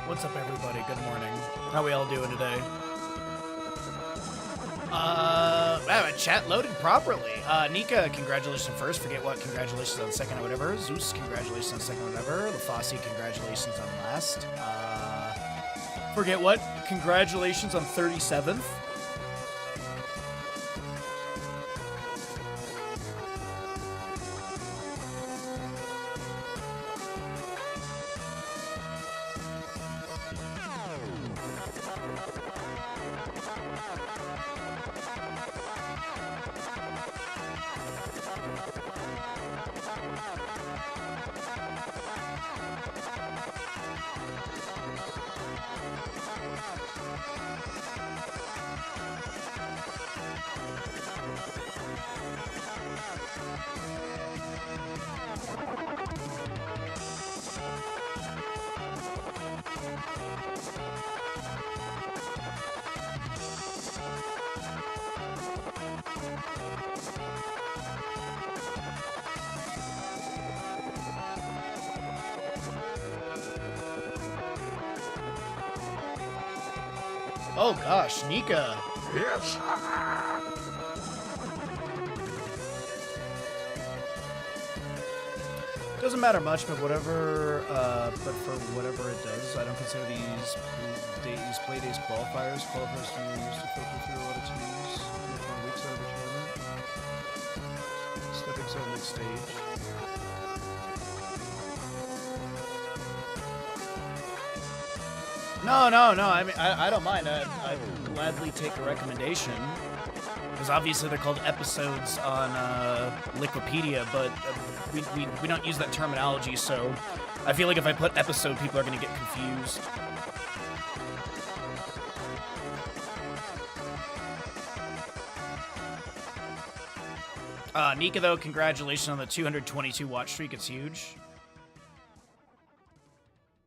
What's up, everybody? Good morning. How we all doing today? Wow, chat loaded properly. Nika, congratulations on first. Forget what? Congratulations on second or whatever. Zeus, congratulations on second or whatever. LaFosse, congratulations on last. Forget what? Congratulations on 37th. Oh gosh, Nika. Yes. Doesn't matter much, but whatever. But for whatever it does, I don't consider these play days qualifiers. Qualifiers can be used to filter through a lot of teams in weeks out of the tournament. Stepping stone mid stage. No. I mean, I don't mind. I'd gladly take a recommendation. Because obviously they're called episodes on Wikipedia, but we don't use that terminology, so I feel like if I put episode, people are going to get confused. Nika, though, congratulations on the 222 watch streak. It's huge.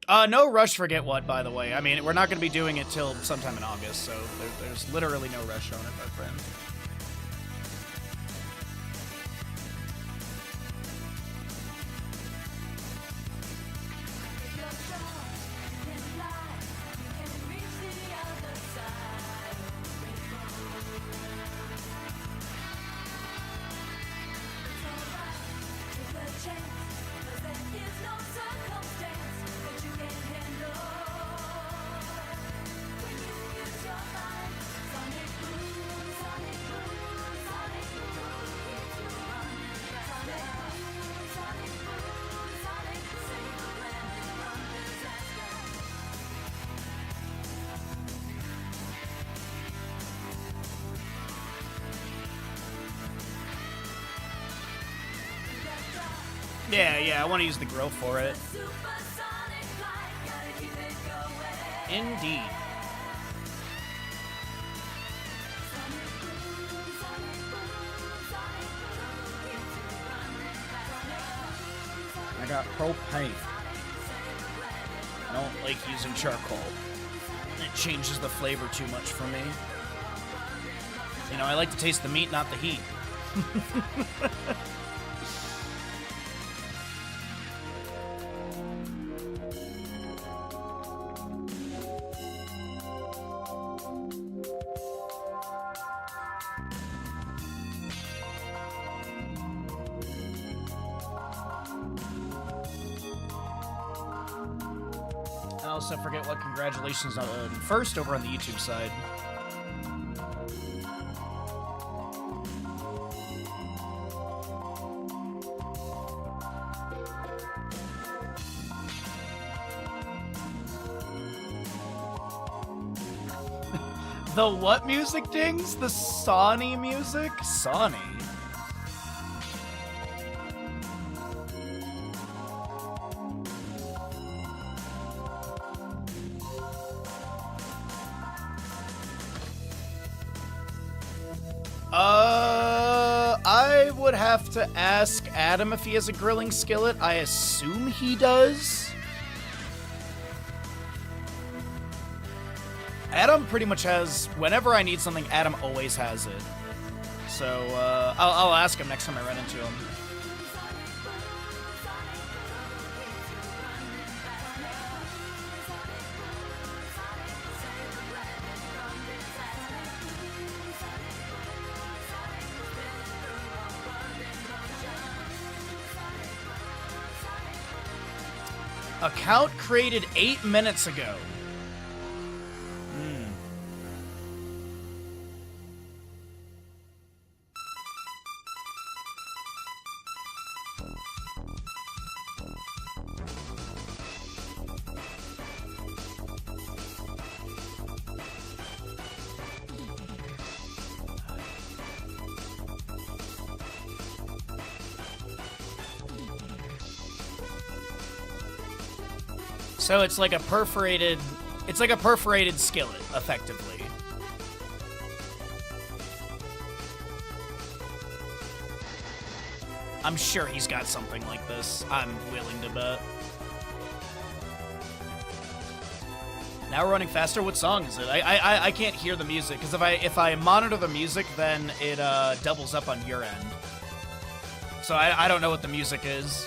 No rush, forget what, by the way. I mean, we're not going to be doing it till sometime in August, so there's literally no rush on it, my friend. Yeah, I want to use the grill for it. Indeed. I got propane. I don't like using charcoal. It changes the flavor too much for me. You know, I like to taste the meat, not the heat. Also, forget what, congratulations on first over on the YouTube side. The what music, Dings? The Sony music? Sony? I would have to ask Adam if he has a grilling skillet. I assume he does. Adam pretty much has, whenever I need something, Adam always has it. So, I'll ask him next time I run into him. Account created 8 minutes ago. So it's like a perforated skillet, effectively. I'm sure he's got something like this. I'm willing to bet. Now we're running faster. What song is it? I can't hear the music because if I monitor the music, then it doubles up on your end. So I don't know what the music is.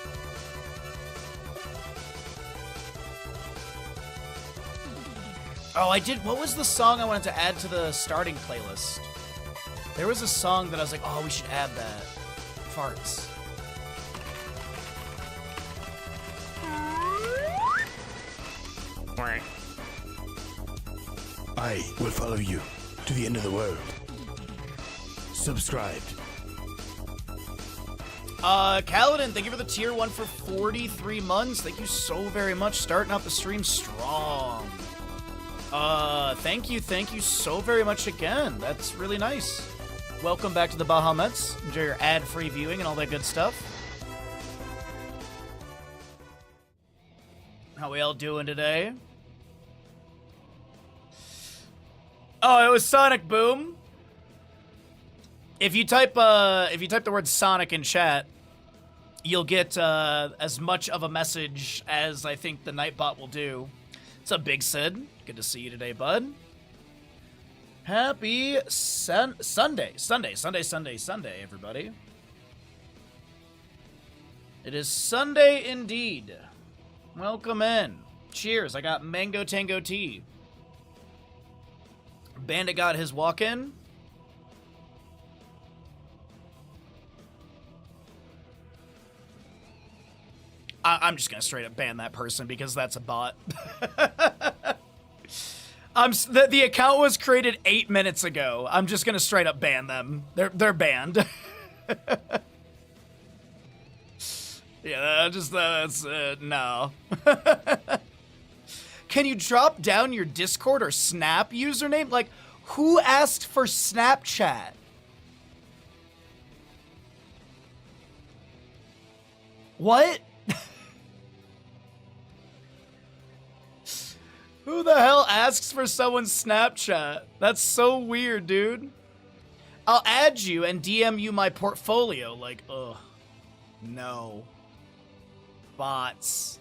Oh, I did. What was the song I wanted to add to the starting playlist? There was a song that I was like, oh, we should add that. Farts. I will follow you to the end of the world. Subscribed. Kaladin, thank you for the tier 1 for 43 months. Thank you so very much. Starting out the stream strong. Thank you so very much again. That's really nice. Welcome back to the Bahamets. Enjoy your ad-free viewing and all that good stuff. How we all doing today? Oh, it was Sonic Boom. If you type the word Sonic in chat, you'll get as much of a message as I think the Nightbot will do. What's up, Big Sid? Good to see you today, bud. Happy Sunday, everybody. It is Sunday indeed. Welcome in. Cheers. I got Mango Tango tea. Bandit got his walk-in. I'm just gonna straight up ban that person because that's a bot. The account was created 8 minutes ago. I'm just gonna straight up ban them. They're banned. Yeah, that's no. Can you drop down your Discord or Snap username? Like, who asked for Snapchat? What? Who the hell asks for someone's Snapchat? That's so weird, dude. I'll add you and DM you my portfolio. Like, ugh. No. Bots.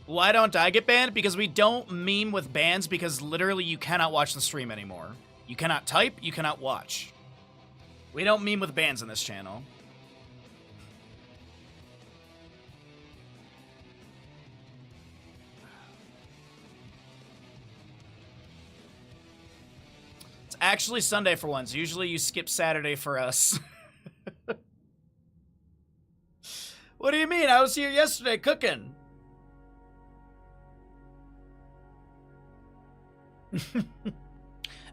Why don't I get banned? Because we don't meme with bans because literally you cannot watch the stream anymore. You cannot type, you cannot watch. We don't meme with bans in this channel. It's actually Sunday for once. Usually you skip Saturday for us. What do you mean? I was here yesterday cooking.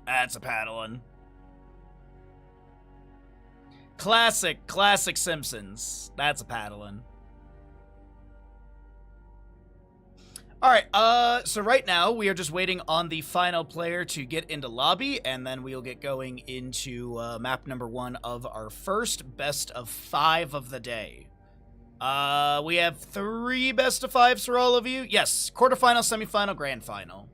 That's a paddling. Classic Simpsons. That's a paddling. All right, so right now we are just waiting on the final player to get into lobby, and then we'll get going into map number 1 of our first best of 5 of the day. We have 3 best of 5s for all of you. Yes, quarterfinal, semifinal, grand final.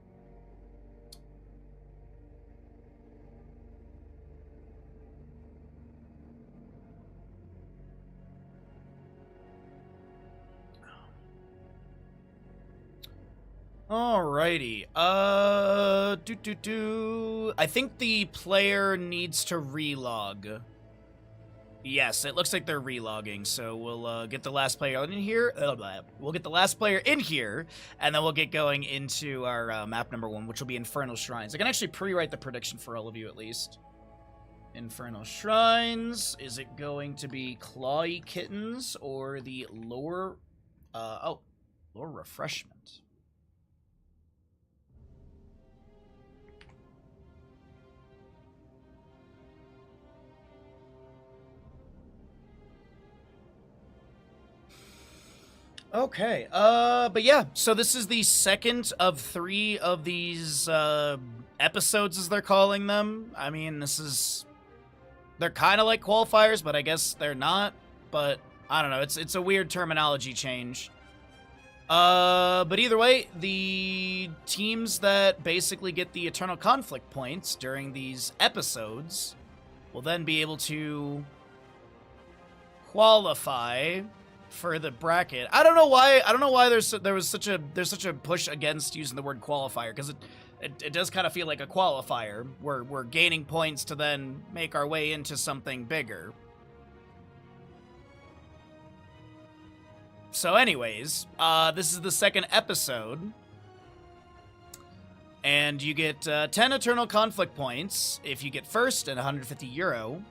Alrighty. I think the player needs to relog. Yes, it looks like they're relogging, so we'll get the last player in here. We'll get the last player in here, and then we'll get going into our map number 1, which will be Infernal Shrines. I can actually pre-write the prediction for all of you, at least. Infernal Shrines. Is it going to be Clawy Kittens or the Lore... Lore Refreshment? Okay, but yeah, so this is the second of 3 of these, episodes, as they're calling them. I mean, they're kind of like qualifiers, but I guess they're not, but I don't know, it's a weird terminology change. But either way, the teams that basically get the Eternal Conflict points during these episodes will then be able to qualify for the bracket. I don't know why there's such a push against using the word qualifier, because it does kind of feel like a qualifier. We're gaining points to then make our way into something bigger. So anyways, this is the second episode, and you get 10 Eternal Conflict points if you get first and 150 euro.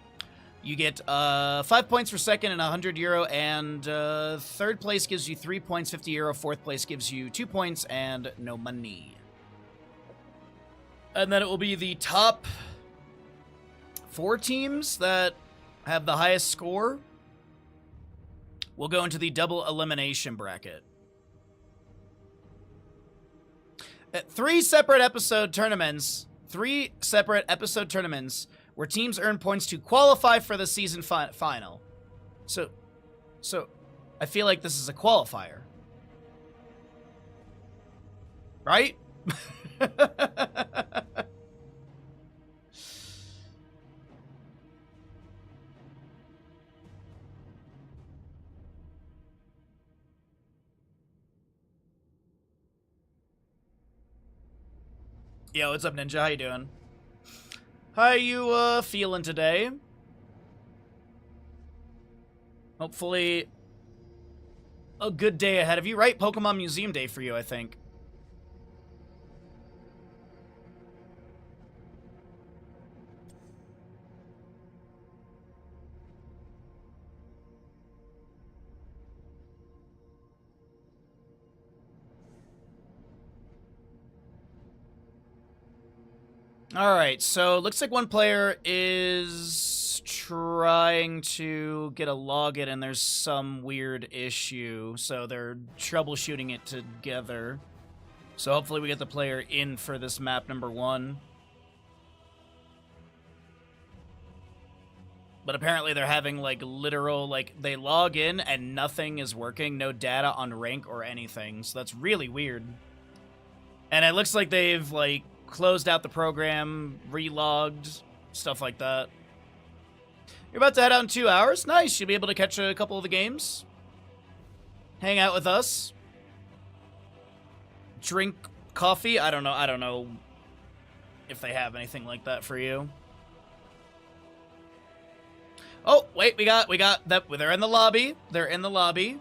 You get 5 points for second and 100 euro, and third place gives you 3 points, 50 euro. Fourth place gives you 2 points and no money. And then it will be the top 4 teams that have the highest score. We'll go into the double elimination bracket. 3 separate episode tournaments. 3 separate episode tournaments where teams earn points to qualify for the season final. So I feel like this is a qualifier. Right? Yo, what's up, Ninja? How you doing? How you feeling today? Hopefully a good day ahead of you, right? Pokemon Museum Day for you, I think. Alright, so looks like one player is trying to get a login and there's some weird issue, so they're troubleshooting it together. So hopefully we get the player in for this map number 1. But apparently they're having, like, literal, like, they log in and nothing is working, no data on rank or anything, so that's really weird. And it looks like they've, like, closed out the program, relogged, stuff like that. You're about to head out in 2 hours? Nice, you'll be able to catch a couple of the games. Hang out with us. Drink coffee? I don't know if they have anything like that for you. Oh, wait, we got that. They're in the lobby. They're in the lobby.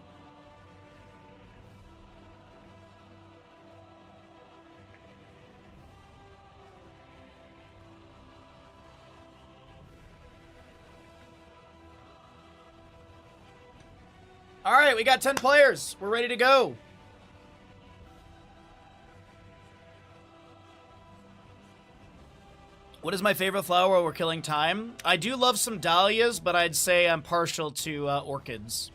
All right, we got 10 players. We're ready to go. What is my favorite flower while we're killing time? I do love some dahlias, but I'd say I'm partial to orchids.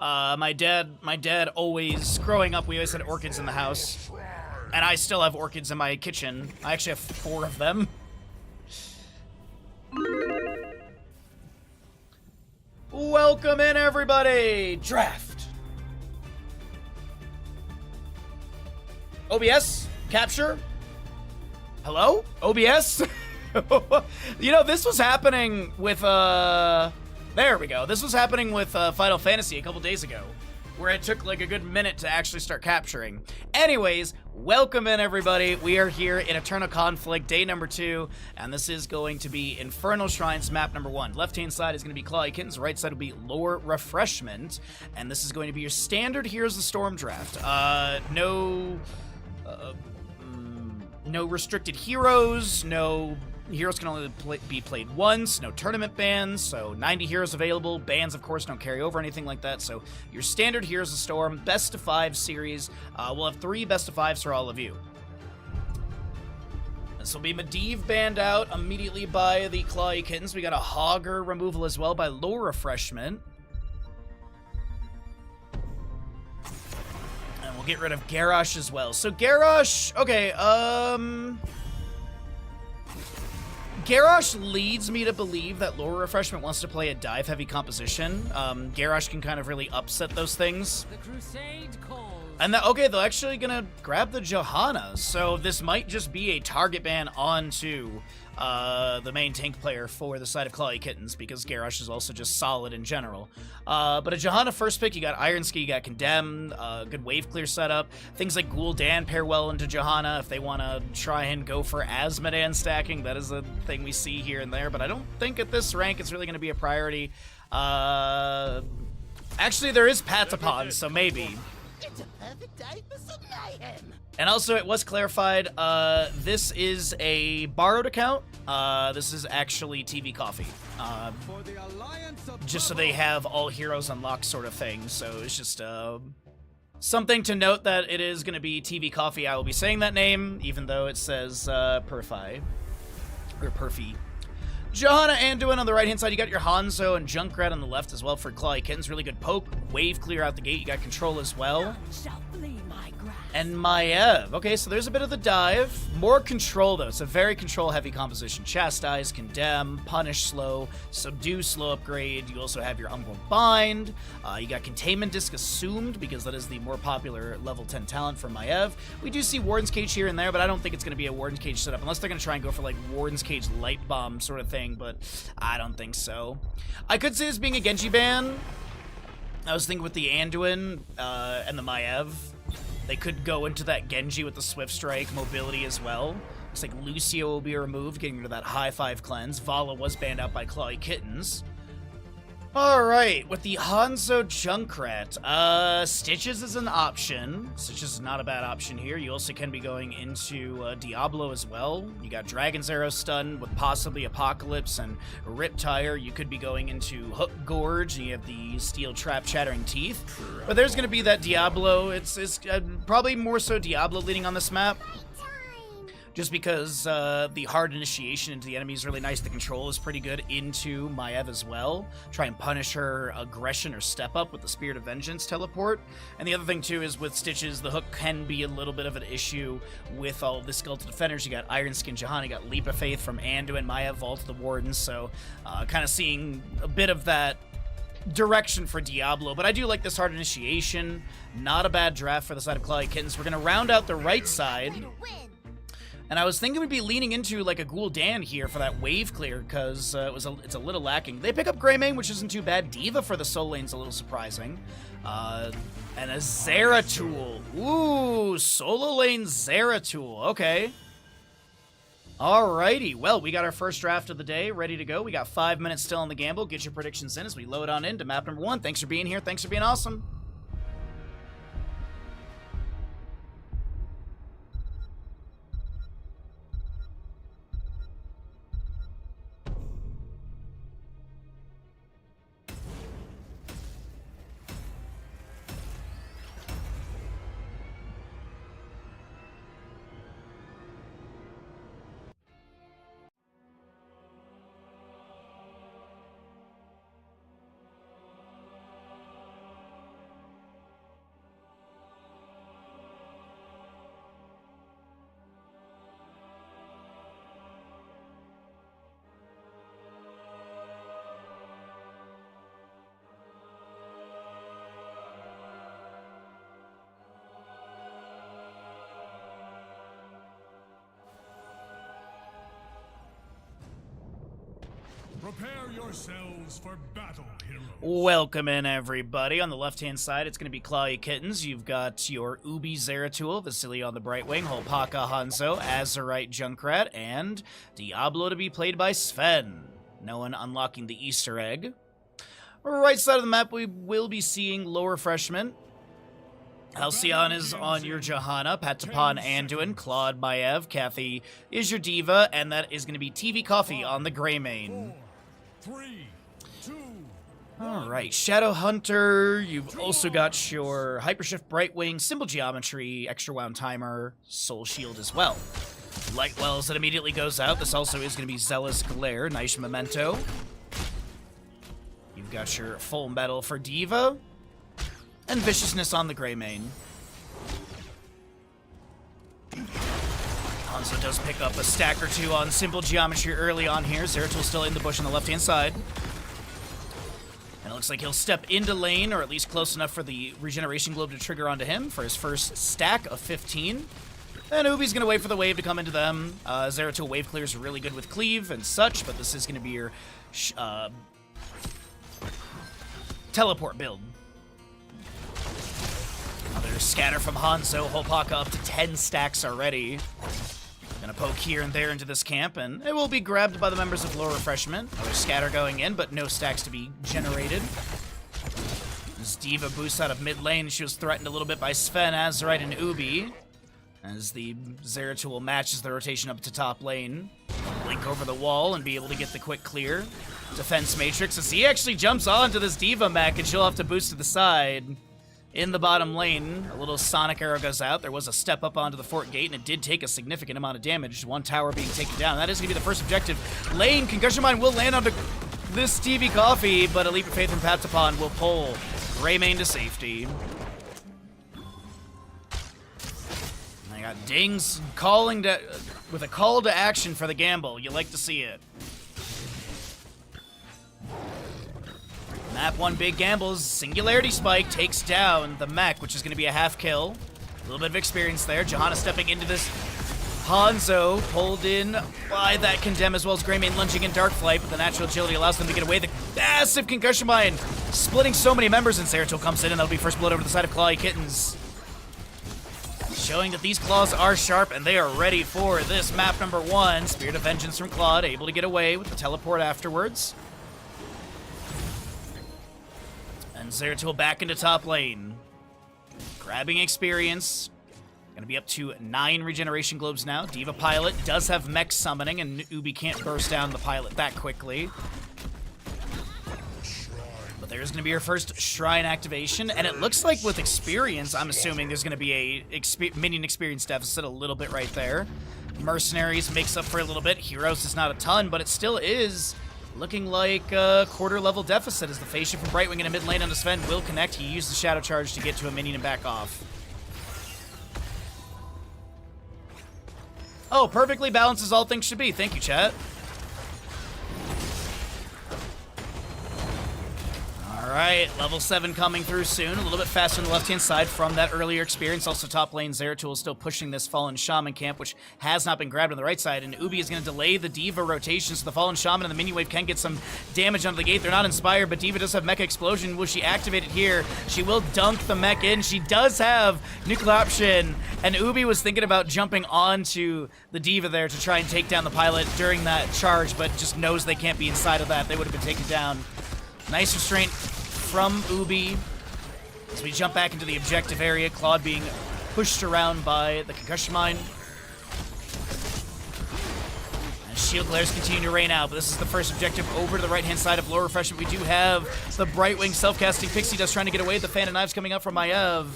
My dad always, growing up, we always had orchids in the house. And I still have orchids in my kitchen. I actually have 4 of them. Welcome in, everybody! Draft. OBS? Capture? Hello? OBS? You know, this was happening with, there we go. This was happening with Final Fantasy a couple days ago, where it took like a good minute to actually start capturing. Anyways, welcome in, everybody. We are here in Eternal Conflict, day number 2, and this is going to be Infernal Shrines map number 1. Left-hand side is going to be Clawy Kittens, right side will be Lore Refreshment, and this is going to be your standard Heroes of the Storm draft. No restricted heroes, no heroes can only be played once, no tournament bans, so 90 heroes available. Bans, of course, don't carry over, anything like that. So your standard Heroes of Storm, best of 5 series. We'll have 3 best of 5s for all of you. This will be Medivh banned out immediately by the Clawy Kittens. We got a Hogger removal as well by Lore Refreshment. And we'll get rid of Garrosh as well. So Garrosh, okay, Garrosh leads me to believe that Lore Refreshment wants to play a dive-heavy composition. Garrosh can kind of really upset those things. The crusade calls. And okay, they're actually gonna grab the Johanna, so this might just be a target ban onto the main tank player for the side of Clawy Kittens, because Garrosh is also just solid in general. But a Johanna first pick, you got Ironski, you got Condemn, good wave clear setup. Things like Gul'dan pair well into Johanna if they want to try and go for Azmodan stacking. That is a thing we see here and there, but I don't think at this rank it's really going to be a priority. Actually, there is Patapon, so maybe. It's a perfect day for some mayhem. And also, it was clarified, this is a borrowed account. This is actually TV Coffee. Just so they have all heroes unlocked sort of thing. So it's just something to note that it is going to be TV Coffee. I will be saying that name, even though it says Perfy. Or Perfy. Johanna Anduin on the right-hand side. You got your Hanzo and Junkrat on the left as well for Clawy Kittens. Really good poke. Wave clear out the gate. You got control as well. And Maiev. Okay, so there's a bit of the dive. More control, though. It's a very control-heavy composition. Chastise, Condemn, Punish slow, Subdue slow upgrade. You also have your Umbral Bind. You got Containment Disc assumed, because that is the more popular level 10 talent for Maiev. We do see Warden's Cage here and there, but I don't think it's going to be a Warden's Cage setup, unless they're going to try and go for, like, Warden's Cage Light Bomb sort of thing, but I don't think so. I could see this being a Genji ban. I was thinking with the Anduin and the Maiev, they could go into that Genji with the Swift Strike mobility as well. Looks like Lucio will be removed, getting rid of that high 5 cleanse. Vala was banned out by Clawy Kittens. Alright, with the Hanzo Junkrat, Stitches is an option. Stitches is not a bad option here. You also can be going into Diablo as well. You got Dragon's Arrow stun with possibly Apocalypse and Riptire. You could be going into Hook Gorge, and you have the Steel Trap Chattering Teeth. But there's going to be that Diablo. It's probably more so Diablo leading on this map. Just because the hard initiation into the enemy is really nice. The control is pretty good into Maiev as well. Try and punish her aggression or step up with the Spirit of Vengeance teleport. And the other thing too is with Stitches, the hook can be a little bit of an issue with all of the skeletal defenders. You got Iron Skin Johanna, you got Leap of Faith from Anduin, Maiev Vault of the Wardens. So kind of seeing a bit of that direction for Diablo. But I do like this hard initiation. Not a bad draft for the side of Clawy Kittens. We're going to round out the right side. And I was thinking we'd be leaning into like a Gul'dan here for that wave clear, because it's a little lacking. They pick up Greymane, which isn't too bad. Diva for the soul lane's a little surprising. And a Zeratul. Ooh, solo lane Zeratul. Okay. Alrighty, well, we got our first draft of the day ready to go. We got 5 minutes still on the gamble. Get your predictions in as we load on into map number 1. Thanks for being here. Thanks for being awesome. Prepare yourselves for battle, heroes. Welcome in, everybody. On the left-hand side, it's going to be Clawy Kittens. You've got your Ubi Zeratul, Vasily on the Brightwing, Holpaka Hanzo, Azurite Junkrat, and Diablo to be played by Sven. No one unlocking the Easter egg. Right side of the map, we will be seeing low refreshment. Halcyon is on your Johanna, Patapon Anduin, Claude Maiev, Kathy is your Diva, and that is going to be TV Coffee on the Greymane. 4, 3, 2, Alright, Shadow Hunter, you've also got your Hypershift Brightwing, Symbol Geometry, Extra Wound Timer, Soul Shield as well. Light Wells that immediately goes out. This also is going to be Zealous Glare, nice memento. You've got your Full Metal for Diva, and Viciousness on the Greymane. Hanzo does pick up a stack or two on Simple Geometry early on here. Zeratul still in the bush on the left-hand side. And it looks like he'll step into lane, or at least close enough for the Regeneration Globe to trigger onto him for his first stack of 15. And Ubi's going to wait for the wave to come into them. Zeratul wave clears really good with Cleave and such, but this is going to be your teleport build. Another scatter from Hanzo, Holpaka up to 10 stacks already. Gonna poke here and there into this camp, and it will be grabbed by the members of Low Refreshment. Another scatter going in, but no stacks to be generated. As Diva boosts out of mid lane, she was threatened a little bit by Sven, Azurite, and Ubi. As the Zeratul matches the rotation up to top lane. Blink over the wall and be able to get the quick clear. Defense Matrix, as he actually jumps onto this Diva mech, and she'll have to boost to the side. In the bottom lane, a little Sonic Arrow goes out. There was a step up onto the fort gate, and it did take a significant amount of damage. One tower being taken down. That is going to be the first objective. Lane, Concussion Mine will land onto this TV Coffee, but a Leap of Faith from Patapon will pull Greymane to safety. I got Dings calling to, with a call to action for the gamble. You like to see it. Map 1 big gambles, Singularity Spike takes down the mech, which is going to be a half kill. A little bit of experience there. Johanna stepping into this. Hanzo pulled in by that Condemn, as well as Greymane lunging in Dark Flight, but the natural agility allows them to get away. The massive Concussion Mine splitting so many members, and Zeratul comes in, and that'll be first blood over the side of Clawy Kittens. Showing that these claws are sharp, and they are ready for this map number 1. Spirit of Vengeance from Claude, able to get away with the teleport afterwards. And Zeratul back into top lane. Grabbing experience. Gonna be up to 9 regeneration globes now. Diva Pilot does have mech summoning, and Ubi can't burst down the pilot that quickly. But there's gonna be her first Shrine activation, and it looks like with experience, I'm assuming there's gonna be a minion experience deficit a little bit right there. Mercenaries makes up for a little bit. Heroes is not a ton, but it still is looking like a quarter-level deficit as the phase shift from Brightwing in a mid lane onto Sven will connect. He used the Shadow Charge to get to a minion and back off. Oh, perfectly balanced as all things should be. Thank you, chat. Alright, level 7 coming through soon. A little bit faster on the left-hand side from that earlier experience. Also, top lane Zeratul is still pushing this Fallen Shaman camp, which has not been grabbed on the right side. And Ubi is going to delay the Diva rotation, so the Fallen Shaman and the minion wave can get some damage onto the gate. They're not inspired, but Diva does have Mecha Explosion. Will she activate it here? She will dunk the mech in. She does have Nuclear Option. And Ubi was thinking about jumping onto the Diva there to try and take down the pilot during that charge, but just knows they can't be inside of that. They would have been taken down. Nice restraint from Ubi. As we jump back into the objective area, Claude being pushed around by the Concussion Mine. And Shield Glares continue to rain out, but this is the first objective over to the right-hand side of Low Refreshment. We do have the Brightwing self-casting Pixie Dust trying to get away. The Fan of Knives coming up from Maiev.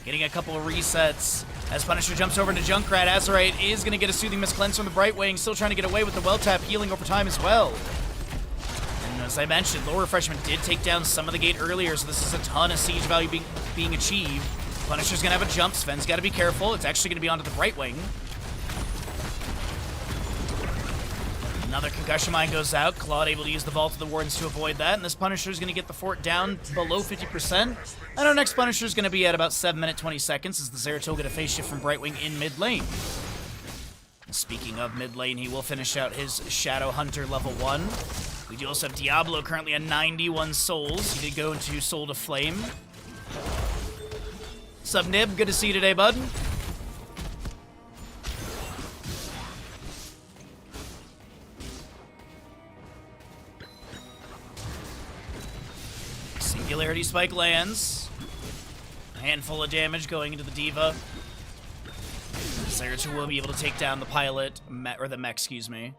Getting a couple of resets. As Punisher jumps over into Junkrat, Azurite is going to get a Soothing Mist Cleanse from the Brightwing. Still trying to get away with the Well-Tap healing over time as well. As I mentioned, Low Refreshment did take down some of the gate earlier, so this is a ton of siege value being achieved. Punisher's gonna have a jump. Sven's gotta be careful. It's actually gonna be onto the Brightwing. Another Concussion Mine goes out. Claude able to use the Vault of the Wardens to avoid that, and this Punisher's gonna get the fort down below 50%. And our next Punisher's gonna be at about 7 minutes 20 seconds as the Zeratul get a phase shift from Brightwing in mid lane. Speaking of mid lane, he will finish out his Shadow Hunter level 1. We do also have Diablo currently at 91 souls. He did go into Soul to Flame. Sup, Nib? Good to see you today, bud. Singularity Spike lands. A handful of damage going into the Diva. Zeratul will be able to take down the pilot, or the mech, excuse me.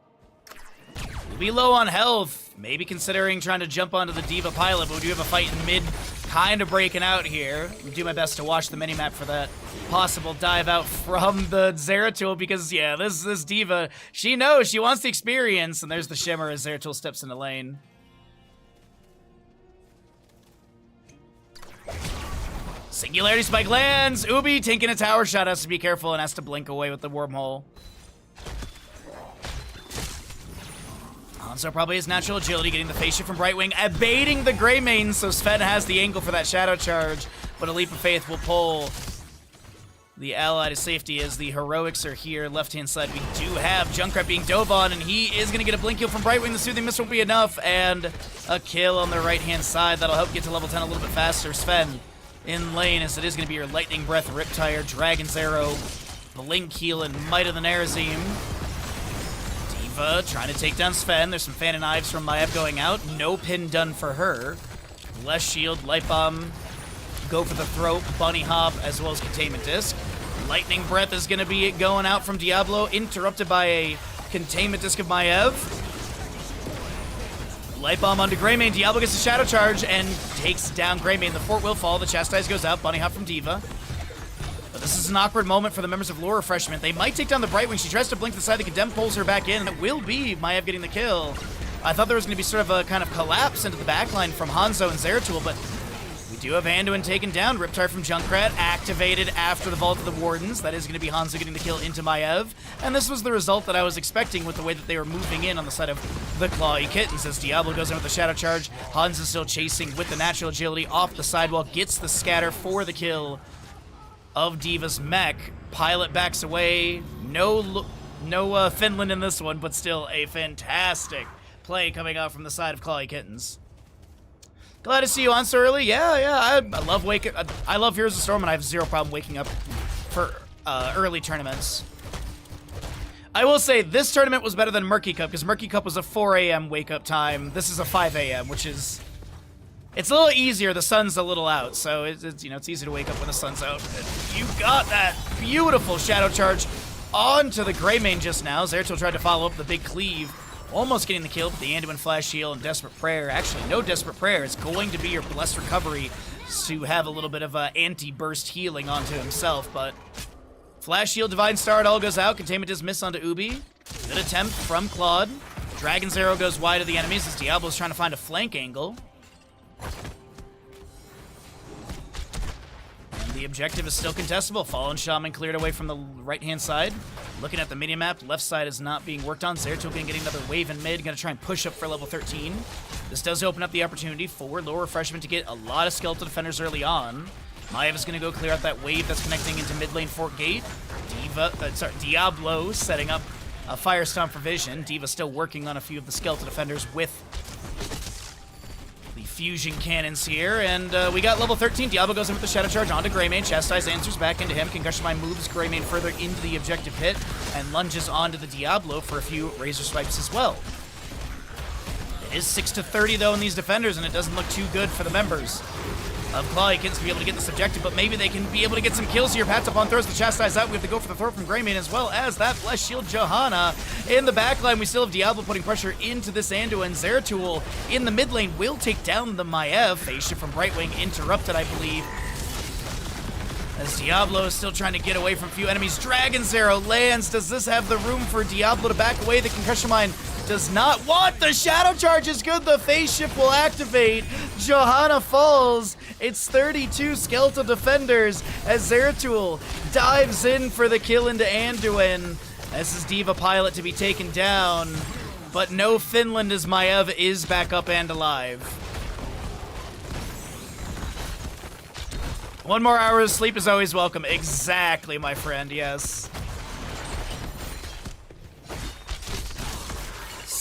We'll be low on health. Maybe considering trying to jump onto the Diva pilot, but we do have a fight in mid, kind of breaking out here. I'll do my best to watch the minimap for that possible dive out from the Zeratul, because, yeah, this Diva, she knows, she wants the experience, and there's the Shimmer as Zeratul steps into lane. Singularity Spike lands! Ubi taking a tower shot, has to be careful and has to blink away with the wormhole. Hanzo probably has natural agility, getting the face shift from Brightwing, abating the Greymane, so Sven has the angle for that shadow charge, but a Leap of Faith will pull the ally to safety as the heroics are here. Left-hand side, we do have Junkrat being dove on, and he is going to get a blink heal from Brightwing. The Soothing Mist won't be enough, and a kill on the right-hand side. That'll help get to level 10 a little bit faster. Sven in lane, as it is going to be your Lightning Breath, Riptire, Dragon's Arrow, Blink Heal, and Might of the Nerazim. Diva trying to take down Sven. There's some Fan and Knives from Maiev going out. No pin done for her. Less shield, Light Bomb, go for the throat, Bunny Hop, as well as Containment Disc. Lightning Breath is going to be going out from Diablo, interrupted by a Containment Disc of Maiev. Light Bomb onto Greymane. Diablo gets a Shadow Charge and takes down Greymane. The fort will fall. The Chastise goes out. Bunny Hop from Diva. But this is an awkward moment for the members of Lore Refreshment. They might take down the Brightwing. She tries to blink to the side. The Condemn pulls her back in. It will be Maiev getting the kill. I thought there was going to be sort of a kind of collapse into the backline from Hanzo and Zeratul, but we do have Anduin taken down. Riptire from Junkrat activated after the Vault of the Wardens. That is going to be Hanzo getting the kill into Maiev. And this was the result that I was expecting with the way that they were moving in on the side of the Clawy Kittens. As Diablo goes in with the Shadow Charge, Hanzo still chasing with the natural agility off the sidewall, gets the scatter for the kill of Diva's mech. Pilot backs away. No Finland in this one, but still a fantastic play coming out from the side of Clawy Kittens. Glad to see you on so early. Yeah. I love I love Heroes of Storm, and I have zero problem waking up for early tournaments. I will say this tournament was better than Murky Cup, because Murky Cup was a 4 a.m. wake up time. This is a 5 a.m., which is, it's a little easier. The sun's a little out, so it's you know, it's easy to wake up when the sun's out. And you got that beautiful Shadow Charge onto the Greymane just now. Zeratul tried to follow up the big cleave, almost getting the kill, but the Anduin Flash Heal and Desperate Prayer. Actually, no Desperate Prayer. It's going to be your Blessed Recovery to have a little bit of anti-burst healing onto himself, but Flash Shield, Divine Star, it all goes out. Containment Disc miss onto Ubi. Good attempt from Claude. Dragon's Arrow goes wide of the enemies as Diablo's trying to find a flank angle. And the objective is still contestable. Fallen Shaman cleared away from the right-hand side. Looking at the minimap, left side is not being worked on. Zeratul getting another wave in mid. Going to try and push up for level 13. This does open up the opportunity for Lore Refreshment to get a lot of Skeletal Defenders early on. Maiev is going to go clear out that wave that's connecting into mid lane Fort Gate. Diablo setting up a Fire Stomp for Vision. Diva still working on a few of the Skeletal Defenders with the fusion cannons here. And we got level 13. Diablo goes in with the Shadow Charge onto Greymane. Chastise answers back into him. Concussion Mine moves Greymane further into the objective hit and lunges onto the Diablo for a few Razor Swipes as well. It is 6-30 though in these defenders, and it doesn't look too good for the members of Clawy Kittens to be able to get this objective, but maybe they can be able to get some kills here. Pats up on throws the Chastise out. We have to go for the throw from Greymane, as well as that Flesh Shield Johanna. In the backline, we still have Diablo putting pressure into this Anduin. Zeratul in the mid lane will take down the Maiev. Phase shift from Brightwing interrupted, I believe, as Diablo is still trying to get away from a few enemies. Dragon's Arrow lands. Does this have the room for Diablo to back away? The Concussion Mine does not want. The Shadow Charge is good. The Phase Shift will activate. Johanna falls. It's 32 Skeletal Defenders as Zeratul dives in for the kill into Anduin. This is Diva Pilot to be taken down, but no Finland as Maiev is back up and alive. 1 more hour of sleep is always welcome. Exactly, my friend, yes.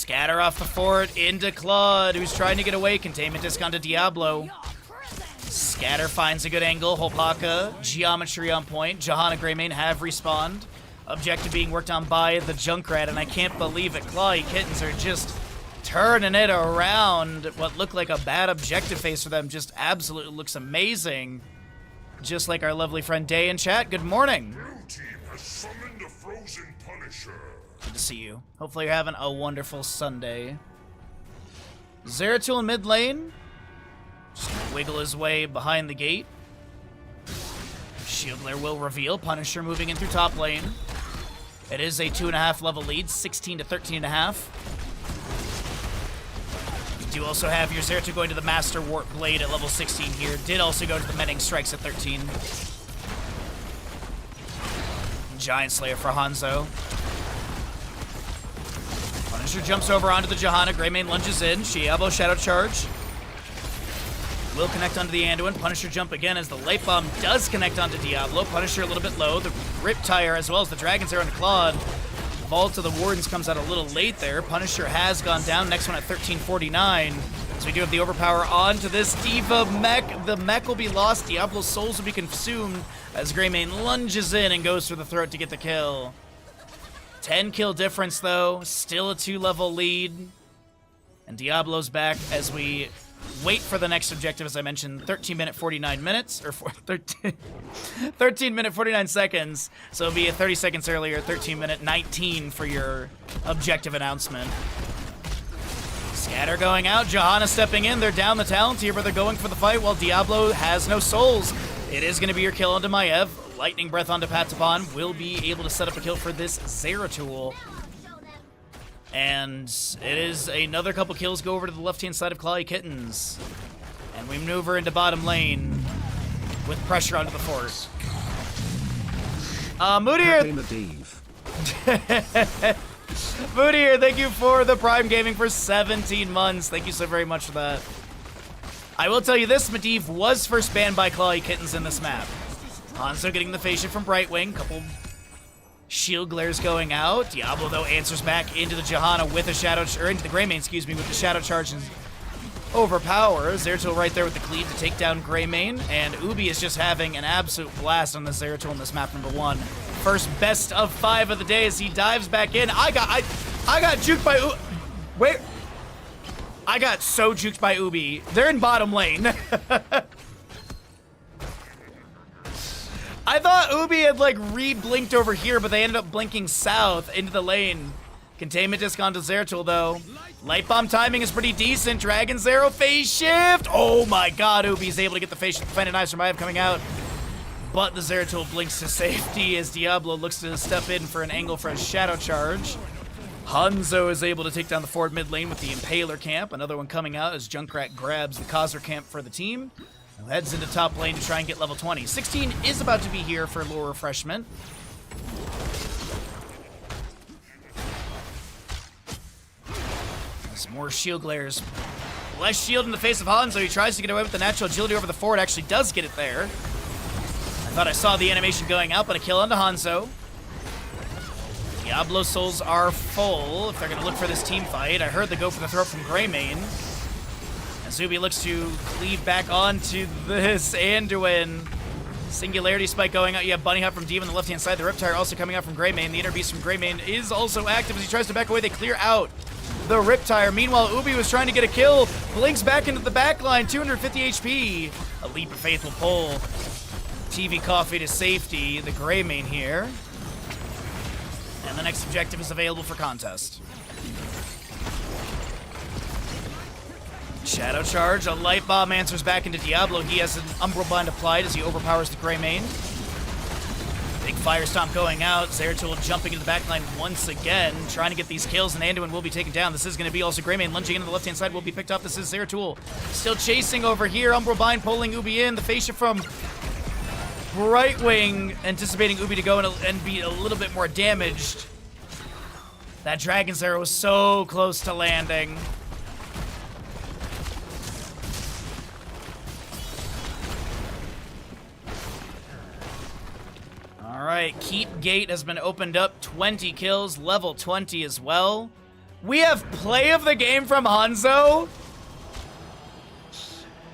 Scatter off the fort into Claude, who's trying to get away. Containment disc onto Diablo. Scatter finds a good angle. Hopaka, geometry on point. Johanna Greymane have respawned. Objective being worked on by the Junkrat, and I can't believe it. Clawy Kittens are just turning it around. What looked like a bad objective phase for them just absolutely looks amazing. Just like our lovely friend Day in chat. Good morning. Blue team has summoned a frozen Punisher. Good to see you. Hopefully you're having a wonderful Sunday. Zeratul in mid lane. Just gonna wiggle his way behind the gate. Shieldler will reveal. Punisher moving in through top lane. It is a 2.5 level lead, 16 to 13.5. You do also have your Zeratul going to the Master Warp Blade at level 16 here. Did also go to the Mending Strikes at 13. Giant Slayer for Hanzo. Punisher jumps over onto the Johanna. Greymane lunges in. Diablo Shadow Charge. Will connect onto the Anduin. Punisher jump again as the Light Bomb does connect onto Diablo. Punisher a little bit low. The Riptire as well as the Dragon's Arrow and Claude. Vault of the Wardens comes out a little late there. Punisher has gone down. Next one at 1349. So we do have the overpower onto this Diva mech. The mech will be lost. Diablo's souls will be consumed as Greymane lunges in and goes for the throat to get the kill. 10 kill difference though. Still a 2-level lead. And Diablo's back as we wait for the next objective, as I mentioned, 13 minute 49 minutes, or 13 minute 49 seconds. So it'll be 30 seconds earlier, 13 minute 19 for your objective announcement. Scatter going out, Johanna stepping in. They're down the talent here, but they're going for the fight while Diablo has no souls. It is going to be your kill onto Maiev. Lightning Breath onto Patapon will be able to set up a kill for this Zeratul. And it is another couple kills go over to the left-hand side of Clawy Kittens. And we maneuver into bottom lane with pressure onto the fort. Moodier! Moodier, thank you for the Prime Gaming for 17 months. Thank you so very much for that. I will tell you this, Medivh was first banned by Clawy Kittens in this map. Hanzo getting the face shift from Brightwing, couple shield glares going out. Diablo, though, answers back into the Johanna with a shadow, or into the Greymane, excuse me, with the shadow charge and overpowers. Zeratul right there with the cleave to take down Greymane, and Ubi is just having an absolute blast on the Zeratul in this map number 1. First best of 5 of the day as he dives back in. I got juked by Wait. I got so juked by Ubi. They're in bottom lane. I thought Ubi had like re-blinked over here, but they ended up blinking south into the lane. Containment disc onto Zeratul though. Light Bomb timing is pretty decent. Dragon's Arrow phase shift. Oh my god, Ubi's able to get the phase shift. Defended Knives from Maiev coming out. But the Zeratul blinks to safety as Diablo looks to step in for an angle for a shadow charge. Hanzo is able to take down the forward mid lane with the Impaler camp. Another one coming out as Junkrat grabs the Khazar camp for the team. Who heads into top lane to try and get level 20. 16 is about to be here for lore refreshment. Some more shield glares. Less shield in the face of Hanzo. He tries to get away with the natural agility over the forward. Actually does get it there. I thought I saw the animation going out, but a kill onto Hanzo. Diablo souls are full if they're going to look for this team fight. I heard the go for the throat from Greymane. Zubi looks to cleave back onto this Anduin. Singularity Spike going out. You have Bunny Hop from Demon on the left-hand side. The Riptire also coming out from Greymane. The Inner Beast from Greymane is also active as he tries to back away. They clear out the Riptire. Meanwhile, Ubi was trying to get a kill. Blinks back into the back line. 250 HP. A Leap of Faith will pull TV Coffee to safety. The Greymane here. And the next objective is available for contest. Shadow Charge, a Light Bomb answers back into Diablo. He has an Umbral Bind applied as he overpowers the Greymane. Big Fire Stomp going out. Zeratul jumping into the backline once again, trying to get these kills, and Anduin will be taken down. This is going to be also Greymane lunging into the left-hand side will be picked up. This is Zeratul still chasing over here. Umbral Bind pulling Ubi in. The face shift from Brightwing, anticipating Ubi to go and be a little bit more damaged. That Dragon's Arrow was so close to landing. All right, Keep Gate has been opened up. 20 kills, level 20 as well. We have play of the game from Hanzo?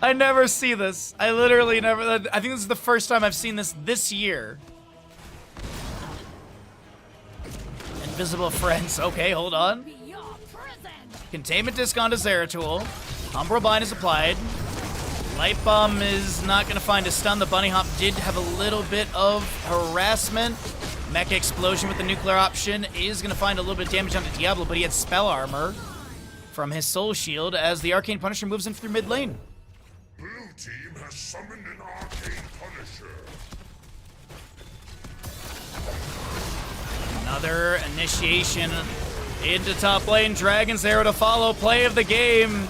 I never see this. I literally never... I think this is the first time I've seen this year. Invisible friends. Okay, hold on. Containment disc onto Zeratul. Umbral Bind is applied. Light Bomb is not going to find a stun. The Bunny Hop did have a little bit of harassment. Mecha Explosion with the nuclear option is going to find a little bit of damage onto Diablo, but he had Spell Armor from his Soul Shield as the Arcane Punisher moves in through mid lane. Blue team has summoned an Arcane Punisher. Another initiation into top lane. Dragon's Arrow to follow. Play of the game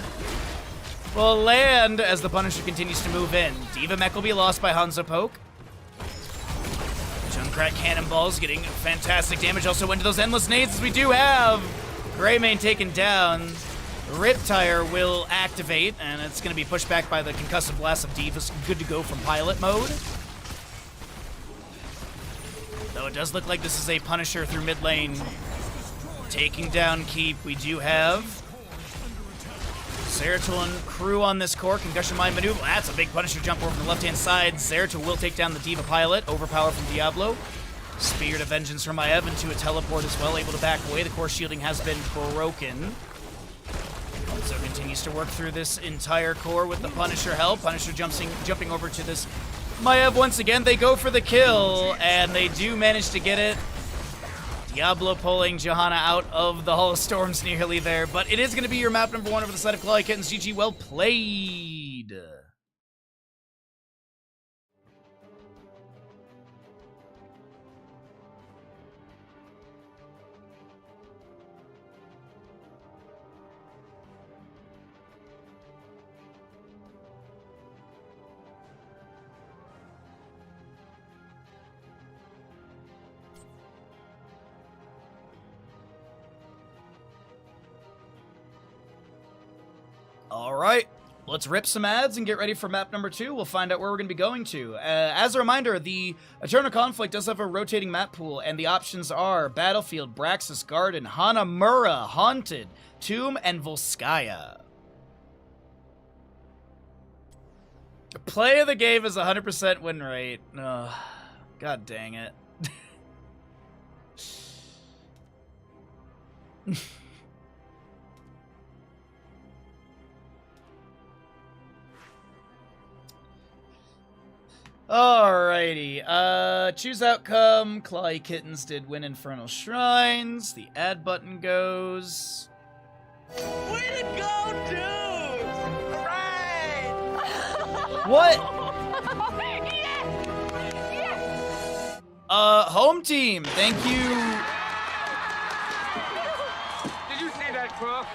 will land as the Punisher continues to move in. Diva Mech will be lost by Hanzo Poke. Junkrat Cannonballs getting fantastic damage. Also into those endless nades as we do have Greymane taken down. Riptire will activate, and it's going to be pushed back by the Concussive Blast of Diva's good to go from pilot mode. Though it does look like this is a Punisher through mid lane. Taking down Keep, we do have Zeratul and crew on this core. Concussion Mind maneuver. That's a big Punisher jump over from the left-hand side. Zeratul will take down the Diva pilot. Overpower from Diablo. Spirit of Vengeance from Maiev into a teleport as well. Able to back away. The core shielding has been broken. Also continues to work through this entire core with the Punisher help. Punisher jumping over to this Maiev once again. They go for the kill, and they do manage to get it. Diablo pulling Johanna out of the Hall of Storms nearly there, but it is going to be your map number 1 over the side of Clawly Kittens. GG, well played. All right, let's rip some ads and get ready for map number 2. We'll find out where we're going to be going to. As a reminder, the Eternal Conflict does have a rotating map pool, and the options are Battlefield, Braxis Garden, Hanamura, Haunted, Tomb, and Volskaya. Play of the game is 100% win rate. Ugh, God dang it. Alrighty, choose outcome. Clawly Kittens did win Infernal Shrines. The add button goes. Way to go, dude! Right! What? Yes! Home team, thank you. Did you see that, Crook?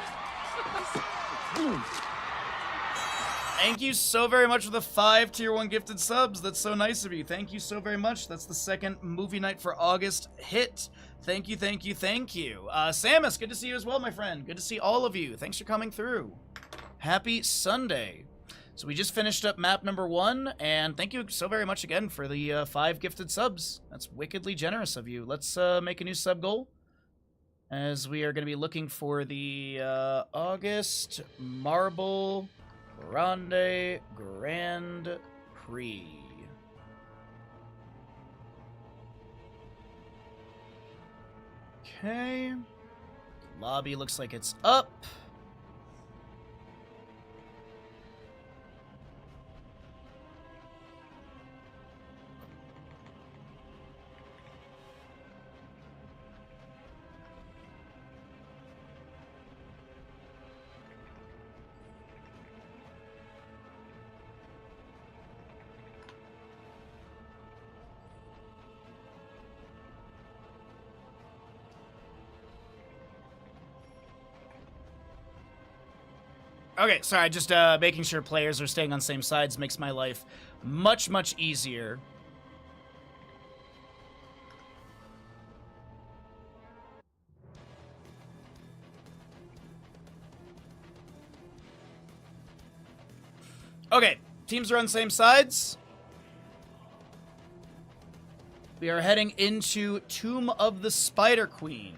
Thank you so very much for the 5 tier 1 gifted subs. That's so nice of you. Thank you so very much. That's the second movie night for August hit. Thank you, thank you, thank you. Samus, good to see you as well, my friend. Good to see all of you. Thanks for coming through. Happy Sunday. So we just finished up map number 1, and thank you so very much again for the 5 gifted subs. That's wickedly generous of you. Let's make a new sub goal, as we are going to be looking for the August Marble Grande Grand Prix. Okay. Lobby looks like it's up. Okay, sorry, just making sure players are staying on same sides makes my life much, much easier. Okay, teams are on same sides. We are heading into Tomb of the Spider Queen.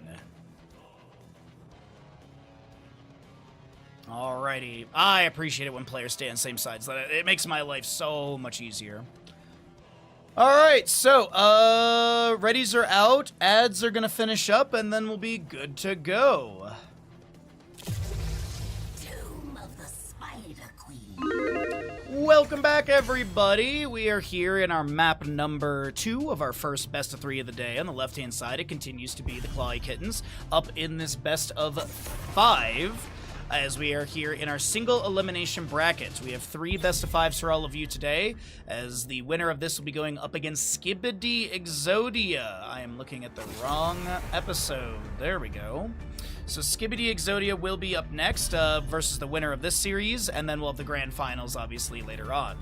Alrighty. I appreciate it when players stay on same sides. It makes my life so much easier. Alright, so, readies are out, ads are gonna finish up, and then we'll be good to go. Tomb of the Spider Queen. Welcome back, everybody. We are here in our map number 2 of our first best of 3 of the day. On the left-hand side, it continues to be the Clawy Kittens, up in this best of 5. As we are here in our single elimination bracket. We have 3 best of 5s for all of you today, as the winner of this will be going up against Skibidi Exodia. I am looking at the wrong episode. There we go. So Skibidi Exodia will be up next versus the winner of this series, and then we'll have the grand finals, obviously, later on.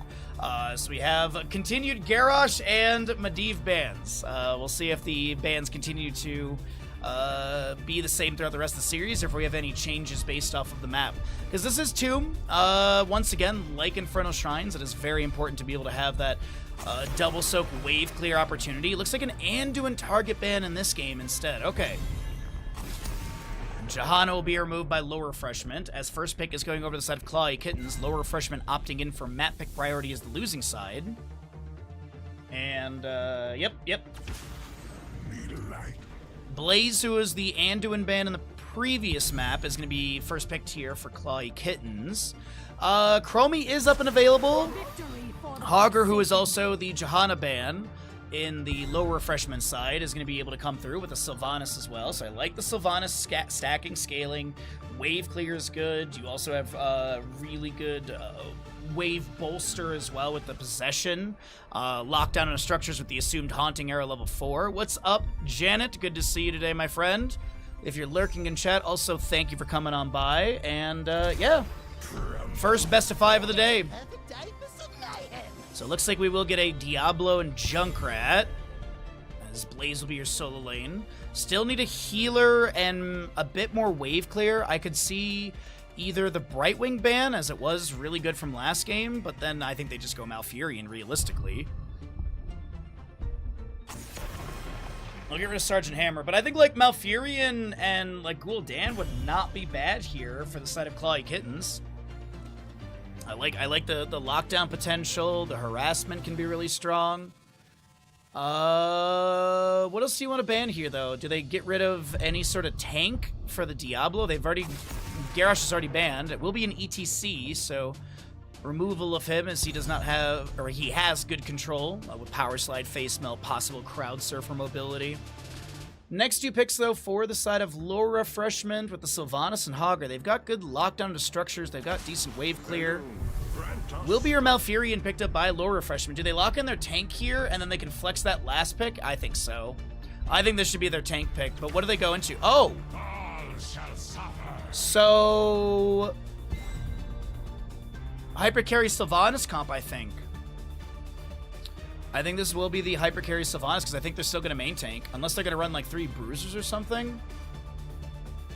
So we have continued Garrosh and Medivh bans. We'll see if the bans continue to be the same throughout the rest of the series, or if we have any changes based off of the map. Because this is Tomb. Once again, like Infernal Shrines, it is very important to be able to have that double soak wave clear opportunity. It looks like an Anduin target ban in this game instead. Okay. Johanna will be removed by Low Refreshment, as first pick is going over to the side of Clawy Kittens. Low Refreshment opting in for map pick priority as the losing side. And, yep. Need a light. Blaze, who was the Anduin ban in the previous map, is going to be first picked here for Clawy Kittens. Chromie is up and available. Hogger, who is also the Johanna ban in the low refreshment side, is going to be able to come through with the Sylvanas as well. So I like the Sylvanas stacking, scaling. Wave clear is good. You also have really good wave bolster as well with the possession. Lockdown on structures with the assumed haunting era level 4. What's up, Janet? Good to see you today, my friend. If you're lurking in chat, also thank you for coming on by. And yeah, first best of 5 of the day. Perfect day for some mayhem. So it looks like we will get a Diablo and Junkrat, as Blaze will be your solo lane. Still need a healer and a bit more wave clear. I could see either the Brightwing ban, as it was really good from last game, but then I think they just go Malfurion, realistically. I'll get rid of Sergeant Hammer, but I think, like, Malfurion and, like, Gul'dan would not be bad here for the side of Clawy Kittens. I like the lockdown potential. The harassment can be really strong. What else do you want to ban here, though? Do they get rid of any sort of tank for the Diablo? Garrosh is already banned. It will be an ETC, so removal of him, as he does not have, or he has good control with Power Slide, Face Melt, possible Crowd Surfer mobility. Next 2 picks, though, for the side of Low Refreshment with the Sylvanas and Hogger. They've got good lockdown to structures. They've got decent wave clear. Will be your Malfurion picked up by Low Refreshment. Do they lock in their tank here, and then they can flex that last pick? I think so. I think this should be their tank pick, but what do they go into? Oh! All shall suffer. So... Hypercarry Sylvanas comp, I think. I think this will be the Hypercarry Sylvanas, because I think they're still going to main tank. Unless they're going to run, like, 3 Bruisers or something.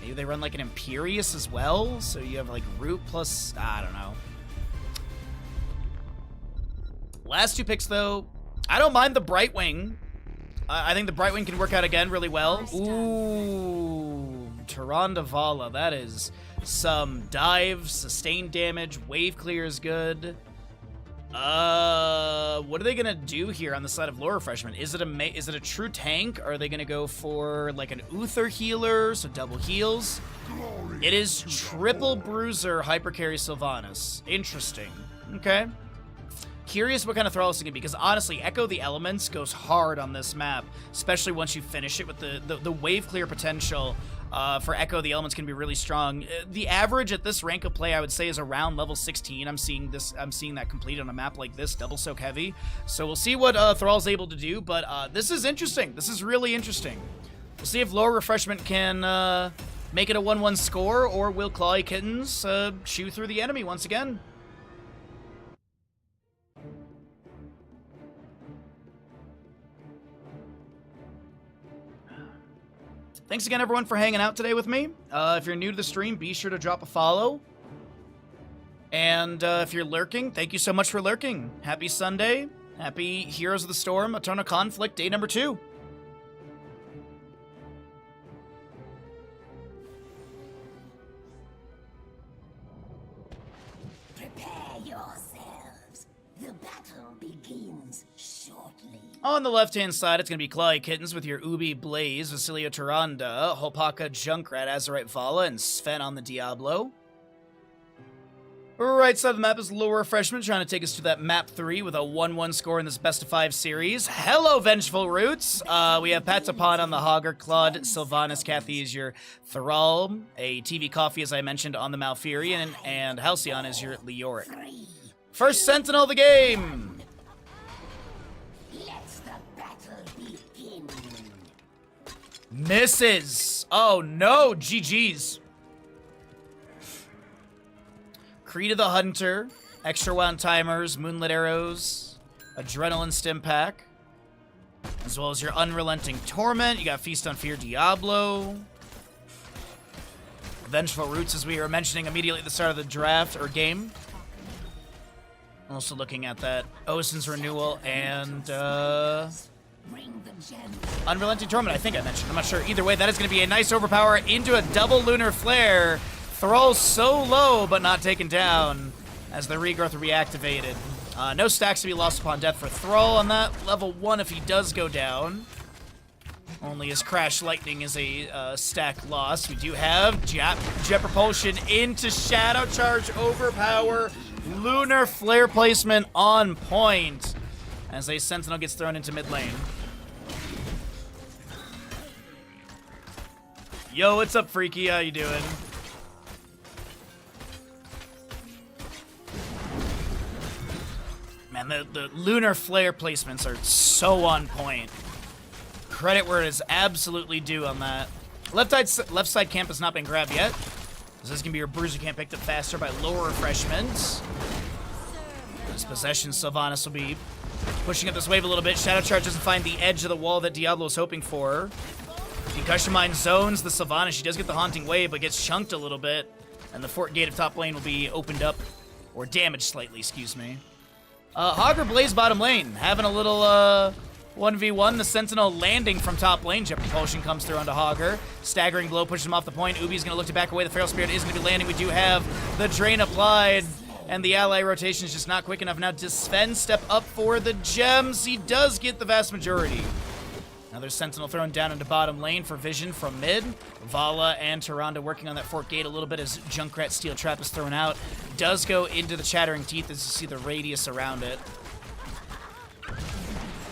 Maybe they run, like, an Imperious as well, so you have, like, Root plus... I don't know. Last 2 picks, though. I don't mind the Brightwing. I think the Brightwing can work out again really well. Ooh, Tyrandavala. That is some dive, sustained damage, wave clear is good. What are they gonna do here on the side of Low Refreshment? Is it a true tank? Or are they gonna go for like an Uther healer, so double heals? It is triple bruiser Hypercarry Sylvanas. Interesting. Okay. Curious what kind of Thrall it's gonna be, because honestly, Echo the Elements goes hard on this map, especially once you finish it with the wave clear potential. For Echo the Elements can be really strong. The average at this rank of play, I would say, is around level 16. I'm seeing that complete on a map like this, double soak heavy. So we'll see what Thrall's able to do, but this is interesting. This is really interesting. We'll see if Low Refreshment can make it a 1-1 score, or will Clawy Kittens chew through the enemy once again. Thanks again, everyone, for hanging out today with me. If you're new to the stream, be sure to drop a follow. And if you're lurking, thank you so much for lurking. Happy Sunday. Happy Heroes of the Storm, Eternal Conflict, day number 2. On the left-hand side, it's going to be Clay Kittens with your Ubi, Blaze, Vasilio Tyrande, Hopaka, Junkrat, Azerite Vala, and Sven on the Diablo. Right side of the map is Lower Freshman, trying to take us to that map 3 with a 1-1 score in this best-of-5 series. Hello, Vengeful Roots! We have Patapon on the Hogger, Claude, Sylvanas, Kathy is your Thrall, a TV Coffee, as I mentioned, on the Malfurion, and Halcyon is your Leoric. First Sentinel of the game! Let the battle begin. Misses! Oh no, GG's. Creed of the Hunter, Extra Wound Timers, Moonlit Arrows, Adrenaline Stim Pack, as well as your Unrelenting Torment. You got Feast on Fear Diablo. Vengeful Roots, as we were mentioning immediately at the start of the draft, or game. Also looking at that Osin's Renewal and Bring the gems. Unrelenting Torment, I think I mentioned. I'm not sure. Either way, that is going to be a nice overpower into a double Lunar Flare. Thrall so low, but not taken down as the regrowth reactivated. No stacks to be lost upon death for Thrall on that. Level 1 if he does go down. Only his Crash Lightning is a stack loss. We do have Jet Propulsion into Shadow Charge, Overpower, Lunar Flare placement on point as a Sentinel gets thrown into mid lane. Yo, what's up, Freaky? How you doing? Man, the Lunar Flare placements are so on point. Credit where it is absolutely due on that. Left side camp has not been grabbed yet. This is going to be your Bruiser camp picked up faster by Lower Refreshments. This possession, Sylvanas will be pushing up this wave a little bit. Shadow Charge doesn't find the edge of the wall that Diablo was hoping for. Concussion Mine zones the Sylvanas. She does get the Haunting Wave, but gets chunked a little bit. And the Fort Gate of top lane will be opened up, or damaged slightly, excuse me. Hogger Blaze bottom lane, having a little 1v1. The Sentinel landing from top lane. Jet Propulsion comes through onto Hogger. Staggering Blow pushes him off the point. Ubi's going to look to back away. The Feral Spirit is going to be landing. We do have the Drain applied, and the ally rotation is just not quick enough. Now does Sven step up for the gems? He does get the vast majority. Another Sentinel thrown down into bottom lane for Vision from mid. Vala and Tyrande working on that Fort Gate a little bit as Junkrat Steel Trap is thrown out. Does go into the Chattering Teeth as you see the radius around it.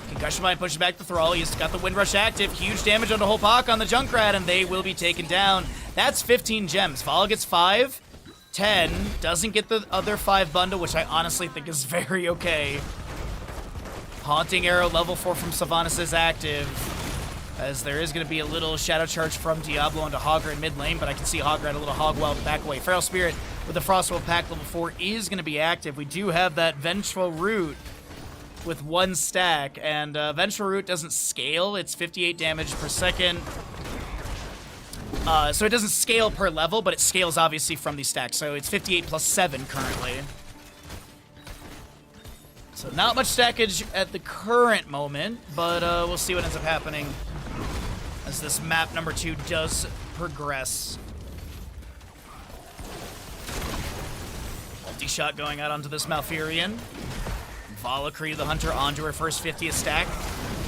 Concussion Mine pushes back the Thrall. He's got the Windrush active. Huge damage on the whole Pac on the Junkrat, and they will be taken down. That's 15 gems. Vala gets 5. 10. Doesn't get the other 5 bundle, which I honestly think is very okay. Haunting Arrow level 4 from Sylvanas is active, as there is going to be a little Shadow Charge from Diablo into Hogger in mid lane, but I can see Hogger at a little Hog Wild back away. Feral Spirit with the Frostwell Pack level 4 is going to be active. We do have that Vengeful Root with 1 stack, and Vengeful Root doesn't scale. It's 58 damage per second. So it doesn't scale per level, but it scales obviously from these stacks. So it's 58 plus 7 currently. So not much stackage at the current moment, but we'll see what ends up happening as this map number 2 does progress. Multi-shot going out onto this Malfurion. Vala Creed the Hunter onto her first 50th stack.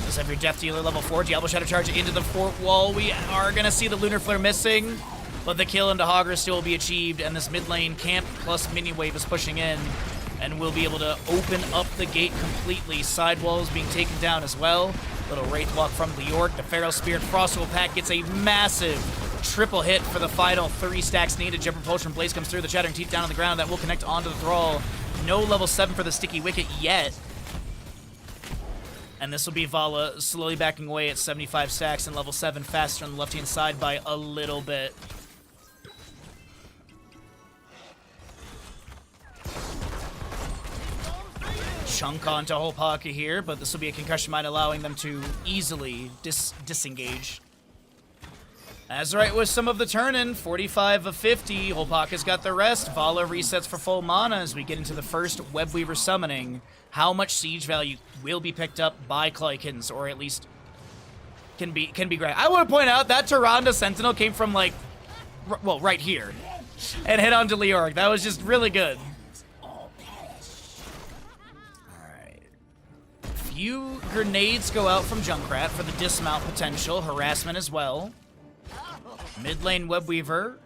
Does have your Death Dealer level 4. Diablo Shadow Charge into the fort wall. We are going to see the Lunar Flare missing, but the kill into Hogger still will be achieved, and this mid lane camp plus mini wave is pushing in, and we'll be able to open up the gate completely. Sidewall is being taken down as well. Little Wraith Walk from Leoric. The Feral Spirit Frostwell Pack gets a massive triple hit for the final 3 stacks needed. Jet Propulsion Blaze comes through. The Chattering Teeth down on the ground. That will connect onto the Thrall. No level 7 for the Sticky Wicket yet. And this will be Vala slowly backing away at 75 stacks and level 7 faster on the left-hand side by a little bit. Chunk onto Hopaka here, but this will be a Concussion Mine allowing them to easily disengage. Azerite with some of the turn-in, 45 of 50. Hopaka's got the rest. Vala resets for full mana as we get into the first Webweaver summoning. How much siege value will be picked up by Klykens, or at least can be grabbed. I want to point out that Tyrande Sentinel came from, like, well, right here, and hit onto Leoric. That was just really good. few grenades go out from Junkrat for the dismount potential, harassment as well. Mid lane Webweaver.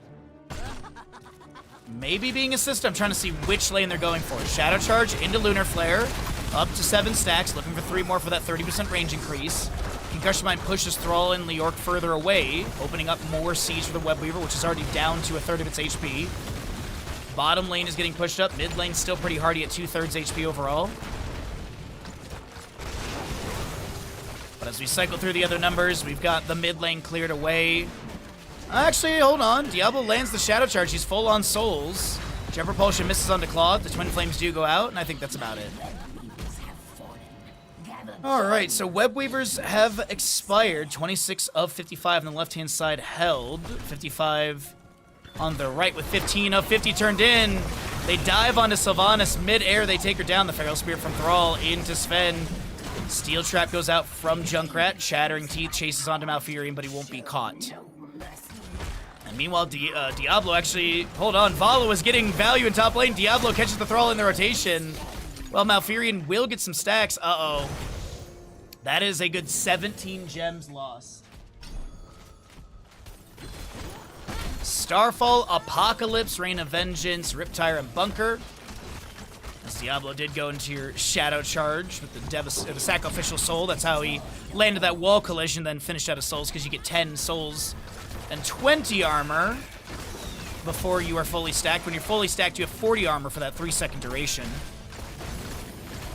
Maybe being assisted. I'm trying to see which lane they're going for. Shadow Charge into Lunar Flare. Up to 7 stacks, looking for 3 more for that 30% range increase. Concussion Mine pushes Thrall and Leoric further away, opening up more siege for the Webweaver, which is already down to a third of its HP. Bottom lane is getting pushed up. Mid lane still pretty hardy at 2/3 HP overall. But as we cycle through the other numbers, we've got the mid lane cleared away. Actually, hold on. Diablo lands the Shadow Charge. He's full on souls. Jet Propulsion misses onto Claude. The Twin Flames do go out, and I think that's about it. Alright, so Webweavers have expired. 26 of 55 on the left-hand side held. 55 on the right with 15 of 50 turned in. They dive onto Sylvanas mid-air. They take her down. The Feral Spear from Thrall into Sven. Steel Trap goes out from Junkrat. Shattering Teeth chases onto Malfurion, but he won't be caught. And meanwhile, Diablo actually... Hold on, Valo is getting value in top lane. Diablo catches the Thrall in the rotation. Well, Malfurion will get some stacks. Uh-oh. That is a good 17 gems lost. Starfall, Apocalypse, Reign of Vengeance, Riptire, and Bunker. As Diablo did go into your Shadow Charge with the Sacrificial Soul. That's how he landed that wall collision, then finished out of souls, because you get 10 souls and 20 armor before you are fully stacked. When you're fully stacked, you have 40 armor for that 3-second duration.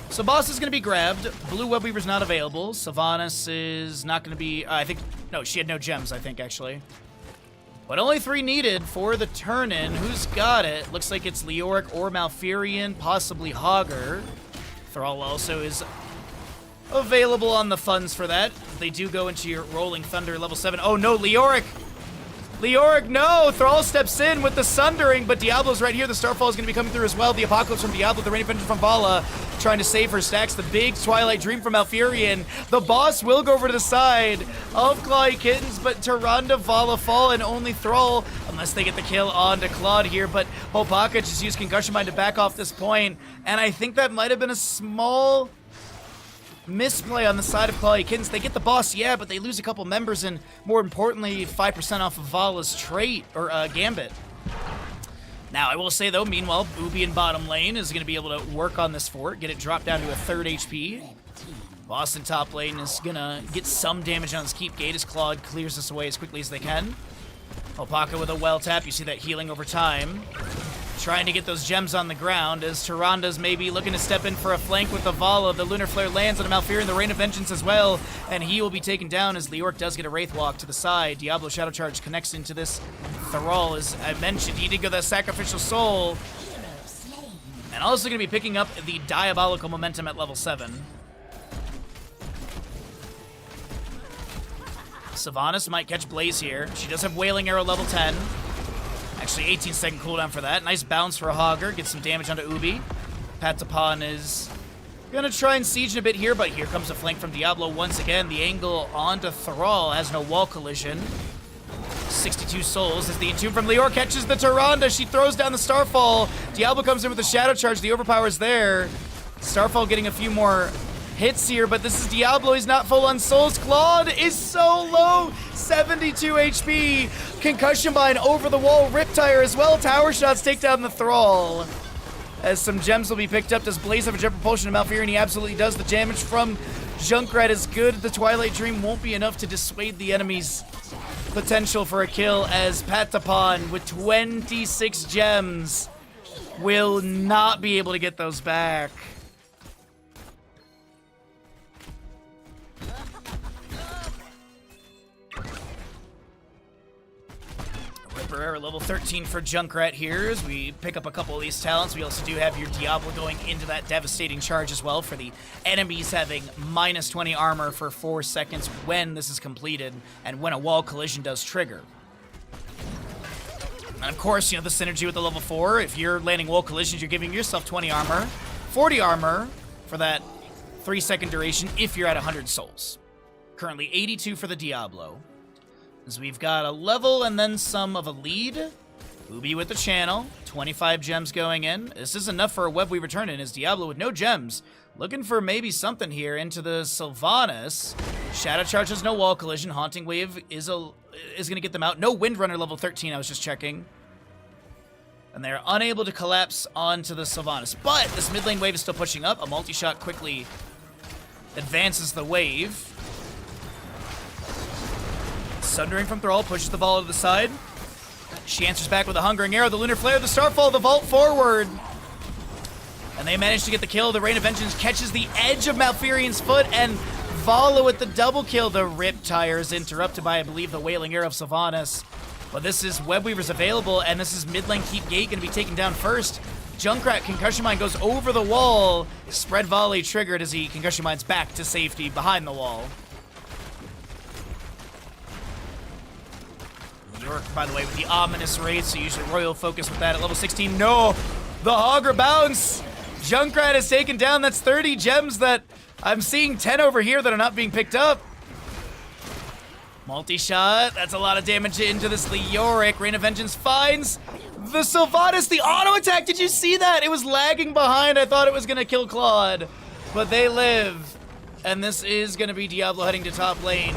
So boss is going to be grabbed. Blue Webweaver's not available. Sylvanas is not going to be... I think... No, she had no gems, I think, actually. But only 3 needed for the turn-in. Who's got it? Looks like it's Leoric or Malfurion, possibly Hogger. Thrall also is available on the funds for that. They do go into your Rolling Thunder level 7. Oh, no, Leoric! Leoric, no! Thrall steps in with the Sundering, but Diablo's right here. The Starfall is going to be coming through as well. The Apocalypse from Diablo, the Rain of Vengeance from Vala, trying to save her stacks. The big Twilight Dream from Malfurion. The boss will go over to the side of Clawdy Kittens, but Tyrande, Vala fall, and only Thrall, unless they get the kill onto Claude here. But Hopaka just used Concussion Mine to back off this point, and I think that might have been a small misplay on the side of Clawdy Kittens. They get the boss, yeah, but they lose a couple members, and more importantly, 5% off of Vala's trait, or Gambit. Now, I will say, though, meanwhile, Booby in bottom lane is going to be able to work on this fort, get it dropped down to a 3rd HP. Boss in top lane is going to get some damage on his keep gate as Claude clears this away as quickly as they can. Opaka with a well tap. You see that healing over time. Trying to get those gems on the ground as Tyranda's maybe looking to step in for a flank with the Vala. The Lunar Flare lands on a Malfurion, the Rain of Vengeance as well, and he will be taken down as Leoric does get a Wraith Walk to the side. Diablo Shadow Charge connects into this Thrall. As I mentioned, he did go that Sacrificial Soul. And also going to be picking up the Diabolical Momentum at level 7. Sylvanas might catch Blaze here. She does have Wailing Arrow level 10. Actually, 18-second cooldown for that. Nice bounce for Hogger. Get some damage onto Ubi. Patapon is gonna try and siege a bit here, but here comes a flank from Diablo once again. The angle onto Thrall has no wall collision. 62 souls as the Entomb from Leoric catches the Tyrande. She throws down the Starfall. Diablo comes in with the Shadow Charge. The overpower's there. Starfall getting a few more hits here, but this is Diablo. He's not full on souls. Claude is so low. 72 HP. Concussion Mine over the wall. Riptire as well. Tower shots take down the Thrall. As some gems will be picked up. Does Blaze have a Jet Propulsion to Malfurion? He absolutely does. The damage from Junkrat is good. The Twilight Dream won't be enough to dissuade the enemy's potential for a kill, as Patapon with 26 gems will not be able to get those back. Ripper level 13 for Junkrat here as we pick up a couple of these talents. We also do have your Diablo going into that devastating charge as well for the enemies having minus 20 armor for 4 seconds when this is completed and when a wall collision does trigger. And of course, you know, the synergy with the level 4, if you're landing wall collisions, you're giving yourself 20 armor, 40 armor for that 3-second duration if you're at 100 souls. Currently 82 for the Diablo. As we've got a level and then some of a lead Ubi with the channel. 25 gems going in. This is enough for a web weaver turn in as Diablo with no gems. Looking for maybe something here into the Sylvanas. Shadow Charge has no wall collision. Haunting Wave is going to get them out. No Windrunner level 13, I was just checking. And they're unable to collapse onto the Sylvanas. But this mid lane wave is still pushing up. A multi-shot quickly advances the wave. Sundering from Thrall pushes the ball to the side. She answers back with a Hungering Arrow. The Lunar Flare, the Starfall, the Vault forward. And they manage to get the kill. The Rain of Vengeance catches the edge of Malfurion's foot, and Vala with the double kill. The Riptire is interrupted by, I believe, the Wailing Arrow of Sylvanas. But this is Web Weavers available, and this is mid lane Keep Gate going to be taken down first. Junkrat Concussion Mine goes over the wall. Spread Volley triggered as he Concussion Mines back to safety behind the wall. York, by the way, with the ominous raid, so usually Royal focus with that at level 16. No! The Hogger bounce! Junkrat is taken down. That's 30 gems that I'm seeing 10 over here that are not being picked up. Multi-shot. That's a lot of damage into this Leoric. Rain of Vengeance finds the Sylvanas. The auto-attack. Did you see that? It was lagging behind. I thought it was going to kill Claude. But they live. And this is going to be Diablo heading to top lane.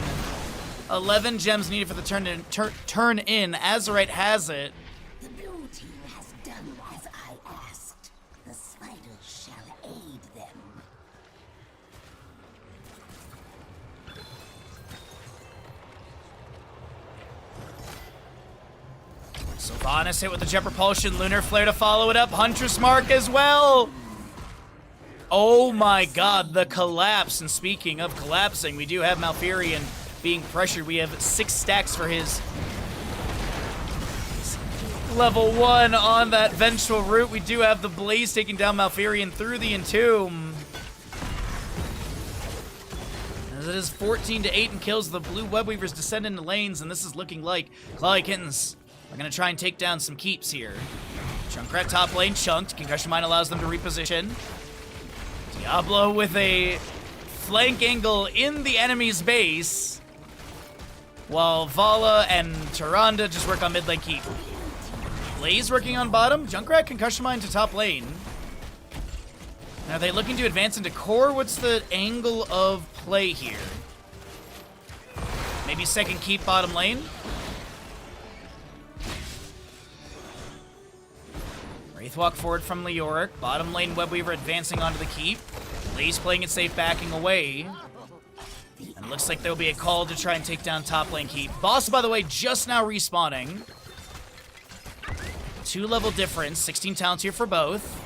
11 gems needed for the turn in. Azerite has it. The blue team has done as I asked. The spiders shall aid them. Sylvanas hit with the Jet Propulsion. Lunar Flare to follow it up. Huntress Mark as well. Oh my god, the collapse. And speaking of collapsing, we do have Malfurion being pressured. We have 6 stacks for his level 1 on that vengeful route. We do have the Blaze taking down Malfurion through the Entomb. As it is 14-8 in kills, the blue Web Weavers descend into lanes, and this is looking like Clawly Kittens are going to try and take down some keeps here. Junkrat top lane chunked. Concussion Mine allows them to reposition. Diablo with a flank angle in the enemy's base, while Vala and Tyrande just work on mid lane keep. Blaze working on bottom. Junkrat Concussion Mine to top lane. Now, are they looking to advance into core? What's the angle of play here? Maybe second keep bottom lane? Wraithwalk forward from Leoric. Bottom lane Web Weaver advancing onto the keep. Blaze playing it safe, backing away. And it looks like there'll be a call to try and take down top lane keep. Boss, by the way, just now respawning. 2-level difference. 16 talents here for both.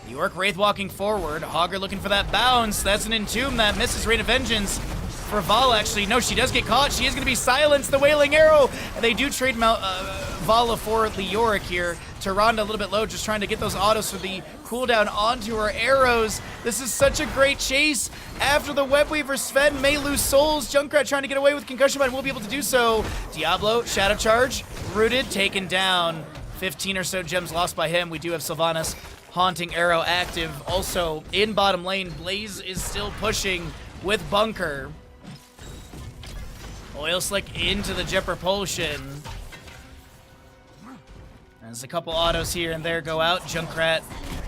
York Wraith walking forward. Hogger looking for that bounce. That's an Entomb that misses. Rain of Vengeance for Vala, actually. No, she does get caught. She is going to be silenced. The Wailing Arrow. And they do trade Vala for Leoric here. Tyrande a little bit low, just trying to get those autos for the cooldown onto her arrows. This is such a great chase. After the Web Weaver, Sven may lose souls. Junkrat trying to get away with Concussion Mine will be able to do so. Diablo, Shadow Charge, rooted, taken down. 15 or so gems lost by him. We do have Sylvanas Haunting Arrow active. Also, in bottom lane, Blaze is still pushing with Bunker. Oil Slick into the Jet Propulsion. There's a couple autos here and there go out. Junkrat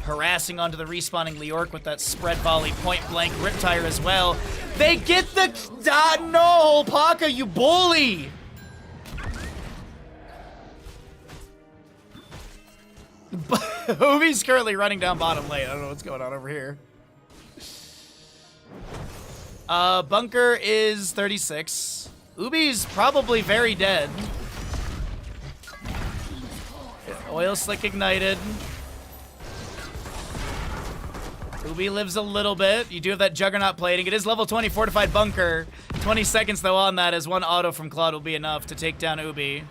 harassing onto the respawning Leoric with that spread volley, point blank, Riptire as well. They get the... no, Paka, you bully! Ubi's currently running down bottom lane. I don't know what's going on over here. Bunker is 36. Ubi's probably very dead. Oil Slick ignited. Ubi lives a little bit. You do have that Juggernaut plating. It is level 20 fortified Bunker. 20 seconds though on that, as one auto from Claude will be enough to take down Ubi.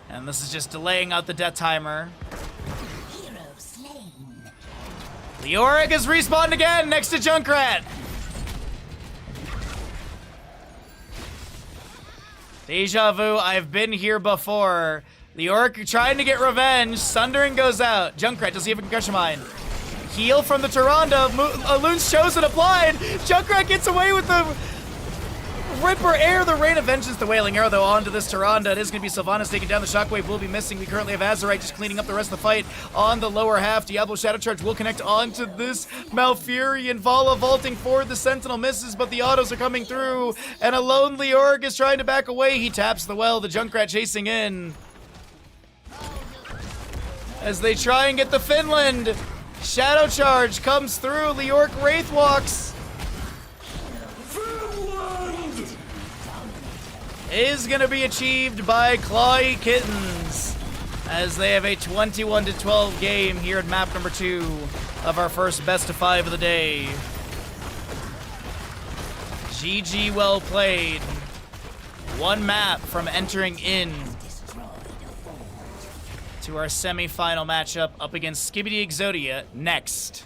And this is just delaying out the death timer. Hero slain. Leoric is respawned again next to Junkrat. Deja vu, I've been here before. Leoric trying to get revenge. Sundering goes out. Junkrat, does he have a Concussion Mine? Heal from the Tyrande. Loon's Chosen applied. Junkrat gets away with the Ripper Air, the Rain of Vengeance, the Wailing Arrow, though, onto this Tyrande. It is going to be Sylvanas taking down the Shockwave. Will be missing. We currently have Azurite just cleaning up the rest of the fight on the lower half. Diablo Shadow Charge will connect onto this Malfurion. Vala vaulting forward. The Sentinel misses, but the autos are coming through. And a lone Leoric is trying to back away. He taps the well. The Junkrat chasing in. As they try and get the Finland. Shadow Charge comes through. Leoric Wraith walks. Is going to be achieved by Clawy Kittens as they have a 21-12 game here at map number 2 of our first best of 5 of the day. GG, well played. One map from entering in to our semi-final matchup up against Skibidi Exodia next.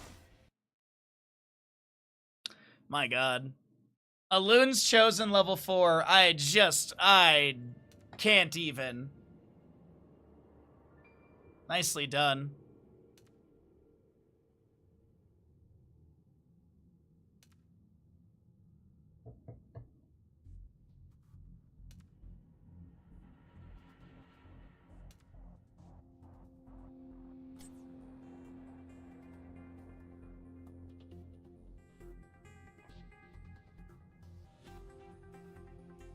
My God. Alun's chosen level 4. I can't even. Nicely done.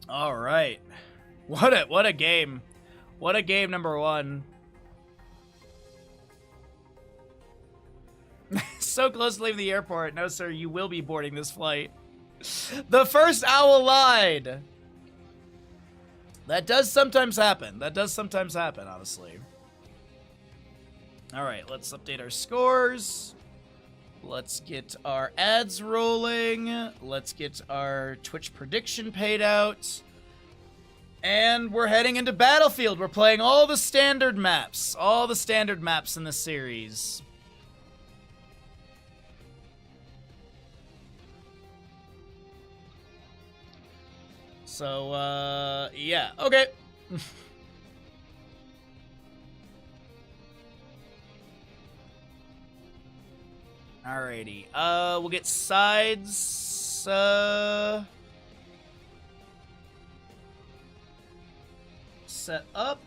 All right. What a game. What a game, number 1. So close to leaving the airport. No, sir, you will be boarding this flight. The first owl lied. That does sometimes happen. That does sometimes happen, honestly. All right, let's update our scores. Let's get our ads rolling. Let's get our Twitch prediction paid out. And we're heading into Battlefield. We're playing all the standard maps. All the standard maps in this series. So, yeah. Okay. Alrighty. We'll get sides, set up.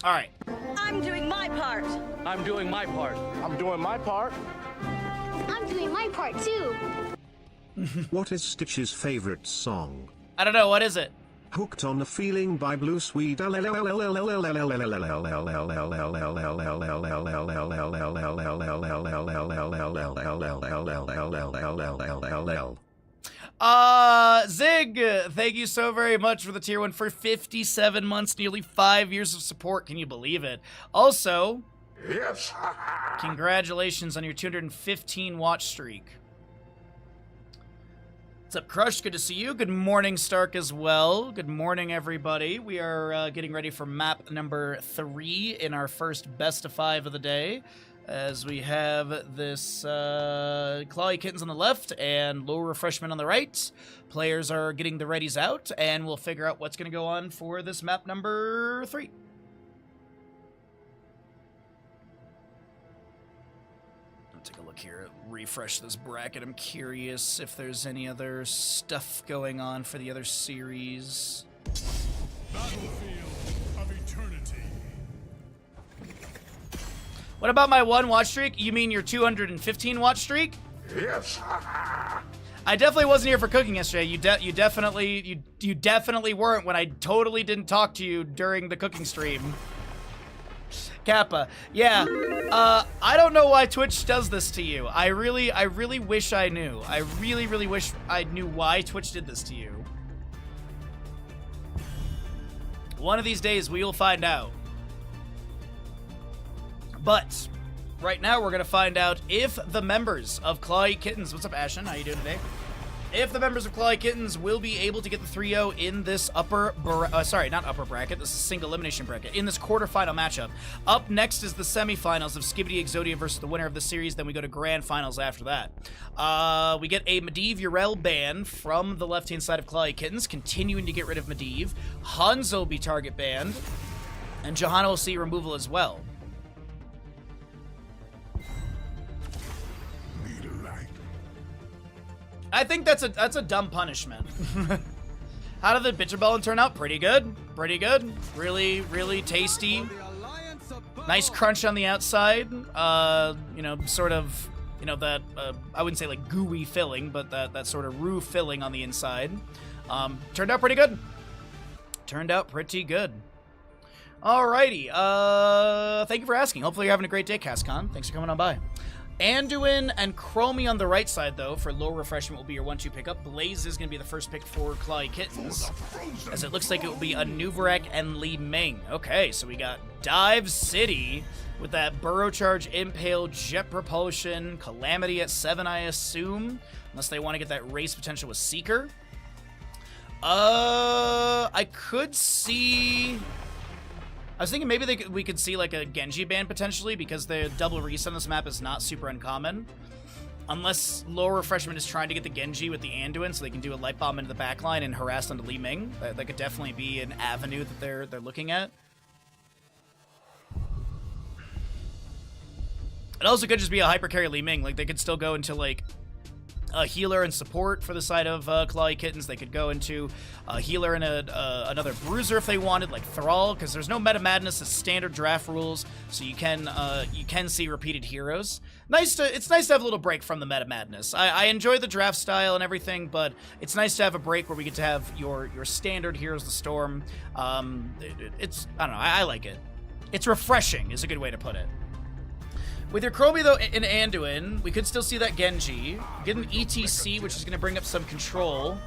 All right. I'm doing my part. I'm doing my part. I'm doing my part. I'm doing my part too. What is Stitch's favorite song? I don't know. What is it? Hooked on a Feeling by Blue Sweet. Zig, thank you so very much for the tier 1 for 57 months, nearly 5 years of support. Can you believe it? Also, Yes. congratulations on your 215 watch streak. What's up, Crush? Good to see you. Good morning, Stark, as well. Good morning, everybody. We are getting ready for map number 3 in our first best of 5 of the day, as we have this Clawy Kittens on the left and Low Refreshment on the right. Players are getting the readies out, and we'll figure out what's going to go on for this map number 3. Take a look here, refresh this bracket. I'm curious if there's any other stuff going on for the other series. Battlefield of eternity. What about my 1 watch streak? You mean your 215 watch streak? Yes. I definitely wasn't here for cooking yesterday. You definitely weren't when I totally didn't talk to you during the cooking stream. Kappa. Yeah. I don't know why Twitch does this to you. I really wish I knew. I really wish I knew why Twitch did this to you. One of these days we will find out. But right now we're gonna find out if the members of Clawy Kittens. What's up, Ashen? How you doing today? If the members of Clawy Kittens will be able to get the 3-0 in this not upper bracket, this is single elimination bracket, in this quarterfinal matchup. Up next is the semifinals of Skibidi Exodia versus the winner of the series, then we go to grand finals after that. We get a Medivh Yrel ban from the left-hand side of Clawy Kittens, continuing to get rid of Medivh. Hanzo will be target banned, and Johanna will see removal as well. I think that's a dumb punishment. How did the Bitterbellin turn out? Pretty good. Pretty good. Really, really tasty. Nice crunch on the outside. You know, sort of, you know, that, I wouldn't say like gooey filling, but that sort of roux filling on the inside. Turned out pretty good. Turned out pretty good. Alrighty. Thank you for asking. Hopefully you're having a great day, CastCon. Thanks for coming on by. Anduin and Chromie on the right side, though, for low refreshment will be your 1-2 pickup. Blaze is going to be the first pick for Clawy Kittens, as it looks like it will be Anuvarak and Li Ming. Okay, so we got Dive City with that Burrow Charge, Impale, Jet Propulsion, Calamity at 7, I assume, unless they want to get that race potential with Seeker. I could see... I was thinking maybe we could see like a Genji ban potentially, because the double reset on this map is not super uncommon. Unless lower refreshment is trying to get the Genji with the Anduin so they can do a light bomb into the backline and harass onto Li Ming. That could definitely be an avenue that they're looking at. It also could just be a hyper carry Li Ming. Like they could still go into like a healer and support for the side of Clawy Kittens. They could go into a healer and another bruiser if they wanted, like Thrall, because there's no Meta Madness. It's standard draft rules, so you can see repeated heroes. It's nice to have a little break from the Meta Madness. I enjoy the draft style and everything, but it's nice to have a break where we get to have your standard heroes, the Storm. I don't know. I like it. It's refreshing, is a good way to put it. With your Chromie, though, in Anduin, we could still see that Genji. Get an ETC, which is going to bring up some control.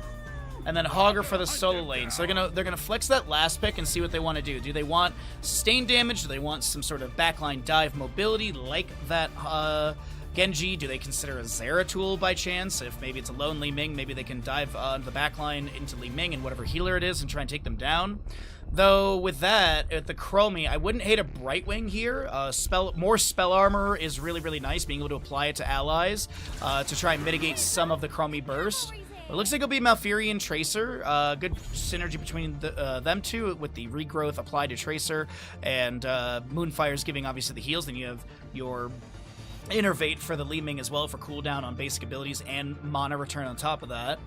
And then Hogger for the solo lane. So they're gonna flex that last pick and see what they want to do. Do they want sustained damage? Do they want some sort of backline dive mobility like that Genji? Do they consider a Zeratul by chance? If maybe it's a lone Li Ming, maybe they can dive onto the backline into Li Ming and whatever healer it is and try and take them down. Though, with that, at the Chromie, I wouldn't hate a Brightwing here. More spell armor is really, really nice, being able to apply it to allies to try and mitigate some of the Chromie burst. It looks like it'll be Malfurion Tracer. Good synergy between them two with the regrowth applied to Tracer, and Moonfire's giving, obviously, the heals. Then you have your Innervate for the Li Ming as well for cooldown on basic abilities and mana return on top of that.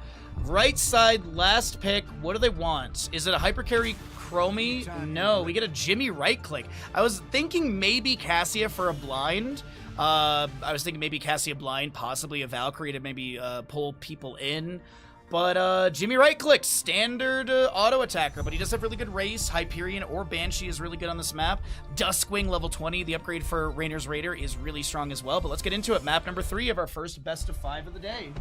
Right side, last pick. What do they want? Is it a hyper carry Chromie? No, we get a Jimmy right click. I was thinking maybe Cassia for a blind. I was thinking maybe Cassia blind, possibly a Valkyrie to maybe pull people in. But Jimmy right click, standard auto attacker, but he does have really good race. Hyperion or Banshee is really good on this map. Duskwing level 20, the upgrade for Rainer's Raider is really strong as well. But let's get into it. Map number 3 of our first best of 5 of the day.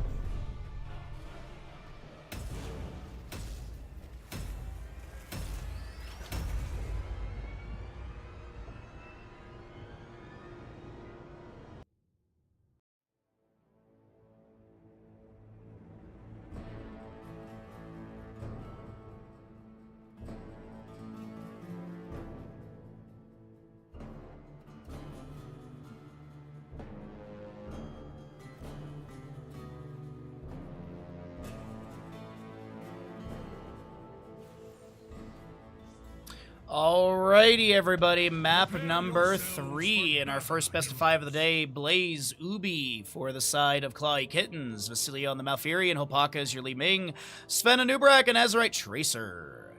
Alrighty, everybody. Map number 3 in our first best of 5 of the day. Blaze Ubi for the side of Clawy Kittens. Vasilio on the Malfurion. Hopaka is your Li Ming. Sven Anubarak and Azerite Tracer.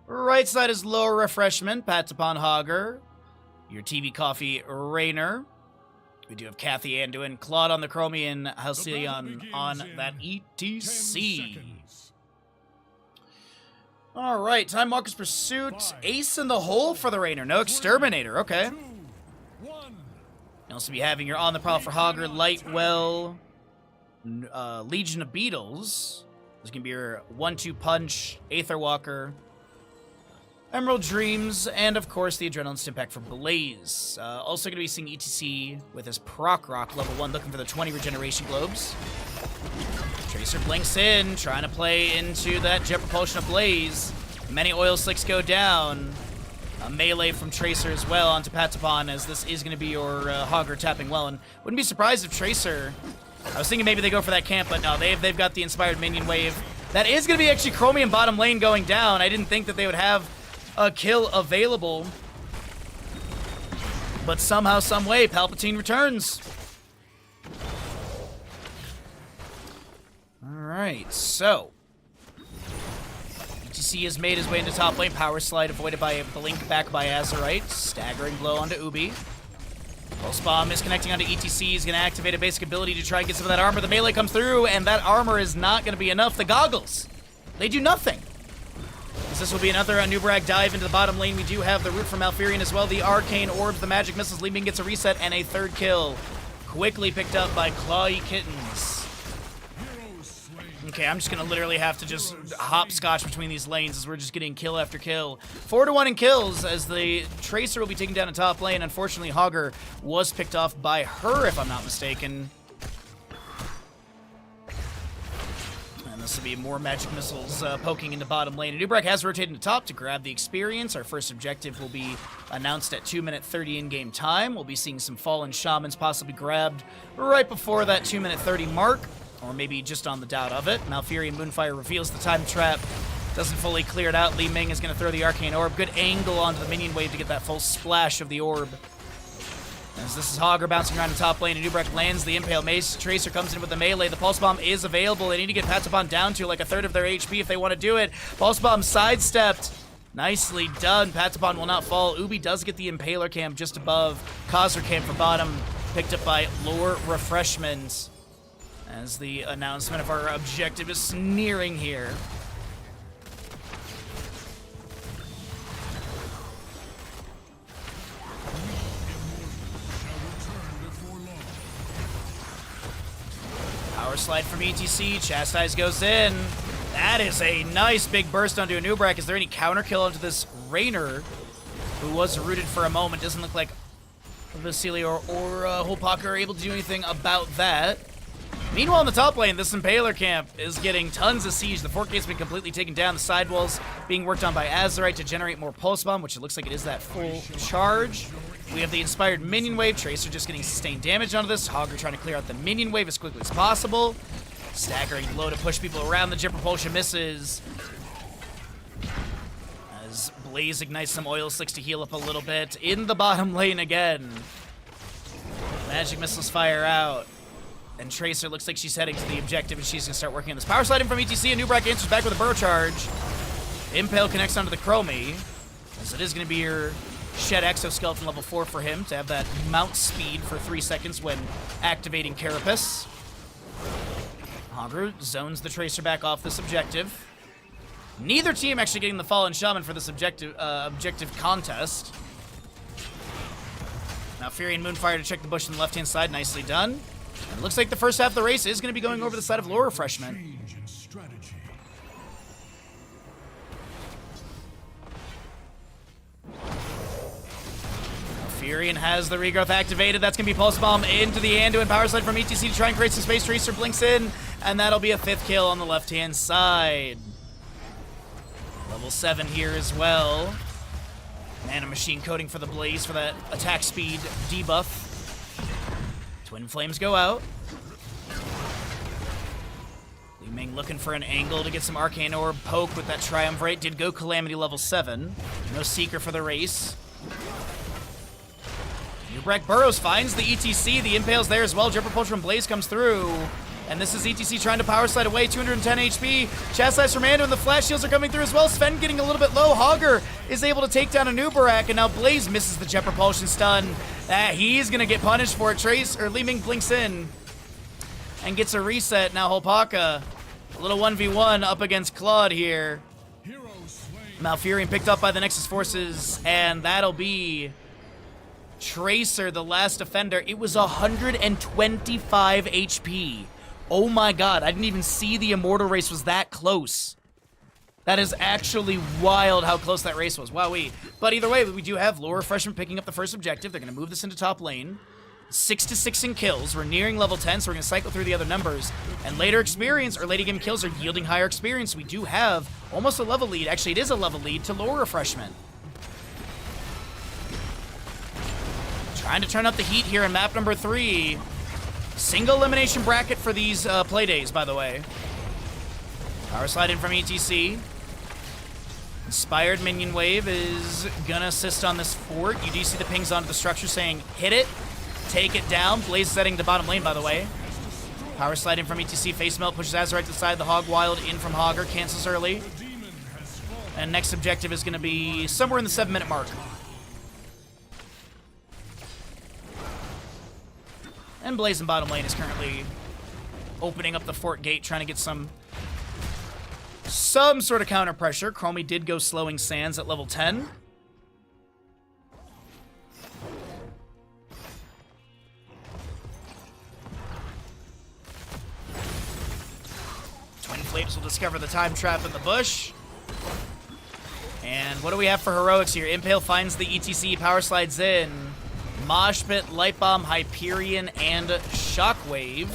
Right side is Lower Refreshment. Patapon Hogger. Your TV Coffee Rainer. We do have Kathy Anduin. Claude on the Chromie and Halcyon on that ETC. All right, Time Walker's Pursuit. Ace in the hole for the Rainer. No Exterminator. Okay. You'll also be having your On the Prowl for Hogger, Lightwell, Legion of Beetles. There's going to be your 1-2 Punch, Aether Walker, Emerald Dreams, and of course the Adrenaline Stimpack for Blaze. Also going to be seeing ETC with his Proc Rock level 1, looking for the 20 Regeneration Globes. Tracer blinks in, trying to play into that jet propulsion of Blaze. Many oil slicks go down. A melee from Tracer as well onto Patapon, as this is going to be your Hogger tapping well. And wouldn't be surprised if Tracer... I was thinking maybe they go for that camp, but no, they've got the inspired minion wave. That is going to be actually Chromium bottom lane going down. I didn't think that they would have a kill available. But somehow, some way, Palpatine returns. Alright, so... ETC has made his way into top lane. Power slide avoided by a blink back by Azerite. Staggering blow onto Ubi. Pulse Bomb is connecting onto ETC. He's going to activate a basic ability to try and get some of that armor. The melee comes through, and that armor is not going to be enough. The goggles, they do nothing. As this will be another Nubrag dive into the bottom lane. We do have the root from Malfurion as well. The Arcane Orbs, the Magic Missiles. Li Ming gets a reset and a third kill. Quickly picked up by Clawy Kittens. Okay, I'm just going to literally have to just hopscotch between these lanes as we're just getting kill after kill. 4-1 in kills as the Tracer will be taken down in top lane. Unfortunately, Hogger was picked off by her, if I'm not mistaken. And this will be more magic missiles poking into bottom lane. Nubrag has rotated to top to grab the experience. Our first objective will be announced at 2-minute 30 in-game time. We'll be seeing some Fallen Shamans possibly grabbed right before that 2-minute 30 mark. Or maybe just on the doubt of it. Malfurion Moonfire reveals the time trap. Doesn't fully clear it out. Li Ming is going to throw the Arcane Orb. Good angle onto the minion wave to get that full splash of the orb. As this is Hogger bouncing around in top lane, and Nubrek lands the Impale Mace. Tracer comes in with the melee. The Pulse Bomb is available. They need to get Patapon down to like a third of their HP if they want to do it. Pulse Bomb sidestepped. Nicely done. Patapon will not fall. Ubi does get the Impaler Cam just above. Khazra Cam for bottom. Picked up by Lore Refreshment. As the announcement of our objective is nearing here. Power slide from ETC. Chastise goes in. That is a nice big burst onto a Nubrak. Is there any counter kill onto this Raynor, who was rooted for a moment? Doesn't look like Vasily or Holpaka are able to do anything about that. Meanwhile, in the top lane, this Impaler camp is getting tons of siege. The fort gate's been completely taken down. The sidewalls being worked on by Azerite to generate more Pulse Bomb, which it looks like it is that full charge. We have the Inspired Minion Wave. Tracer just getting sustained damage onto this. Hogger trying to clear out the Minion Wave as quickly as possible. Staggering blow to push people around. The Jet Propulsion misses. As Blaze ignites some oil slicks to heal up a little bit. In the bottom lane again. Magic Missiles fire out. And Tracer looks like she's heading to the objective, and she's going to start working on this. Power slide in from ETC, and Nubrak answers back with a burrow charge. Impale connects onto the Chromie, as it is going to be your Shed Exoskeleton level 4 for him to have that mount speed for 3 seconds when activating Carapace. Hogger zones the Tracer back off this objective. Neither team actually getting the Fallen Shaman for this objective contest. Now Fury and Moonfire to check the bush on the left-hand side. Nicely done. It looks like the first half of the race is going to be going over the side of Lore Refreshment. Furion has the regrowth activated. That's going to be Pulse Bomb into the Anduin. Power slide from ETC to try and create some space. Tracer blinks in, and that'll be a 5th kill on the left-hand side. Level 7 here as well. Mana Machine coding for the Blaze for that attack speed debuff. Twin Flames go out. Li Ming looking for an angle to get some Arcane Orb poke with that Triumvirate. Did go Calamity level 7. No Seeker for the race. Nubrek Burrows finds the ETC. The Impale's there as well. Jet Propulsion from Blaze comes through. And this is ETC trying to power slide away. 210 HP. Chastise from Ando, and the Flash Shields are coming through as well. Sven getting a little bit low. Hogger is able to take down a Nubarak, and now Blaze misses the Jet Propulsion stun. He's going to get punished for it. Li Ming blinks in and gets a reset. Now Holpaka, a little 1v1 up against Claude here. Malfurion picked up by the Nexus Forces, and that'll be Tracer, the last defender. It was 125 HP. Oh my god, I didn't even see the Immortal race was that close. That is actually wild how close that race was. Wowee. But either way, we do have Lore Refreshment picking up the first objective. They're going to move this into top lane. 6 to 6 in kills. We're nearing level 10, so we're going to cycle through the other numbers. And later experience, or later game kills, are yielding higher experience. We do have almost a level lead. Actually, it is a level lead to lore refreshment. Trying to turn up the heat here in map number 3. Single elimination bracket for these play days, by the way. Power slide in from ETC. Inspired minion wave is gonna assist on this fort. You do see the pings onto the structure saying, hit it, take it down. Blaze setting the bottom lane, by the way. Power slide in from ETC. Face melt pushes Azurite to the side. The Hog Wild in from Hogger. Cancels early. And next objective is gonna be somewhere in the 7-minute mark. And Blaze in bottom lane is currently opening up the fort gate, trying to get some sort of counter pressure. Chromie did go slowing sands at level 10. Twin Flames will discover the time trap in the bush. And what do we have for heroics here? Impale finds the ETC, power slides in. Mosh Pit, Light Bomb, Hyperion, and Shockwave.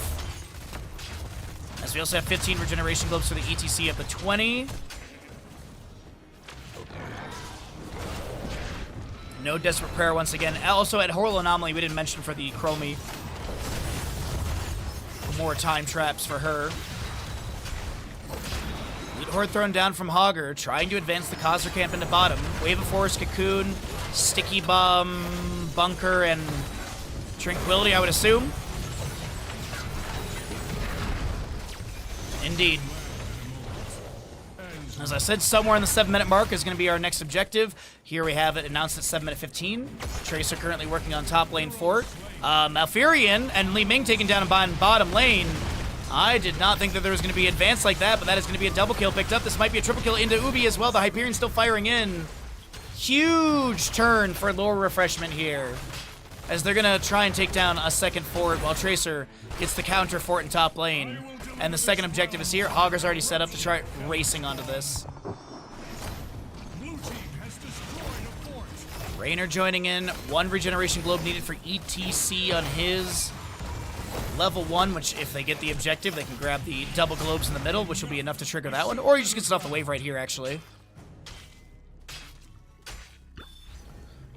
As we also have 15 regeneration globes for the ETC up to 20. No Desperate Prayer once again. Also at Horror Anomaly, we didn't mention for the Chromie. More time traps for her. Lead Horde thrown down from Hogger, trying to advance the Khazra camp into bottom. Wave of Force, Cocoon, Sticky Bomb, Bunker, and Tranquility, I would assume. Indeed. As I said, somewhere in the 7-minute mark is going to be our next objective. Here we have it announced at 7 minute 15. Tracer currently working on top lane fort. Malfurion and Li Ming taken down in bottom lane. I did not think that there was going to be advance like that, but that is going to be a double kill picked up. This might be a triple kill into Ubi as well. The Hyperion still firing in. Huge turn for lore refreshment here, as they're going to try and take down a second fort while Tracer gets the counter fort in top lane. And the second objective is here. Hogger's already set up to try racing onto this. Raynor joining in. 1 regeneration globe needed for ETC on his level 1, which if they get the objective, they can grab the double globes in the middle, which will be enough to trigger that one. Or he just gets it off the wave right here, actually.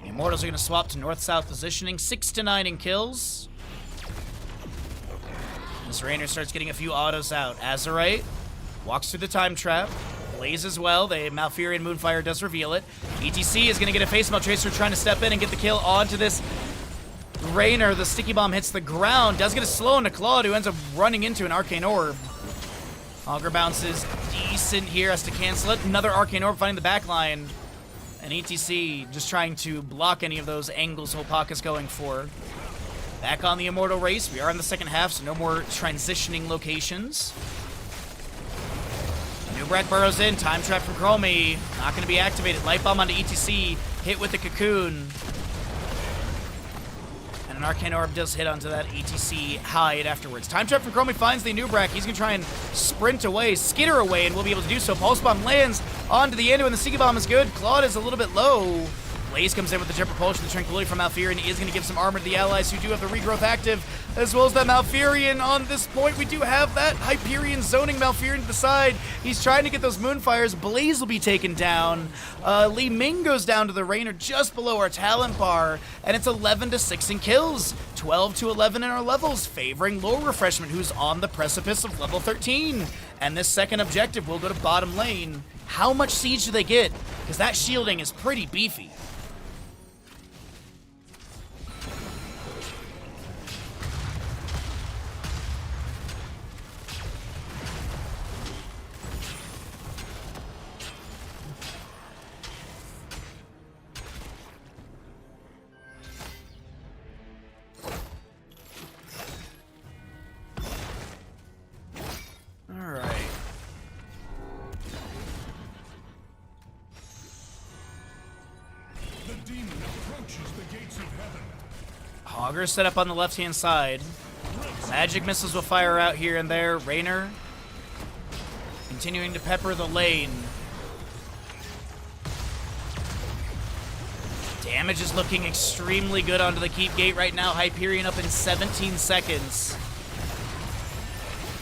The Immortals are going to swap to north-south positioning. 6 to 9 in kills. As Raynor starts getting a few autos out. Azurite walks through the time trap. Blaze as well. The Malfurion Moonfire does reveal it. ETC is going to get a face melt. Tracer trying to step in and get the kill onto this Raynor. The sticky bomb hits the ground. Does get a slow into Claude, who ends up running into an Arcane Orb. Hogger bounces decent here. Has to cancel it. Another Arcane Orb finding the back line. And ETC just trying to block any of those angles Hopaka's going for. Back on the Immortal race. We are in the second half, so no more transitioning locations. Nubrak burrows in. Time trap from Chromie. Not going to be activated. Light Bomb onto ETC. Hit with the Cocoon. And an Arcane Orb does hit onto that ETC hide afterwards. Time trap from Chromie finds the Nubrak. He's going to try and sprint away, skitter away, and will be able to do so. Pulse Bomb lands onto the Endo, and the Sticky Bomb is good. Claude is a little bit low. Blaze comes in with the Jet Propulsion. The Tranquility from Malfurion is going to give some armor to the allies who do have the regrowth active, as well as that Malfurion. On this point, we do have that Hyperion zoning Malfurion to the side. He's trying to get those Moonfires. Blaze will be taken down. Li Ming goes down to the Raynor just below our talent bar, and it's 11 to 6 in kills. 12 to 11 in our levels, favoring Lore Refreshment, who's on the precipice of level 13. And this second objective will go to bottom lane. How much siege do they get? Because that shielding is pretty beefy. Hogger set up on the left-hand side. Magic missiles will fire out here and there. Raynor continuing to pepper the lane. Damage is looking extremely good onto the keep gate right now. Hyperion up in 17 seconds.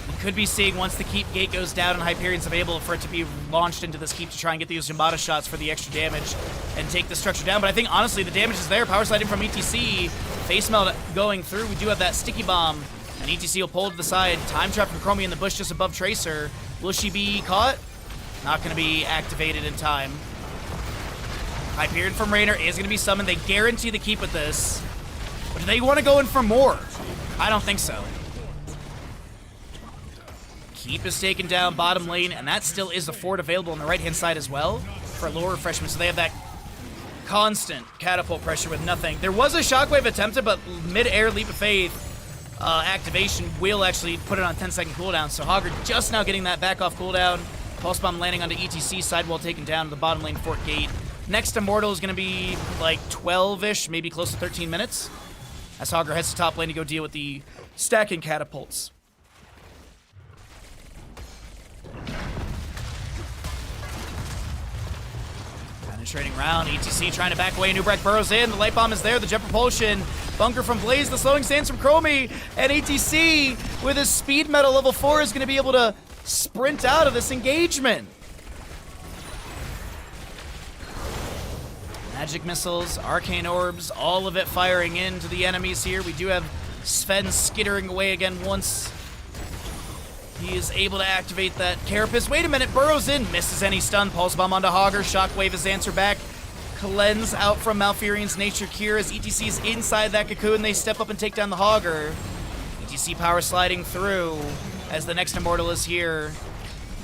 We could be seeing once the keep gate goes down and Hyperion's available for it to be launched into this keep to try and get these Yamada shots for the extra damage and take the structure down. But I think, honestly, the damage is there. Power sliding from ETC. Face melt going through. We do have that sticky bomb. And ETC will pull to the side. Time trap from Chromie in the bush just above Tracer. Will she be caught? Not going to be activated in time. Hyperion from Raynor is going to be summoned. They guarantee the keep with this. But do they want to go in for more? I don't think so. Keep is taken down bottom lane, and that still is a fort available on the right-hand side as well for lower refreshment. So they have that constant catapult pressure with nothing. There was a shockwave attempted, but mid-air leap of faith activation will actually put it on 10-second cooldown. So Hogger just now getting that back off cooldown. Pulse bomb landing onto ETC, sidewall taken down to the bottom lane fort gate. Next Immortal is going to be like 12-ish, maybe close to 13 minutes. As Hogger heads to top lane to go deal with the stacking catapults. Penetrating round, ETC trying to back away. Nubrak burrows in. The light bomb is there. The jet propulsion. Bunker from Blaze. The slowing stance from Chromie. And ETC with his speed metal level 4 is going to be able to sprint out of this engagement. Magic missiles, arcane orbs, all of it firing into the enemies here. We do have Sven skittering away again once he is able to activate that Carapace. Wait a minute, burrows in, misses any stun. Pulse bomb onto Hogger, Shockwave is answer back. Cleanse out from Malfurion's Nature Cure as ETC is inside that cocoon. They step up and take down the Hogger. ETC power sliding through as the next Immortal is here.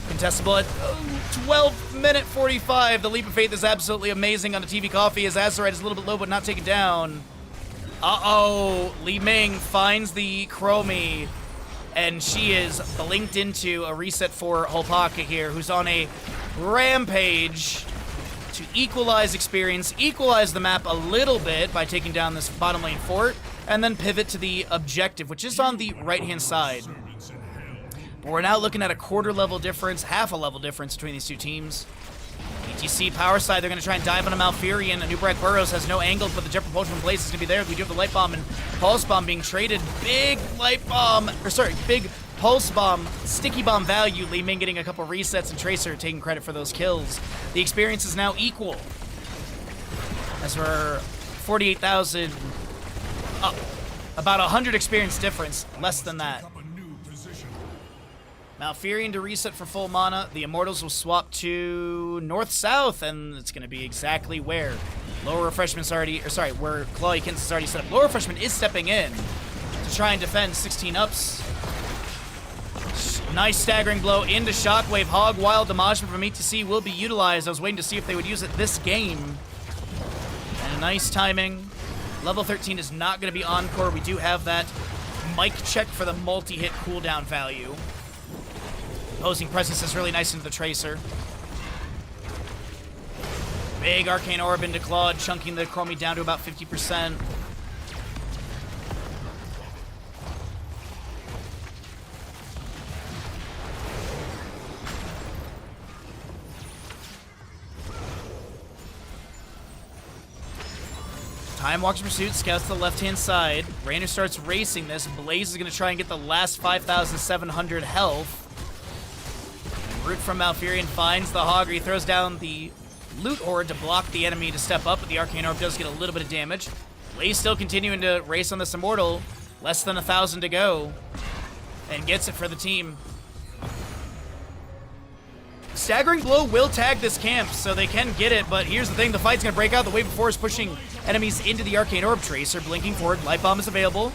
Contestable at 12 minute 45. The Leap of Faith is absolutely amazing on the TV Coffee as Azurite is a little bit low but not taken down. Uh-oh, Li Ming finds the Chromie, and she is blinked into a reset for Holpaka here, who's on a rampage to equalize experience, equalize the map a little bit by taking down this bottom lane fort, and then pivot to the objective, which is on the right-hand side. But we're now looking at a quarter level difference, half a level difference between these two teams. ETC power side, they're going to try and dive on a Malfurion. Nubrak Burrows has no angle, but the jet propulsion from Blaze is going to be there. We do have the light bomb and pulse bomb being traded. Big light bomb, or sorry, big pulse bomb, sticky bomb value. Li Ming getting a couple resets and Tracer taking credit for those kills. The experience is now equal as we're 48,000 up. About 100 experience difference, less than that. Malfurion to reset for full mana. The Immortals will swap to north-south, and it's going to be exactly where. Lower Refreshment's already, or sorry, where Clawey Kins is already set up. Lower Refreshment is stepping in to try and defend 16 ups. Nice staggering blow into Shockwave. Hog Wild Demolishment from ETC will be utilized. I was waiting to see if they would use it this game. And a nice timing. Level 13 is not going to be Encore. We do have that mic check for the multi-hit cooldown value. Opposing presence is really nice into the Tracer. Big Arcane Orb into Claude, chunking the Chromie down to about 50%. Time walks pursuit, scouts to the left-hand side. Raynor starts racing this. Blaze is going to try and get the last 5,700 health. Root from Malfurion finds the Hogger. He throws down the Loot Horde to block the enemy to step up, but the Arcane Orb does get a little bit of damage. Blaze still continuing to race on this Immortal. Less than 1,000 to go. And gets it for the team. Staggering Blow will tag this camp, so they can get it, but here's the thing. The fight's going to break out. The Wave of 4 is pushing enemies into the Arcane Orb. Tracer blinking forward. Light Bomb is available,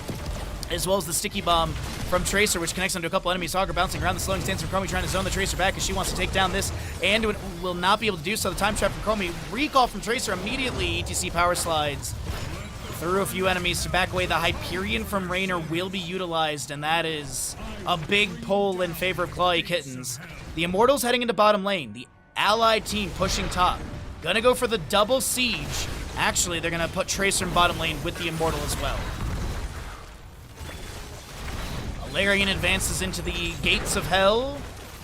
as well as the Sticky Bomb from Tracer, which connects onto a couple enemies. Hogger bouncing around the slowing stance from Chromie, trying to zone the Tracer back as she wants to take down this, and will not be able to do so. The time trap from Chromie. Recall from Tracer immediately. ETC power slides through a few enemies to back away. The Hyperion from Raynor will be utilized, and that is a big pull in favor of Clawy Kittens. The Immortals heading into bottom lane. The allied team pushing top. Gonna go for the double siege. Actually, they're gonna put Tracer in bottom lane with the Immortal as well. Larian advances into the gates of hell.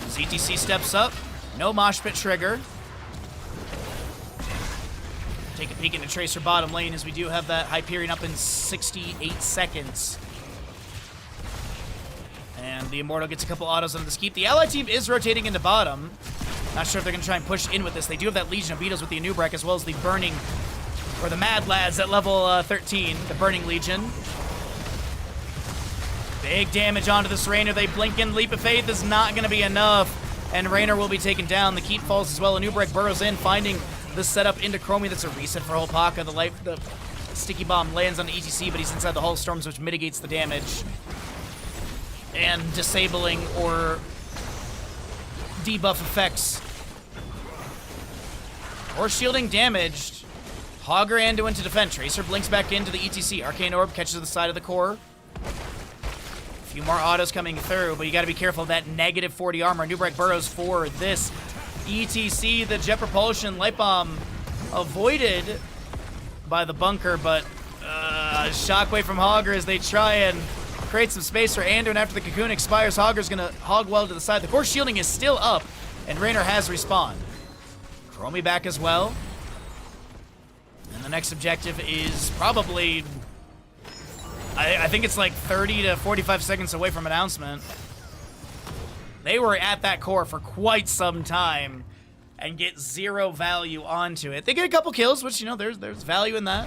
ZTC steps up. No mosh pit trigger. Take peeking to Tracer bottom lane as we do have that Hyperion up in 68 seconds. And the Immortal gets a couple autos on the keep. The Allied team is rotating into bottom. Not sure if they're going to try and push in with this. They do have that Legion of Beetles with the Anubarak as well as the Burning, or the Mad Lads at level 13, the Burning Legion. Big damage onto this Raynor. They blink in. Leap of Faith is not going to be enough. And Raynor will be taken down. The keep falls as well. Anubarak burrows in, finding the setup into Chromie. That's a reset for Holpaka. The Sticky Bomb lands on the ETC, but he's inside the Hull Storms, which mitigates the damage. And disabling or debuff effects. Or shielding damaged. Hogger and into defend. Tracer blinks back into the ETC. Arcane Orb catches the side of the core. A few more autos coming through, but you gotta be careful of that negative 40 armor. Anubarak burrows for this ETC. The Jet Propulsion Light Bomb avoided by the bunker, but shockwave from Hogger as they try and create some space for Anduin after the cocoon expires. Hogger's gonna hog well to the side. The core shielding is still up, and Raynor has respawned. Chromie back as well. And the next objective is probably, I think it's like 30 to 45 seconds away from announcement. They were at that core for quite some time and get zero value onto it. They get a couple kills, which, you know, there's value in that.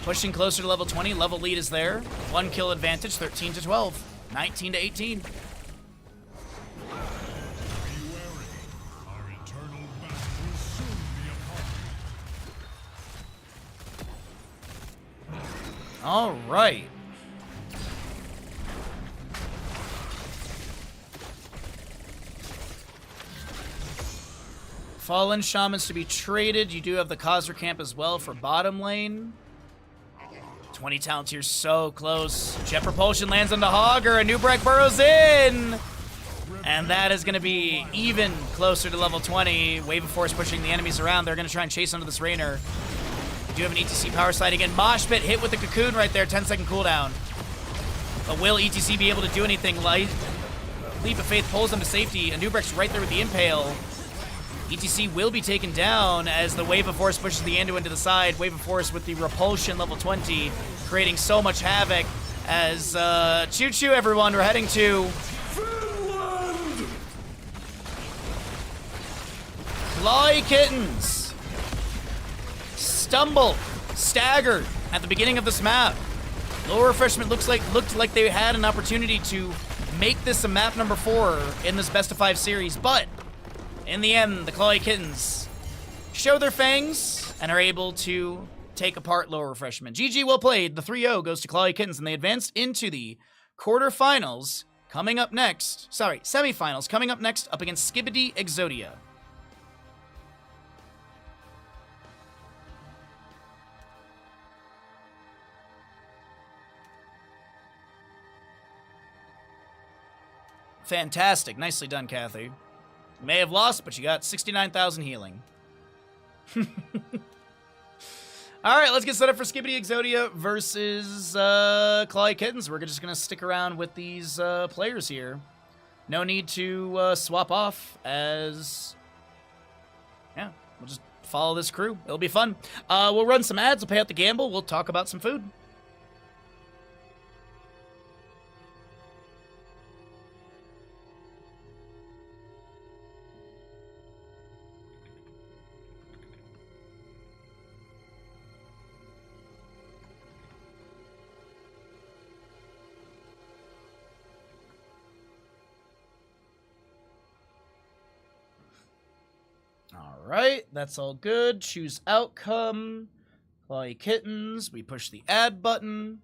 Pushing closer to level 20, level lead is there. 1 kill advantage, 13 to 12, 19 to 18. All right. Fallen Shamans to be traded. You do have the Khazra camp as well for bottom lane. 20 talents here, so close. Jet Propulsion lands on the Hogger. Anubarak burrows in. And that is going to be even closer to level 20. Wave of Force pushing the enemies around. They're going to try and chase under this Raynor. We do have an ETC power slide again. Mosh Pit hit with the cocoon right there. 10-second cooldown. But will ETC be able to do anything? Leap of Faith pulls them to safety. Anubarak's right there with the Impale. ETC will be taken down as the Wave of Force pushes the Anduin to the side. Wave of Force with the Repulsion level 20, creating so much havoc as, choo-choo everyone, we're heading to Finland! Clawy Kittens stumble, staggered at the beginning of this map. Lower Refreshment looked like they had an opportunity to make this a map number 4 in this best of 5 series, but in the end, the Clawy Kittens show their fangs and are able to take apart Lower Refreshment. GG, well played. The 3-0 goes to Clawy Kittens, and they advanced into the quarterfinals coming up next. Sorry, semifinals coming up next up against Skibidi Exodia. Fantastic. Nicely done, Kathy. You may have lost, but you got 69,000 healing. All right, let's get set up for Skibidi Exodia versus Clawy Kittens. We're just going to stick around with these players here. No need to swap off as... Yeah, we'll just follow this crew. It'll be fun. We'll run some ads. We'll pay out the gamble. We'll talk about some food. Alright, that's all good. Choose outcome. Clawy Kittens. We push the add button.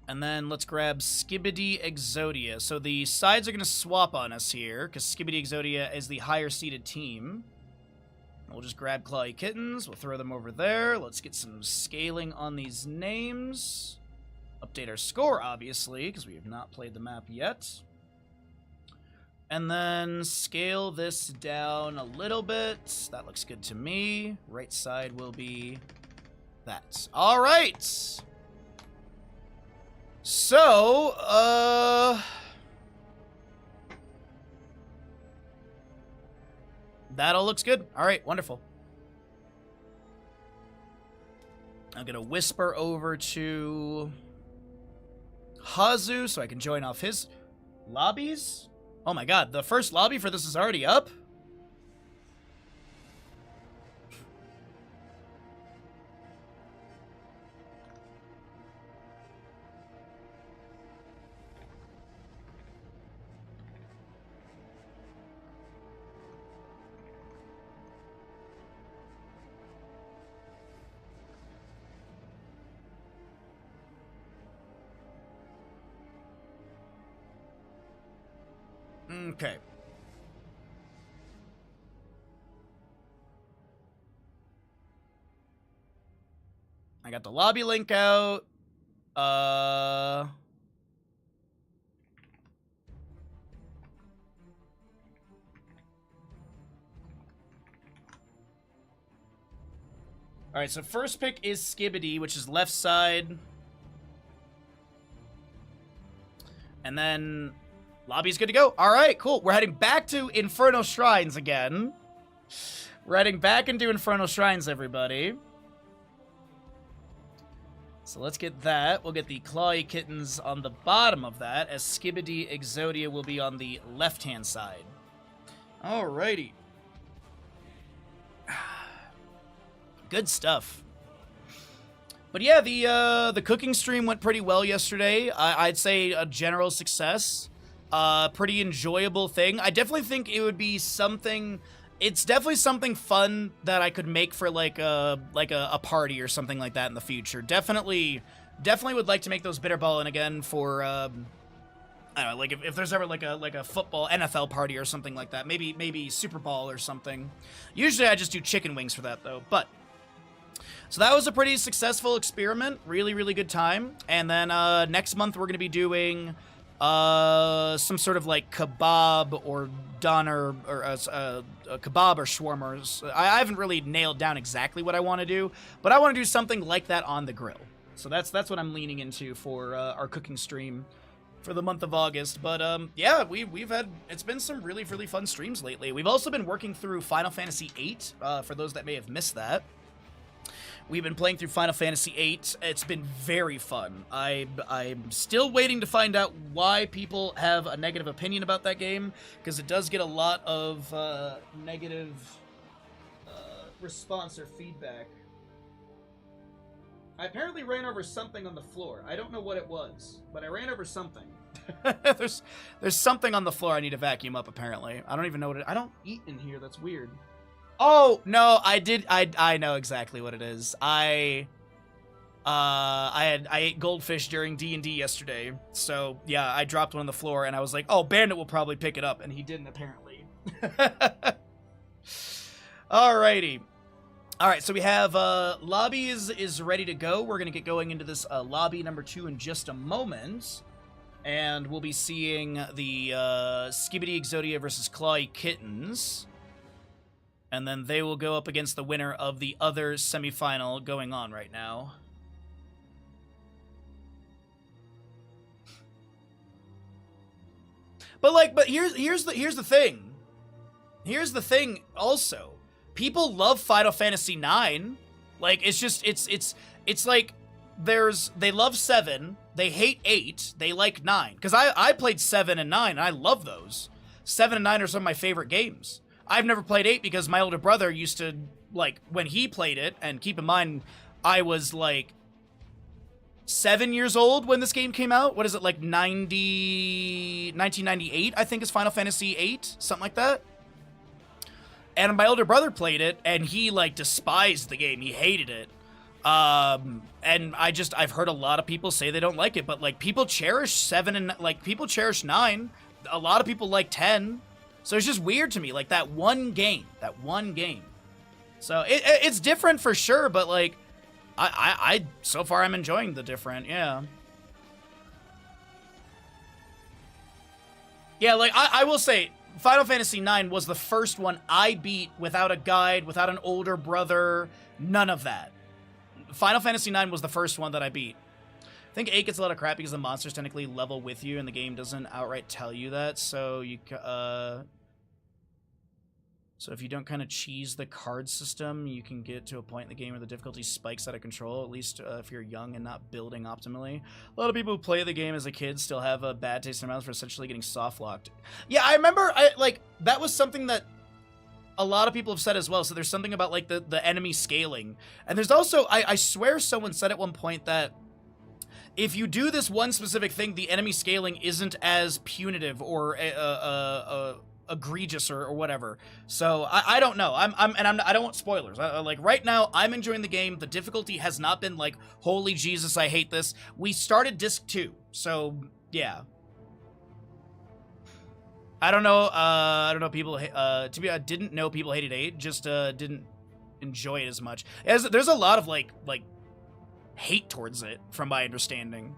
And then let's grab Skibidi Exodia. So the sides are going to swap on us here, because Skibidi Exodia is the higher seeded team. We'll just grab Clawy Kittens. We'll throw them over there. Let's get some scaling on these names. Update our score, obviously, because we have not played the map yet. And then scale this down a little bit. That looks good to me. Right side will be that. All right. So, that all looks good. All right, wonderful. I'm gonna whisper over to Hazu so I can join off his lobbies. Oh my god, the first lobby for this is already up? Okay. I got the lobby link out. Alright, so first pick is Skibbity, which is left side. And then lobby's good to go. Alright, cool. We're heading back to Inferno Shrines again. We're heading back into Inferno Shrines, everybody. So let's get that. We'll get the Clawy Kittens on the bottom of that, as Skibbity Exodia will be on the left-hand side. Alrighty. Good stuff. But yeah, the cooking stream went pretty well yesterday. I'd say a general success. Pretty enjoyable thing. I definitely think it would be something. It's definitely something fun that I could make for like a party or something like that in the future. Definitely would like to make those bitterballing again for I don't know, like if there's ever like a football NFL party or something like that. Maybe Super Bowl or something. Usually I just do chicken wings for that though. But so that was a pretty successful experiment. Really, really good time. And then next month we're gonna be doing some sort of like kebab or doner or a kebab or shawarmas. I haven't really nailed down exactly what I want to do, but I want to do something like that on the grill. So that's what I'm leaning into for our cooking stream for the month of August. But yeah, we've had, it's been some really, really fun streams lately. We've also been working through Final Fantasy VIII, for those that may have missed that. We've been playing through Final Fantasy VIII. It's been very fun. I'm still waiting to find out why people have a negative opinion about that game, because it does get a lot of negative response or feedback. I apparently ran over something on the floor. I don't know what it was, but I ran over something. There's something on the floor I need to vacuum up, apparently. I don't even know what it is. I don't eat in here. That's weird. Oh, no, I know exactly what it is. I ate goldfish during D&D yesterday. So, yeah, I dropped one on the floor and I was like, "Oh, Bandit will probably pick it up," and he didn't apparently. Alrighty. Alright, so we have lobby is ready to go. We're going to get going into this lobby number 2 in just a moment. And we'll be seeing the Skibbity Exodia versus Clawy Kittens. And then they will go up against the winner of the other semifinal going on right now. But here's the thing. Here's the thing also. People love Final Fantasy IX. Like, it's just it's like they love 7, they hate 8, they like 9. Because I played 7 and 9 and I love those. 7 and 9 are some of my favorite games. I've never played 8 because my older brother used to, like, when he played it, and keep in mind, I was, like, 7 years old when this game came out. What is it, like, 1998, I think, is Final Fantasy VIII? Something like that. And my older brother played it, and he, like, despised the game. He hated it. And I've heard a lot of people say they don't like it, but, like, people cherish 7 and, like, people cherish 9. A lot of people like 10. So it's just weird to me, like, that one game. So it's different for sure, but, like, I so far I'm enjoying the different, yeah. Yeah, like, I will say, Final Fantasy IX was the first one I beat without a guide, without an older brother, none of that. Final Fantasy IX was the first one that I beat. I think 8 gets a lot of crap because the monsters technically level with you, and the game doesn't outright tell you that, so you, So if you don't kind of cheese the card system, you can get to a point in the game where the difficulty spikes out of control, at least if you're young and not building optimally. A lot of people who play the game as a kid still have a bad taste in their mouths for essentially getting soft-locked. Yeah, I remember, that was something that a lot of people have said as well. So there's something about, like, the enemy scaling. And there's also, I swear someone said at one point that if you do this one specific thing, the enemy scaling isn't as punitive or egregious or whatever. So I don't know. I don't want spoilers. Like right now, I'm enjoying the game. The difficulty has not been like, holy Jesus, I hate this. We started disc 2, so yeah. I don't know people. To be, I didn't know people hated 8. Just didn't enjoy it as much. There's a lot of like hate towards it, from my understanding.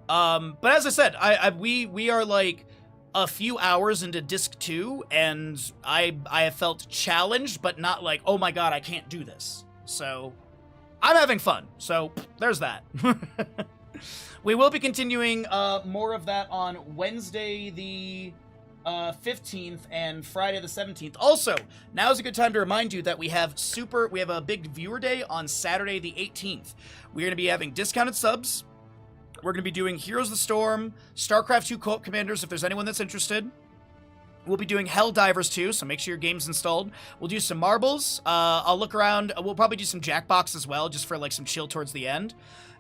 But as I said, we are like a few hours into disc 2, and I have felt challenged, but not like, oh my god, I can't do this. So I'm having fun. So there's that. We will be continuing more of that on Wednesday the 15th and Friday the 17th. Also, now is a good time to remind you that we have a big viewer day on Saturday the 18th. We're going to be having discounted subs. We're going to be doing Heroes of the Storm, StarCraft 2 Co-op Commanders, if there's anyone that's interested. We'll be doing Helldivers 2, so make sure your game's installed. We'll do some marbles. I'll look around. We'll probably do some Jackbox as well, just for like some chill towards the end.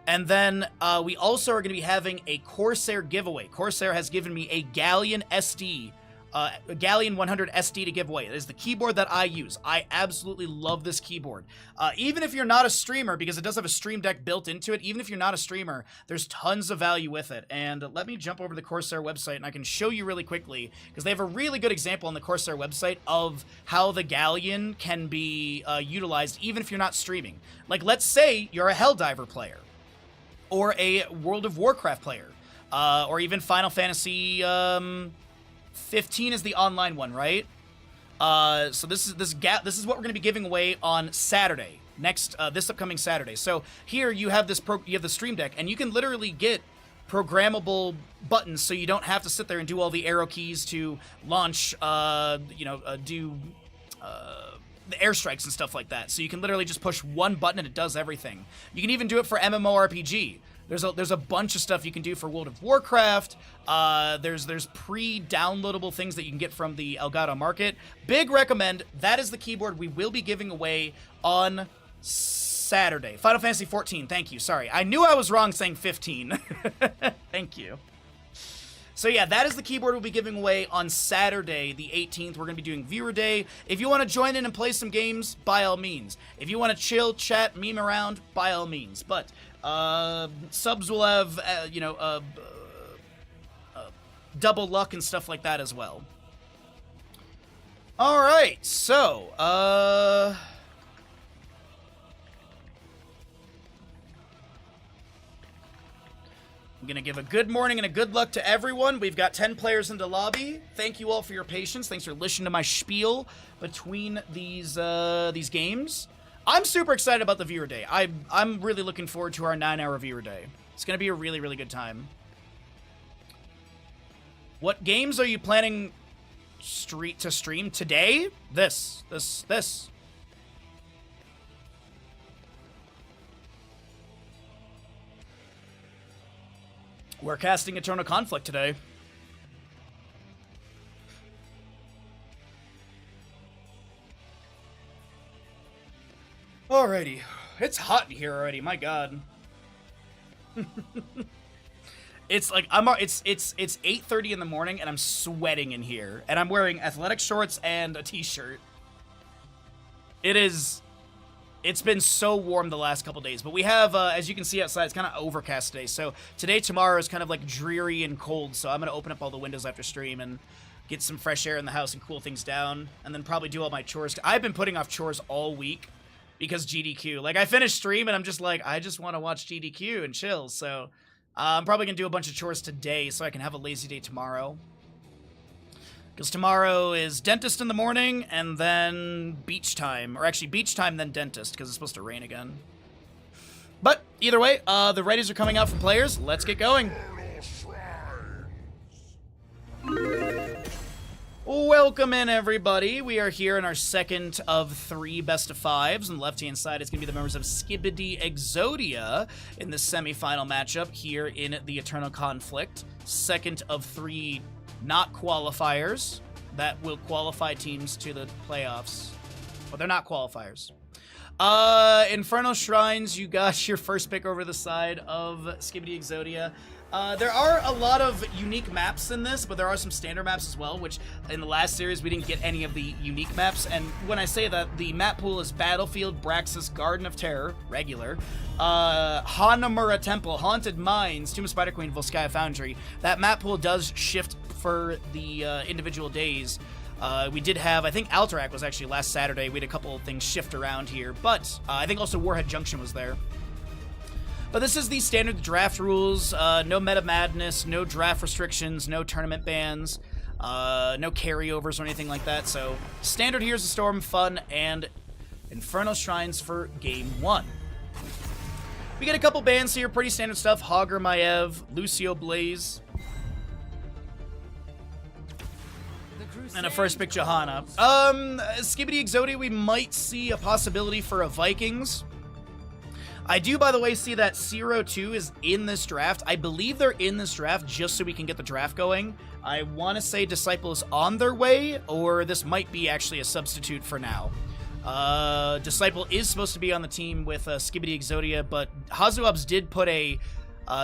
And then we also are going to be having a Corsair giveaway. Corsair has given me a Galleon SD, a Galleon 100 SD to give away. It is the keyboard that I use. I absolutely love this keyboard. Even if you're not a streamer, because it does have a Stream Deck built into it, even if you're not a streamer, there's tons of value with it. And let me jump over to the Corsair website, and I can show you really quickly, because they have a really good example on the Corsair website of how the Galleon can be utilized even if you're not streaming. Like, let's say you're a Helldiver player, or a World of Warcraft player, or even Final Fantasy 15 is the online one, right? So this is what we're going to be giving away on Saturday, this upcoming Saturday. So here you have the Stream Deck, and you can literally get programmable buttons, so you don't have to sit there and do all the arrow keys to launch, do the airstrikes and stuff like that. So you can literally just push one button and it does everything. You can even do it for MMORPG. There's a bunch of stuff you can do for World of Warcraft. There's pre-downloadable things that you can get from the Elgato Market. Big recommend. That is the keyboard we will be giving away on Saturday. Final Fantasy 14. Thank you. Sorry, I knew I was wrong saying 15. Thank you. So yeah, that is the keyboard we'll be giving away on Saturday, the 18th. We're going to be doing Viewer Day. If you want to join in and play some games, by all means. If you want to chill, chat, meme around, by all means. But subs will have, double luck and stuff like that as well. All right, so, I'm going to give a good morning and a good luck to everyone. We've got 10 players in the lobby. Thank you all for your patience. Thanks for listening to my spiel between these games. I'm super excited about the Viewer Day. I'm really looking forward to our 9-hour Viewer Day. It's going to be a really, really good time. What games are you planning to stream today? This. We're casting Eternal Conflict today. Alrighty. It's hot in here already, my god. It's like it's 8:30 in the morning and I'm sweating in here. And I'm wearing athletic shorts and a t-shirt. It's been so warm the last couple days, but we have, as you can see outside, it's kind of overcast today. So today, tomorrow is kind of like dreary and cold. So I'm going to open up all the windows after stream and get some fresh air in the house and cool things down. And then probably do all my chores. I've been putting off chores all week because GDQ. Like, I finished stream and I'm just like, I just want to watch GDQ and chill. So I'm probably going to do a bunch of chores today so I can have a lazy day tomorrow. Because tomorrow is dentist in the morning, and then beach time. Or actually, beach time, then dentist, because it's supposed to rain again. But, either way, the readies are coming out for players. Let's get going. Well, Welcome in, everybody. We are here in our second of 3 best of 5s. On the left-hand side, it's going to be the members of Skibidi Exodia in the semifinal matchup here in the Eternal Conflict. Second of 3 not qualifiers that will qualify teams to the playoffs. Well, they're not qualifiers. Infernal Shrines, you got your first pick over the side of Skibidi Exodia. There are a lot of unique maps in this, but there are some standard maps as well, which in the last series we didn't get any of the unique maps. And when I say that, the map pool is Battlefield, Braxis, Garden of Terror, regular, Hanamura Temple, Haunted Mines, Tomb of Spider Queen, Volskaya Foundry. That map pool does shift for the individual days. We did have, I think Alterac was actually last Saturday. We had a couple of things shift around here, but I think also Warhead Junction was there. But this is the standard draft rules. No meta madness, no draft restrictions, no tournament bans, no carryovers or anything like that. So standard Here's the Storm, fun, and Infernal Shrines for game 1. We get a couple bans here, pretty standard stuff. Hogger Maev, Lucio Blaze, and a first pick Johanna. Skibidi Exodia, we might see a possibility for a Vikings. I do, by the way, see that 0-2 is in this draft. I believe they're in this draft just so we can get the draft going. I want to say Disciple is on their way, or this might be actually a substitute for now. Disciple is supposed to be on the team with Skibidi Exodia, but Hazuabs did put a,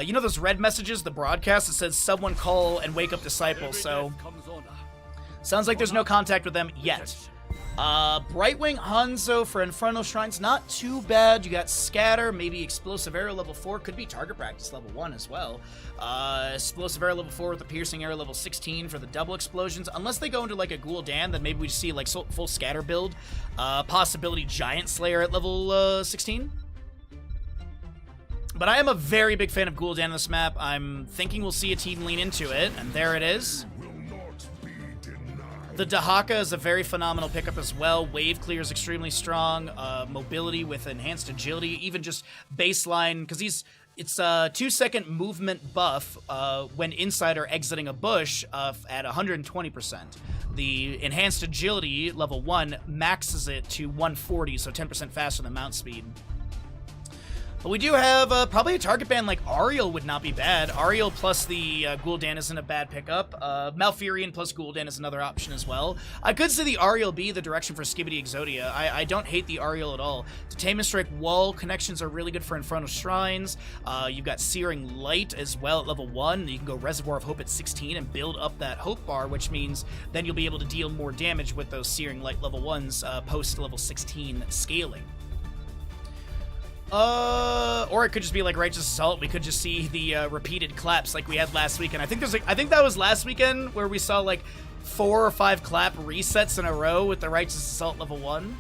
you know those red messages, the broadcast that says someone call and wake up Disciple, so sounds like there's no contact with them yet. Brightwing Hanzo for Infernal Shrines, not too bad. You got Scatter, maybe Explosive Arrow level 4, could be Target Practice level 1 as well. Explosive Arrow level 4 with the Piercing Arrow level 16 for the double explosions. Unless they go into like a Gul'dan, then maybe we see like full Scatter build. Possibility Giant Slayer at level 16. But I am a very big fan of Gul'dan on this map. I'm thinking we'll see a team lean into it, and there it is. The Dahaka is a very phenomenal pickup as well. Wave clear is extremely strong. Mobility with enhanced agility, even just baseline, because it's a 2-second movement buff when inside or exiting a bush at 120%. The enhanced agility, level 1, maxes it to 140, so 10% faster than mount speed. But we do have probably a target ban like Ariel would not be bad. Ariel plus the Gul'dan isn't a bad pickup. Malfurion plus Gul'dan is another option as well. I could see the Ariel be the direction for Skibidi Exodia. I don't hate the Ariel at all. Detainment Strike wall connections are really good for Infernal Shrines. You've got Searing Light as well at level 1. You can go Reservoir of Hope at 16 and build up that Hope bar, which means then you'll be able to deal more damage with those Searing Light level 1s post level 16 scaling. Or it could just be like Righteous Assault. We could just see the repeated claps like we had last weekend. I think that was last weekend where we saw like 4 or 5 clap resets in a row with the Righteous Assault level 1.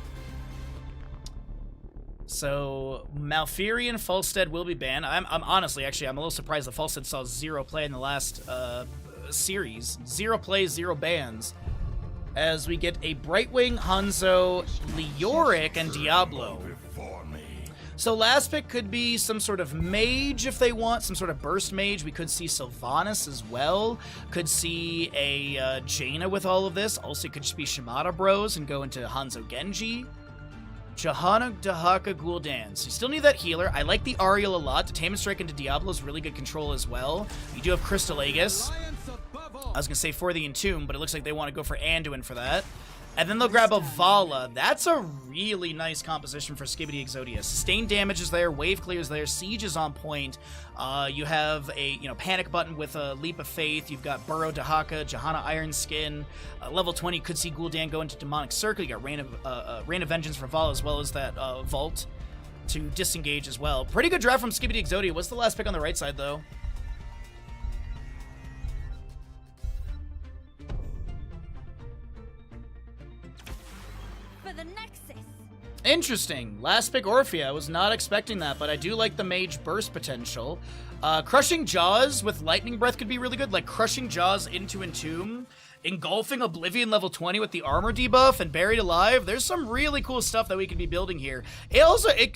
So Malfurion, Falstead will be banned. I'm honestly, actually, I'm a little surprised that Falstead saw 0 play in the last series. 0 plays, 0 bans. As we get a Brightwing, Hanzo, Leoric, and Diablo. So last pick could be some sort of mage if they want, some sort of burst mage. We could see Sylvanas as well. Could see a Jaina with all of this. Also could just be Shimada Bros and go into Hanzo Genji. Johanna, Dahaka, Gul'dan. So you still need that healer. I like the Ariel a lot. Detainment Strike into Diablo is really good control as well. You do have Crystal Aegis. I was going to say for the Entomb, but it looks like they want to go for Anduin for that. And then they'll grab a Vala. That's a really nice composition for Skibidi Exodia. Sustained damage is there, wave clear is there, siege is on point. You have a panic button with a Leap of Faith. You've got Burrow Dahaka, Johanna Ironskin. Level 20 could see Gul'dan go into Demonic Circle. You got Rain of Vengeance for Vala as well as that Vault to disengage as well. Pretty good draft from Skibidi Exodia. What's the last pick on the right side though? The Nexus. Interesting. Last pick Orphea. I was not expecting that, but I do like the mage burst potential. Crushing Jaws with Lightning Breath could be really good, like Crushing Jaws into Entomb. Engulfing Oblivion level 20 with the armor debuff and Buried Alive. There's some really cool stuff that we could be building here.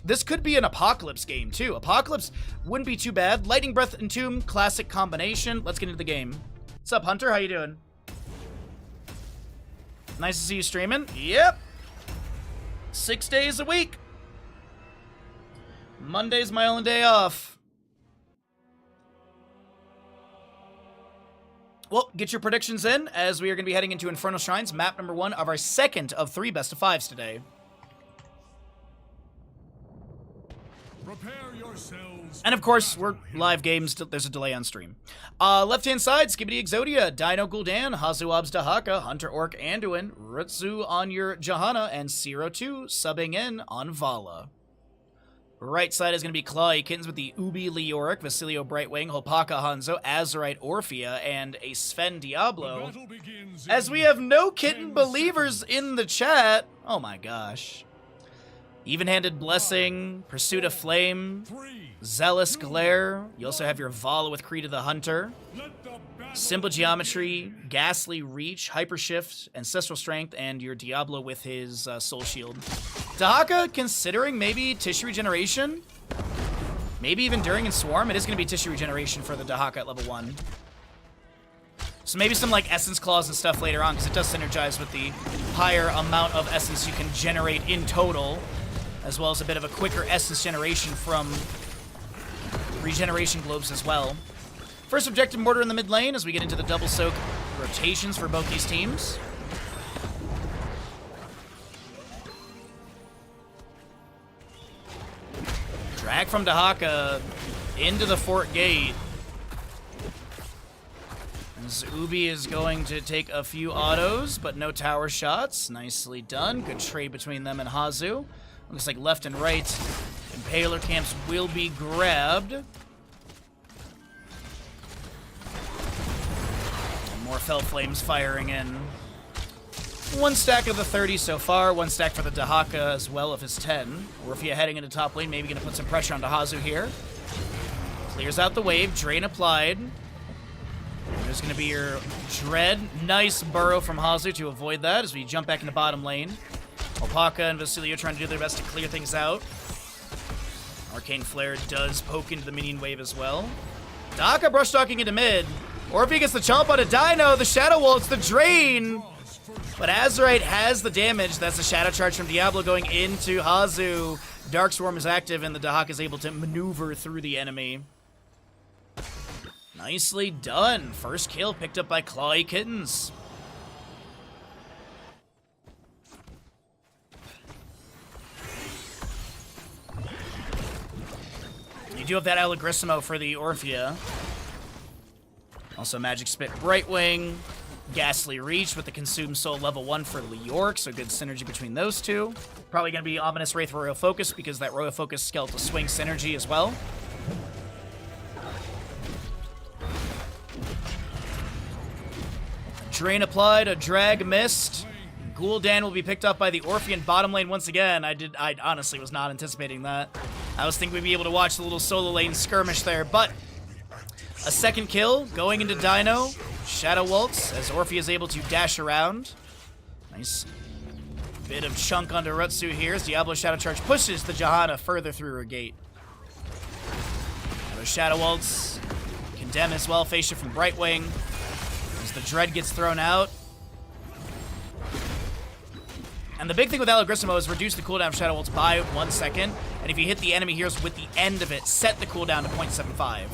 This could be an Apocalypse game too. Apocalypse wouldn't be too bad. Lightning Breath Entomb, classic combination. Let's get into the game. What's up, Hunter? How you doing? Nice to see you streaming. Yep. 6 days a week. Monday's my only day off. Well, get your predictions in, as we are going to be heading into Infernal Shrines, map number 1 of our second of 3 best of 5s today. Prepare yourselves. And of course, we're live games. There's a delay on stream. Left-hand side, Skibidi Exodia, Dino Gul'dan, Hazuab's Dahaka, Hunter Orc Anduin, Rutsu on your Johanna, and Zero2 subbing in on Vala. Right side is going to be Clawy Kittens with the Ubi Leoric, Vasilio Brightwing, Hopaka Hanzo, Azurite Orphea, and a Sven Diablo. As we have no Kitten believers in the chat. Oh my gosh. Even-Handed Blessing, Pursuit of Flame, Zealous Glare. You also have your Vala with Creed of the Hunter. Simple Geometry, Ghastly Reach, Hypershift, Ancestral Strength, and your Diablo with his Soul Shield. Dahaka, considering maybe Tissue Regeneration? Maybe even Enduring and Swarm? It is going to be Tissue Regeneration for the Dahaka at level 1. So maybe some like Essence Claws and stuff later on, because it does synergize with the higher amount of Essence you can generate in total, as well as a bit of a quicker Essence generation from Regeneration Globes as well. First objective, Mortar in the mid lane, as we get into the double soak rotations for both these teams. Drag from Dahaka into the fort gate. As Ubi is going to take a few autos, but no tower shots. Nicely done. Good trade between them and Hazu. Looks like left and right Impaler camps will be grabbed. And more Fell Flames firing in. 1 stack of the 30 so far, 1 stack for the Dahaka as well of his 10. Orphea heading into top lane, maybe going to put some pressure on Hazu here. Clears out the wave, Drain applied. There's going to be your Dread. Nice burrow from Hazu to avoid that as we jump back into bottom lane. Opaka and Vasilio trying to do their best to clear things out. Arcane Flare does poke into the minion wave as well. Dahaka brush talking into mid. Orphea gets the chomp on a Dino, the Shadow Waltz, the Drain. But Azurite has the damage. That's a Shadow Charge from Diablo going into Hazu. Dark Swarm is active and the Dahaka is able to maneuver through the enemy. Nicely done. First kill picked up by Clawy Kittens. You do have that Allegrissimo for the Orphea. Also Magic Spit Brightwing. Ghastly Reach with the Consumed Soul level 1 for Leoric, so good synergy between those two. Probably going to be Ominous Wraith Royal Focus because that Royal Focus Skeletal Swing synergy as well. Drain applied, a drag missed. Gul'dan will be picked up by the Orphean bottom lane once again. I honestly was not anticipating that. I was thinking we'd be able to watch the little solo lane skirmish there, but a second kill going into Dino. Shadow Waltz as Orphea is able to dash around. Nice bit of chunk onto Rutsu here as Diablo Shadow Charge pushes the Johanna further through her gate. Another Shadow Waltz. Condemn as well, face shift from Brightwing. As the Dread gets thrown out. And the big thing with Allegrissimo is reduce the cooldown of Shadow Waltz by 1 second. And if you hit the enemy heroes with the end of it, set the cooldown to 0.75.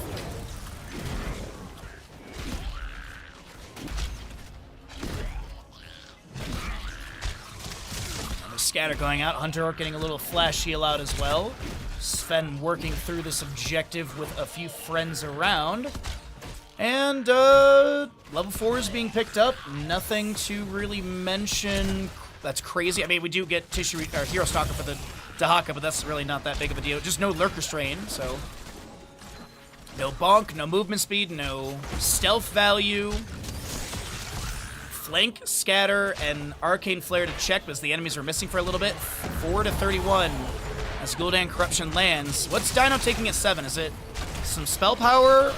Scatter going out. Hunter Orc getting a little flash heal out as well. Sven working through this objective with a few friends around. And level 4 is being picked up. Nothing to really mention that's crazy. I mean, we do get Hero Stalker for the Dahaka, but that's really not that big of a deal. Just no Lurker Strain, so no bonk, no movement speed, no stealth value. Flank, Scatter, and Arcane Flare to check because the enemies were missing for a little bit. 4 to 31 as Gul'dan Corruption lands. What's Dino taking at 7? Is it some spell power?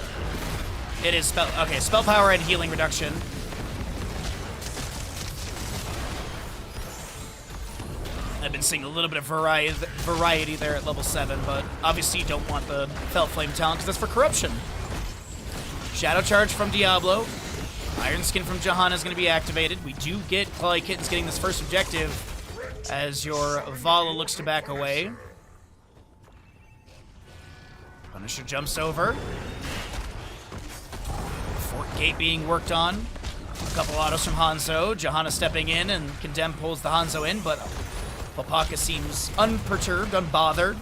It is spell. Okay, spell power and healing reduction. I've been seeing a little bit of variety there at level 7, but obviously you don't want the Fell Flame talent because that's for Corruption. Shadow Charge from Diablo. Iron Skin from Johanna is going to be activated. We do get Clawy Kittens getting this first objective as your Vala looks to back away. Punisher jumps over. Fort Gate being worked on. A couple autos from Hanzo. Johanna stepping in, and Condemn pulls the Hanzo in, but Papaka seems unperturbed, unbothered.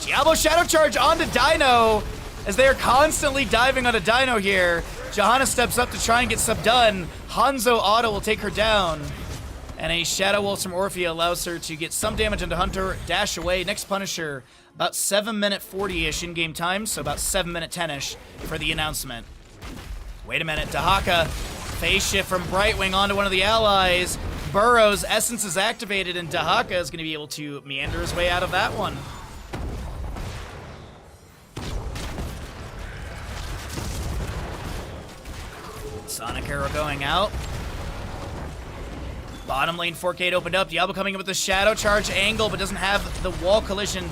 Diablo Shadow Charge onto Dino as they are constantly diving onto Dino here. Johanna steps up to try and get sub done. Hanzo auto will take her down. And a Shadow Wolf from Orphea allows her to get some damage into Hunter, dash away. Next Punisher, about 7-minute 40-ish in-game time, so about 7-minute 10-ish for the announcement. Wait a minute, Dahaka, phase shift from Brightwing onto one of the allies. Burrow's Essence is activated, and Dahaka is going to be able to meander his way out of that one. Sonic Arrow going out. Bottom lane Fort Gate opened up. Diablo coming in with the Shadow Charge angle, but doesn't have the wall collision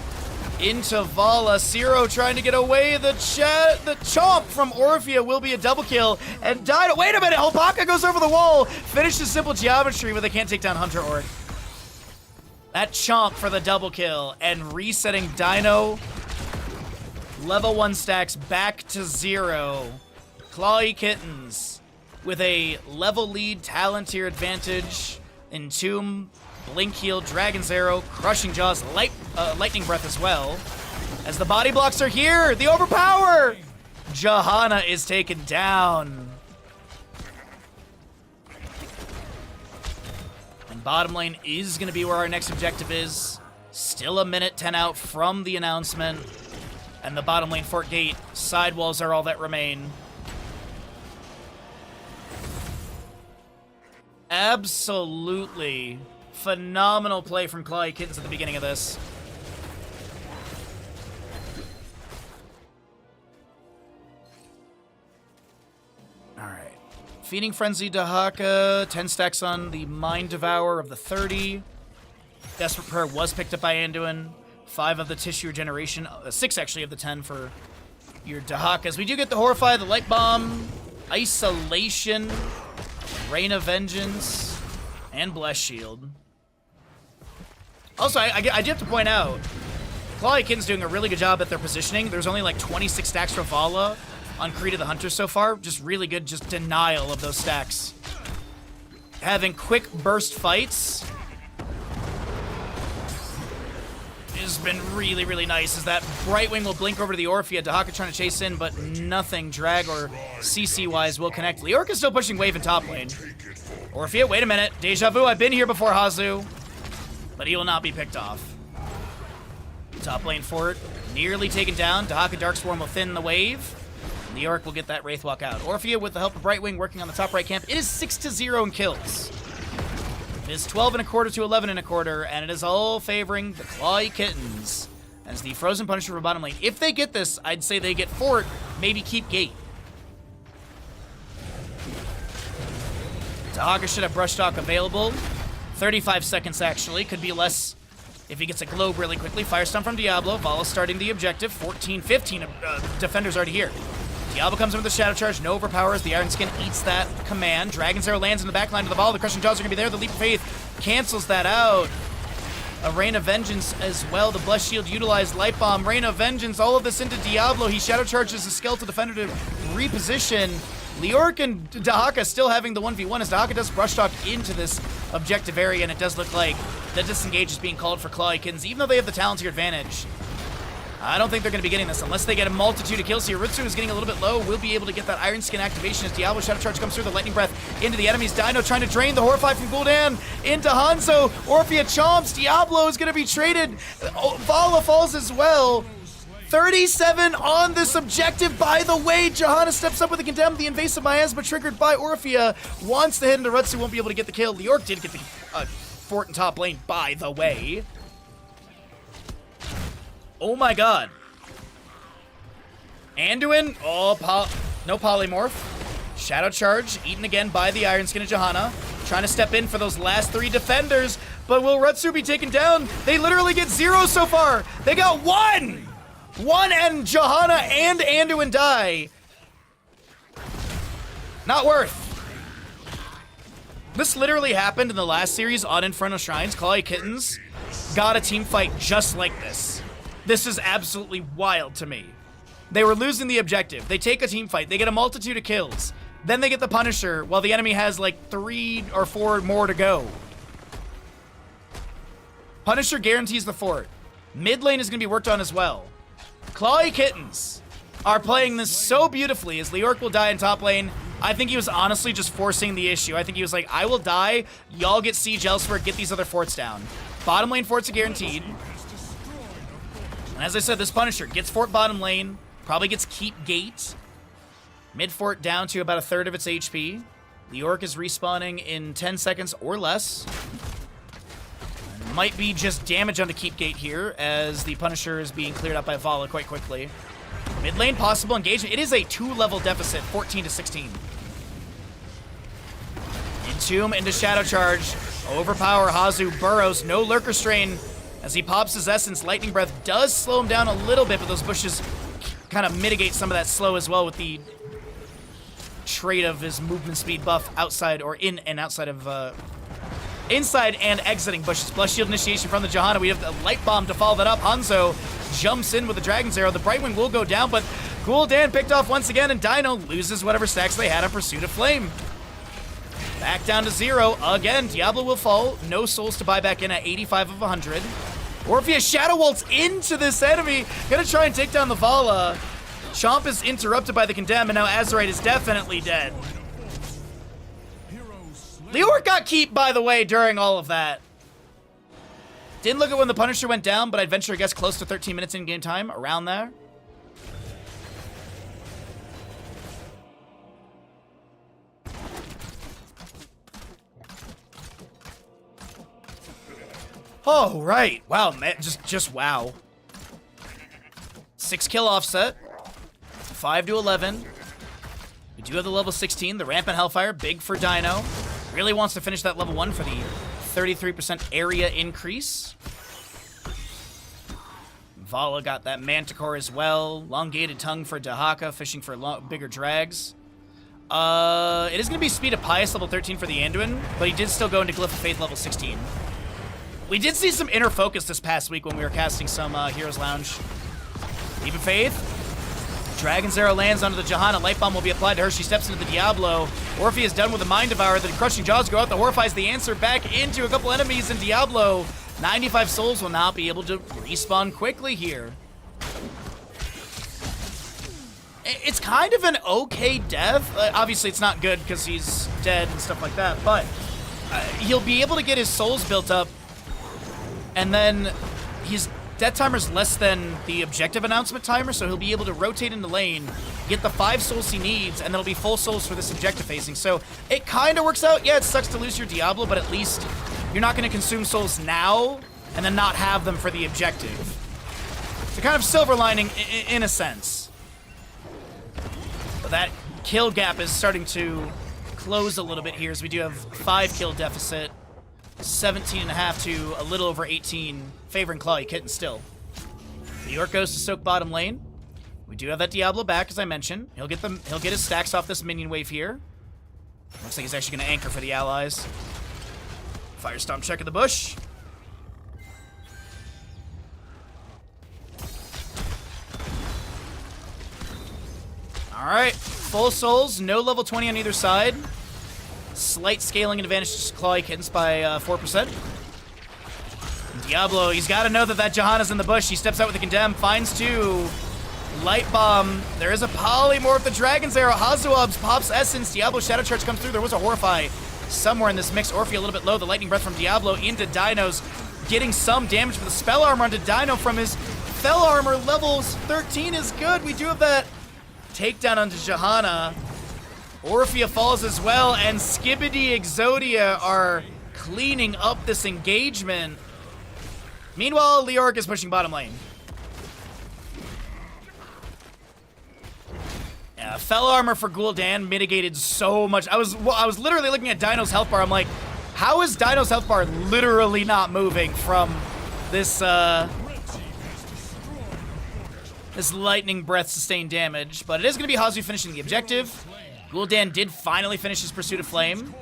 into Vala. Zero trying to get away. The chomp from Orphea will be a double kill. And Dino, wait a minute, Hopaka goes over the wall. Finishes simple geometry, but they can't take down Hunter Orc. That chomp for the double kill. And resetting Dino. Level 1 stacks back to 0. Clawy Kittens with a level lead, talent tier advantage. Entomb, Blink Heal, Dragon's Arrow, Crushing Jaws, Lightning Breath as well. As the body blocks are here, the overpower! Johanna is taken down. And bottom lane is going to be where our next objective is. Still a minute 10 out from the announcement. And the bottom lane Fort Gate sidewalls are all that remain. Absolutely phenomenal play from Clawy Kittens at the beginning of this. Alright. Feeding Frenzy Dahaka, 10 stacks on the Mind Devour of the 30. Desperate Prayer was picked up by Anduin. 5 of the Tissue Regeneration, 6 actually of the 10 for your Dahakas. We do get the Horrify, the Light Bomb, Isolation, Rain of Vengeance, and Bless Shield. Also, I do have to point out, Clawy Kitten's doing a really good job at their positioning. There's only like 26 stacks for Vala on Creed of the Hunter so far. Just really good, just denial of those stacks. Having quick burst fights has been really, really nice, as that Brightwing will blink over to the Orphea. Dahaka trying to chase in, but nothing drag or CC-wise will connect. Leorc is still pushing wave in top lane. Orphea, wait a minute. Deja vu, I've been here before, Hazu. But he will not be picked off. Top lane Fort nearly taken down. Dahaka Darkswarm will thin the wave. Leorc will get that Wraithwalk out. Orphea, with the help of Brightwing, working on the top right camp. It is 6-0 in kills. It is 12.25 to 11.25, and it is all favoring the Clawy Kittens as the Frozen Punisher for bottom lane. If they get this, I'd say they get Fort, maybe keep Gate. Dahaka should have Brush Talk available. 35 seconds, actually. Could be less if he gets a globe really quickly. Firestone from Diablo. Vala starting the objective. 14, 15 defenders already here. Diablo comes in with the Shadow Charge. No overpowers. The Iron Skin eats that command. Dragon's Arrow lands in the backline of the Vala. The Crushing Jaws are going to be there. The Leap of Faith cancels that out. A Rain of Vengeance as well. The Bless Shield utilized. Light Bomb. Rain of Vengeance. All of this into Diablo. He Shadow Charges the Skeletal Defender to reposition. Leorc and Dahaka still having the 1v1 as Dahaka does Brush Talk into this objective area, and it does look like the disengage is being called for Clawy Kittens, even though they have the talent tier advantage. I don't think they're going to be getting this unless they get a multitude of kills here. Ritsu is getting a little bit low. Will be able to get that Iron Skin activation as Diablo Shadow Charge comes through. The Lightning Breath into the enemies. Dino trying to drain the Horrify from Gul'dan into Hanzo. Orphea chomps. Diablo is going to be traded. Vala falls as well. 37 on this objective. By the way, Johanna steps up with a Condemn. The Invasive Miasma triggered by Orphea. Wants the hit into Rutsu, won't be able to get the kill. Leorc did get the fort in top lane, by the way. Oh my god. Anduin, no polymorph. Shadow Charge, eaten again by the Iron Skin of Johanna. Trying to step in for those last 3 defenders, but will Rutsu be taken down? They literally get 0 so far. They got 1! 1 and Johanna and Anduin die. Not worth. This literally happened in the last series on Inferno Shrines. Clawy Kittens got a team fight just like this. This is absolutely wild to me. They were losing the objective. They take a team fight. They get a multitude of kills. Then they get the Punisher while the enemy has like 3 or 4 more to go. Punisher guarantees the fort. Mid lane is going to be worked on as well. Clawy Kittens are playing this so beautifully as Leorc will die in top lane. I think he was honestly just forcing the issue. I think he was like, I will die, y'all get siege elsewhere, get these other forts down. Bottom lane forts are guaranteed. And as I said, this Punisher gets fort bottom lane, probably gets keep gate. Mid fort down to about 1/3 of its HP. Leorc is respawning in 10 seconds or less. And might be just damage onto keep gate here as the Punisher is being cleared up by Vala quite quickly. Mid lane possible engagement. It is a 2-level deficit, 14 to 16. Entomb into Shadow Charge. Overpower Hazu burrows. No Lurker Strain as he pops his Essence. Lightning Breath does slow him down a little bit, but those bushes kind of mitigate some of that slow as well with the trait of his movement speed buff outside or in and outside of inside and exiting bushes. Bless Shield initiation from the Johanna. We have the Light Bomb to follow that up. Hanzo jumps in with the Dragon's Arrow. The Brightwing will go down, but Gul'dan picked off once again, and Dino loses whatever stacks they had on Pursuit of Flame. Back down to 0. Again, Diablo will fall. No souls to buy back in at 85 of 100. Orpheus Shadow Waltz into this enemy. Gonna try and take down the Vala. Chomp is interrupted by the Condemn, and now Azerite is definitely dead. Leorc got keep, by the way, during all of that. Didn't look at when the Punisher went down, but I'd venture a guess close to 13 minutes in game time, around there. Oh, right. Wow, man, just wow. 6 kill offset. 5 to 11. We do have the level 16, the Rampant Hellfire, big for Dino. Really wants to finish that level 1 for the 33% area increase. Vala got that Manticore as well. Elongated Tongue for Dahaka, fishing for bigger drags. It is going to be Speed of Pious level 13 for the Anduin, but he did still go into Glyph of Faith level 16. We did see some inner focus this past week when we were casting some Heroes Lounge. Leap of Faith. Dragon's Arrow lands onto the Johanna. Light Bomb will be applied to her. She steps into the Diablo. Orpheus done with the Mind Devourer. The Crushing Jaws go out. The Horrify's the answer back into a couple enemies, and Diablo, 95 souls, will now be able to respawn quickly here. It's kind of an okay death. Obviously, it's not good because he's dead and stuff like that, but he'll be able to get his souls built up, and then his death timer's less than the objective announcement timer, so he'll be able to rotate into lane, get the 5 souls he needs, and there'll be full souls for this objective phasing. So it kind of works out. Yeah, it sucks to lose your Diablo, but at least you're not going to consume souls now and then not have them for the objective. It's a kind of silver lining in a sense. But that kill gap is starting to close a little bit here as we do have 5 kill deficit. 17.5 to a little over 18, favoring Clawy Kitten still. Leorc goes to soak bottom lane. We do have that Diablo back, as I mentioned. He'll get his stacks off this minion wave here. Looks like he's actually going to anchor for the allies. Firestomp checking the bush. All right, full souls, no level 20 on either side. Slight scaling advantage to Clawy Kittens by 4%. Diablo, he's got to know that Johanna's in the bush. He steps out with the Condemn, finds 2. Light Bomb. There is a Polymorph, the Dragon's Arrow. Hazuabs pops Essence. Diablo Shadow Charge comes through. There was a Horrify somewhere in this mix. Orphe a little bit low. The Lightning Breath from Diablo into Dino's, getting some damage for the Spell Armor onto Dino from his Fell Armor. Levels 13 is good. We do have that takedown onto Johanna. Orphea falls as well, and Skibidi Exodia are cleaning up this engagement. Meanwhile, Leorc is pushing bottom lane. Yeah, Fell Armor for Gul'dan mitigated so much. I was literally looking at Dino's health bar. I'm like, how is Dino's health bar literally not moving from this this Lightning Breath sustained damage? But it is going to be Hazu finishing the objective. Gul'dan did finally finish his Pursuit of Flame.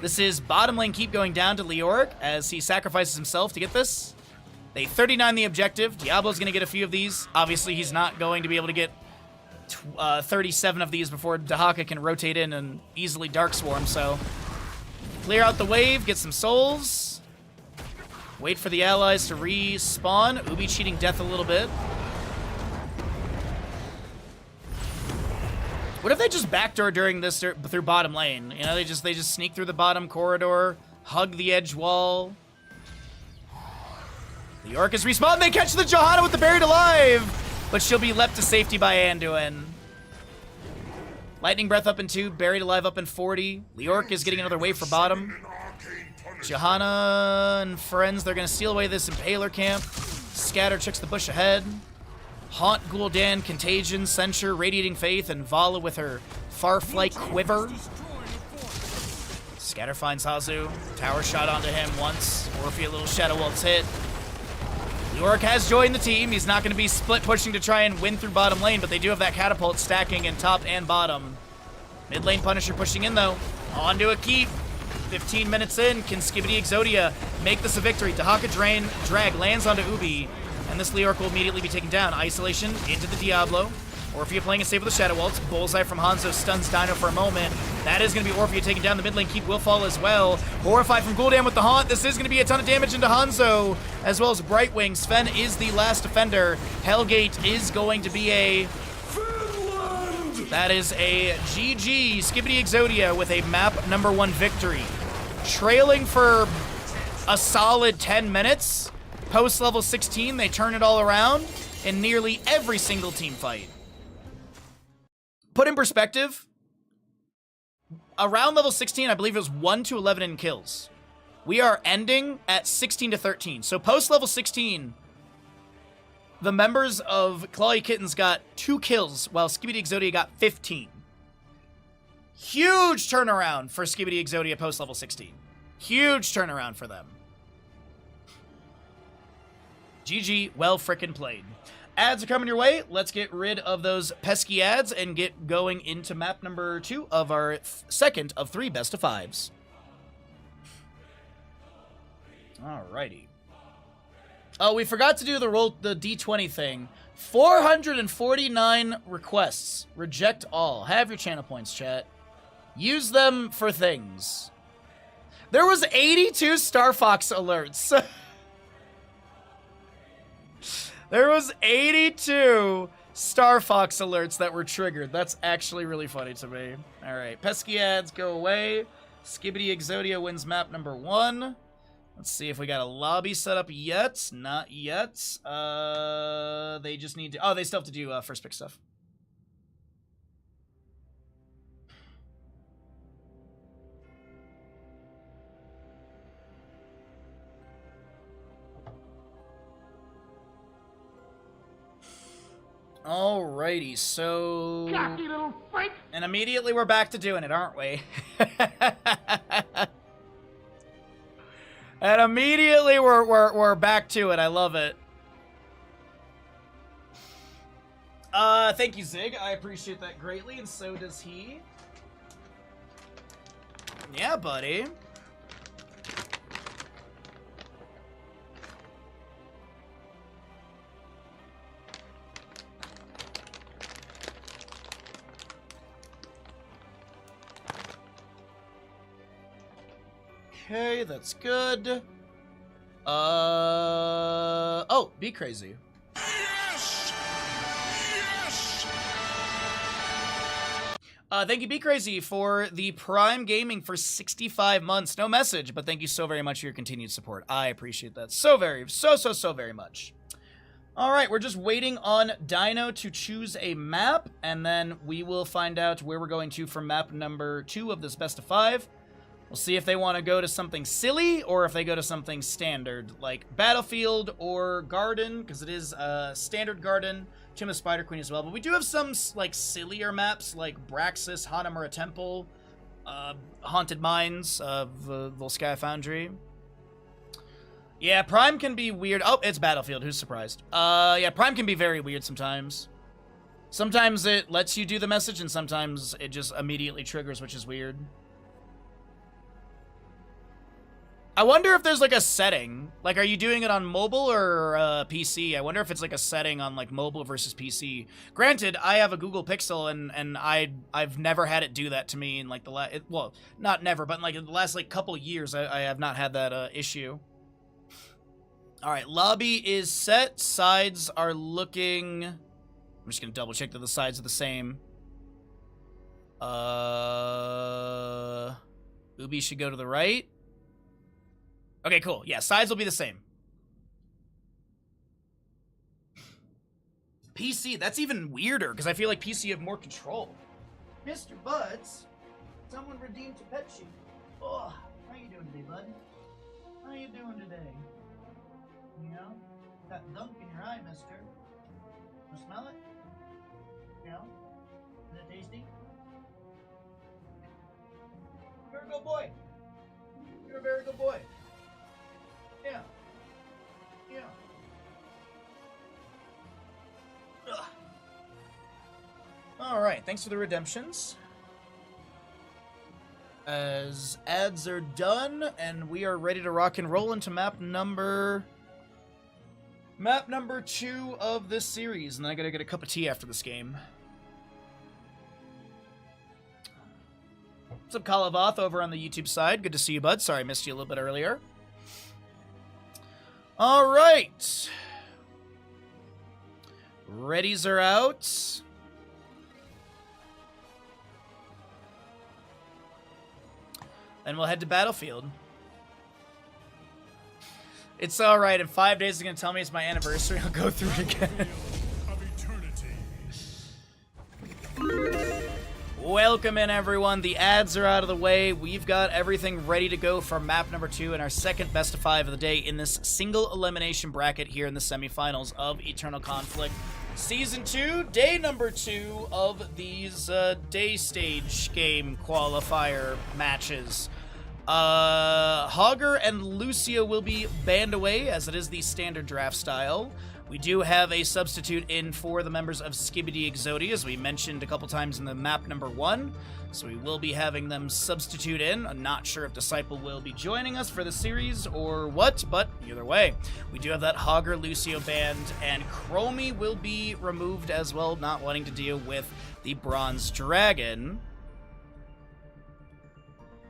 This is bottom lane keep going down to Leoric as he sacrifices himself to get this. They 39 the objective. Diablo's going to get a few of these. Obviously, he's not going to be able to get 37 of these before Dahaka can rotate in and easily Dark Swarm, so clear out the wave, get some souls, wait for the allies to respawn. Ubi cheating death a little bit. What if they just backdoor during this through bottom lane? You know, they just sneak through the bottom corridor, hug the edge wall. The Orc is respawned. They catch the Johanna with the Buried Alive, but she'll be leapt to safety by Anduin. Lightning Breath up in 2, Buried Alive up in 40. Leoric is getting another wave for bottom. Johanna and friends, they're going to steal away this Impaler camp. Scatter checks the bush ahead. Haunt, Gul'dan, Contagion, Censure, Radiating Faith, and Vala with her Farflight Quiver. Scatter finds Hazu. Tower shot onto him once. Orphe a little Shadow Waltz hit. Leoric has joined the team. He's not going to be split pushing to try and win through bottom lane, but they do have that Catapult stacking in top and bottom. Mid lane Punisher pushing in, though. Onto a keep. 15 minutes in. Can Skibidi Exodia make this a victory? Dahaka drag lands onto Ubi. And this Leoric will immediately be taken down. Isolation into the Diablo. Orphea playing it safe with the Shadow Waltz. Bullseye from Hanzo stuns Dino for a moment. That is going to be Orphea taking down. The mid lane keep will fall as well. Horrify from Gul'dan with the Haunt. This is going to be a ton of damage into Hanzo, as well as Brightwing. Sven is the last defender. Hellgate is going to be a... That is a GG. Skibidi Exodia with a map number 1 victory. Trailing for a solid 10 minutes. Post level 16, they turn it all around in nearly every single team fight. Put in perspective, around level 16, I believe it was 1 to 11 in kills. We are ending at 16 to 13. So post level 16, the members of Clawy Kittens got 2 kills, while Skibidi Exodia got 15. Huge turnaround for Skibidi Exodia post level 16. Huge turnaround for them. GG, well frickin' played. Ads are coming your way. Let's get rid of those pesky ads and get going into map number 2 of our second of 3 best of 5s. Alrighty. Oh, we forgot to do the D20 thing. 449 requests. Reject all. Have your channel points, chat. Use them for things. There was 82 Star Fox alerts. There was 82 Star Fox alerts that were triggered. That's actually really funny to me. All right, pesky ads go away. Skibidi Exodia wins map number 1. Let's see if we got a lobby set up yet. Not yet. They just need to... Oh, they still have to do first pick stuff. Alrighty, so... Cocky little freak! And immediately we're back to doing it, aren't we? And immediately we're back to it. I love it. Thank you, Zig. I appreciate that greatly, and so does he. Yeah, buddy. Okay, that's good. Oh, be crazy. Yes! Yes! Thank you, Be Crazy, for the Prime Gaming for 65 months. No message, but thank you so very much for your continued support. I appreciate that so very much. All right, we're just waiting on Dino to choose a map, and then we will find out where we're going to for map number 2 of this best of 5. We'll see if they want to go to something silly or if they go to something standard, like Battlefield or Garden, because it is standard Garden, Tomb of Spider Queen as well. But we do have some, like, sillier maps, like Braxis, Hanamura Temple, Haunted Mines of Volskaya Foundry. Yeah, Prime can be weird. Oh, it's Battlefield. Who's surprised? Yeah, Prime can be very weird sometimes. Sometimes it lets you do the message, and sometimes it just immediately triggers, which is weird. I wonder if there's like a setting. Like, are you doing it on mobile or PC? I wonder if it's like a setting on like mobile versus PC. Granted, I have a Google Pixel, and I've never had it do that to me in like the last, well, not never, but in like in the last like couple years, I have not had that issue. All right, lobby is set. Sides are looking. I'm just gonna double check that the sides are the same. Ubi should go to the right. Okay, cool. Yeah, sides will be the same. PC, that's even weirder, because I feel like PC have more control. Mr. Buds, someone redeemed a pet sheet. Oh, how you doing today, bud? How you doing today? You know, got dunk in your eye, mister. Want to smell it? You know, is it tasty? You're a good boy. You're a very good boy. Yeah. Yeah. Ugh. All right. Thanks for the redemptions. As ads are done, and we are ready to rock and roll into map number 2 of this series, and then I gotta get a cup of tea after this game. What's up, Kalavoth, over on the YouTube side? Good to see you, bud. Sorry I missed you a little bit earlier. All right. Readies are out. And we'll head to Battlefield. It's all right. In 5 days, they're going to tell me it's my anniversary. I'll go through it again. Welcome in, everyone. The ads are out of the way. We've got everything ready to go for map number 2 and our second best of 5 of the day in this single elimination bracket here in the semifinals of Eternal Conflict. Season 2, day number 2 of these day stage game qualifier matches. Hogger and Lucio will be banned away, as it is the standard draft style. We do have a substitute in for the members of Skibidi Exodia, as we mentioned a couple times in the map number 1. So we will be having them substitute in. I'm not sure if Disciple will be joining us for the series or what, but either way. We do have that Hogger Lucio banned, and Chromie will be removed as well, not wanting to deal with the Bronze Dragon.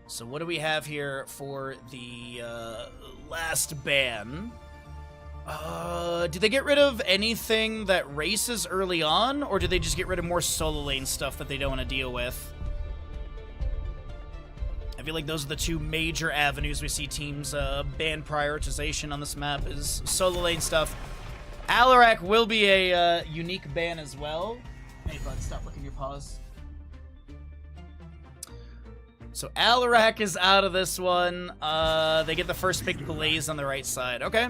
So what do we have here for the last ban? Do they get rid of anything that races early on, or do they just get rid of more solo lane stuff that they don't want to deal with? I feel like those are the two major avenues we see teams ban prioritization on this map, is solo lane stuff. Alarak will be a unique ban as well. Hey, bud, stop licking your paws. So Alarak is out of this one. They get the first pick, Blaze on the right side. Okay.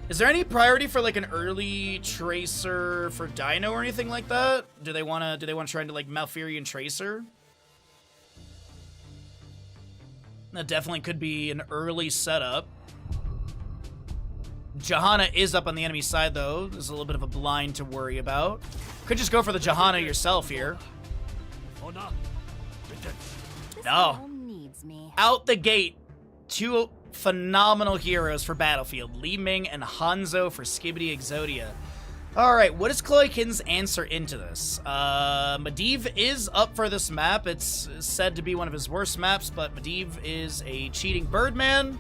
Is there any priority for like an early Tracer for Dino or anything like that? Do they wanna try into like Malfurion Tracer? That definitely could be an early setup. Johanna is up on the enemy side though. There's a little bit of a blind to worry about. Could just go for the Johanna yourself here. No. Out the gate, two phenomenal heroes for Battlefield. Li Ming and Hanzo for Skibidi Exodia. Alright, what is Cloakin's answer into this? Medivh is up for this map. It's said to be one of his worst maps, but Medivh is a cheating Birdman,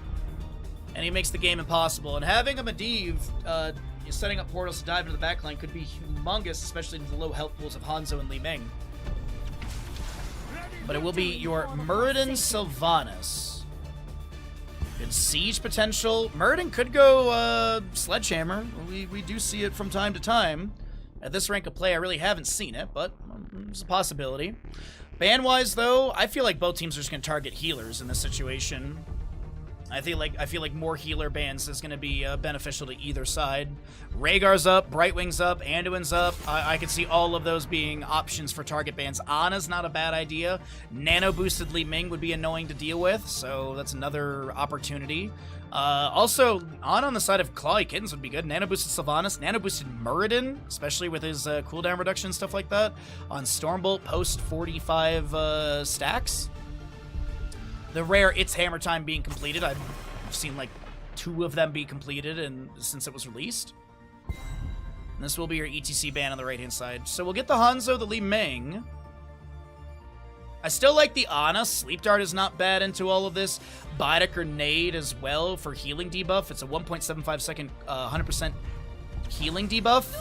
and he makes the game impossible. And having a Medivh setting up portals to dive into the backline could be humongous, especially with the low health pools of Hanzo and Li Ming. But it will be your Muradin Sylvanas. Good siege potential. Muradin could go Sledgehammer. We do see it from time to time. At this rank of play, I really haven't seen it, but it's a possibility. Ban-wise, though, I feel like both teams are just going to target healers in this situation. I feel like more healer bans is going to be beneficial to either side. Rhaegar's up, Brightwing's up, Anduin's up. I could see all of those being options for target bans. Ana's not a bad idea. Nano boosted Li Ming would be annoying to deal with, so that's another opportunity. Also, Ana on the side of Clawy Kittens would be good. Nano boosted Sylvanas, Nano boosted Muradin, especially with his cooldown reduction, stuff like that. On Stormbolt, post 45 stacks. The rare It's Hammer Time being completed. I've seen like 2 of them be completed since it was released. And this will be your ETC ban on the right-hand side. So we'll get the Hanzo, the Li Ming. I still like the Ana. Sleep Dart is not bad into all of this. Bite Grenade as well for healing debuff. It's a 1.75 second 100% healing debuff.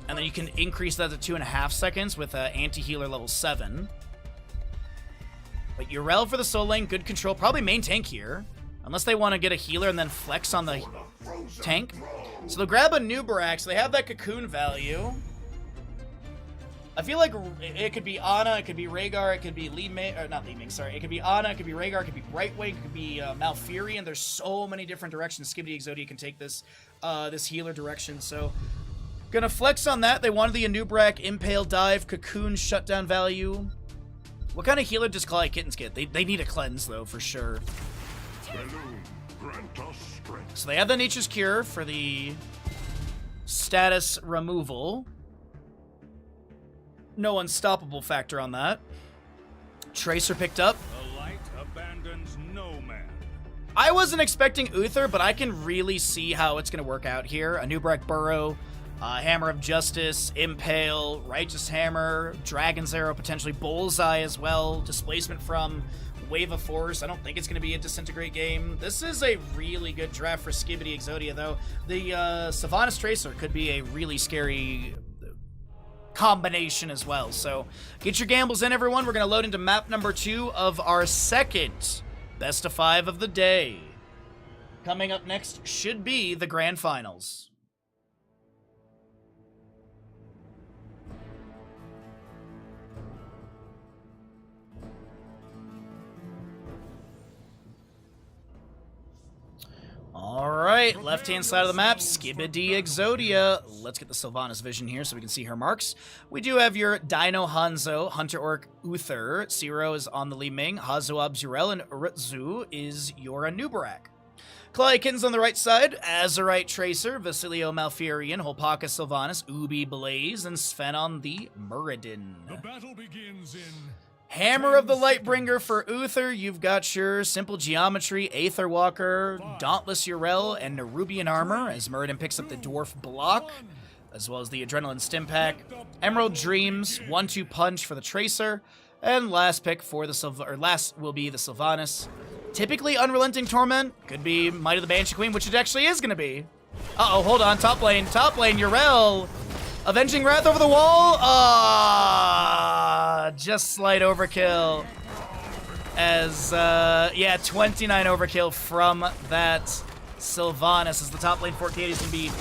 And then you can increase that to 2.5 seconds with anti-healer level 7. But Yrel for the soul lane, good control. Probably main tank here. Unless they want to get a healer and then flex on the tank. So they'll grab a Nubarak. They have that cocoon value. I feel like it could be Ana, it could be Rhaegar, it could be Li Ming, or not Li Ming, sorry. It could be Ana, it could be Rhaegar, it could be Brightwing, it could be Malfurion. There's so many different directions Skibidi Exodia can take this this healer direction. So gonna flex on that. They wanted the Anubrak, Impale, Dive, Cocoon, Shutdown value. What kind of healer does Clawy Kittens get? They need a cleanse, though, for sure. So they have the Nature's Cure for the status removal. No unstoppable factor on that. Tracer picked up. The light abandons no man. I wasn't expecting Uther, but I can really see how it's going to work out here. Anubrak Burrow. Hammer of Justice, Impale, Righteous Hammer, Dragon's Arrow, potentially Bullseye as well, displacement from Wave of Force. I don't think it's going to be a Disintegrate game. This is a really good draft for Skibidi Exodia, though. The Sylvanas Tracer could be a really scary combination as well. So get your gambles in, everyone. We're going to load into map number 2 of our second best of 5 of the day. Coming up next should be the Grand Finals. Alright, left-hand side of the map, Skibidi Exodia. Let's get the Sylvanas vision here so we can see her marks. We do have your Dino Hanzo, Hunter Orc Uther. Zero is on the Li Ming, Hazoab Zurel, and Urutzu is your Anubarak. Clawy Kittens on the right side, Azurite Tracer, Vasilio Malfurion, Holpaka Sylvanas, Ubi Blaze, and Sven on the Muradin. The battle begins in... Hammer of the Lightbringer for Uther. You've got your Simple Geometry, Aether Walker, Dauntless Yrel, and Nerubian Armor as Muradin picks up the Dwarf Block, as well as the Adrenaline Stim Pack. Emerald Dreams, 1-2 Punch for the Tracer, and last pick for the last will be the Sylvanas. Typically Unrelenting Torment, could be Might of the Banshee Queen, which it actually is going to be. Uh-oh, hold on, top lane, Yrel. Avenging Wrath over the wall? Just slight overkill. As, yeah, 29 overkill from that Sylvanas as the top lane 4K is going to be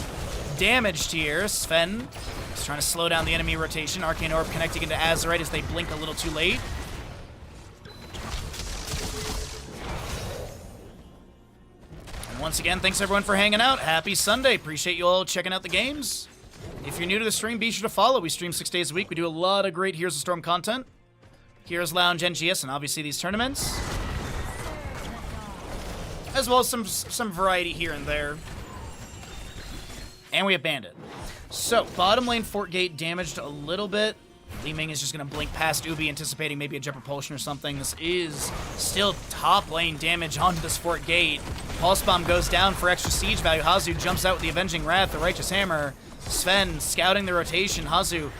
damaged here. Sven is trying to slow down the enemy rotation. Arcane Orb connecting into Azurite as they blink a little too late. And once again, thanks everyone for hanging out. Happy Sunday. Appreciate you all checking out the games. If you're new to the stream, be sure to follow. We stream 6 days a week. We do a lot of great Heroes of Storm content. Heroes Lounge, NGS, and obviously these tournaments. As well as some variety here and there. And we have Bandit. So, bottom lane Fort Gate damaged a little bit. Li Ming is just going to blink past Ubi, anticipating maybe a Jet Propulsion or something. This is still top lane damage onto this Fort Gate. Pulse Bomb goes down for extra siege value. Hazu jumps out with the Avenging Wrath, the Righteous Hammer. Sven scouting the rotation. Hazu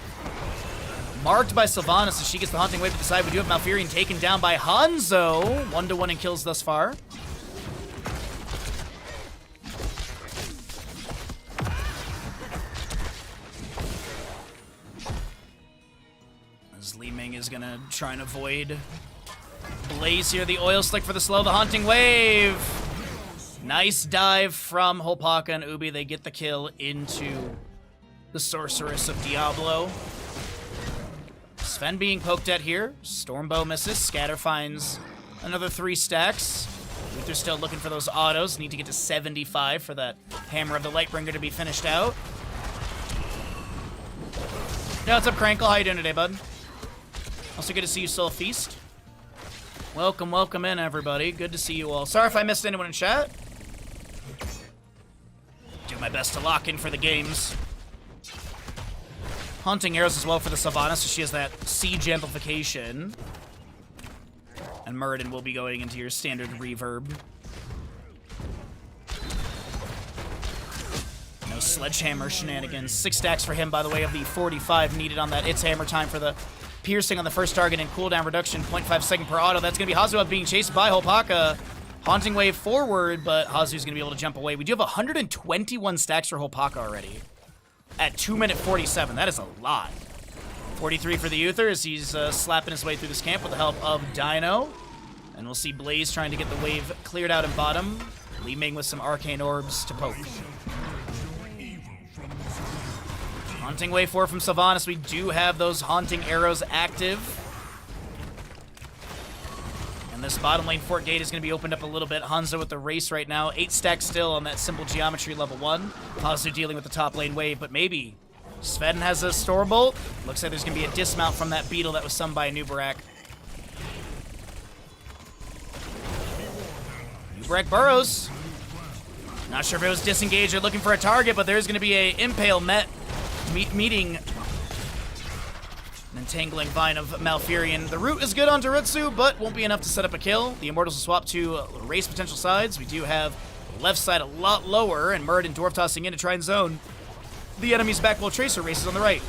marked by Sylvanas as she gets the Haunting Wave to the side. We do have Malfurion taken down by Hanzo. 1-1 in kills thus far. As Li Ming is going to try and avoid Blaze here. The Oil Slick for the slow. The Haunting Wave. Nice dive from Holpaka and Ubi. They get the kill into the Sorceress of Diablo. Sven being poked at here. Stormbow misses. Scatter finds another 3 stacks. Luther's still looking for those autos. Need to get to 75 for that Hammer of the Lightbringer to be finished out. Yo, what's up, Crankle? How you doing today, bud? Also good to see you, Soul Feast. Welcome, welcome in, everybody. Good to see you all. Sorry if I missed anyone in chat. Do my best to lock in for the games. Haunting arrows as well for the Sylvanas, so she has that siege amplification. And Muradin will be going into your standard reverb. No sledgehammer shenanigans. 6 stacks for him, by the way, of the 45 needed on that It's Hammer time for the piercing on the first target and cooldown reduction, 0.5 second per auto. That's going to be Hazu being chased by Holpaka. Haunting wave forward, but Hazu's going to be able to jump away. We do have 121 stacks for Holpaka already. At 2:47, that is a lot. 43 for the Uther as he's slapping his way through this camp with the help of Dino. And we'll see Blaze trying to get the wave cleared out in bottom. Li Ming with some arcane orbs to poke. Haunting wave 4 from Sylvanas. We do have those haunting arrows active. And this bottom lane fort gate is going to be opened up a little bit. Hanzo with the race right now. 8 stacks still on that simple geometry level 1. Hazu dealing with the top lane wave, but maybe Sven has a store bolt. Looks like there's going to be a dismount from that beetle that was summoned by Nubarak. Nubarak burrows. Not sure if it was disengaged or looking for a target, but there's going to be a impale meeting an entangling vine of Malfurion. The root is good on Darutsu, but won't be enough to set up a kill. The Immortals will swap to race potential sides. We do have the left side a lot lower, and Muradin dwarf tossing in to try and zone the enemy's back while Tracer races on the right.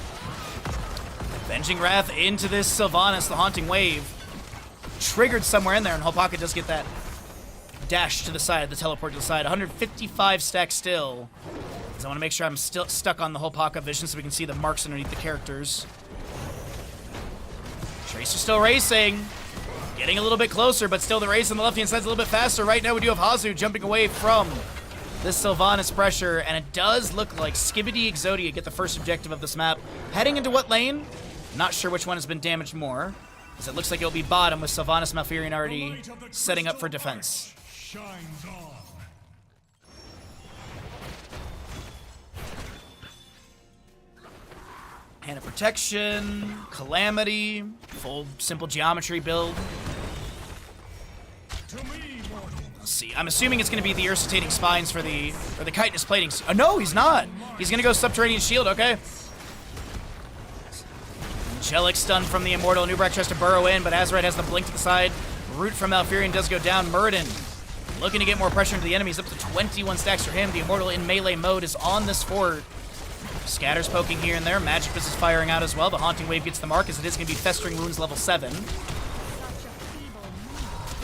Venging Wrath into this Sylvanas, the Haunting Wave. Triggered somewhere in there, and Holpaka does get that dash to the side, the teleport to the side. 155 stacks still. I want to make sure I'm still stuck on the Holpaka vision so we can see the marks underneath the characters. Tracer still racing. Getting a little bit closer, but still the race on the left-hand side is a little bit faster. Right now we do have Hazu jumping away from this Sylvanas pressure, and it does look like Skibidi Exodia get the first objective of this map. Heading into what lane? Not sure which one has been damaged more, as it looks like it'll be bottom with Sylvanas Malfurion already setting up for defense. Shines on. Hand of Protection, Calamity, full simple geometry build. Let's see. I'm assuming it's going to be the Ursitating Spines for the, or the Chitinous Plating. Oh, no, he's not. He's going to go Subterranean Shield, okay. Angelic stun from the Immortal. Nubarak tries to burrow in, but Azerite has the blink to the side. Root from Malfurion does go down. Muradin looking to get more pressure into the enemies. Up to 21 stacks for him. The Immortal in melee mode is on this fort. Scatters poking here and there. Magic Fist is firing out as well. The Haunting Wave gets the mark as it is going to be Festering Wounds level 7.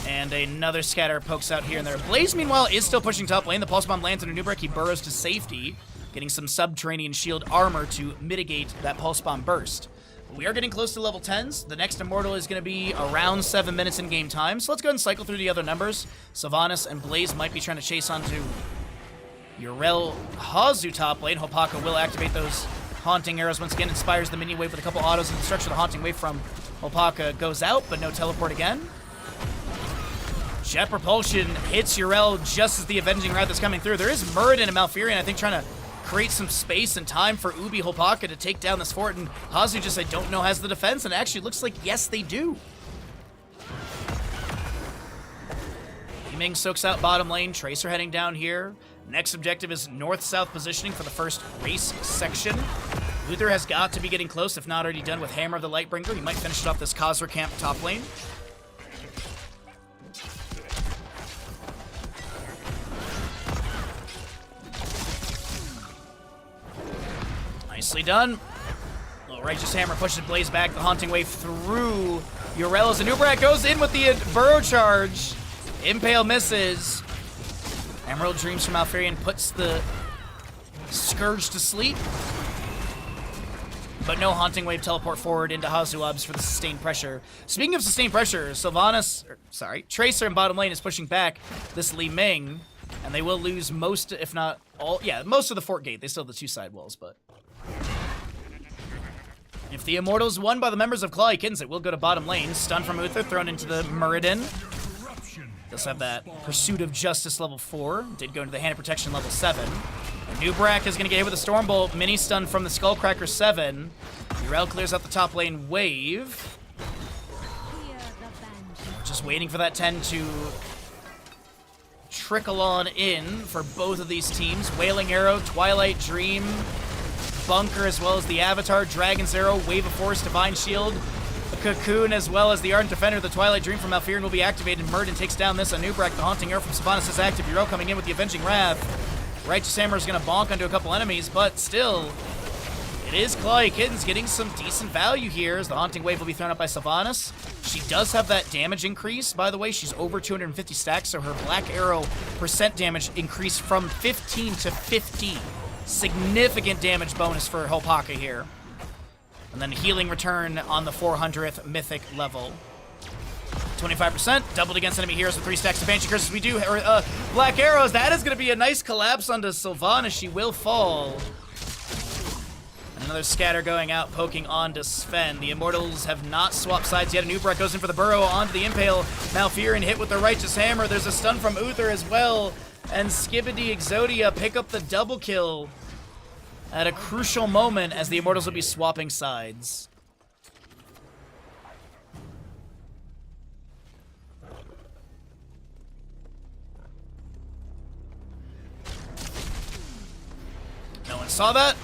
And another scatter pokes out here and there. Blaze, meanwhile, is still pushing top lane. The Pulse Bomb lands on Nubarak. He burrows to safety, getting some Subterranean Shield armor to mitigate that Pulse Bomb burst. We are getting close to level 10s. The next Immortal is going to be around 7 minutes in game time. So let's go ahead and cycle through the other numbers. Sylvanas and Blaze might be trying to chase onto Yrel Hazu top lane. Holpaka will activate those Haunting Arrows once again. Inspires the minion wave with a couple autos, and the structure of the Haunting Wave from Holpaka goes out, but no teleport again. Jet Propulsion hits Yrel just as the Avenging Wrath is coming through. There is Muradin and Malfurion, I think, trying to create some space and time for Ubi Holpaka to take down this fort, and Hazu just, I don't know, has the defense, and it actually looks like, yes, they do. Ming soaks out bottom lane. Tracer heading down here. Next objective is north-south positioning for the first race section. Luther has got to be getting close, if not already done with Hammer of the Lightbringer. He might finish it off this Khazra camp top lane. Nicely done. Little Righteous Hammer pushes Blaze back. The Haunting Wave through Yrel as Nubarak goes in with the Burrow Charge. Impale misses. Emerald Dreams from Malfurion puts the Scourge to sleep. But no Haunting Wave teleport forward into Hazuabs for the sustained pressure. Speaking of sustained pressure, Tracer in bottom lane is pushing back this Li Ming, and they will lose most, if not all, most of the fort gate. They still have the two side walls, but if the Immortals won by the members of Claw Kins, it will go to bottom lane. Stun from Uther, thrown into the Muradin. Does have that Pursuit of Justice level 4. Did go into the Hand of Protection level 7. Nubrak is going to get hit with a Stormbolt. Mini stun from the Skullcracker 7. Urel clears out the top lane wave. Just waiting for that 10 to trickle on in for both of these teams. Wailing Arrow, Twilight Dream, Bunker, as well as the Avatar, Dragon's Arrow, Wave of Force, Divine Shield, a Cocoon, as well as the Ardent Defender. The Twilight Dream from Malfurion will be activated. Murden takes down this. Anubrak, the Haunting Arrow from Sylvanas is active. Urel coming in with the Avenging Wrath. Righteous Hammer is going to bonk onto a couple enemies, but still, it is Clawly Kittens getting some decent value here as the Haunting Wave will be thrown up by Sylvanas. She does have that damage increase, by the way. She's over 250 stacks, so her Black Arrow percent damage increased from 15 to 50. Significant damage bonus for Hopaka here. And then Healing Return on the 400th Mythic level. 25%, doubled against enemy heroes with 3 stacks of Banshee Curses. We do, Black Arrows, that is going to be a nice collapse onto Sylvanas. She will fall. And another scatter going out, poking onto Sven. The Immortals have not swapped sides yet. Nubrak goes in for the burrow onto the Impale. Malfurion hit with the Righteous Hammer. There's a stun from Uther as well. And Skibidi Exodia pick up the double kill at a crucial moment as the Immortals will be swapping sides. No one saw that.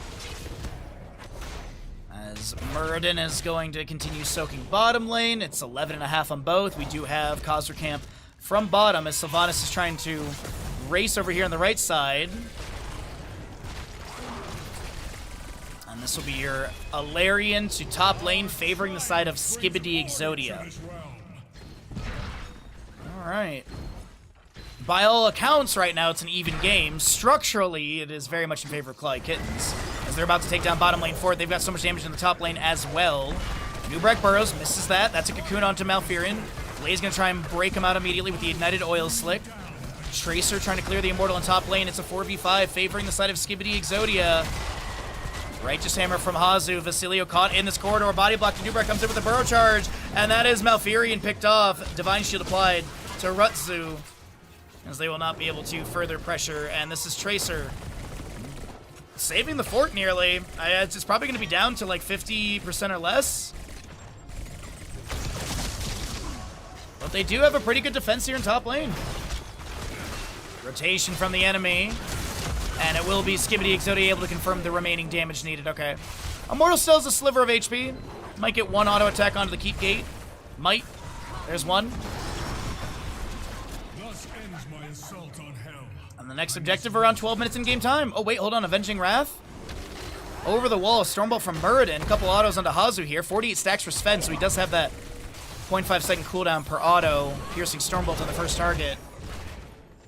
As Muradin is going to continue soaking bottom lane. It's 11.5 on both. We do have Khazra Camp from bottom as Sylvanas is trying to race over here on the right side. And this will be your Alarian to top lane, favoring the side of Skibidi Exodia. Alright. By all accounts right now, it's an even game. Structurally, it is very much in favor of Clawly Kittens. As they're about to take down bottom lane for it, they've got so much damage in the top lane as well. Nubrak burrows, misses that. That's a Cocoon onto Malfurion. Blaze gonna try and break him out immediately with the Ignited Oil Slick. Tracer trying to clear the Immortal in top lane. It's a 4v5 favoring the side of Skibidi Exodia. Righteous Hammer from Hazu. Vasilio caught in this corridor. Body block to Nubrak comes in with a burrow charge. And that is Malfurion picked off. Divine Shield applied to Rutzu, as they will not be able to further pressure. And this is Tracer saving the fort nearly. It's probably going to be down to like 50% or less. But they do have a pretty good defense here in top lane. Rotation from the enemy. And it will be Skibidi Exodia able to confirm the remaining damage needed. Okay. Immortal still has a sliver of HP. Might get one auto attack onto the keep gate. Might. There's one. Thus ends my assault on hell. And the next objective around 12 minutes in game time. Oh, wait, hold on. Avenging Wrath. Over the wall, a Stormbolt from Muradin. A couple autos onto Hazu here. 48 stacks for Sven, so he does have that 0.5 second cooldown per auto. Piercing Stormbolt on the first target.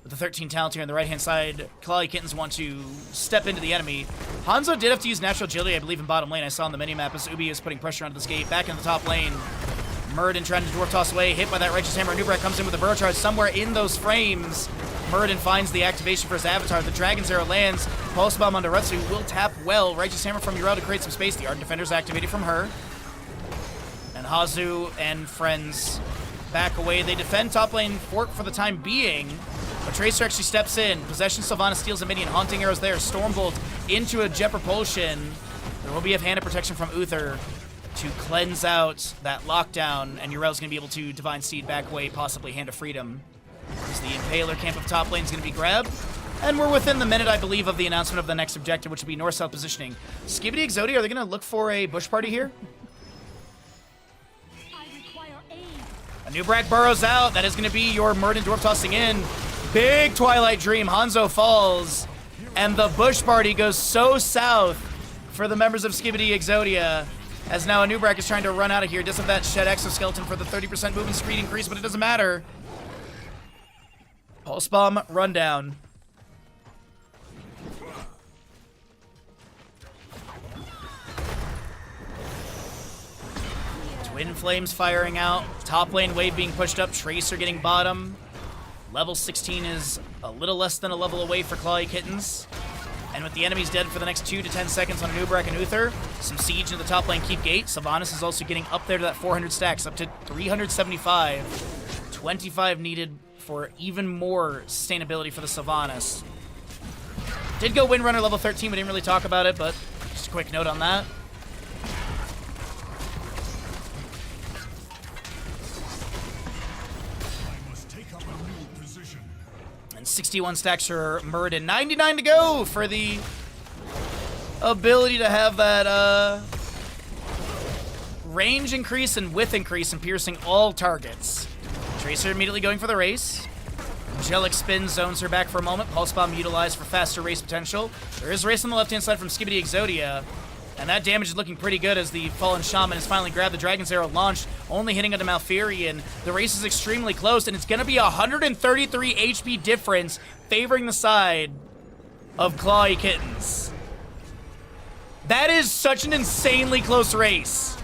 With the 13 talent here on the right-hand side, Clawly Kittens want to step into the enemy. Hanzo did have to use natural agility, I believe, in bottom lane. I saw on the minimap as Ubi is putting pressure onto this gate. Back into the top lane. Muradin trying to dwarf toss away, hit by that Righteous Hammer. Nubrak comes in with a burrow charge somewhere in those frames. Muradin finds the activation for his Avatar. The Dragon's Arrow lands. Pulse Bomb onto Rutsu will tap well. Righteous Hammer from Urel to create some space. The Ardent Defender's activated from her. And Hazu and friends back away. They defend top lane fort for the time being. But Tracer actually steps in. Possession Sylvanas steals a minion. Haunting Arrows there. Stormbolt into a Jet Propulsion. There will be a Hand of Protection from Uther to cleanse out that lockdown. And Urel's going to be able to Divine Seed back away, possibly Hand of Freedom. As the Impaler camp of top lane is going to be grabbed. And we're within the minute, I believe, of the announcement of the next objective, which will be north-south positioning. Skibidi Exodia, are they going to look for a bush party here? A Nubrak burrows out. That is going to be your Muradin Dwarf tossing in. Big Twilight Dream. Hanzo falls. And the bush party goes so south for the members of Skibidi Exodia. As now a Nubrak is trying to run out of here. Does have that Shed Exoskeleton for the 30% movement speed increase, but it doesn't matter. Pulse Bomb rundown. Twin Flames firing out. Top lane wave being pushed up. Tracer getting bottom. Level 16 is a little less than a level away for Clawly Kittens. And with the enemies dead for the next 2 to 10 seconds on Nubrak and Uther, some siege in the top lane keep gate. Sylvanas is also getting up there to that 400 stacks, up to 375. 25 needed for even more sustainability for the Sylvanas. Did go Windrunner level 13, we didn't really talk about it, but just a quick note on that. I must take up a new position. And 61 stacks for Muradin. 99 to go for the ability to have that range increase and width increase and piercing all targets. Tracer immediately going for the race. Angelic Spin zones her back for a moment. Pulse Bomb utilized for faster race potential. There is race on the left-hand side from Skibidi Exodia. And that damage is looking pretty good as the Fallen Shaman has finally grabbed the Dragon's Arrow launched, only hitting into Malfurion. The race is extremely close, and it's going to be a 133 HP difference favoring the side of Clawy Kittens. That is such an insanely close race.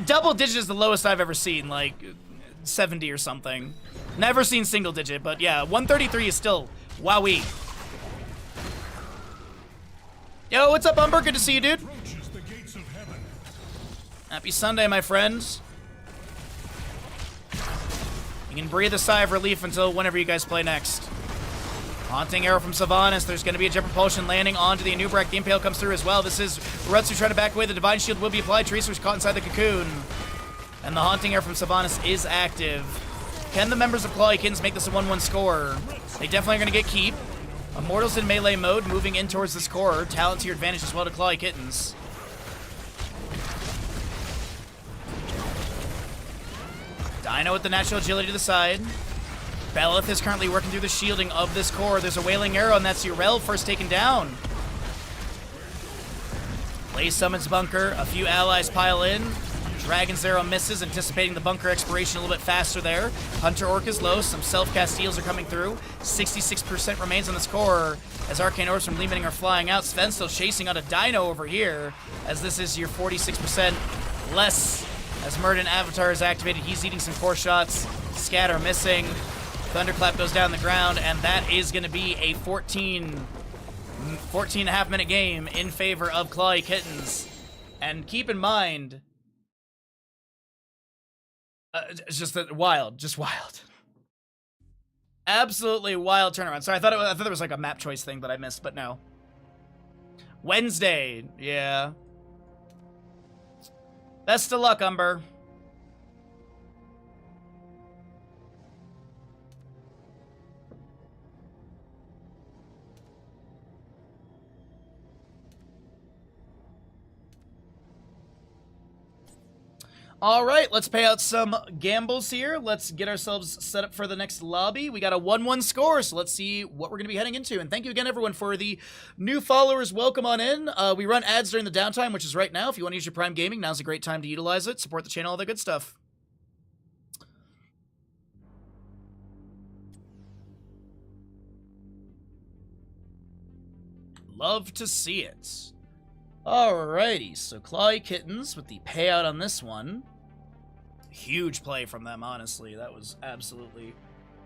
Double digit is the lowest I've ever seen, like 70 or something. Never seen single digit, but yeah, 133 is still wowee. Yo, what's up, Umber? Good to see you, dude. Approaches the gates of heaven. Happy Sunday, my friends. You can breathe a sigh of relief until whenever you guys play next. Haunting Arrow from Sylvanas. There's going to be a Jet Propulsion landing onto the Anubrak. The Impale comes through as well. This is Rutsu trying to back away. The Divine Shield will be applied. Tracer's caught inside the cocoon. And the Haunting Arrow from Sylvanas is active. Can the members of Clawy Kittens make this a 1-1 score? They definitely are going to get keep. Immortals in melee mode, moving in towards the score. Talent to your advantage as well to Clawy Kittens. Dino with the natural agility to the side. Belith is currently working through the shielding of this core. There's a Wailing Arrow, and that's Urel first taken down. Blaze summons Bunker. A few allies pile in. Dragon's Arrow misses, anticipating the bunker expiration a little bit faster there. Hunter Orc is low. Some self-cast steals are coming through. 66% remains on this core as Arcane Orbs from Lehmanning are flying out. Sven still chasing out a Dino over here as this is your 46% less as Murden Avatar is activated. He's eating some core shots. Scatter missing. Thunderclap goes down the ground, and that is going to be a 14 and a half minute game in favor of Clawy Kittens. And keep in mind, it's just wild, absolutely wild turnaround. Sorry, I thought there was like a map choice thing that I missed, but no. Wednesday, yeah. Best of luck, Umber. All right, let's pay out some gambles here. Let's get ourselves set up for the next lobby. We got a 1-1 score, so let's see what we're going to be heading into. And thank you again, everyone, for the new followers. Welcome on in. We run ads during the downtime, which is right now. If you want to use your Prime Gaming, now's a great time to utilize it. Support the channel, all that good stuff. Love to see it. Alrighty, so Clawy Kittens with the payout on this one. Huge play from them, honestly. That was absolutely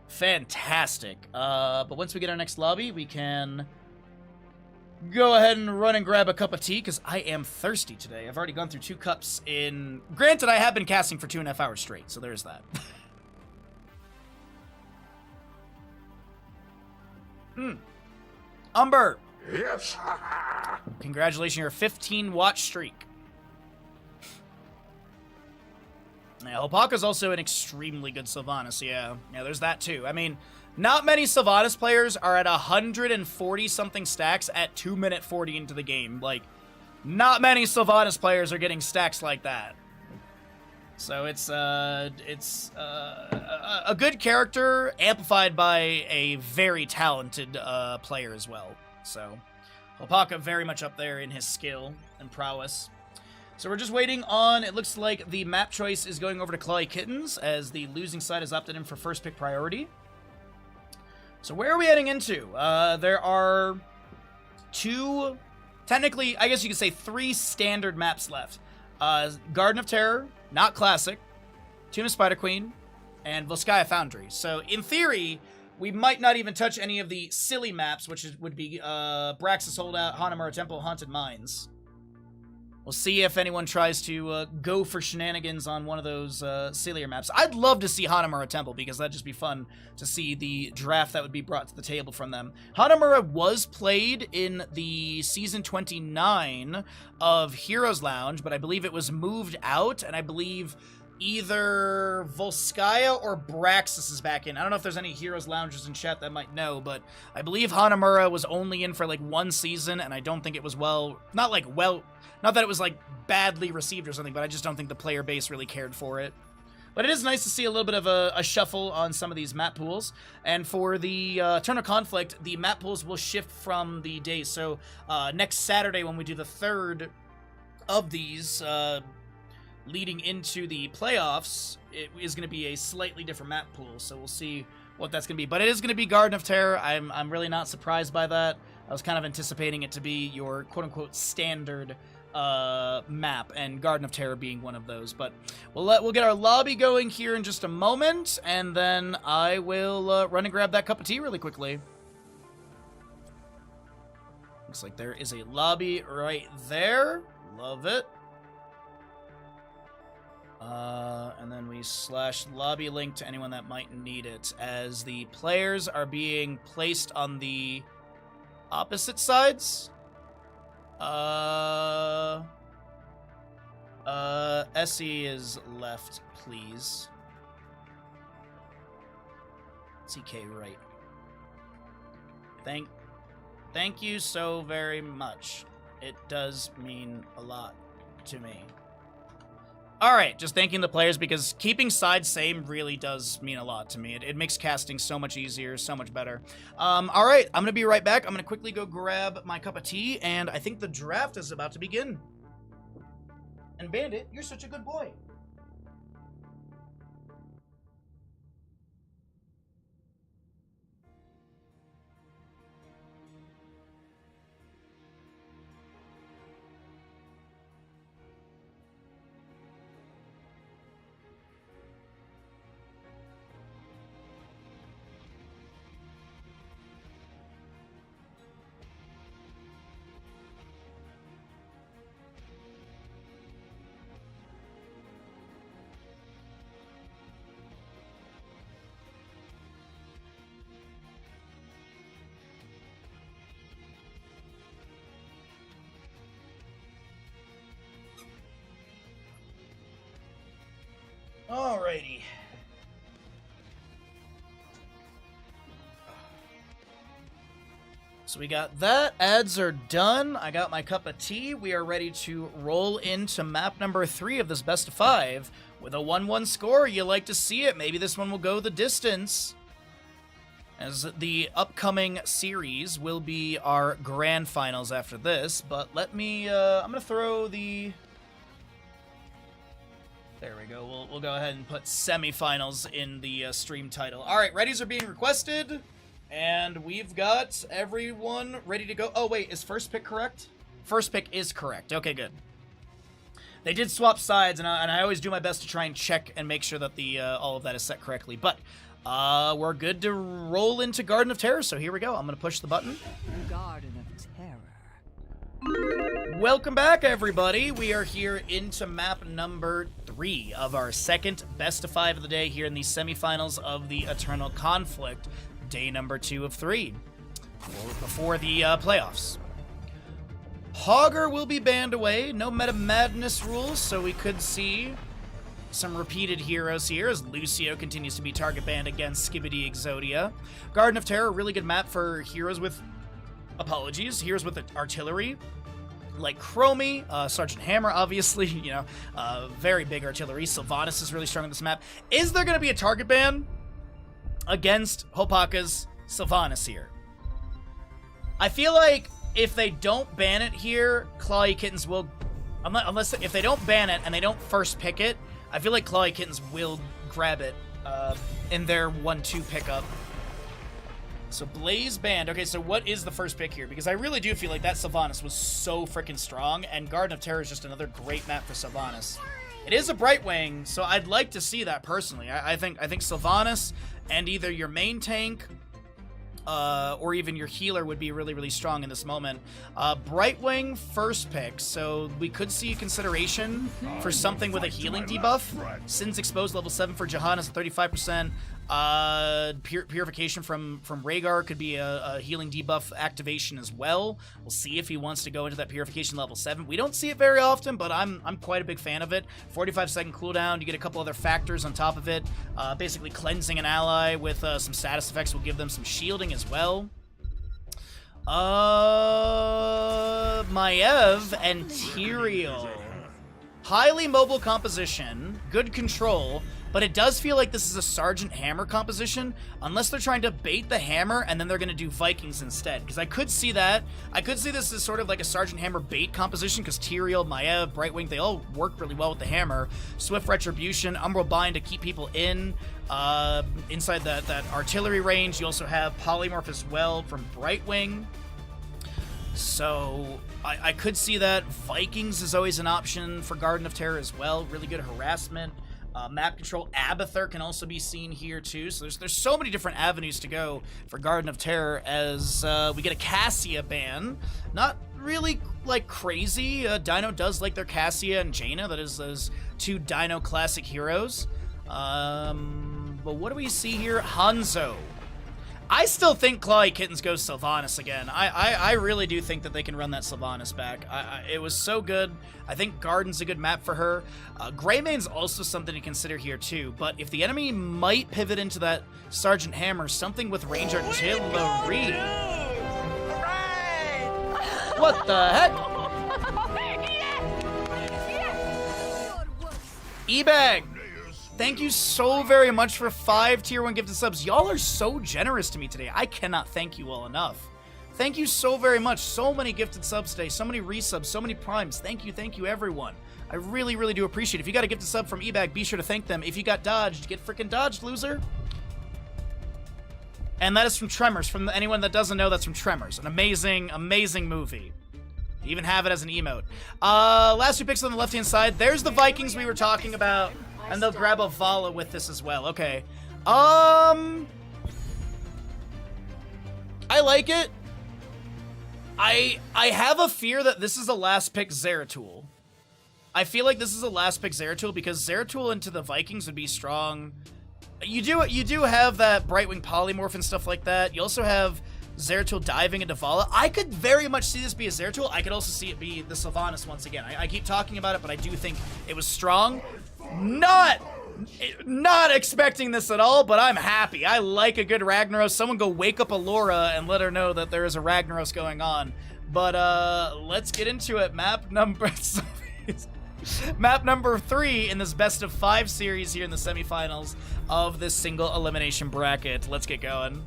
fantastic. But once we get our next lobby, we can go ahead and run and grab a cup of tea, because I am thirsty today. I've already gone through 2 cups in... Granted, I have been casting for 2.5 hours straight, so there's that. Umber! Yes. Congratulations, your 15-watch streak. Yeah, Hopaka's also an extremely good Sylvanas, yeah. Yeah, there's that too. I mean, not many Sylvanas players are at 140-something stacks at 2-minute 40 into the game. Like, not many Sylvanas players are getting stacks like that. So it's a good character amplified by a very talented player as well. So, Hopaka very much up there in his skill and prowess. So we're just waiting on, it looks like the map choice is going over to Clawy Kittens, as the losing side has opted in for first pick priority. So where are we heading into? There are 2, technically, I guess you could say 3 standard maps left. Garden of Terror, not classic, Tomb of Spider Queen, and Volskaya Foundry. So in theory, we might not even touch any of the silly maps, which would be Braxis Holdout, Hanamura Temple, Haunted Mines. We'll see if anyone tries to go for shenanigans on one of those sillier maps. I'd love to see Hanamura Temple, because that'd just be fun to see the draft that would be brought to the table from them. Hanamura was played in the Season 29 of Heroes Lounge, but I believe it was moved out, and I believe either Volskaya or Braxis is back in. I don't know if there's any Heroes Loungers in chat that might know, but I believe Hanamura was only in for like one season, and I don't think it was not that it was like badly received or something, but I just don't think the player base really cared for it. But it is nice to see a little bit of a shuffle on some of these map pools. And for the Eternal Conflict, the map pools will shift from the days. So next Saturday, when we do the third of these, leading into the playoffs, it is going to be a slightly different map pool. So we'll see what that's going to be. But it is going to be Garden of Terror. I'm really not surprised by that. I was kind of anticipating it to be your quote-unquote standard map, and Garden of Terror being one of those. But we'll get our lobby going here in just a moment, and then I will run and grab that cup of tea really quickly. Looks like there is a lobby right there. Love it. And then we / lobby link to anyone that might need it, as the players are being placed on the opposite sides. Essie is left, please. CK right. Thank you so very much. It does mean a lot to me. Alright, just thanking the players, because keeping sides same really does mean a lot to me. It makes casting so much easier, so much better. Alright, I'm gonna be right back. I'm gonna quickly go grab my cup of tea, and I think the draft is about to begin. And Bandit, you're such a good boy. Alrighty. So we got that. Ads are done. I got my cup of tea. We are ready to roll into map number 3 of this best of 5 with a 1-1 score. You like to see it. Maybe this one will go the distance, as the upcoming series will be our grand finals after this. But let me, I'm going to throw the... There we go. We'll go ahead and put semifinals in the stream title. All right, readies are being requested, and we've got everyone ready to go. Oh, wait, is first pick correct? First pick is correct. Okay, good. They did swap sides, and I always do my best to try and check and make sure that the all of that is set correctly. But we're good to roll into Garden of Terror, so here we go. I'm going to push the button. Garden of Terror. Welcome back, everybody. We are here into map number 3 of our second best of 5 of the day here in the semifinals of the Eternal Conflict, day number 2 of 3, before the playoffs. Hogger will be banned away. No Meta Madness rules, so we could see some repeated heroes here, as Lucio continues to be target banned against Skibidi Exodia. Garden of Terror, really good map for heroes with... Apologies. Heroes with artillery, like Chromie, Sergeant Hammer, obviously, you know, very big artillery. Sylvanas is really strong on this map. Is there going to be a target ban against Hopaka's Sylvanas here? I feel like if they don't ban it here, Clawy Kittens will... Unless if they don't ban it and they don't first pick it, I feel like Clawy Kittens will grab it in their 1-2 pickup. So Blaze banned. Okay, so what is the first pick here? Because I really do feel like that Sylvanas was so freaking strong, and Garden of Terror is just another great map for Sylvanas. It is a Brightwing, so I'd like to see that personally. I think Sylvanas and either your main tank, or even your healer would be really, really strong in this moment. Brightwing first pick, so we could see consideration for something with a healing debuff. Sin's Exposed level 7 for Jahan is 35%. Purification from Rhaegar could be a healing debuff activation as well. We'll see if he wants to go into that Purification level 7. We don't see it very often, but I'm quite a big fan of it. 45-second cooldown, you get a couple other factors on top of it. Basically cleansing an ally with some status effects will give them some shielding as well. Maiev and Tyrael. Highly mobile composition, good control, but it does feel like this is a Sergeant Hammer composition, unless they're trying to bait the Hammer and then they're going to do Vikings instead. Because I could see that. I could see this as sort of like a Sergeant Hammer bait composition, because Tyrael, Maiev, Brightwing, they all work really well with the Hammer. Swift Retribution, Umbral Bind to keep people inside that artillery range. You also have Polymorph as well from Brightwing. So I could see that. Vikings is always an option for Garden of Terror as well. Really good harassment. Map control. Abathur can also be seen here too. So there's so many different avenues to go for Garden of Terror as we get a Cassia ban. Not really like crazy. Dino does like their Cassia and Jaina. That is those two Dino classic heroes. But what do we see here? Hanzo. I still think Clawy Kittens goes Sylvanas again. I really do think that they can run that Sylvanas back. It was so good. I think Garden's a good map for her. Greymane's also something to consider here too, but if the enemy might pivot into that Sergeant Hammer, something with range artillery. What the heck? E-Bag! Thank you so very much for 5 tier 1 gifted subs. Y'all are so generous to me today. I cannot thank you all enough. Thank you so very much. So many gifted subs today. So many resubs. So many primes. Thank you, everyone. I really, really do appreciate it. If you got a gifted sub from eBag, be sure to thank them. If you got dodged, get freaking dodged, loser. And that is from Tremors. From anyone that doesn't know, that's from Tremors. An amazing, amazing movie. You even have it as an emote. Last 2 picks on the left-hand side. There's the Vikings we were talking about. And they'll grab a Vala with this as well. Okay. I like it. I have a fear that this is a last pick Zeratul. I feel like this is a last pick Zeratul because Zeratul into the Vikings would be strong. You do have that Brightwing Polymorph and stuff like that. You also have Zeratul diving into Vala. I could very much see this be a Zeratul. I could also see it be the Sylvanas once again. I keep talking about it, but I do think it was strong. Not expecting this at all, but I'm happy. I like a good Ragnaros. Someone go wake up Alora and let her know that there is a Ragnaros going on. But let's get into it. Map number 3 in this best of 5 series here in the semifinals of this single elimination bracket. Let's get going.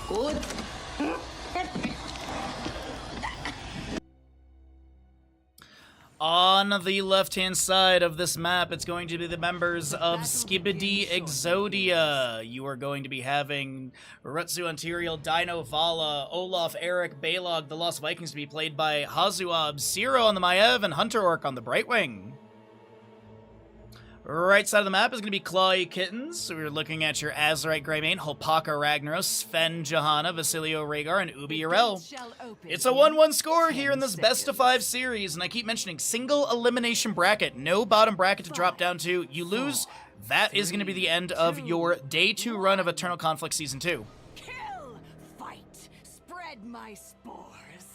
Good. On the left-hand side of this map, it's going to be the members of Skibidi Exodia. You are going to be having Rutsu Antiriel, Dino Vala, Olaf, Eric, Balog, the Lost Vikings to be played by Hazuab, Zero on the Maiev, and Hunter Orc on the Brightwing. Right side of the map is going to be Clawy Kittens. So we're looking at your Azerite Greymane, Holpaka Ragnaros, Sven Johanna, Vasilio Rhaegar, and Ubi Urel. It's a 1-1 score here in this best of 5 series, and I keep mentioning single elimination bracket, no bottom bracket to drop down to. You lose, that is going to be the end of your day 2 run of Eternal Conflict Season 2. Kill, fight, spread my spores.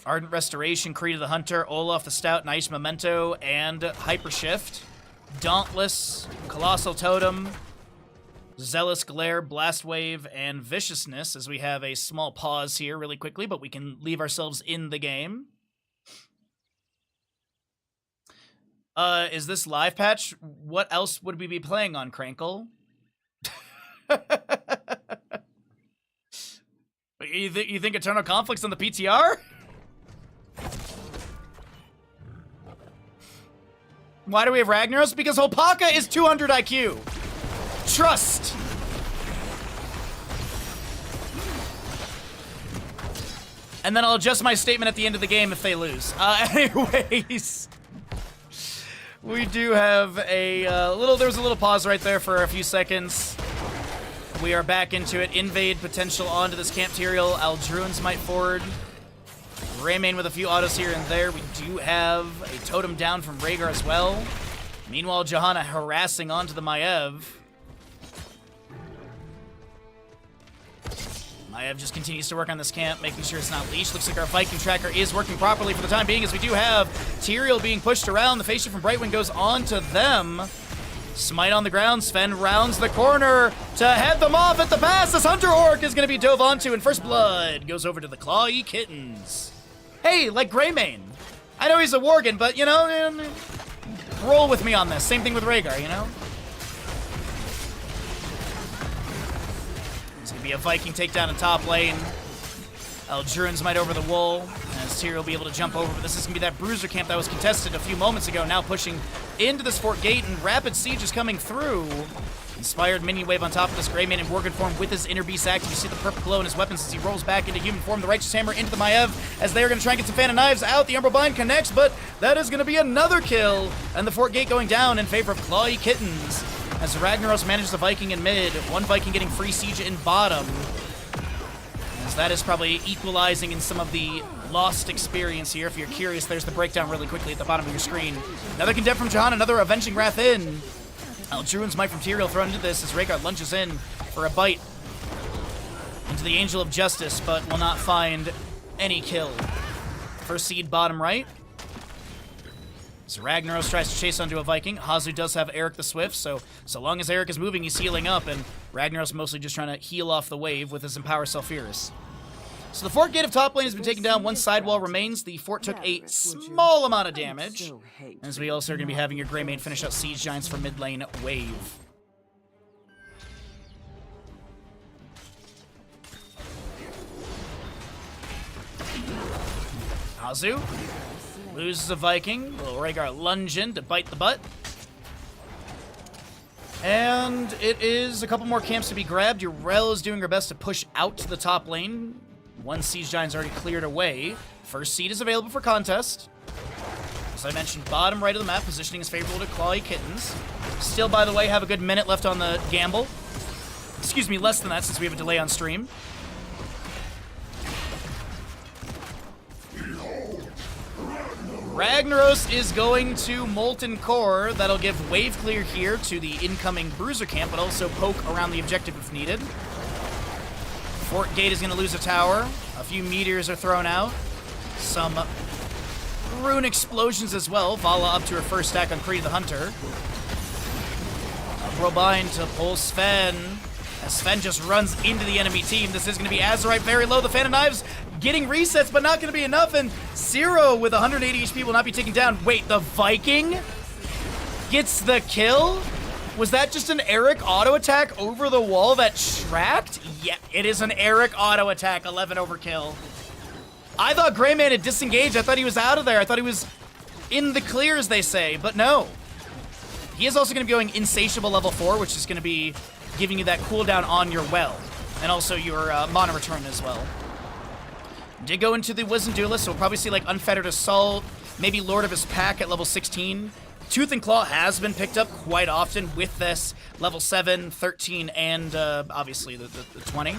Ardent Restoration, Creed of the Hunter, Olaf the Stout, Nice Memento, and Hypershift. Dauntless, Colossal Totem, Zealous Glare, Blast Wave, and Viciousness, as we have a small pause here really quickly, but we can leave ourselves in the game. Is this live patch? What else would we be playing on, Crankle? You think Eternal Conflict's on the PTR? Why do we have Ragnaros? Because Holpaka is 200 IQ. Trust. And then I'll adjust my statement at the end of the game if they lose. Anyways, we do have a there was a little pause right there for a few seconds. We are back into it. Invade potential onto this camp Tyrael. Aldruin's might forward. Greymane with a few autos here and there. We do have a totem down from Rhaegar as well. Meanwhile, Johanna harassing onto the Maiev. Maiev just continues to work on this camp, making sure it's not leashed. Looks like our Viking tracker is working properly for the time being, as we do have Tyrael being pushed around. The face shift from Brightwing goes on to them. Smite on the ground. Sven rounds the corner to head them off at the pass. This Hunter Orc is going to be dove onto, and first blood goes over to the Clawy Kittens. Hey, like Greymane. I know he's a Worgen, but, you know, roll with me on this. Same thing with Rhaegar, you know? It's going to be a Viking takedown in top lane. Aldruin's might over the wall, as Tyrael will be able to jump over, but this is going to be that bruiser camp that was contested a few moments ago, now pushing into this fort gate, and Rapid Siege is coming through. Inspired minion wave on top of this Greymane in Worgen form with his inner beast active. You see the purple glow in his weapons as he rolls back into human form. The Righteous Hammer into the Maiev as they are going to try and get some Fan of Knives out. The Umbral Bind connects, but that is going to be another kill, and the fort gate going down in favor of Clawy Kittens as Ragnaros manages the Viking in mid. One Viking getting free siege in bottom, as that is probably equalizing in some of the lost experience here. If you're curious, there's the breakdown really quickly at the bottom of your screen. Another Condemn from Johanna, another Avenging Wrath in. Aldruin's might from Tyrael thrown into this as Rhaegar lunges in for a bite into the Angel of Justice, but will not find any kill. First seed bottom right. So Ragnaros tries to chase onto a Viking. Hazu does have Eric the Swift, so long as Eric is moving, he's healing up, and Ragnaros mostly just trying to heal off the wave with his Empower Sulfuris. So the fort gate of top lane has been taken down. One side wall remains. The fort took a small amount of damage, as we also are going to be having your Greymane finish out Siege Giants for mid lane wave. Hazu loses a Viking. Little Rhaegar lunge in to bite the butt. And it is a couple more camps to be grabbed. Yrel is doing her best to push out to the top lane. One Siege Giant's already cleared away. First seed is available for contest. As I mentioned, bottom right of the map, positioning is favorable to Clawy Kittens. Still, by the way, have a good minute left on the gamble. Excuse me, less than that since we have a delay on stream. Ragnaros is going to Molten Core. That'll give wave clear here to the incoming Bruiser camp, but also poke around the objective if needed. Fort Gate is going to lose a tower. A few meteors are thrown out. Some rune explosions as well. Vala up to her first stack on Creed the Hunter. Robine to pull Sven. As Sven just runs into the enemy team. This is going to be Azurite very low. The Fan of Knives getting resets, but not going to be enough. And Zero with 180 HP will not be taken down. Wait, the Viking gets the kill? Was that just an Eric auto attack over the wall that tracked? Yeah, it is an Eric auto attack, 11 overkill. I thought Greymane had disengaged. I thought he was out of there. I thought he was in the clear, as they say, but no. He is also going to be going Insatiable level 4, which is going to be giving you that cooldown on your well, and also your mana return as well. Did go into the Wisdom Duelist, so we'll probably see like Unfettered Assault, maybe Lord of his Pack at level 16. Tooth and Claw has been picked up quite often with this level 7, 13, and obviously the 20.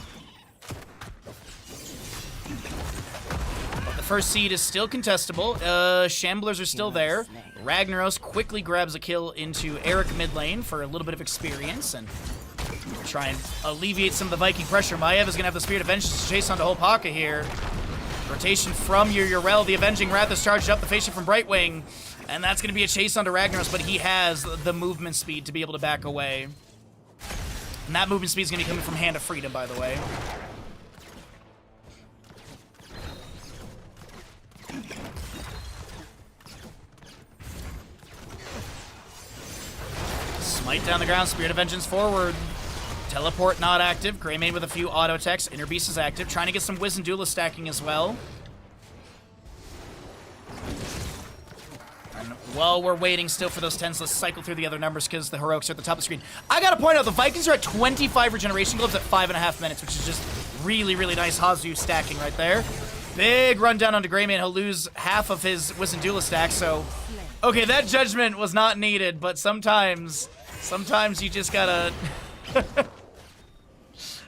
But the first seed is still contestable. Shamblers are still there. Ragnaros quickly grabs a kill into Eric mid lane for a little bit of experience and try and alleviate some of the Viking pressure. Maiev is going to have the Spirit of Vengeance to chase onto Holpaka here. Rotation from your Yrel. The Avenging Wrath is charged up. The face shift from Brightwing. And that's going to be a chase onto Ragnaros, but he has the movement speed to be able to back away. And that movement speed is going to be coming from Hand of Freedom, by the way. Smite down the ground, Spirit of Vengeance forward. Teleport not active. Greymane with a few auto attacks. Inner Beast is active. Trying to get some Wisdom Duelist stacking as well. And while we're waiting still for those 10s, let's cycle through the other numbers because the heroics are at the top of the screen. I gotta point out, the Vikings are at 25 regeneration globes at 5.5 minutes, which is just really, really nice Hazu stacking right there. Big rundown onto Greyman. He'll lose half of his Wisandula stack, so... Okay, that judgment was not needed, but sometimes you just gotta...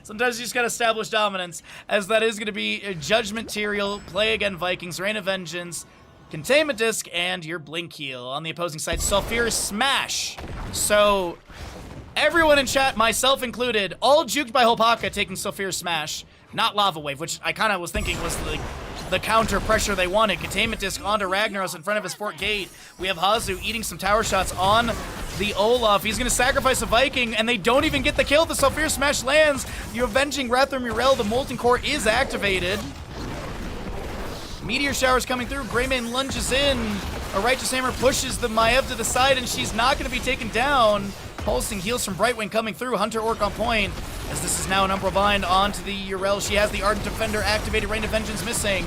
Sometimes you just gotta establish dominance, as that is gonna be a Judgment Tyrael, Play Again Vikings, Reign of Vengeance, Containment Disc, and your Blink Heal. On the opposing side, Sulfurous Smash. So, everyone in chat, myself included, all juked by Hopaka taking Sulfurous Smash, not Lava Wave, which I kind of was thinking was the counter pressure they wanted. Containment Disc onto Ragnaros in front of his fort gate. We have Hazu eating some tower shots on the Olaf. He's going to sacrifice a Viking, and they don't even get the kill. The Sulfurous Smash lands. You avenging Rather Murel. The Molten Core is activated. Meteor Shower's coming through. Greymane lunges in. A Righteous Hammer pushes the Maiev to the side, and she's not going to be taken down. Pulsing heals from Brightwing coming through. Hunter Orc on point. As this is now an Umbral Bind onto the Yrel. She has the Ardent Defender activated. Reign of Vengeance missing.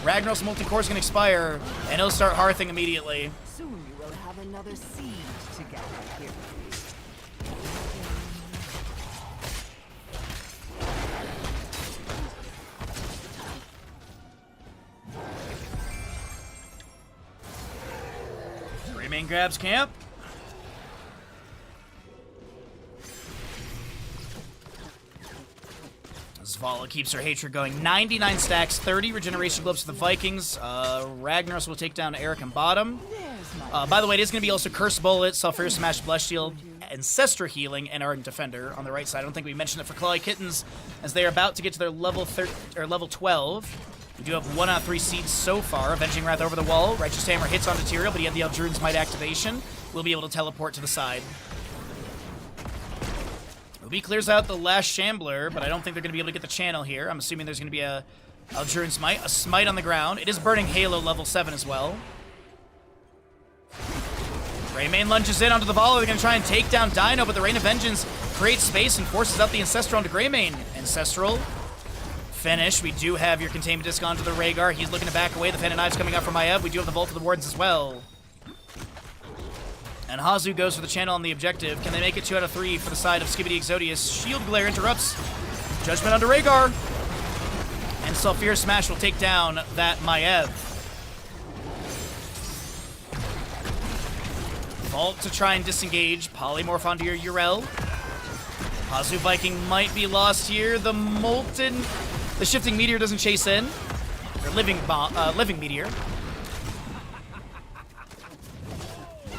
Ragnaros Molten Core is going to expire, and he'll start hearthing immediately. Soon you will have another seed together here. Greymane grabs camp. Zvala keeps her hatred going. 99 stacks, 30 regeneration globes for the Vikings. Ragnaros will take down Eric and bottom. By the way, it is going to be also Curse Bullet, Sulfurous Smash, Blessed Shield, Ancestor Healing, and Ardent Defender on the right side. I don't think we mentioned it for Clawy Kittens, as they are about to get to their level 12. We do have 1 out of 3 seeds so far. Avenging Wrath over the wall. Righteous Hammer hits onto Tyrael, but he had the Eldruin's Might activation. We'll be able to teleport to the side. Ruby clears out the last Shambler, but I don't think they're going to be able to get the channel here. I'm assuming there's going to be a Eldruin's Might, a Smite on the ground. It is burning Halo level 7 as well. Greymane lunges in onto the Vala. They're going to try and take down Dino, but the Reign of Vengeance creates space and forces out the Ancestral onto Greymane. Ancestral. Finish. We do have your Containment Disc onto the Rhaegar. He's looking to back away. The Fan of Knives coming out from Maiev. We do have the Vault of the Wardens as well. And Hazu goes for the channel on the objective. Can they make it 2 out of 3 for the side of Skibidi Exodius? Shield Glare interrupts. Judgment onto Rhaegar. And Sulfurous Smash will take down that Maiev. Vault to try and disengage. Polymorph onto your Yrel. Hazu Viking might be lost here. The Shifting Meteor doesn't chase in. Or Living Meteor.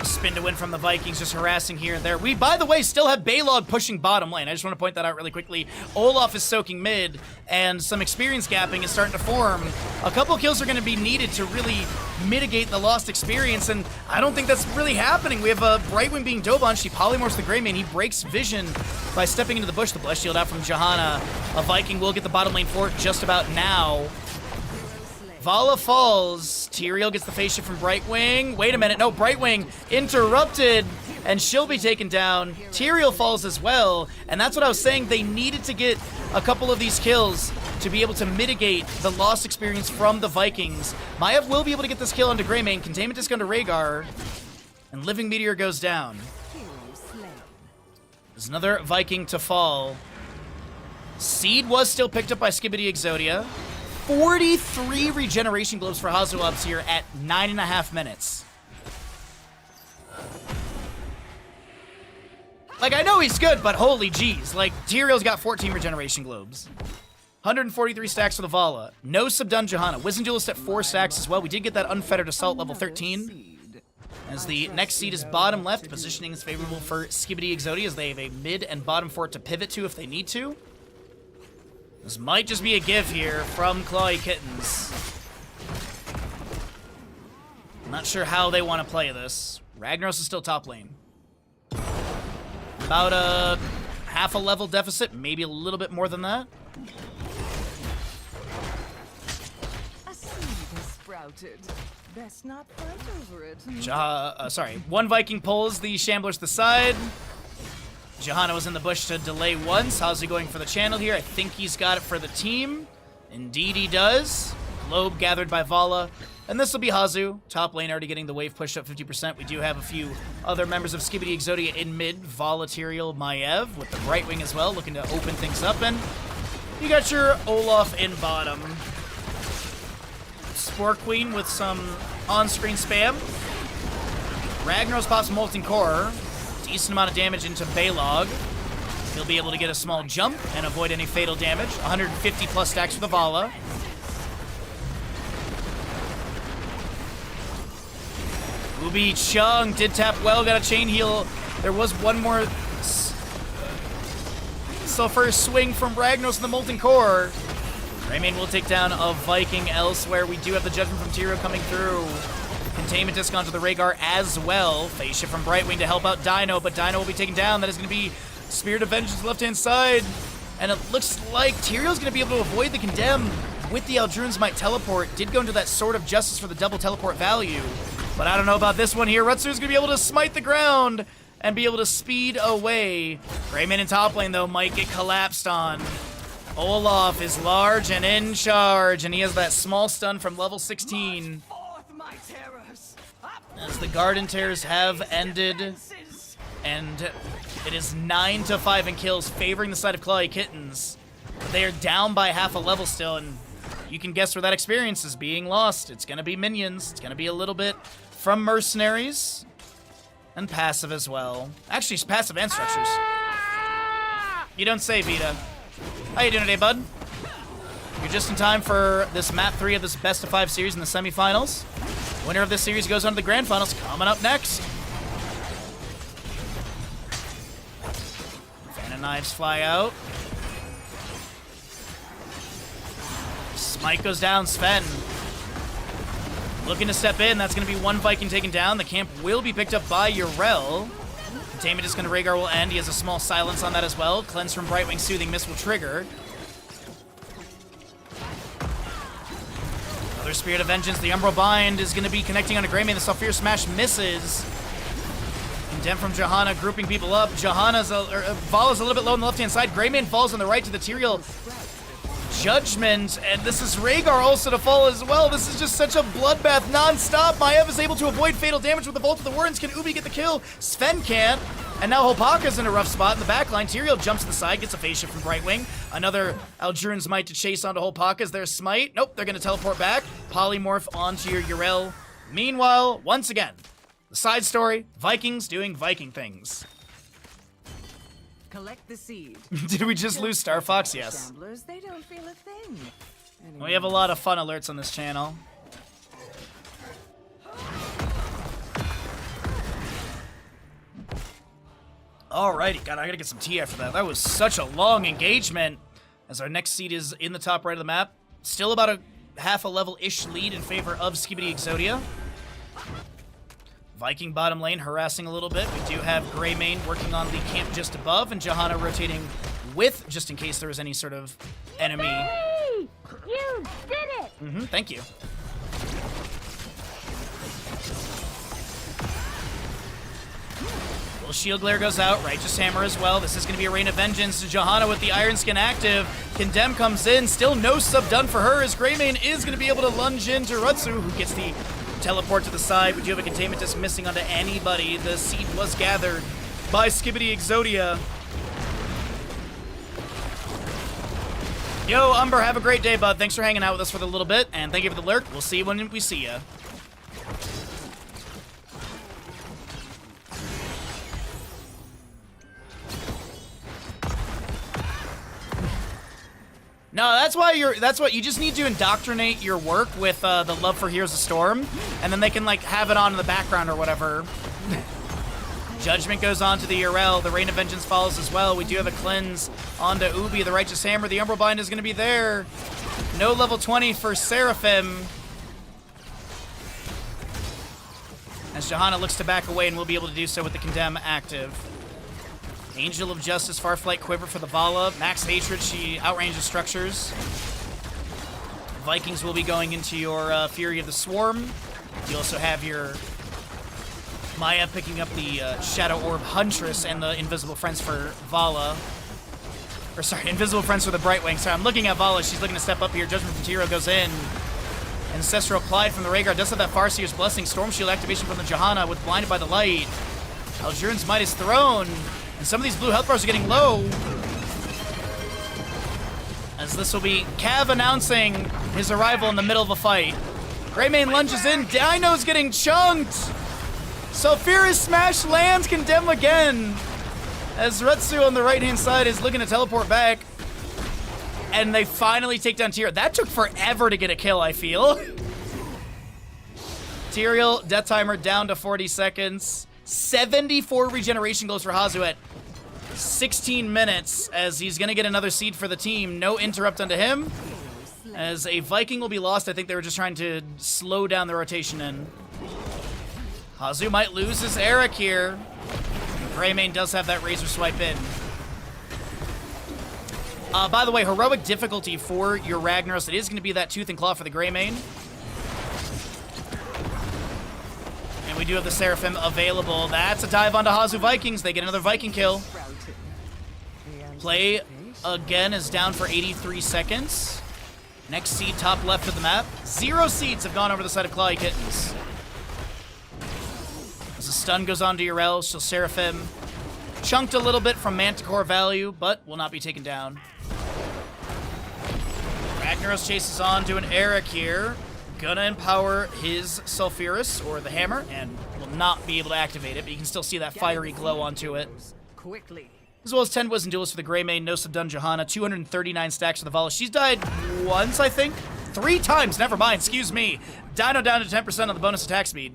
Spin to win from the Vikings, just harassing here and there. We, by the way, still have Balog pushing bottom lane. I just want to point that out really quickly. Olaf is soaking mid, and some experience gapping is starting to form. A couple kills are going to be needed to really mitigate the lost experience, and I don't think that's really happening. We have a Brightwing being Doban. She polymorphs the Greymane. He breaks vision by stepping into the bush. The Blessed Shield out from Johanna. A Viking will get the bottom lane fort just about now. Vala falls. Tyrael gets the face shift from Brightwing. Wait a minute. No, Brightwing interrupted, and she'll be taken down. Tyrael falls as well, and that's what I was saying. They needed to get a couple of these kills to be able to mitigate the lost experience from the Vikings. Maiev will be able to get this kill onto Greymane. Containment Disc onto Rhaegar, and Living Meteor goes down. There's another Viking to fall. Seed was still picked up by Skibidi Exodia. 43 regeneration globes for Hazuabs here at 9.5 minutes. Like, I know he's good, but holy jeez. Like, Tyrael's got 14 regeneration globes. 143 stacks for the Vala. No Subdun Johanna. Wisdom Duelist at 4 stacks as well. We did get that Unfettered Assault level 13. As the next seed is bottom left. Positioning is favorable for Skibidi Exodia, as they have a mid and bottom fort to pivot to if they need to. This might just be a give here from Clawy Kittens. I'm not sure how they want to play this. Ragnaros is still top lane. About a half a level deficit, maybe a little bit more than that. A seed has sprouted. Best not fight over it. Sorry. One Viking pulls the Shamblers to the side. Johanna was in the bush to delay once. Hazu going for the channel here. I think he's got it for the team. Indeed he does. Globe gathered by Vala. And this will be Hazu. Top lane already getting the wave pushed up 50%. We do have a few other members of Skibidi Exodia in mid. Vala, Tyrael, Maiev with the Brightwing as well, looking to open things up. And you got your Olaf in bottom. Spore Queen with some on-screen spam. Ragnaros pops Molten Core. Decent amount of damage into Balog. He'll be able to get a small jump and avoid any fatal damage. 150 plus stacks for the Vala. Ubi Chung did tap well, got a chain heal. There was one more first swing from Ragnaros in the Molten Core. Greymane will take down a Viking elsewhere. We do have the Judgment from Tyrael coming through. Containment disc onto the Rhaegar as well. Phase shift from Brightwing to help out Dino, but Dino will be taken down. That is going to be Spirit of Vengeance left-hand side. And it looks like Tyrion's going to be able to avoid the Condemn with the Eldrune's Might teleport. Did go into that Sword of Justice for the double teleport value. But I don't know about this one here. Rutsu's going to be able to smite the ground and be able to speed away. Greymane in top lane, though, might get collapsed on. Olaf is large and in charge, and he has that small stun from level 16. As the Garden Tears have ended, and it is 9-5 in kills, favoring the side of Clawy Kittens. They are down by half a level still, and you can guess where that experience is being lost. It's going to be minions. It's going to be a little bit from mercenaries, and passive as well. Actually, it's passive and structures. You don't say, Vita. How you doing today, bud? You're just in time for this map 3 of this best of 5 series in the semifinals. Winner of this series goes on to the grand finals. Coming up next. Phantom Knives fly out. Smite goes down. Sven looking to step in. That's going to be one Viking taken down. The camp will be picked up by Yrel. Containment is going to Rhaegar will end. He has a small silence on that as well. Cleanse from Brightwing Soothing Mist will trigger. Another Spirit of Vengeance. The Umbral Bind is going to be connecting on a Greymane. The Sulfur Smash misses. Condemn from Johanna grouping people up. Vala's a little bit low on the left-hand side. Greymane falls on the right to the Tyrael Judgment, and this is Rhaegar also to fall as well. This is just such a bloodbath non-stop. Maiev is able to avoid fatal damage with the Vault of the Warrens. Can Ubi get the kill? Sven can't. And now Hopaka's in a rough spot in the backline. Tyrael jumps to the side, gets a phase shift from Brightwing. Another Eldrune's Might to chase onto Hopaka's. There's Smite. Nope, they're going to teleport back. Polymorph onto your Yrel. Meanwhile, once again, the side story, Vikings doing Viking things. Collect the seed. Did we just lose Star Fox? Yes. Gamblers, they don't feel a thing. We have a lot of fun alerts on this channel. Alrighty, God, I gotta get some tea after that. That was such a long engagement. As our next seed is in the top right of the map. Still about a half a level-ish lead in favor of Skibidi Exodia. Viking bottom lane harassing a little bit. We do have Greymane working on the camp just above, and Johanna rotating with, just in case there was any sort of enemy. Hey! You did it! Thank you. Well, Shield Glare goes out. Righteous Hammer as well. This is going to be a Rain of Vengeance. Johanna with the Iron Skin active. Condemn comes in. Still no sub done for her, as Greymane is going to be able to lunge into Rutsu, who gets the teleport to the side. We do have a containment disc missing onto anybody. The seed was gathered by Skibidi Exodia. Yo, Umber, have a great day, bud. Thanks for hanging out with us for a little bit, and thank you for the lurk. We'll see you when we see ya. No, that's what you just need to indoctrinate your work with the love for Heroes of Storm, and then they can like have it on in the background or whatever. Judgment goes on to the Yrel. The Rain of Vengeance follows as well. We do have a cleanse onto Ubi, the Righteous Hammer. The Umbral Bind is going to be there. No level 20 for Seraphim. As Johanna looks to back away and will be able to do so with the Condemn active. Angel of Justice, Farflight Quiver for the Vala. Max Hatred, she outranges structures. Vikings will be going into your Fury of the Swarm. You also have your Maiev picking up the Shadow Orb Huntress and the Invisible Friends for Vala. Or sorry, Invisible Friends for the Brightwing. Sorry, I'm looking at Vala. She's looking to step up here. Judgment from Tyrael goes in. Ancestral Applied from the Rhaegar. Does have that Farseer's Blessing. Storm Shield activation from the Johanna with Blinded by the Light. Eldrune's Might is thrown. And some of these blue health bars are getting low. As this will be Cav announcing his arrival in the middle of a fight. Greymane lunges in. Dino's getting chunked. Sulfuris Smash lands, condemn again. As Retsu on the right-hand side is looking to teleport back. And they finally take down Tyrael. That took forever to get a kill, I feel. Tyrael, death timer down to 40 seconds. 74 regeneration goes for Hazu at 16 minutes as he's going to get another seed for the team. No interrupt onto him. As a Viking will be lost, I think they were just trying to slow down the rotation in. Hazu might lose his Eric here. Greymane does have that Razor Swipe in. By the way, heroic difficulty for your Ragnaros, it is going to be that Tooth and Claw for the Greymane. And we do have the Seraphim available. That's a dive onto Hazu Vikings. They get another Viking kill. Play again is down for 83 seconds. Next seed, top left of the map. 0 seeds have gone over the side of Clawy Kittens. As the stun goes on to Yrel, so Seraphim chunked a little bit from Manticore value, but will not be taken down. Ragnaros chases on to an Eric here. Gonna empower his Sulfuris, or the hammer, and will not be able to activate it, but you can still see that fiery glow onto it. Quickly. As well as 10 Wisdom Duelists for the Greymane, no Subdun Johanna, 239 stacks for the Vala. She's died once, I think? 3 times, never mind, excuse me. Dino down to 10% on the bonus attack speed.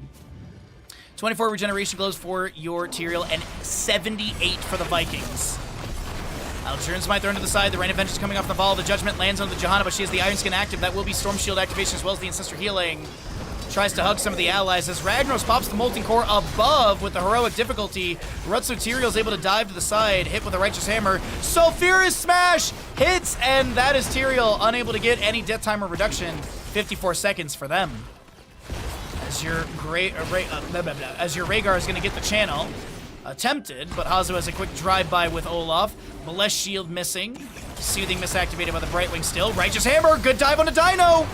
24 regeneration glows for your Tyrael, and 78 for the Vikings. Alturns might throw into the side. The Rain of Vengeance coming off the Vala. The Judgment lands on the Johanna, but she has the Iron Skin active. That will be Storm Shield activation as well as the Ancestor healing. Tries to hug some of the allies as Ragnaros pops the Molten Core above with the heroic difficulty. Rutsu Tyrael's able to dive to the side, hit with a Righteous Hammer. Sulfuris Smash hits, and that is Tyrael unable to get any death timer reduction. 54 seconds for them. As your Rhaegar is going to get the channel. Attempted, but Hazu has a quick drive-by with Olaf. Bless Shield missing. Soothing misactivated by the Brightwing still. Righteous Hammer, good dive on a Dino!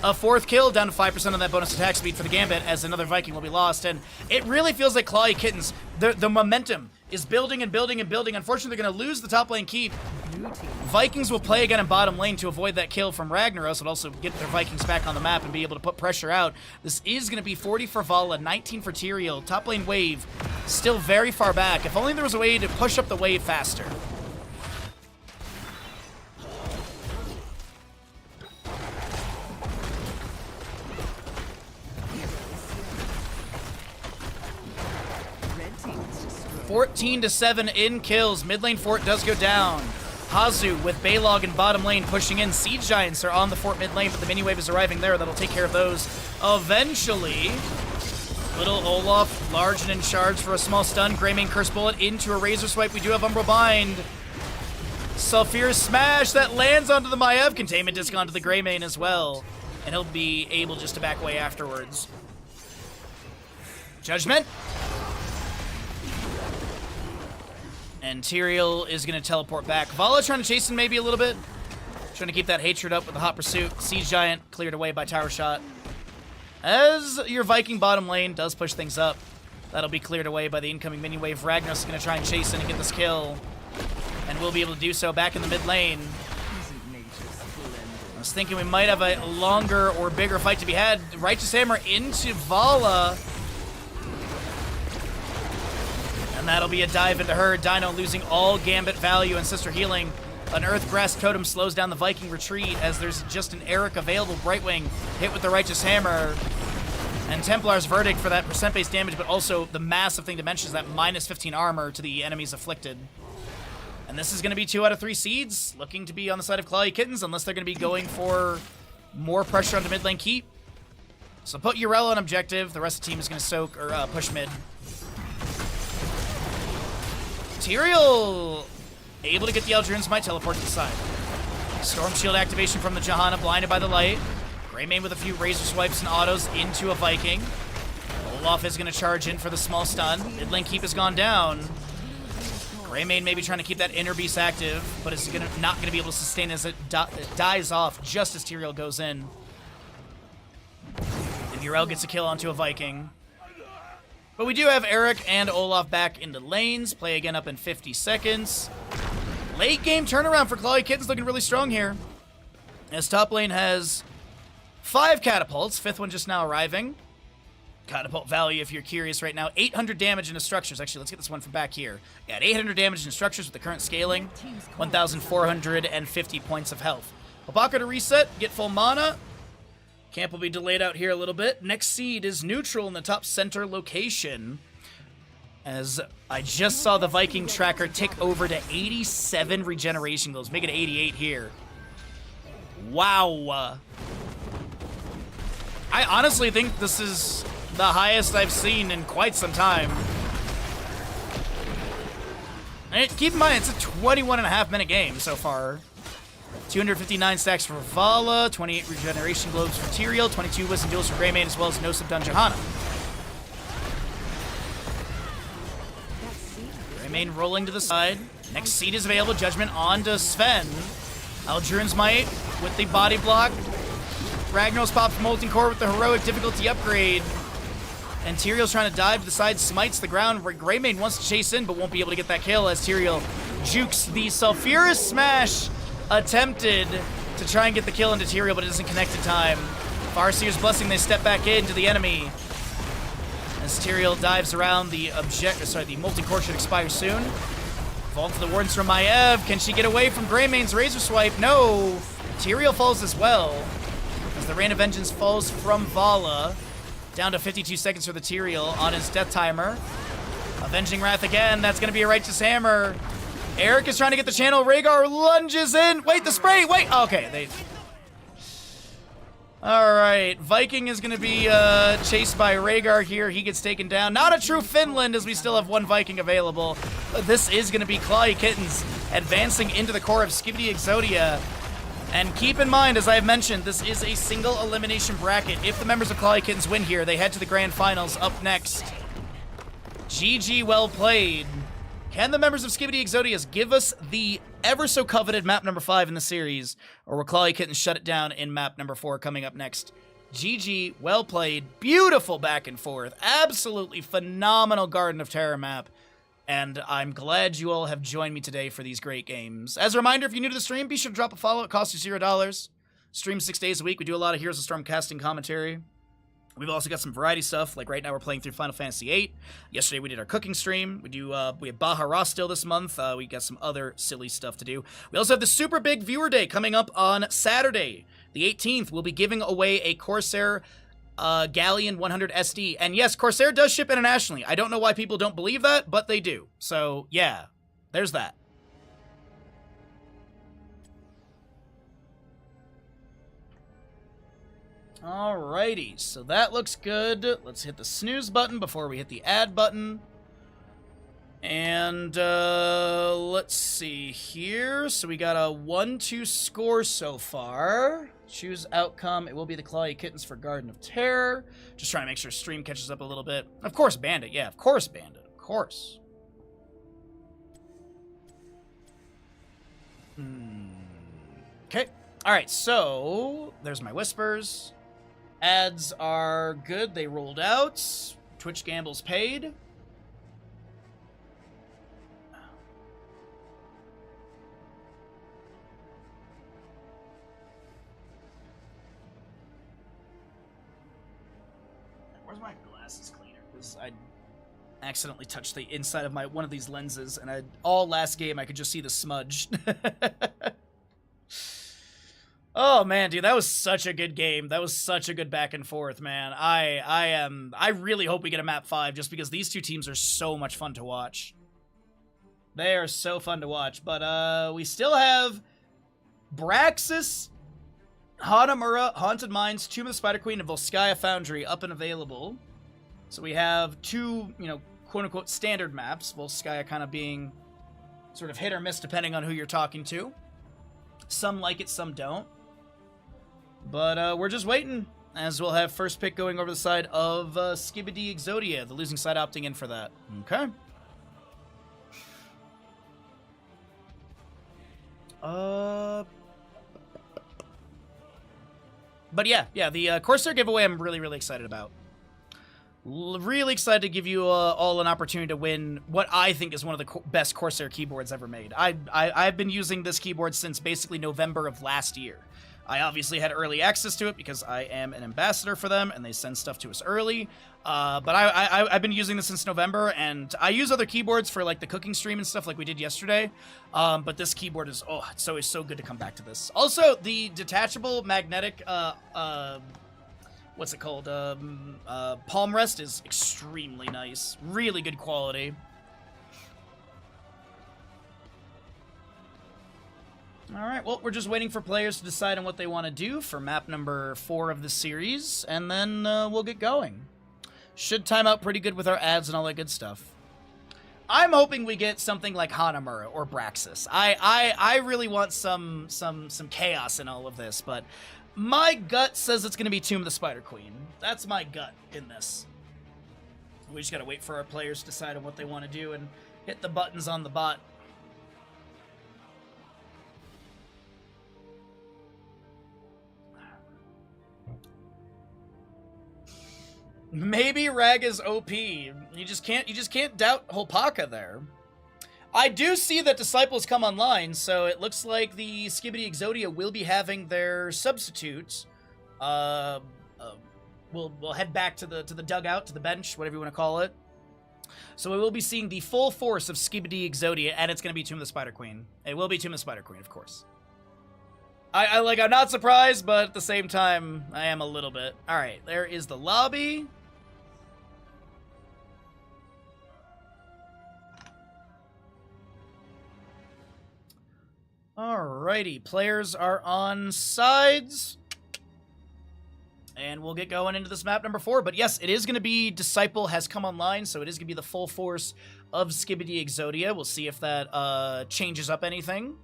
A 4th kill, down to 5% on that bonus attack speed for the Gambit, as another Viking will be lost. And it really feels like Clawy Kittens, the momentum is building and building and building. Unfortunately, they're going to lose the top lane keep. Vikings will play again in bottom lane to avoid that kill from Ragnaros, and also get their Vikings back on the map and be able to put pressure out. This is going to be 40 for Vala, 19 for Tyrael. Top lane wave still very far back. If only there was a way to push up the wave faster. (14-7) in kills. Mid lane fort does go down. Hazu with Balog in bottom lane pushing in. Siege Giants are on the fort mid lane, but the mini wave is arriving there. That'll take care of those eventually. Little Olaf, large and in charge for a small stun. Greymane Curse Bullet into a Razor Swipe. We do have Umbral Bind. Sulfuris Smash that lands onto the Maiev. Containment Disc onto the Greymane as well. And he'll be able just to back away afterwards. Judgment. And Tyrael is going to teleport back. Vala trying to chase him maybe a little bit. Trying to keep that hatred up with the hot pursuit. Siege Giant cleared away by Tower Shot. As your Viking bottom lane does push things up, that'll be cleared away by the incoming mini wave. Ragnaros is going to try and chase in and get this kill. And we'll be able to do so back in the mid lane. I was thinking we might have a longer or bigger fight to be had. Righteous Hammer into Vala. And that'll be a dive into her. Dino losing all Gambit value and Sister healing. An Earthgrass Totem slows down the Viking retreat as there's just an Eric available. Brightwing hit with the Righteous Hammer. And Templar's Verdict for that percent-based damage, but also the massive thing to mention is that minus 15 armor to the enemies afflicted. And this is going to be 2 out of 3 seeds, looking to be on the side of Clawy Kittens, unless they're going to be going for more pressure onto mid lane keep. So put Yrel on objective. The rest of the team is going to soak or push mid. Tyrael able to get the Eldrin's Might teleport to the side. Storm Shield activation from the Johanna, blinded by the light. Greymane with a few Razor Swipes and autos into a Viking. Olaf is going to charge in for the small stun. Mid lane keep has gone down. Greymane maybe trying to keep that Inner Beast active, but is not going to be able to sustain as it dies off just as Tyrael goes in. And Yrel gets a kill onto a Viking. But we do have Eric and Olaf back into lanes. Play again up in 50 seconds. Late game turnaround for Clawy Kittens, looking really strong here. As top lane has 5 catapults, 5th one just now arriving. Catapult value, if you're curious right now, 800 damage into structures. Actually, let's get this one from back here. Yeah, 800 damage into structures with the current scaling. 1,450 points of health. Obaka to reset, get full mana. Camp will be delayed out here a little bit. Next seed is neutral in the top center location. As I just saw the Viking tracker tick over to 87 regeneration goals. Make it 88 here. Wow. I honestly think this is the highest I've seen in quite some time. And keep in mind, it's a 21.5 minute game so far. 259 stacks for Vala, 28 regeneration globes for Tyrael, 22 wisdom jewels for Greymane, as well as no Subdun Johanna. Greymane rolling to the side. Next seed is available. Judgment on to Sven. Aldruin's Might with the body block. Ragnaros pops Molten Core with the heroic difficulty upgrade. And Tyrael's trying to dive to the side, smites the ground where Greymane wants to chase in, but won't be able to get that kill as Tyrael jukes the Sulfurous Smash attempted to try and get the kill into Tyrael, but it doesn't connect in time. Farseer's Blessing, they step back into the enemy. As Tyrael dives around, the Molten Core should expire soon. Vault to the Wardens from Maiev. Can she get away from Greymane's Razor Swipe? No. Tyrael falls as well. As the Rain of Vengeance falls from Vala. Down to 52 seconds for the Tyrael on his death timer. Avenging Wrath again. That's going to be a Righteous Hammer. Eric is trying to get the channel. Rhaegar lunges in. Wait, the spray. Wait. Okay. All right. Viking is going to be chased by Rhaegar here. He gets taken down. Not a true Finland as we still have one Viking available. This is going to be Clawy Kittens advancing into the core of Skibidi Exodia. And keep in mind, as I have mentioned, this is a single elimination bracket. If the members of Clawy Kittens win here, they head to the grand finals up next. GG, well played. Can the members of Skibidi Exodias give us the ever so coveted map number 5 in the series, or will Clawy Kittens shut it down in map number 4 coming up next? GG, well played, beautiful back and forth, absolutely phenomenal Garden of Terror map. And I'm glad you all have joined me today for these great games. As a reminder, if you're new to the stream, be sure to drop a follow. It costs you $0. Stream 6 days a week. We do a lot of Heroes of Storm casting commentary. We've also got some variety stuff. Like right now, we're playing through Final Fantasy VIII. Yesterday, we did our cooking stream. We have Baja still this month. We got some other silly stuff to do. We also have the super big viewer day coming up on Saturday, the 18th. We'll be giving away a Corsair Galleon 100 SD. And yes, Corsair does ship internationally. I don't know why people don't believe that, but they do. So yeah, there's that. Alrighty, so that looks good. Let's hit the snooze button before we hit the add button. And let's see here. So we got a 1-2 score so far. Choose outcome. It will be the Clawy Kittens for Garden of Terror. Just trying to make sure stream catches up a little bit. Of course, Bandit. Yeah, of course, Bandit. Of course. Okay. All right, so there's my whispers. Ads are good. They rolled out. Twitch Gamble's paid. Where's my glasses cleaner? Because I accidentally touched the inside of one of these lenses, and all last game I could just see the smudge. Oh man, dude, that was such a good game. That was such a good back and forth, man. I really hope we get a map 5 just because these two teams are so much fun to watch. They are so fun to watch. But we still have Braxis, Hanamura, Haunted Mines, Tomb of the Spider Queen, and Volskaya Foundry up and available. So we have two, quote-unquote standard maps. Volskaya kind of being sort of hit or miss depending on who you're talking to. Some like it, some don't. But we're just waiting, as we'll have first pick going over the side of Skibidi Exodia, the losing side opting in for that. Okay. But yeah, the Corsair giveaway I'm really, really excited about. Really excited to give you all an opportunity to win what I think is one of the best Corsair keyboards ever made. I've been using this keyboard since basically November of last year. I obviously had early access to it because I am an ambassador for them, and they send stuff to us early. But I've been using this since November, and I use other keyboards for like the cooking stream and stuff like we did yesterday. But this keyboard is, it's always so good to come back to this. Also, the detachable magnetic, what's it called? Palm rest is extremely nice. Really good quality. Alright, well, we're just waiting for players to decide on what they want to do for map number 4 of the series, and then we'll get going. Should time out pretty good with our ads and all that good stuff. I'm hoping we get something like Hanamura or Braxis. I really want some chaos in all of this, but my gut says it's going to be Tomb of the Spider Queen. That's my gut in this. We just got to wait for our players to decide on what they want to do and hit the buttons on the bot. Maybe Rag is OP. You just can't doubt Holpaka there. I do see that Disciples come online, so it looks like the Skibidi Exodia will be having their substitutes. We'll head back to the dugout, to the bench, whatever you want to call it. So we will be seeing the full force of Skibidi Exodia, and it's going to be Tomb of the Spider Queen. It will be Tomb of the Spider Queen, of course. I'm not surprised, but at the same time, I am a little bit. All right, there is the lobby. Alrighty, players are on sides. And we'll get going into this map number 4. But yes, it is going to be Disciple has come online, so it is going to be the full force of Skibidi Exodia. We'll see if that changes up anything.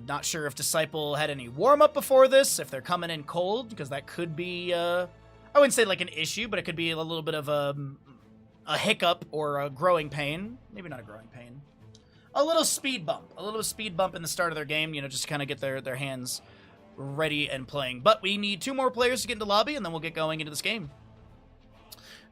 Not sure if Disciple had any warm-up before this, if they're coming in cold, because that could be, I wouldn't say like an issue, but it could be a little bit of a hiccup or a growing pain. Maybe not a growing pain. A little speed bump. A little speed bump in the start of their game, just to kind of get their hands ready and playing. But we need 2 more players to get into lobby, and then we'll get going into this game.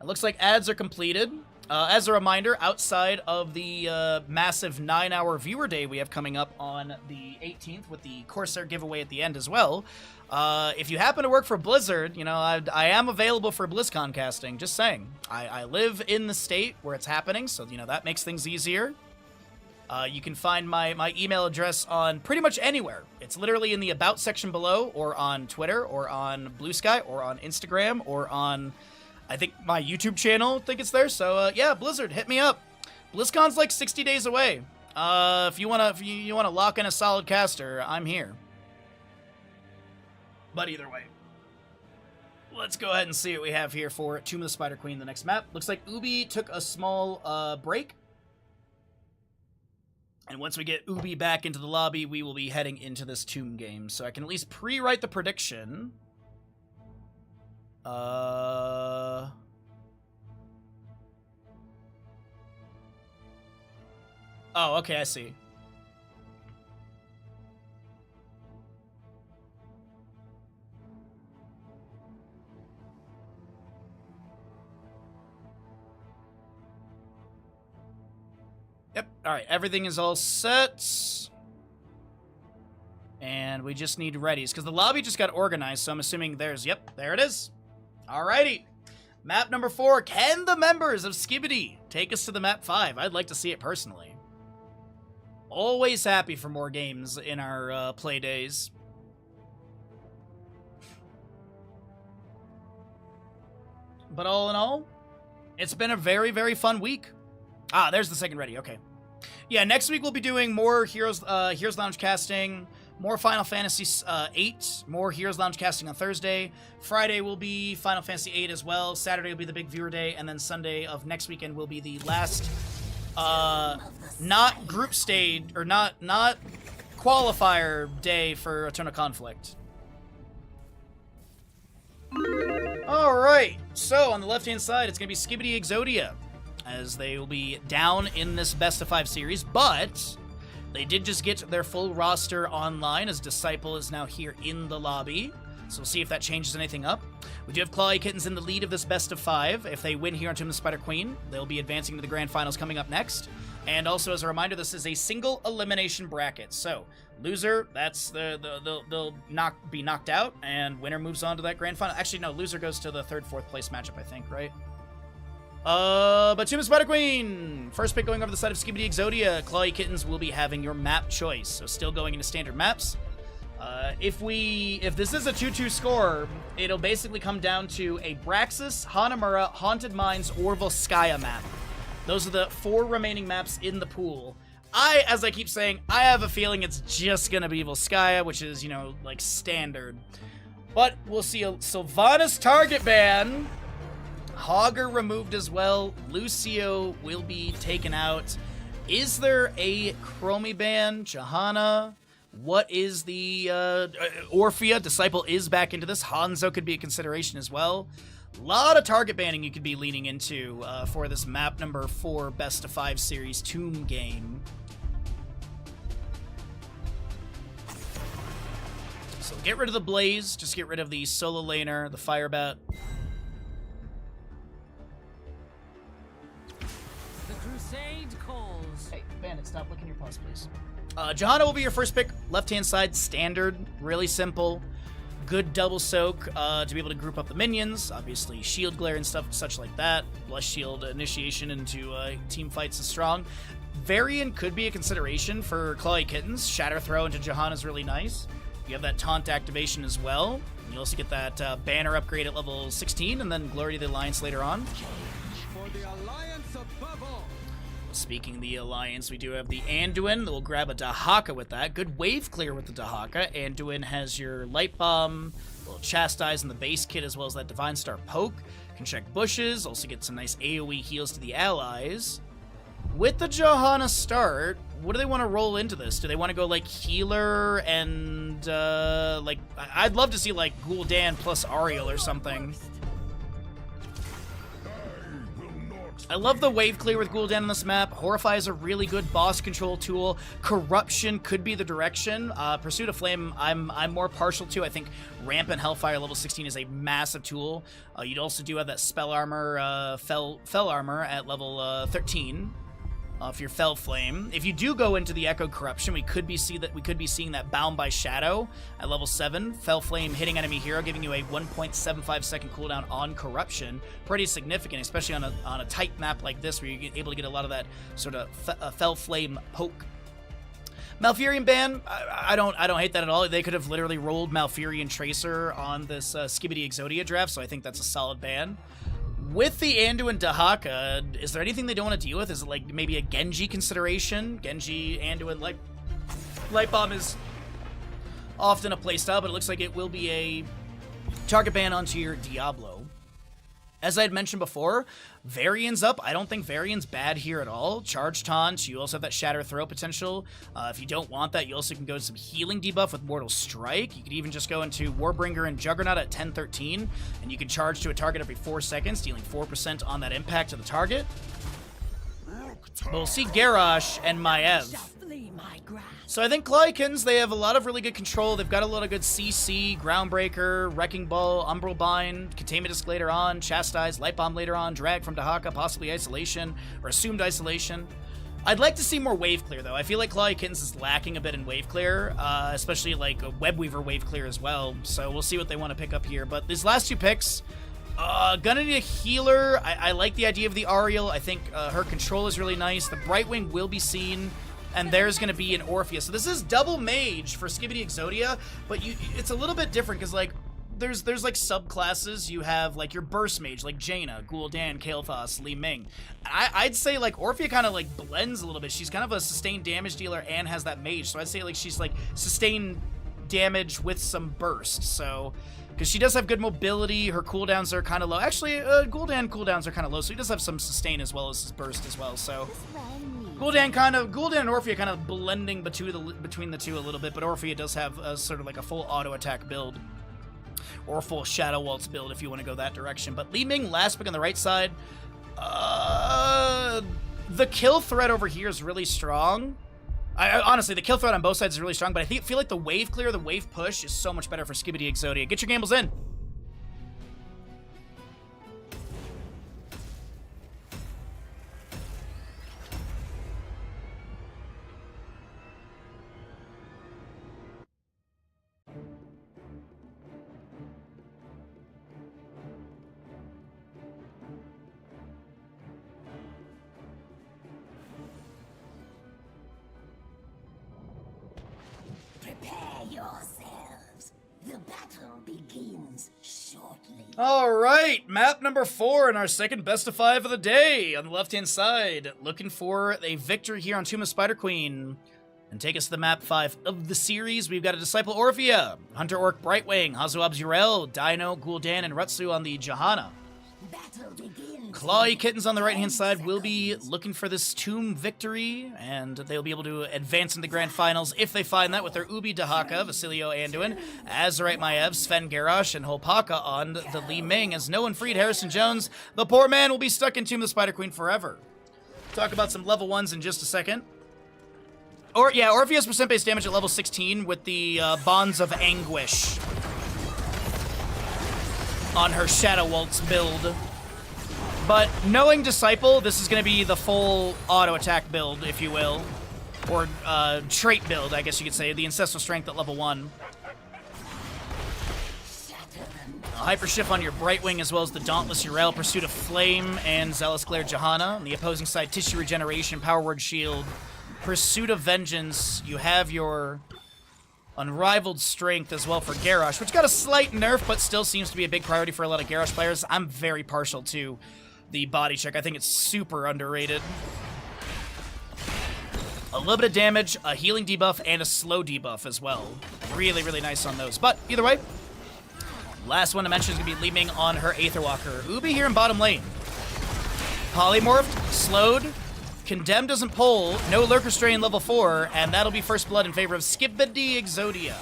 It looks like ads are completed. As a reminder, outside of the massive 9-hour viewer day we have coming up on the 18th with the Corsair giveaway at the end as well, if you happen to work for Blizzard, I am available for BlizzCon casting, just saying. I live in the state where it's happening, so, that makes things easier. You can find my email address on pretty much anywhere. It's literally in the About section below, or on Twitter, or on Blue Sky, or on Instagram, or on, I think, my YouTube channel. I think it's there. So, yeah, Blizzard, hit me up. BlizzCon's like 60 days away. If you wanna lock in a solid caster, I'm here. But either way, let's go ahead and see what we have here for Tomb of the Spider Queen, the next map. Looks like Ubi took a small break. And once we get Ubi back into the lobby, we will be heading into this Tomb game. So I can at least pre-write the prediction. Oh, okay, I see. Yep, alright, everything is all set. And we just need readies, because the lobby just got organized, so I'm assuming yep, there it is. Alrighty. Map number 4, can the members of Skibidi take us to the map 5? I'd like to see it personally. Always happy for more games in our play days. But all in all, it's been a very, very fun week. Ah, there's the second ready. Okay. Yeah, next week we'll be doing more Heroes Lounge casting, more Final Fantasy VIII, more Heroes Lounge casting on Thursday. Friday will be Final Fantasy VIII as well. Saturday will be the big viewer day, and then Sunday of next weekend will be the last, not group stage or not qualifier day for Eternal Conflict. All right. So on the left-hand side, it's gonna be Skibidi Exodia, as they will be down in this best of 5 series, but they did just get their full roster online, as Disciple is now here in the lobby. So we'll see if that changes anything up. We do have Clawy Kittens in the lead of this best of 5. If they win here on Tomb of the Spider Queen, they'll be advancing to the grand finals coming up next. And also, as a reminder, this is a single elimination bracket. So, loser, that's they'll be knocked out, and winner moves on to that grand final. Actually, no, loser goes to the 3rd, 4th place matchup, I think, right? But Tuma Spider Queen! First pick going over the side of Skibidi Exodia. Clawy Kittens will be having your map choice. So, still going into standard maps. If this is a 2-2 score, it'll basically come down to a Braxis, Hanamura, Haunted Mines, or Volskaya map. Those are the 4 remaining maps in the pool. As I keep saying, I have a feeling it's just gonna be Volskaya, which is, you know, like standard. But we'll see a Sylvanas target ban. Hogger removed as well. Lucio will be taken out. Is there a Chromie ban? Johanna? What is the Orphea? Disciple is back into this. Hanzo could be a consideration as well. A lot of target banning you could be leaning into for this map number 4 best of 5 series Tomb game. So get rid of the Blaze, just get rid of the solo laner, the Firebat. The crusade calls. Hey, Bandit, stop licking your paws, please. Johanna will be your first pick. Left-hand side, standard, really simple. Good double soak to be able to group up the minions. Obviously, shield glare and stuff, such like that. Bless shield initiation into team fights is strong. Varian could be a consideration for Clawy Kittens. Shatter throw into Johanna is really nice. You have that taunt activation as well. You also get that banner upgrade at level 16, and then Glory to the Alliance later on. For the Alliance above all. Speaking of the Alliance, we do have the Anduin. We'll grab a Dahaka with that. Good wave clear with the Dahaka. Anduin has your Light Bomb, a little Chastise in the base kit, as well as that Divine Star Poke. Can check bushes, also get some nice AoE heals to the allies. With the Johanna start, what do they want to roll into this? Do they want to go, like, healer and, like, I'd love to see, like, Gul'dan plus Ariel or something. I love the wave clear with Gul'dan on this map. Horrify is a really good boss control tool. Corruption could be the direction. Pursuit of Flame, I'm more partial to. I think Rampant Hellfire level 16 is a massive tool. You'd also do have that Spell Armor, Fell Armor at level 13. For your Fell Flame. If you do go into the Echo Corruption, we could be seeing that Bound by Shadow at level 7. Fell Flame hitting enemy hero, giving you a 1.75 second cooldown on Corruption. Pretty significant, especially on a tight map like this, where you're able to get a lot of that sort of Fell Flame poke. Malfurion ban, I don't hate that at all. They could have literally rolled Malfurion Tracer on this Skibidi Exodia draft, so I think that's a solid ban. With the Anduin Dahaka, is there anything they don't want to deal with? Is it like maybe a Genji consideration? Genji, Anduin, Light Bomb is often a playstyle, but it looks like it will be a target ban onto your Diablo. As I had mentioned before, Varian's up. I don't think Varian's bad here at all. Charge Taunt, you also have that Shatter Throw potential. If you don't want that, you also can go to some healing debuff with Mortal Strike. You could even just go into Warbringer and Juggernaut at 10-13, and you can charge to a target every 4 seconds, dealing 4% on that impact to the target. But we'll see Garrosh and Maiev. So I think Clawy Kittens, they have a lot of really good control. They've got a lot of good CC, Groundbreaker, Wrecking Ball, Umbral Bind, Containment Disc later on, Chastise, Light Bomb later on, Drag from Dahaka, possibly Isolation, or Assumed Isolation. I'd like to see more Wave Clear, though. I feel like Clawy Kittens is lacking a bit in Wave Clear, especially like a Webweaver Wave Clear as well. So we'll see what they want to pick up here. But these last 2 picks, gonna need a healer. I like the idea of the Ariel. I think her control is really nice. The Brightwing will be seen. And there's going to be an Orphea. So this is double mage for Skibidi Exodia, but it's a little bit different because, like, there's like subclasses. You have, like, your burst mage, like Jaina, Gul'dan, Kael'thas, Li Ming. I'd say, like, Orphea kind of, like, blends a little bit. She's kind of a sustained damage dealer and has that mage. So I'd say, like, she's, like, sustained damage with some burst. So, because she does have good mobility, her cooldowns are kind of low. Actually, Gul'dan cooldowns are kind of low, so he does have some sustain as well as his burst as well, so... Gul'dan and Orphea kind of blending between the two a little bit, but Orphea does have a, sort of like a full auto attack build, or a full Shadow Waltz build if you want to go that direction. But Li Ming, last pick on the right side, the kill threat over here is really strong. Honestly, the kill threat on both sides is really strong, but I feel like the wave clear, the wave push is so much better for Skibidi Exodia. Get your gambles in. yourselves. The battle begins shortly. All right, map number 4 in our second best of 5 of the day. On the left-hand side, looking for a victory here on Tomb of Spider Queen. And take us to the map 5 of the series. We've got a Disciple Orphea, Hunter Orc Brightwing, Hazuab Zurel, Dino, Gul'dan, and Rutsu on the Johanna. Battle begins. Clawy Kittens on the right-hand side will be looking for this Tomb victory, and they'll be able to advance in the Grand Finals if they find that with their Ubi Dahaka, Vasilio Anduin, Azerite Maiev, Sven Garrosh, and Holpaka on the Li Ming. As no one freed Harrison Jones, the poor man will be stuck in Tomb of the Spider Queen forever. Talk about some level 1s in just a second. Orphea's percent base damage at level 16 with the Bonds of Anguish on her Shadow Waltz build. But knowing Disciple, this is going to be the full auto attack build, if you will. Or trait build, I guess you could say. The Ancestral Strength at level 1. Hyper Shift on your Brightwing, as well as the Dauntless Urael, Pursuit of Flame, and Zealous Glare Johanna. On the opposing side, Tissue Regeneration, Power Word Shield, Pursuit of Vengeance. You have your Unrivaled Strength as well for Garrosh, which got a slight nerf, but still seems to be a big priority for a lot of Garrosh players. I'm very partial to the body check. I think it's super underrated. A little bit of damage, a healing debuff, and a slow debuff as well. Really, really nice on those. But either way, last one to mention is going to be Li Ming on her Aetherwalker. Ubi here in bottom lane. Polymorphed, slowed, Condemned doesn't pull, no Lurker Strain level 4, and that'll be first blood in favor of Skibidi Exodia.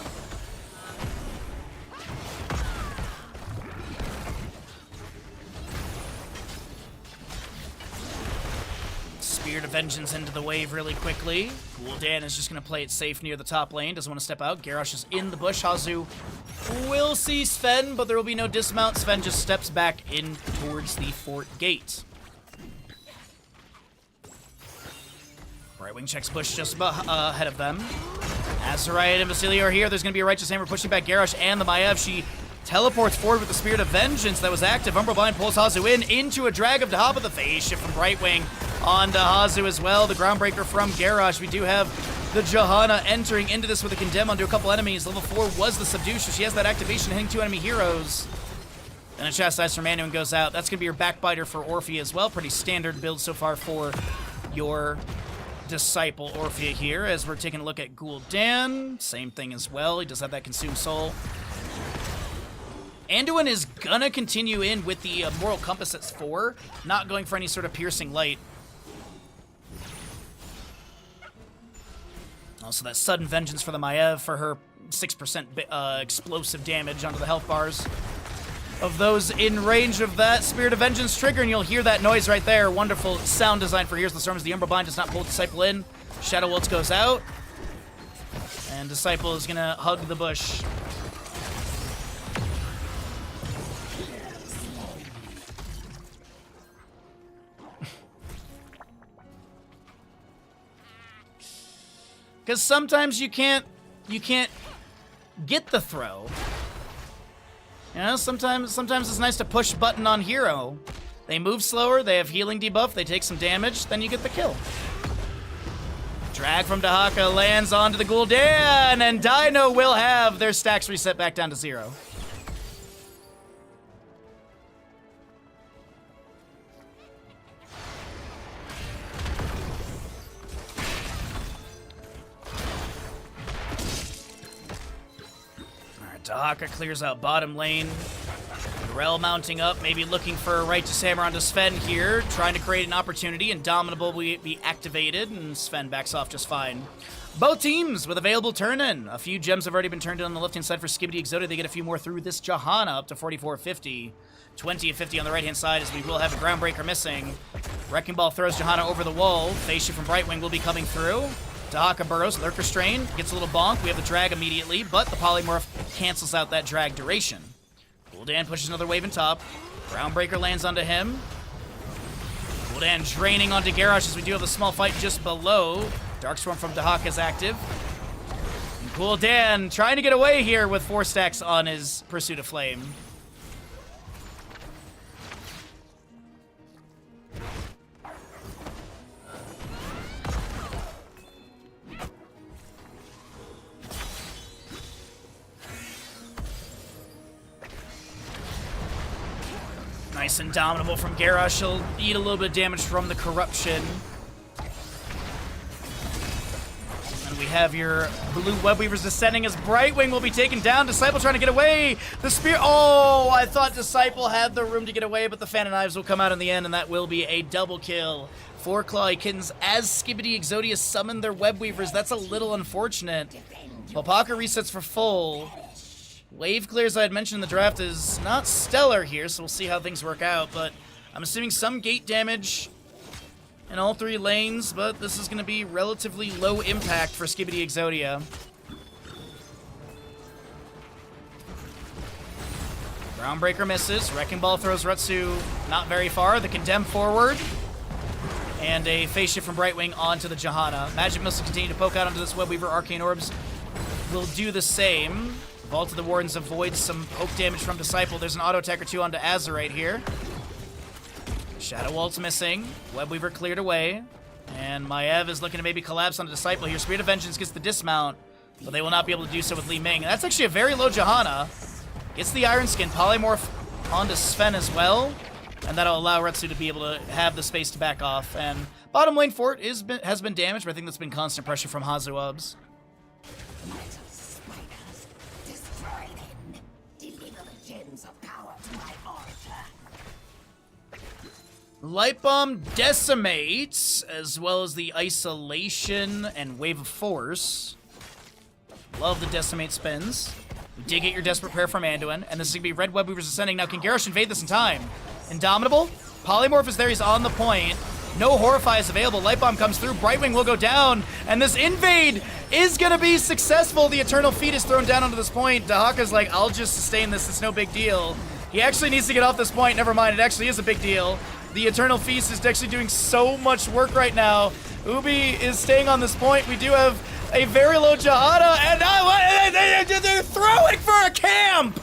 Spirit of Vengeance into the wave really quickly. Gul'dan is just going to play it safe near the top lane, doesn't want to step out. Garrosh is in the bush. Hazu will see Sven, but there will be no dismount. Sven just steps back in towards the fort gate. Brightwing checks bush just ahead of them. Azerite and Vasilio are here. There's going to be a Righteous Hammer pushing back Garrosh and the Maiev. She teleports forward with the Spirit of Vengeance that was active. Umbral Bind pulls Hazu into a drag of Dahaba. The phase shift from Brightwing onto Hazu as well. The Groundbreaker from Garrosh. We do have the Johanna entering into this with a Condemn onto a couple enemies. Level 4 was the Subdue, so she has that activation hitting 2 enemy heroes. And a Chastise from Anduin goes out. That's going to be your Backbiter for Orphea as well. Pretty standard build so far for your Disciple Orphea here. As we're taking a look at Gul'dan, same thing as well. He does have that Consume Soul. Anduin is gonna continue in with the Moral Compass at 4, not going for any sort of Piercing Light. Also that Sudden Vengeance for the Maiev for her 6% explosive damage onto the health bars of those in range of that Spirit of Vengeance trigger, and you'll hear that noise right there. Wonderful sound design for Here's the Storm as the Umbral Bind does not pull Disciple in. Shadow Waltz goes out, and Disciple is gonna hug the bush. Because sometimes you can't get the throw. You know, sometimes it's nice to push button on hero. They move slower, they have healing debuff, they take some damage, then you get the kill. Drag from Dahaka lands onto the Gul'dan, and Dino will have their stacks reset back down to 0. Dahaka clears out bottom lane. Rel mounting up, maybe looking for a Righteous Hammer onto Sven here, trying to create an opportunity. Indomitable will be activated, and Sven backs off just fine. Both teams with available turn-in. A few gems have already been turned in on the left-hand side for Skibidi Exodia. They get a few more through this Johanna, up to 4450. 20-50 on the right-hand side, as we will have a Groundbreaker missing. Wrecking Ball throws Johanna over the wall. Phase shift from Brightwing will be coming through. Dahaka burrows, Lurker Strain, gets a little bonk. We have the drag immediately, but the Polymorph cancels out that drag duration. Gul'dan pushes another wave in top. Groundbreaker lands onto him. Gul'dan draining onto Garrosh as we do have a small fight just below. Darkstorm from Dahaka is active. And Gul'dan trying to get away here with 4 stacks on his Pursuit of Flame. Nice Indomitable from Garrosh. He'll eat a little bit of damage from the corruption. And we have your blue web weavers descending as Brightwing will be taken down. Disciple trying to get away. The spear. Oh, I thought Disciple had the room to get away, but the Fan of Knives will come out in the end, and that will be a double kill for Clawy Kittens as Skibidi Exodia summon their web weavers. That's a little unfortunate. Alpaca resets for full. Wave clears, I had mentioned in the draft, is not stellar here, so we'll see how things work out, but I'm assuming some gate damage in all 3 lanes, but this is going to be relatively low impact for Skibidi Exodia. Groundbreaker misses. Wrecking Ball throws Retsu not very far. The Condemn forward. And a phase shift from Brightwing onto the Johanna. Magic Missile continue to poke out onto this Webweaver. Arcane Orbs will do the same. Vault of the Wardens avoids some poke damage from Disciple. There's an auto attack or 2 onto Azerite here. Shadow Walt's missing. Webweaver cleared away. And Maev is looking to maybe collapse on the Disciple here. Spirit of Vengeance gets the dismount, but they will not be able to do so with Li Ming. And that's actually a very low Johanna. Gets the Iron Skin. Polymorph onto Sven as well. And that'll allow Retsu to be able to have the space to back off. And bottom lane fort has been damaged, but I think that's been constant pressure from Hazuabs. Light Bomb decimates, as well as the Isolation and Wave of Force. Love the Decimate spins. We did get your Desperate Prayer from Anduin, and this is going to be Red Web Weavers Ascending. Now, can Garrosh invade this in time? Indomitable? Polymorph is there, he's on the point. No Horrify is available. Light Bomb comes through, Brightwing will go down, and this invade is going to be successful. The Eternal Feet is thrown down onto this point. Dahaka's like, I'll just sustain this, it's no big deal. He actually needs to get off this point, never mind, it actually is a big deal. The Eternal Feast is actually doing so much work right now. Ubi is staying on this point. We do have a very low Johanna, and they're throwing for a camp!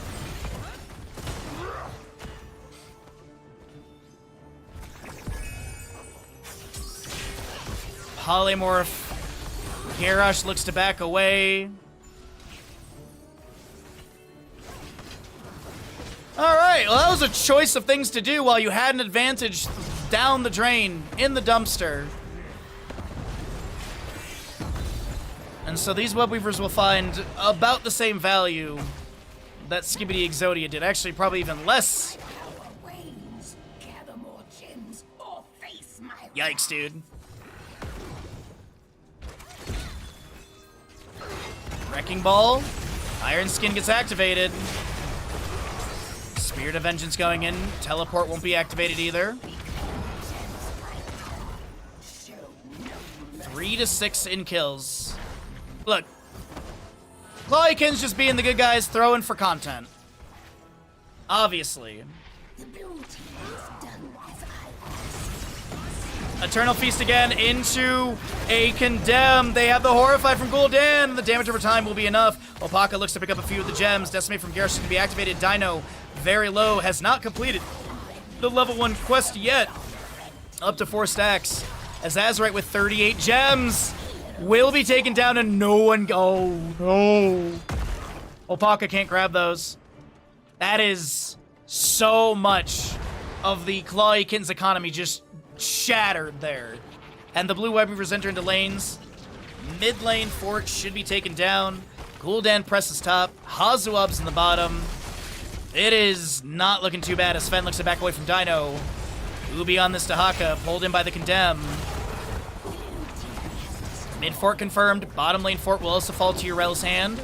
Polymorph. Garrosh looks to back away. Alright, well that was a choice of things to do while you had an advantage down the drain, in the dumpster. And so these Webweavers will find about the same value that Skibidi Exodia did. Actually, probably even less. Yikes, dude. Wrecking Ball. Iron Skin gets activated. Spirit of Vengeance going in. Teleport won't be activated either. 3 to 6 in kills. Look. Clawykin's just being the good guys, throwing for content. Obviously. Eternal Feast again into a Condemn. They have the Horrify from Gul'dan. The damage over time will be enough. Alpaca looks to pick up a few of the gems. Decimate from Garrosh to be activated. Dino, very low, has not completed the level 1 quest yet. Up to 4 stacks. As Azerite with 38 gems will be taken down and no one... Oh, no. Alpaca can't grab those. That is so much of the Clawykin's economy just shattered there. And the blue Webweavers enter into lanes. Mid lane fort should be taken down. Gul'dan presses top. Hazuab's in the bottom. It is not looking too bad as Sven looks to back away from Dino. Ubi on this Dahaka, pulled in by the Condemn. Mid fort confirmed. Bottom lane fort will also fall to Urel's hand.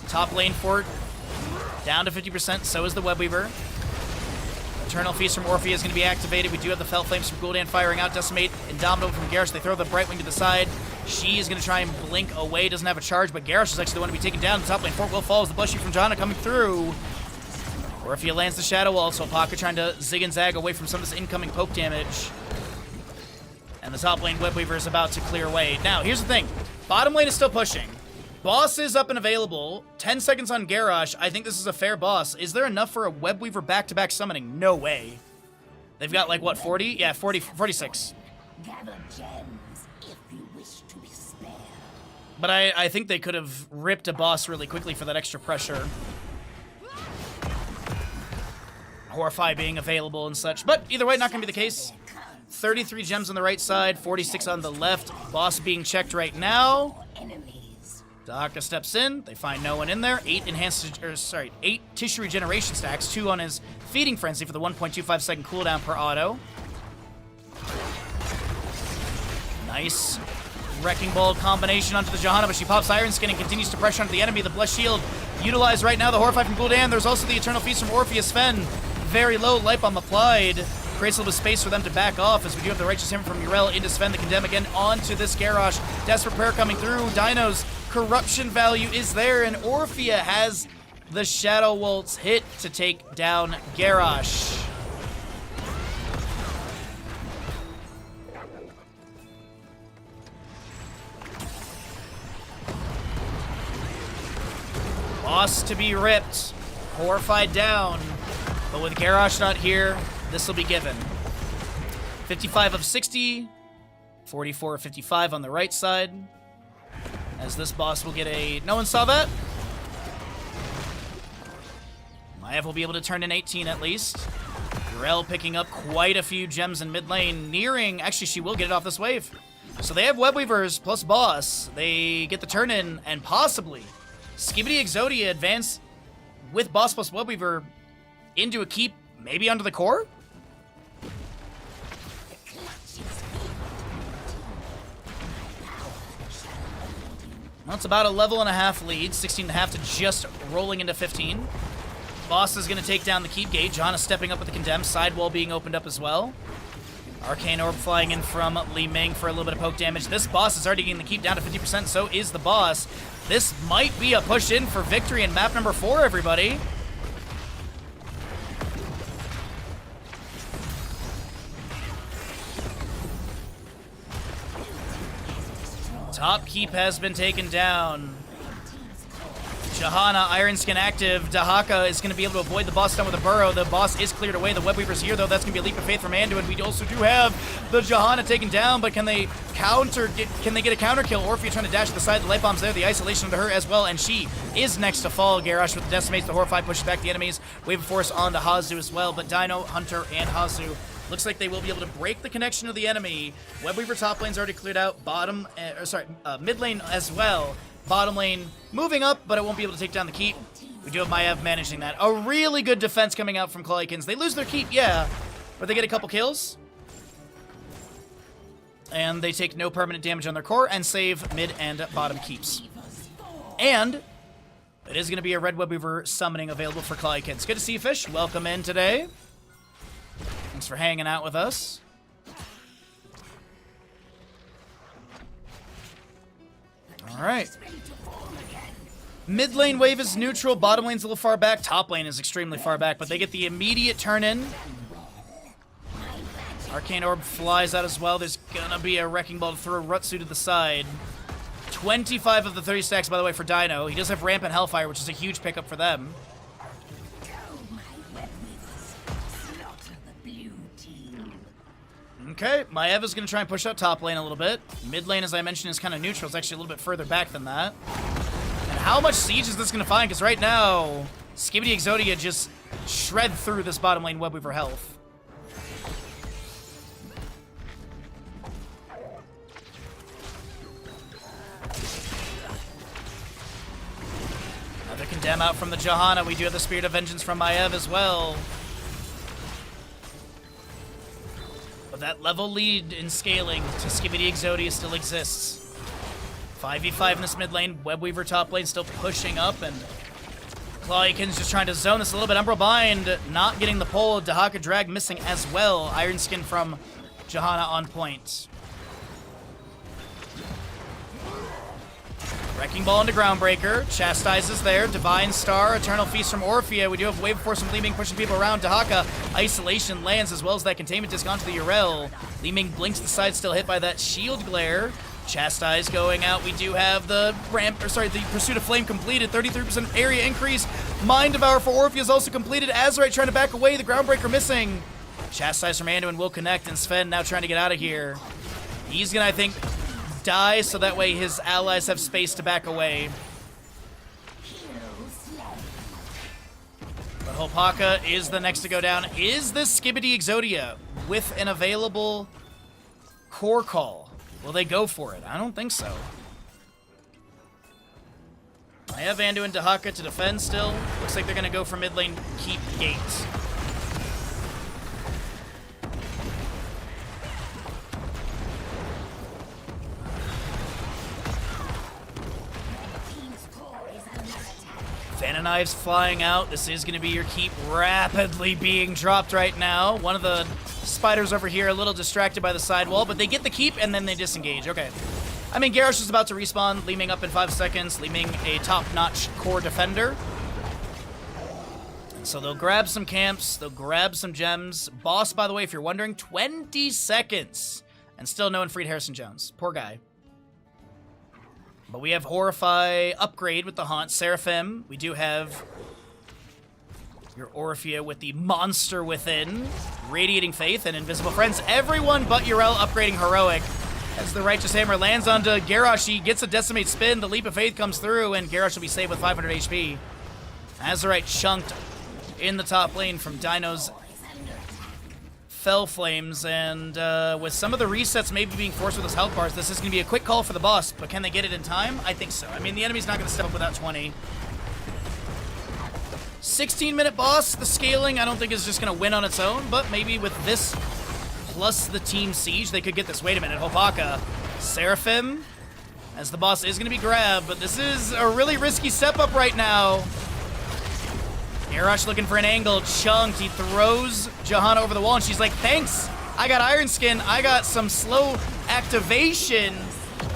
Top lane fort down to 50%, so is the Webweaver. Eternal Feast from Orphea is going to be activated. We do have the Fell Flames from Gul'dan firing out. Decimate, Indomitable from Garrosh. They throw the Brightwing to the side. She is going to try and blink away. Doesn't have a charge, but Garrosh is actually the one to be taken down. The top lane fort will fall as the Bushy from Johanna coming through. Orphea lands the Shadow Wall, so Alpaca trying to zig and zag away from some of this incoming poke damage. And the top lane Webweaver is about to clear away. Now, here's the thing. Bottom lane is still pushing. Boss is up and available. 10 seconds on Garrosh. I think this is a fair boss. Is there enough for a Webweaver back-to-back summoning? No way. They've got like, what, 40? Yeah, 46. Gather gems if you wish to be spared. But I think they could have ripped a boss really quickly for that extra pressure. Horrify being available and such. But either way, not going to be the case. 33 gems on the right side, 46 on the left. Boss being checked right now. Dahaka steps in. They find no one in there. 8 tissue regeneration stacks. 2 on his feeding frenzy for the 1.25 second cooldown per auto. Nice wrecking ball combination onto the Johanna, but she pops Iron Skin and continues to pressure onto the enemy. The Blessed Shield utilized right now. The Horrify from Gul'dan. There's also the Eternal Feast from Orpheus Fen. Very low light bomb applied. Creates a little bit of space for them to back off as we do have the Righteous Hammer from Yrel into Sven. The Condemn again onto this Garrosh. Desperate Prayer coming through. Dino's corruption value is there, and Orphea has the Shadow Waltz hit to take down Garrosh. Boss to be ripped. Horrified down. But with Garrosh not here, this will be given. 55 of 60. 44 of 55 on the right side. As this boss will get a... No one saw that? Maiev will be able to turn in 18 at least. Yrel picking up quite a few gems in mid lane. Nearing... Actually, she will get it off this wave. So they have Webweavers plus boss. They get the turn in and possibly... Skibidi Exodia advance with boss plus Webweaver into a keep, maybe onto the core? Well, it's about a level and a half lead, 16.5 to just rolling into 15. Boss is going to take down the keep gate. Johanna stepping up with the Condemn, sidewall being opened up as well. Arcane Orb flying in from Li Ming for a little bit of poke damage. This boss is already getting the keep down to 50%, so is the boss. This might be a push in for victory in map number 4, everybody. Top keep has been taken down. Johanna, Iron Skin active. Dahaka is going to be able to avoid the boss stun with a burrow. The boss is cleared away. The Webweaver's here, though. That's going to be a leap of faith from Anduin. We also do have the Johanna taken down, but can they can they get a counter kill? Orphea trying to dash to the side. The light bomb's there. The isolation onto her as well, and she is next to fall. Garrosh with the decimates. The Horrify pushes back the enemies. Wave of Force onto Hazu as well, but Dino, Hunter, and Hazu looks like they will be able to break the connection to the enemy. Webweaver top lane's already cleared out. Mid lane as well. Bottom lane moving up, but it won't be able to take down the keep. We do have Maiev managing that. A really good defense coming out from Clawikins. They lose their keep, yeah, but they get a couple kills. And they take no permanent damage on their core and save mid and bottom keeps. And it is going to be a Red Webweaver summoning available for Clawikins. Good to see you, Fish. Welcome in today. Thanks for hanging out with us. All right. Mid lane wave is neutral. Bottom lane's a little far back. Top lane is extremely far back, but they get the immediate turn in. Arcane Orb flies out as well. There's gonna be a Wrecking Ball to throw Rutsu to the side. 25 of the 30 stacks, by the way, for Dino. He does have Rampant Hellfire, which is a huge pickup for them. Okay, Maiev is going to try and push out top lane a little bit. Mid lane, as I mentioned, is kind of neutral. It's actually a little bit further back than that. And how much siege is this going to find? Because right now, Skibidi Exodia just shred through this bottom lane Webweaver health. Another Condemn out from the Johanna. We do have the Spirit of Vengeance from Maiev as well. But that level lead in scaling to Skibidi Exodia still exists. 5v5 in this mid lane. Webweaver top lane still pushing up, and Clawikins just trying to zone this a little bit. Umbral Bind not getting the pull. Dahaka Drag missing as well. Iron Skin from Johanna on point. Wrecking Ball into Groundbreaker. Chastises there. Divine Star. Eternal Feast from Orphea. We do have Wave of Force from Li Ming pushing people around. Dahaka. Isolation lands as well as that Containment Disc onto the Yrel. Li Ming blinks the side, still hit by that Shield Glare. Chastise going out. We do have the the Pursuit of Flame completed. 33% area increase. Mind Devour for Orphea is also completed. Azerite trying to back away. The Groundbreaker missing. Chastise from Anduin will connect, and Sven now trying to get out of here. He's gonna, I think, die so that way his allies have space to back away. But Hopaka is the next to go down. Is this Skibidi Exodia with an available core call? Will they go for it? I don't think so. I have Andu and Dahaka to defend still. Looks like they're going to go for mid lane, keep gates. Fan Knives flying out. This is going to be your keep rapidly being dropped right now. One of the spiders over here a little distracted by the sidewall, but they get the keep and then they disengage. Okay. I mean, Garrosh is about to respawn, Leeming up in 5 seconds, Leeming a top-notch core defender. And so they'll grab some camps, they'll grab some gems. Boss, by the way, if you're wondering, 20 seconds. And still no one freed Harrison Jones. Poor guy. But we have Horrify upgrade with the Haunt. Seraphim, we do have your Orphea with the Monster Within. Radiating Faith and Invisible Friends. Everyone but Yrel upgrading Heroic. As the Righteous Hammer lands onto Garrosh, he gets a Decimate spin, the Leap of Faith comes through, and Garrosh will be saved with 500 HP. Azerite chunked in the top lane from Dino's Fell Flames, and with some of the resets maybe being forced with his health bars, this is going to be a quick call for the boss, but can they get it in time? I think so. I mean, the enemy's not going to step up without 20. 16-minute boss, the scaling I don't think is just going to win on its own, but maybe with this plus the team siege, they could get this. Wait a minute, Hopaka. Seraphim, as the boss is going to be grabbed, but this is a really risky step up right now. Garrosh looking for an angle, chunked. He throws Johanna over the wall, and she's like, thanks, I got Iron Skin, I got some slow activation.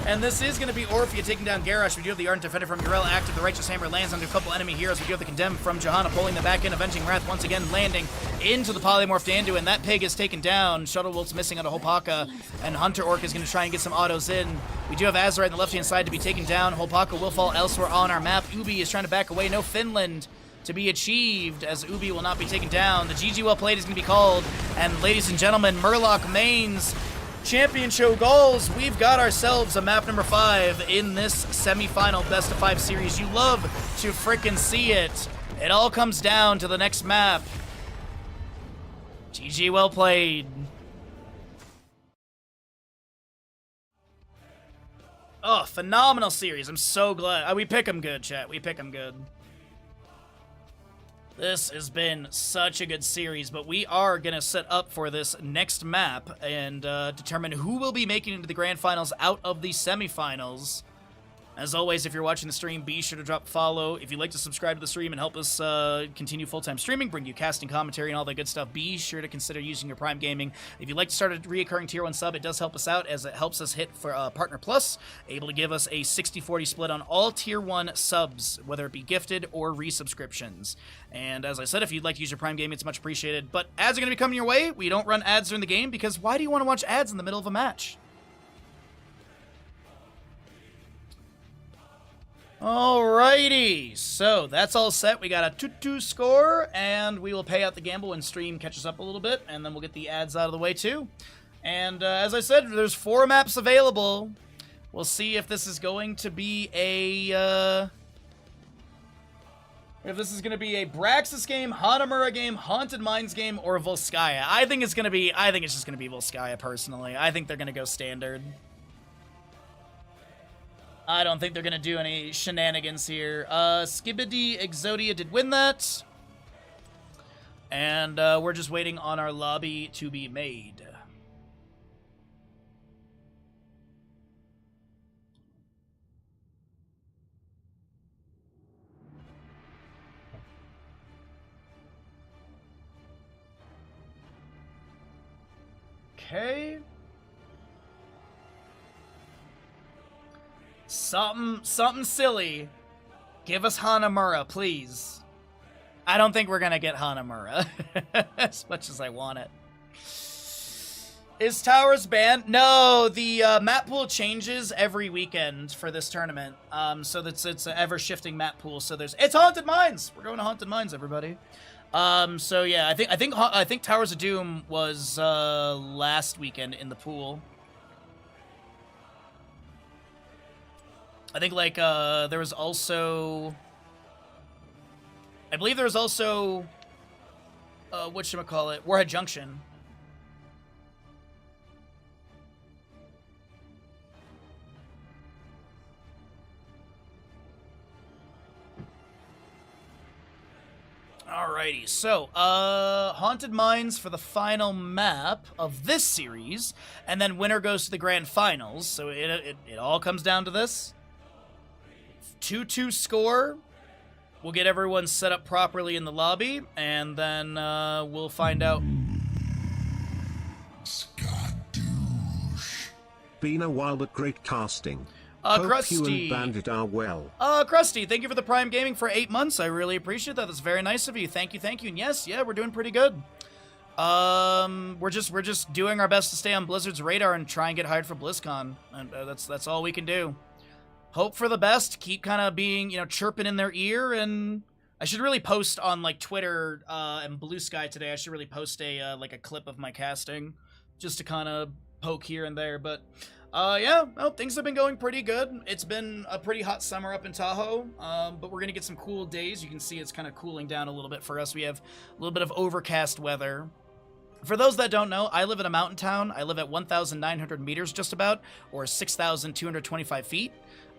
And this is going to be Orphea taking down Garrosh. We do have the Ardent Defender from Yrel active. The Righteous Hammer lands onto a couple enemy heroes. We do have the Condemned from Johanna pulling the back in. Avenging Wrath once again landing into the Polymorphed Andu, and that pig is taken down. Shuttle Wolf's missing onto Hopaka, and Hunter Orc is going to try and get some autos in. We do have Azerite on the left-hand side to be taken down. Hopaka will fall elsewhere on our map. Ubi is trying to back away. No Finland to be achieved, as Ubi will not be taken down. The GG well played is going to be called, and ladies and gentlemen, Murloc Main's Champion Show goals. We've got ourselves a map number 5 in this semi-final best of 5 series. You love to frickin' see it. It all comes down to the next map. GG well played. Oh, phenomenal series. I'm so glad. We pick them good, chat. We pick them good. This has been such a good series, but we are going to set up for this next map and determine who will be making it into the grand finals out of the semifinals. As always, if you're watching the stream, be sure to drop a follow. If you'd like to subscribe to the stream and help us continue full-time streaming, bring you casting commentary and all that good stuff, be sure to consider using your Prime Gaming. If you'd like to start a reoccurring Tier 1 sub, it does help us out as it helps us hit for Partner Plus, able to give us a 60-40 split on all Tier 1 subs, whether it be gifted or resubscriptions. And as I said, if you'd like to use your Prime Gaming, it's much appreciated. But ads are going to be coming your way. We don't run ads during the game because why do you want to watch ads in the middle of a match? Alrighty, so that's all set. We got a 2-2 score, and we will pay out the gamble when stream catches up a little bit, and then we'll get the ads out of the way too. And as I said, there's 4 maps available. We'll see if this is going to be a Braxis game, Hanamura game, Haunted Mines game, or Volskaya. I think it's just gonna be Volskaya personally. I think they're gonna go standard. I don't think they're going to do any shenanigans here. Skibidi Exodia did win that. And we're just waiting on our lobby to be made. Okay. Something silly. Give us Hanamura, please. I don't think we're gonna get Hanamura as much as I want it. Is Towers banned? No, the map pool changes every weekend for this tournament. So it's an ever-shifting map pool. So it's Haunted Mines. We're going to Haunted Mines, everybody. So yeah, I think Towers of Doom was last weekend in the pool. I think, there was also... I believe there was also whatchamacallit, Warhead Junction. Alrighty, so, Haunted Mines for the final map of this series, and then winner goes to the grand finals, so it all comes down to this. 2-2 score. We'll get everyone set up properly in the lobby, and then, we'll find out. Been a while, but great casting. Hope Krusty. you and Bandit are well. Krusty, thank you for the Prime Gaming for 8 months. I really appreciate that. That's very nice of you. Thank you. And yes, yeah, we're doing pretty good. We're just doing our best to stay on Blizzard's radar and try and get hired for BlizzCon. And that's all we can do. Hope for the best. Keep kind of being, chirping in their ear. And I should really post on like Twitter and Blue Sky today. I should really post a clip of my casting, just to kind of poke here and there. But yeah, well, things have been going pretty good. It's been a pretty hot summer up in Tahoe, but we're gonna get some cool days. You can see it's kind of cooling down a little bit for us. We have a little bit of overcast weather. For those that don't know, I live in a mountain town. I live at 1,900 meters just about, or 6,225 feet.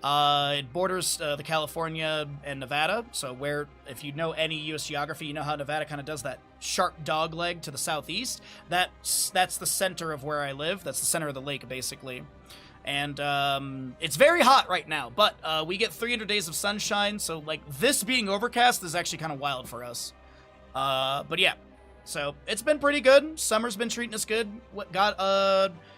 It borders the California and Nevada, so where, if you know any U.S. geography, you know how Nevada kind of does that sharp dog leg to the southeast. That's the center of where I live. That's the center of the lake, basically. And it's very hot right now, but we get 300 days of sunshine, so like this being overcast is actually kind of wild for us. But yeah, so it's been pretty good. Summer's been treating us good.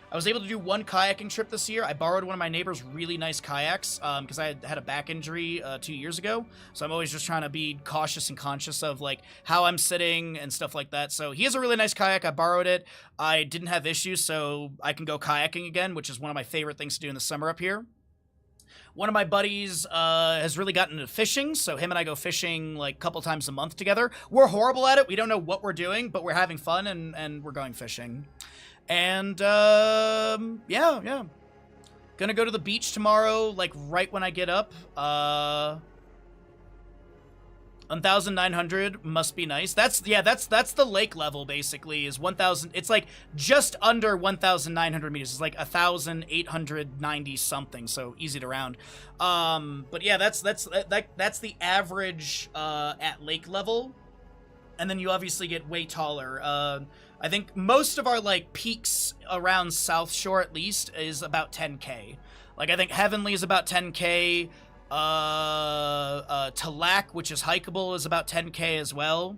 I was able to do one kayaking trip this year. I borrowed one of my neighbor's really nice kayaks because I had a back injury 2 years ago. So I'm always just trying to be cautious and conscious of like how I'm sitting and stuff like that. So he has a really nice kayak. I borrowed it. I didn't have issues, so I can go kayaking again, which is one of my favorite things to do in the summer up here. One of my buddies has really gotten into fishing, so him and I go fishing like a couple times a month together. We're horrible at it. We don't know what we're doing, but we're having fun and we're going fishing. And, yeah. Gonna go to the beach tomorrow, like, right when I get up. 1,900 must be nice. That's the lake level, basically, is 1,000. It's, like, just under 1,900 meters. It's, like, 1,890 something, so easy to round. But, yeah, that's the average, at lake level. And then you obviously get way taller. I think most of our, like, peaks around South Shore, at least, is about 10K. Like, I think Heavenly is about 10K. Talak, which is hikeable, is about 10K as well.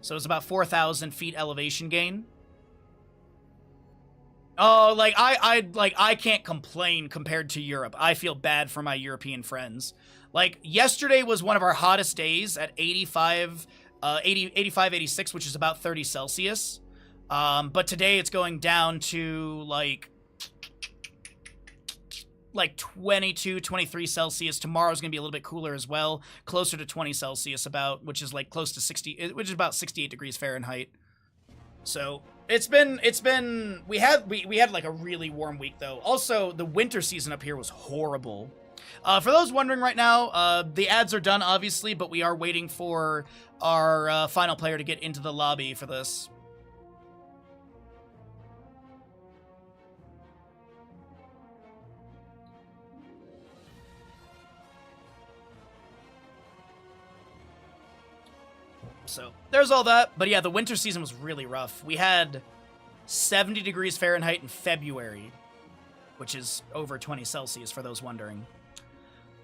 So it's about 4,000 feet elevation gain. Oh, like, I can't complain compared to Europe. I feel bad for my European friends. Like, yesterday was one of our hottest days at 85, 86, which is about 30 Celsius. But today it's going down to, like 22, 23 Celsius. Tomorrow's going to be a little bit cooler as well. Closer to 20 Celsius about, which is like close to 60, which is about 68 degrees Fahrenheit. So we had like a really warm week though. Also, the winter season up here was horrible. For those wondering right now, the ads are done obviously, but we are waiting for our final player to get into the lobby for this. So there's all that. But yeah, the winter season was really rough. We had 70 degrees Fahrenheit in February, which is over 20 Celsius for those wondering.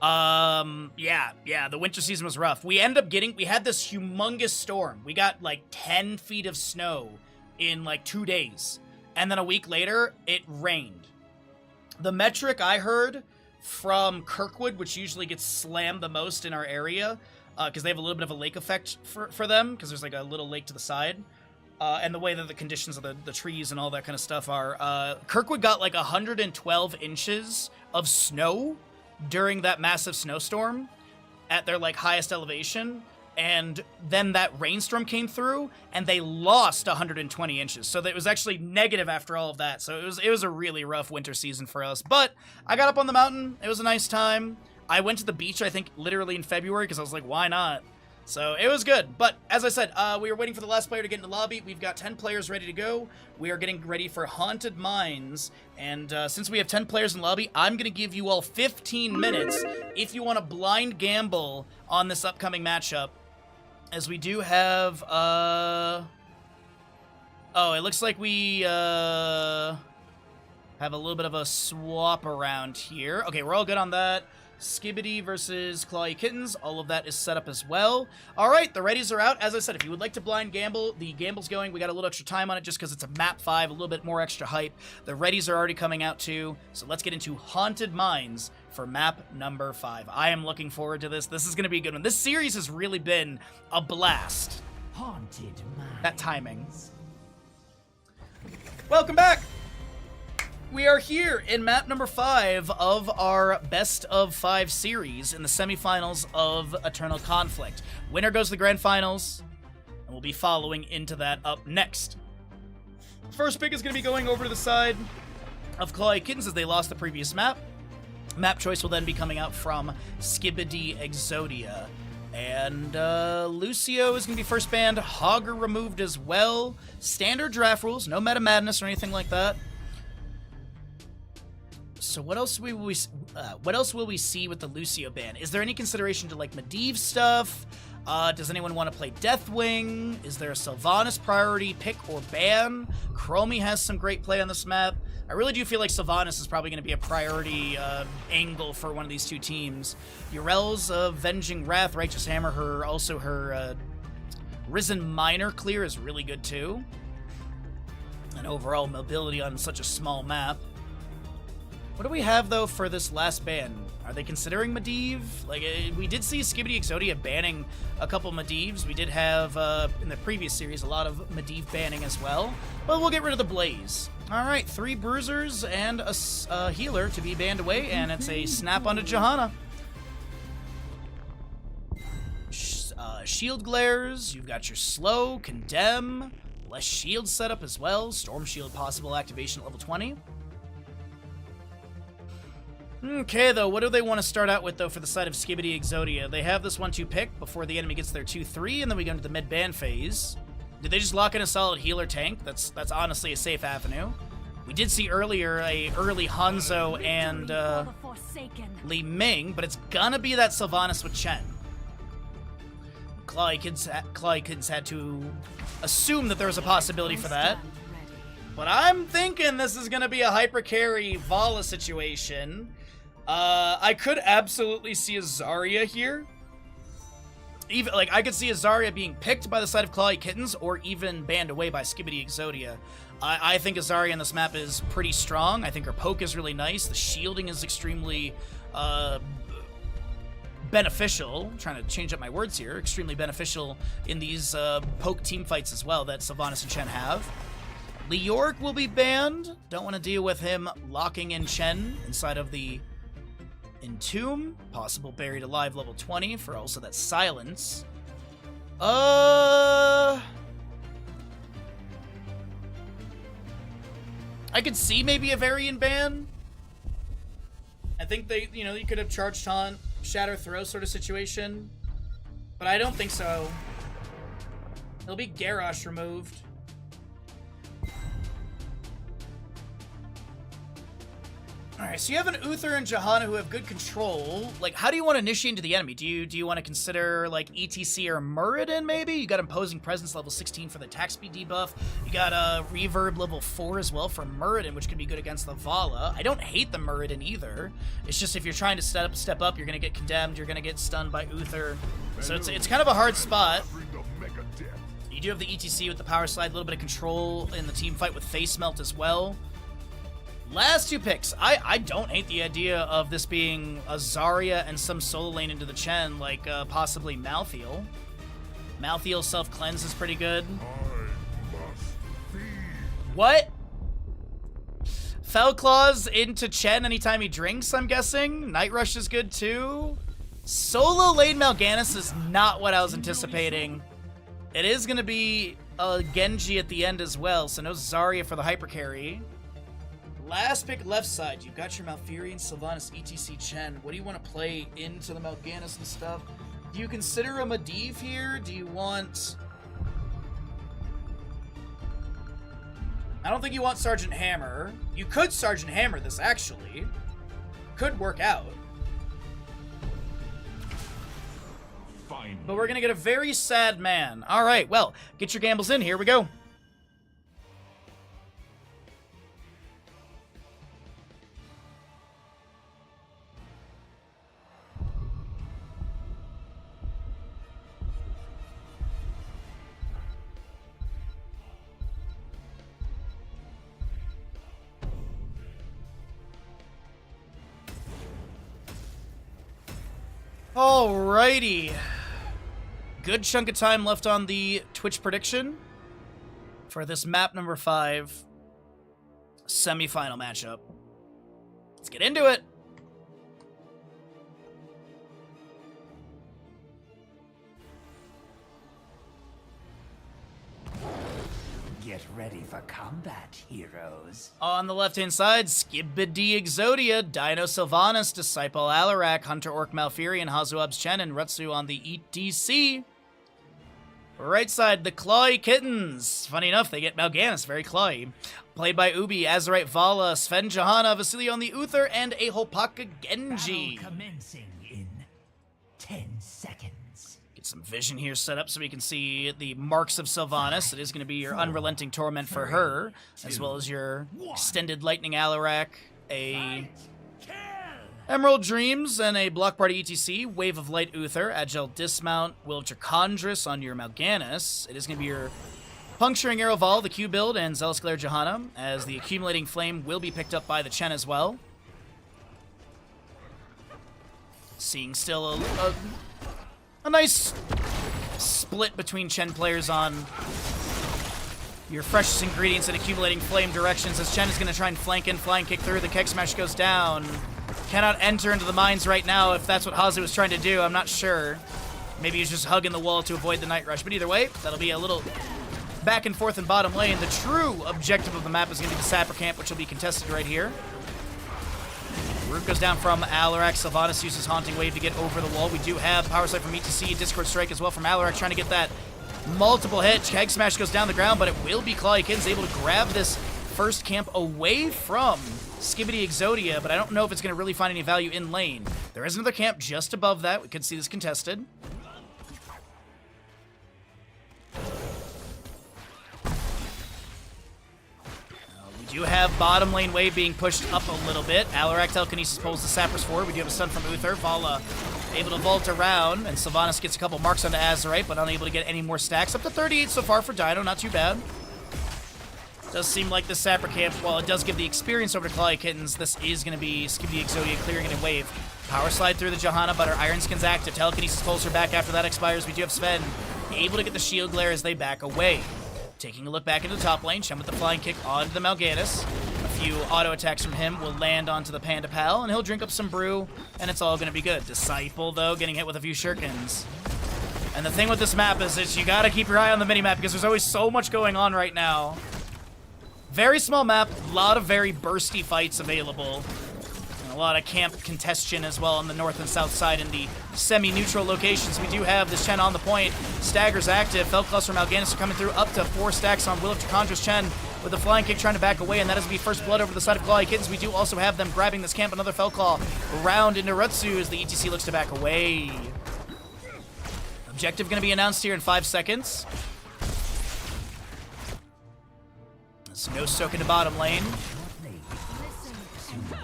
Yeah, the winter season was rough. We had this humongous storm. We got like 10 feet of snow in like 2 days. And then a week later, it rained. The metric I heard from Kirkwood, which usually gets slammed the most in our area, because they have a little bit of a lake effect for them, because there's like a little lake to the side, and the way that the conditions of the trees and all that kind of stuff are. Kirkwood got like 112 inches of snow during that massive snowstorm at their like highest elevation, and then that rainstorm came through, and they lost 120 inches. So that it was actually negative after all of that. So it was a really rough winter season for us. But I got up on the mountain. It was a nice time. I went to the beach, I think, literally in February, because I was like, why not? So it was good, but as I said, we were waiting for the last player to get in the lobby. We've got 10 players ready to go. We are getting ready for Haunted Mines, and since we have 10 players in the lobby, I'm going to give you all 15 minutes if you want to blind gamble on this upcoming matchup, as we do have, oh, it looks like we, have a little bit of a swap around here. Okay, we're all good on that. Skibidi versus Clawy Kittens. All of that is set up as well. All right, the readies are out. As I said, if you would like to blind gamble, the gamble's going. We got a little extra time on it just because it's a map 5, a little bit more extra hype. The readies are already coming out too. So let's get into Haunted Mines for map number 5. I am looking forward to this. This is going to be a good one. This series has really been a blast. Haunted Mines. That timing. Welcome back. We are here in map number 5 of our best of 5 series in the semifinals of Eternal Conflict. Winner goes to the grand finals, and we'll be following into that up next. First pick is going to be going over to the side of Clawy Kittens as they lost the previous map. Map choice will then be coming out from Skibidi Exodia. And Lucio is going to be first banned, Hogger removed as well. Standard draft rules, no meta madness or anything like that. So what else will we see with the Lucio ban? Is there any consideration to like Medivh stuff? Does anyone want to play Deathwing? Is there a Sylvanas priority pick or ban? Chromie has some great play on this map. I really do feel like Sylvanas is probably going to be a priority angle for one of these two teams. Urel's Venging Wrath, Righteous Hammer, her Risen Minor clear is really good too. And overall mobility on such a small map. What do we have, though, for this last ban? Are they considering Medivh? Like, we did see Skibidi Exodia banning a couple Medivhs. We did have, in the previous series, a lot of Medivh banning as well. But we'll get rid of the Blaze. All right, 3 Bruisers and a healer to be banned away, and it's a snap onto Johanna. Shield Glares, you've got your Slow, Condemn, less shield setup as well. Storm Shield possible activation at level 20. Okay, though, what do they want to start out with, though, for the side of Skibidi Exodia? They have this 1-2 pick before the enemy gets their 2-3, and then we go into the mid-ban phase. Did they just lock in a solid healer tank? That's honestly a safe avenue. We did see earlier a early Hanzo and Li Ming, but it's gonna be that Sylvanas with Chen. Clawy Kittens had to assume that there was a possibility for that. But I'm thinking this is gonna be a hyper carry Vala situation. I could absolutely see a Zarya here. Even like I could see a Zarya being picked by the side of Clawy Kittens or even banned away by Skibidi Exodia. I think a Zarya in this map is pretty strong. I think her poke is really nice. The shielding is extremely beneficial. I'm trying to change up my words here. Extremely beneficial in these poke team fights as well that Sylvanas and Chen have. Leoric will be banned. Don't want to deal with him locking in Chen inside of the Entomb. Possible buried alive level 20 for also that silence. I could see maybe a variant ban. I think they, you could have charged Taunt, Shatter Throw sort of situation. But I don't think so. It'll be Garrosh removed. Alright, so you have an Uther and Johanna who have good control. Like, how do you want to initiate into the enemy? Do you want to consider, like, ETC or Muradin, maybe? You got Imposing Presence level 16 for the attack speed debuff. You got Reverb level 4 as well for Muradin, which could be good against the Vala. I don't hate the Muradin either. It's just if you're trying to step up, you're going to get condemned, you're going to get stunned by Uther. So it's kind of a hard spot. You do have the ETC with the power slide, a little bit of control in the team fight with Face Melt as well. Last 2 picks. I don't hate the idea of this being a Zarya and some solo lane into the Chen, like possibly Malthael. Malthael self-cleanse is pretty good. What? Fell Claws into Chen anytime he drinks, I'm guessing? Night Rush is good too? Solo lane Mal'Ganis is not what I was anticipating. It is going to be a Genji at the end as well, so no Zarya for the hyper carry. Last pick left side. You've got your Malfurion, Sylvanas, ETC, Chen. What do you want to play into the Mal'Ganis and stuff? Do you consider a Medivh here? Do you want... I don't think you want Sergeant Hammer. You could Sergeant Hammer this, actually. Could work out. Fine. But we're gonna get a very sad man. Alright, well, get your gambles in. Here we go. Alrighty. Good chunk of time left on the Twitch prediction for this map number 5 semi-final matchup. Let's get into it. Get ready for combat, heroes. On the left-hand side, Skibidi Exodia, Dino Sylvanas, Disciple Alarak, Hunter Orc Malfurion, Hazuab's Chen, and Retsu on the ETC. Right side, the Clawy Kittens. Funny enough, they get Mal'Ganis, very clawy. Played by Ubi, Azerite Vala, Sven Johanna, Vasily on the Uther, and a Hopaka Genji. Battle commencing in 10 seconds. Get some vision here set up so we can see the marks of Sylvanas. It is going to be your unrelenting torment for her, as well as your extended lightning Alarak, a Emerald Dreams, and a Block Party ETC, Wave of Light Uther, Agile Dismount, Will of Dracondrus on your Mal'Ganis. It is going to be your Puncturing Arrow Vol, the Q build, and Zealous Glare Johanna, as the Accumulating Flame will be picked up by the Chen as well. Seeing still a nice split between Chen players on your freshest ingredients and Accumulating Flame directions, as Chen is going to try and flank in, flying kick through. The Keg Smash goes down. Cannot enter into the mines right now if that's what Hazu was trying to do. I'm not sure. Maybe he's just hugging the wall to avoid the Night Rush. But either way, that'll be a little back and forth in bottom lane. The true objective of the map is going to be the Sapper Camp, which will be contested right here. Root goes down from Alarak. Sylvanas uses Haunting Wave to get over the wall. We do have Power Slide from ETC, Discord Strike as well from Alarak, trying to get that multiple hit. Keg Smash goes down the ground, but it will be Clawy Kittens able to grab this first camp away from Skibidi Exodia, but I don't know if it's going to really find any value in lane. There is another camp just above that. We could see this contested. We do have bottom lane wave being pushed up a little bit. Alarak Telekinesis pulls the Sappers forward. We do have a stun from Uther. Vala able to vault around, and Sylvanas gets a couple marks onto Azerite, but unable to get any more stacks. Up to 38 so far for Dino, not too bad. Does seem like the Sapper Camp, while it does give the experience over to Clawy Kittens, this is going to be Skibidi Exodia clearing it in wave. Power Slide through the Johanna, but her Iron Skin's active. Telekinesis pulls her back after that expires. We do have Sven able to get the Shield Glare as they back away. Taking a look back into the top lane, Shen with the flying kick onto the Mal'Ganis. A few auto attacks from him will land onto the Panda Pal, and he'll drink up some brew, and it's all going to be good. Disciple, though, getting hit with a few shurikens. And the thing with this map is you got to keep your eye on the minimap, because there's always so much going on right now. Very small map, a lot of very bursty fights available. And a lot of camp congestion as well on the north and south side in the semi-neutral locations. We do have this Chen on the point. Stagger's active. Fell Cluster Mal'Ganis are coming through up to 4 stacks on Will of Dracondrus. Chen with the flying kick trying to back away, and that is going to be first blood over the side of Clawy Kittens. We do also have them grabbing this camp. Another Fell Claw round into Retsu as the ETC looks to back away. Objective going to be announced here in 5 seconds. No soak into bottom lane.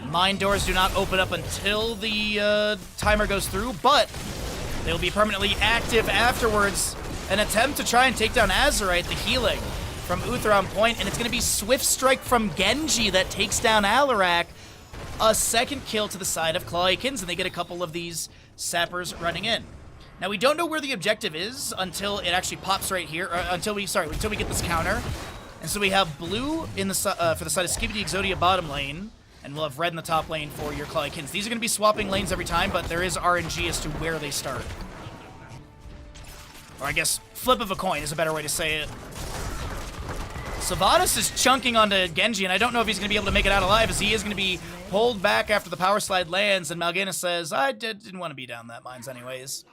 Mine doors do not open up until the timer goes through, but they'll be permanently active afterwards. An attempt to try and take down Azerite, the healing from Uther on point, and it's going to be Swift Strike from Genji that takes down Alarak. A second kill to the side of Clawy Kittens, and they get a couple of these Sappers running in. Now, we don't know where the objective is until it actually pops right here, or until we get this counter. And so we have blue in the for the side of Skibidi Exodia bottom lane, and we'll have red in the top lane for your Clawy Kittens. These are going to be swapping lanes every time, but there is RNG as to where they start. Or I guess flip of a coin is a better way to say it. Sylvanas is chunking onto Genji, and I don't know if he's going to be able to make it out alive, as he is going to be pulled back after the power slide lands, and Mal'Ganis says, I didn't want to be down that mines anyways.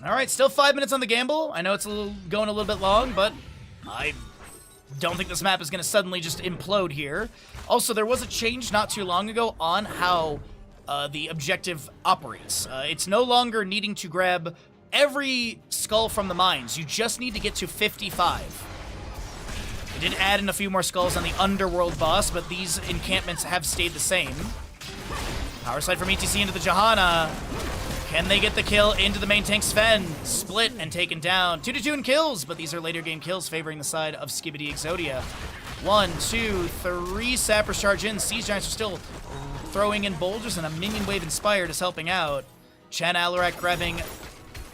All right, still 5 minutes on the gamble. I know it's going a little bit long, but I don't think this map is going to suddenly just implode here. Also, there was a change not too long ago on how the objective operates. It's no longer needing to grab every skull from the mines. You just need to get to 55. They did add in a few more skulls on the Underworld boss, but these encampments have stayed the same. Power slide from ETC into the Johanna. Can they get the kill into the main tank Sven? Split and taken down. 2-2 in kills, but these are later game kills favoring the side of Skibidi Exodia. 1, 2, 3 sappers charge in. Siege Giants are still throwing in boulders, and a minion wave inspired is helping out. Chen Alarak grabbing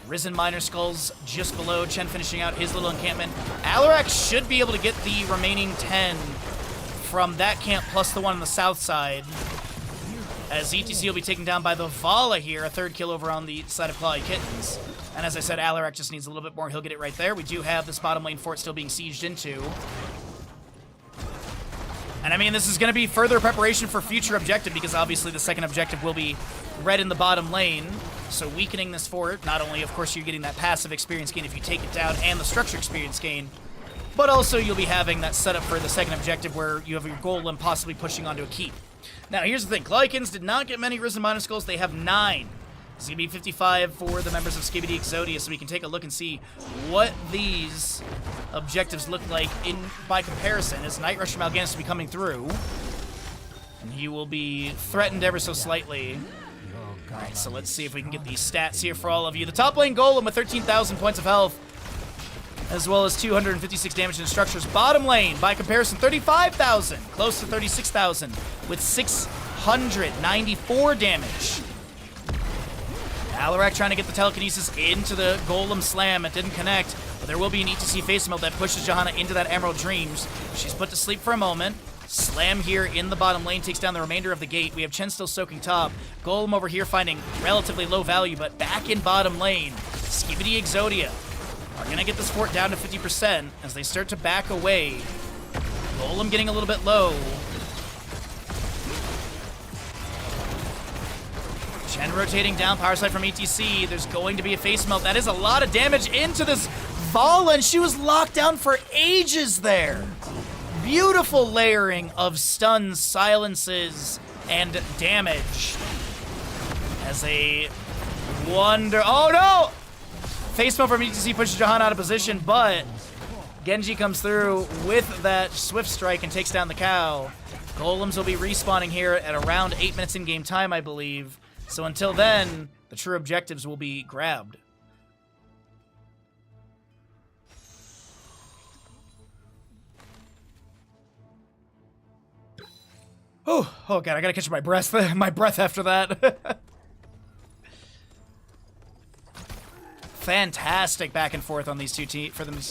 Risen Miner Skulls just below. Chen finishing out his little encampment. Alarak should be able to get the remaining 10 from that camp plus the one on the south side, as ETC will be taken down by the Vala here, a third kill over on the side of Clawy Kittens. And as I said, Alarak just needs a little bit more. He'll get it right there. We do have this bottom lane fort still being sieged into. And I mean, this is going to be further preparation for future objective, because obviously the second objective will be red in the bottom lane. So weakening this fort, not only, of course, you're getting that passive experience gain if you take it down and the structure experience gain, but also you'll be having that setup for the second objective where you have your golem possibly pushing onto a keep. Now, here's the thing. Glykins did not get many Risen Miner Skulls. They have 9. It's going to be 55 for the members of Skibidi Exodia, so we can take a look and see what these objectives look like by comparison, as Night Rush from Mal'Ganis will be coming through. And he will be threatened ever so slightly. Alright, so let's see if we can get these stats here for all of you. The top lane Golem with 13,000 points of health, as well as 256 damage in structures. Bottom lane, by comparison, 35,000, close to 36,000, with 694 damage. Alarak trying to get the telekinesis into the Golem slam. It didn't connect, but there will be an ETC face melt that pushes Johanna into that Emerald Dreams. She's put to sleep for a moment. Slam here in the bottom lane takes down the remainder of the gate. We have Chen still soaking top. Golem over here finding relatively low value, but back in bottom lane, Skibidi Exodia are going to get this fort down to 50% as they start to back away. Golem getting a little bit low. Chen rotating down, power slide from ETC. There's going to be a face melt. That is a lot of damage into this Vala, and she was locked down for ages there. Beautiful layering of stuns, silences, and damage. As a wonder... Oh no! Face melt from ETC pushes Johanna out of position, but Genji comes through with that Swift Strike and takes down the cow. Golems will be respawning here at around 8 minutes in game time, I believe. So until then, the true objectives will be grabbed. Oh god, I gotta catch my breath. My breath after that. Fantastic back and forth on these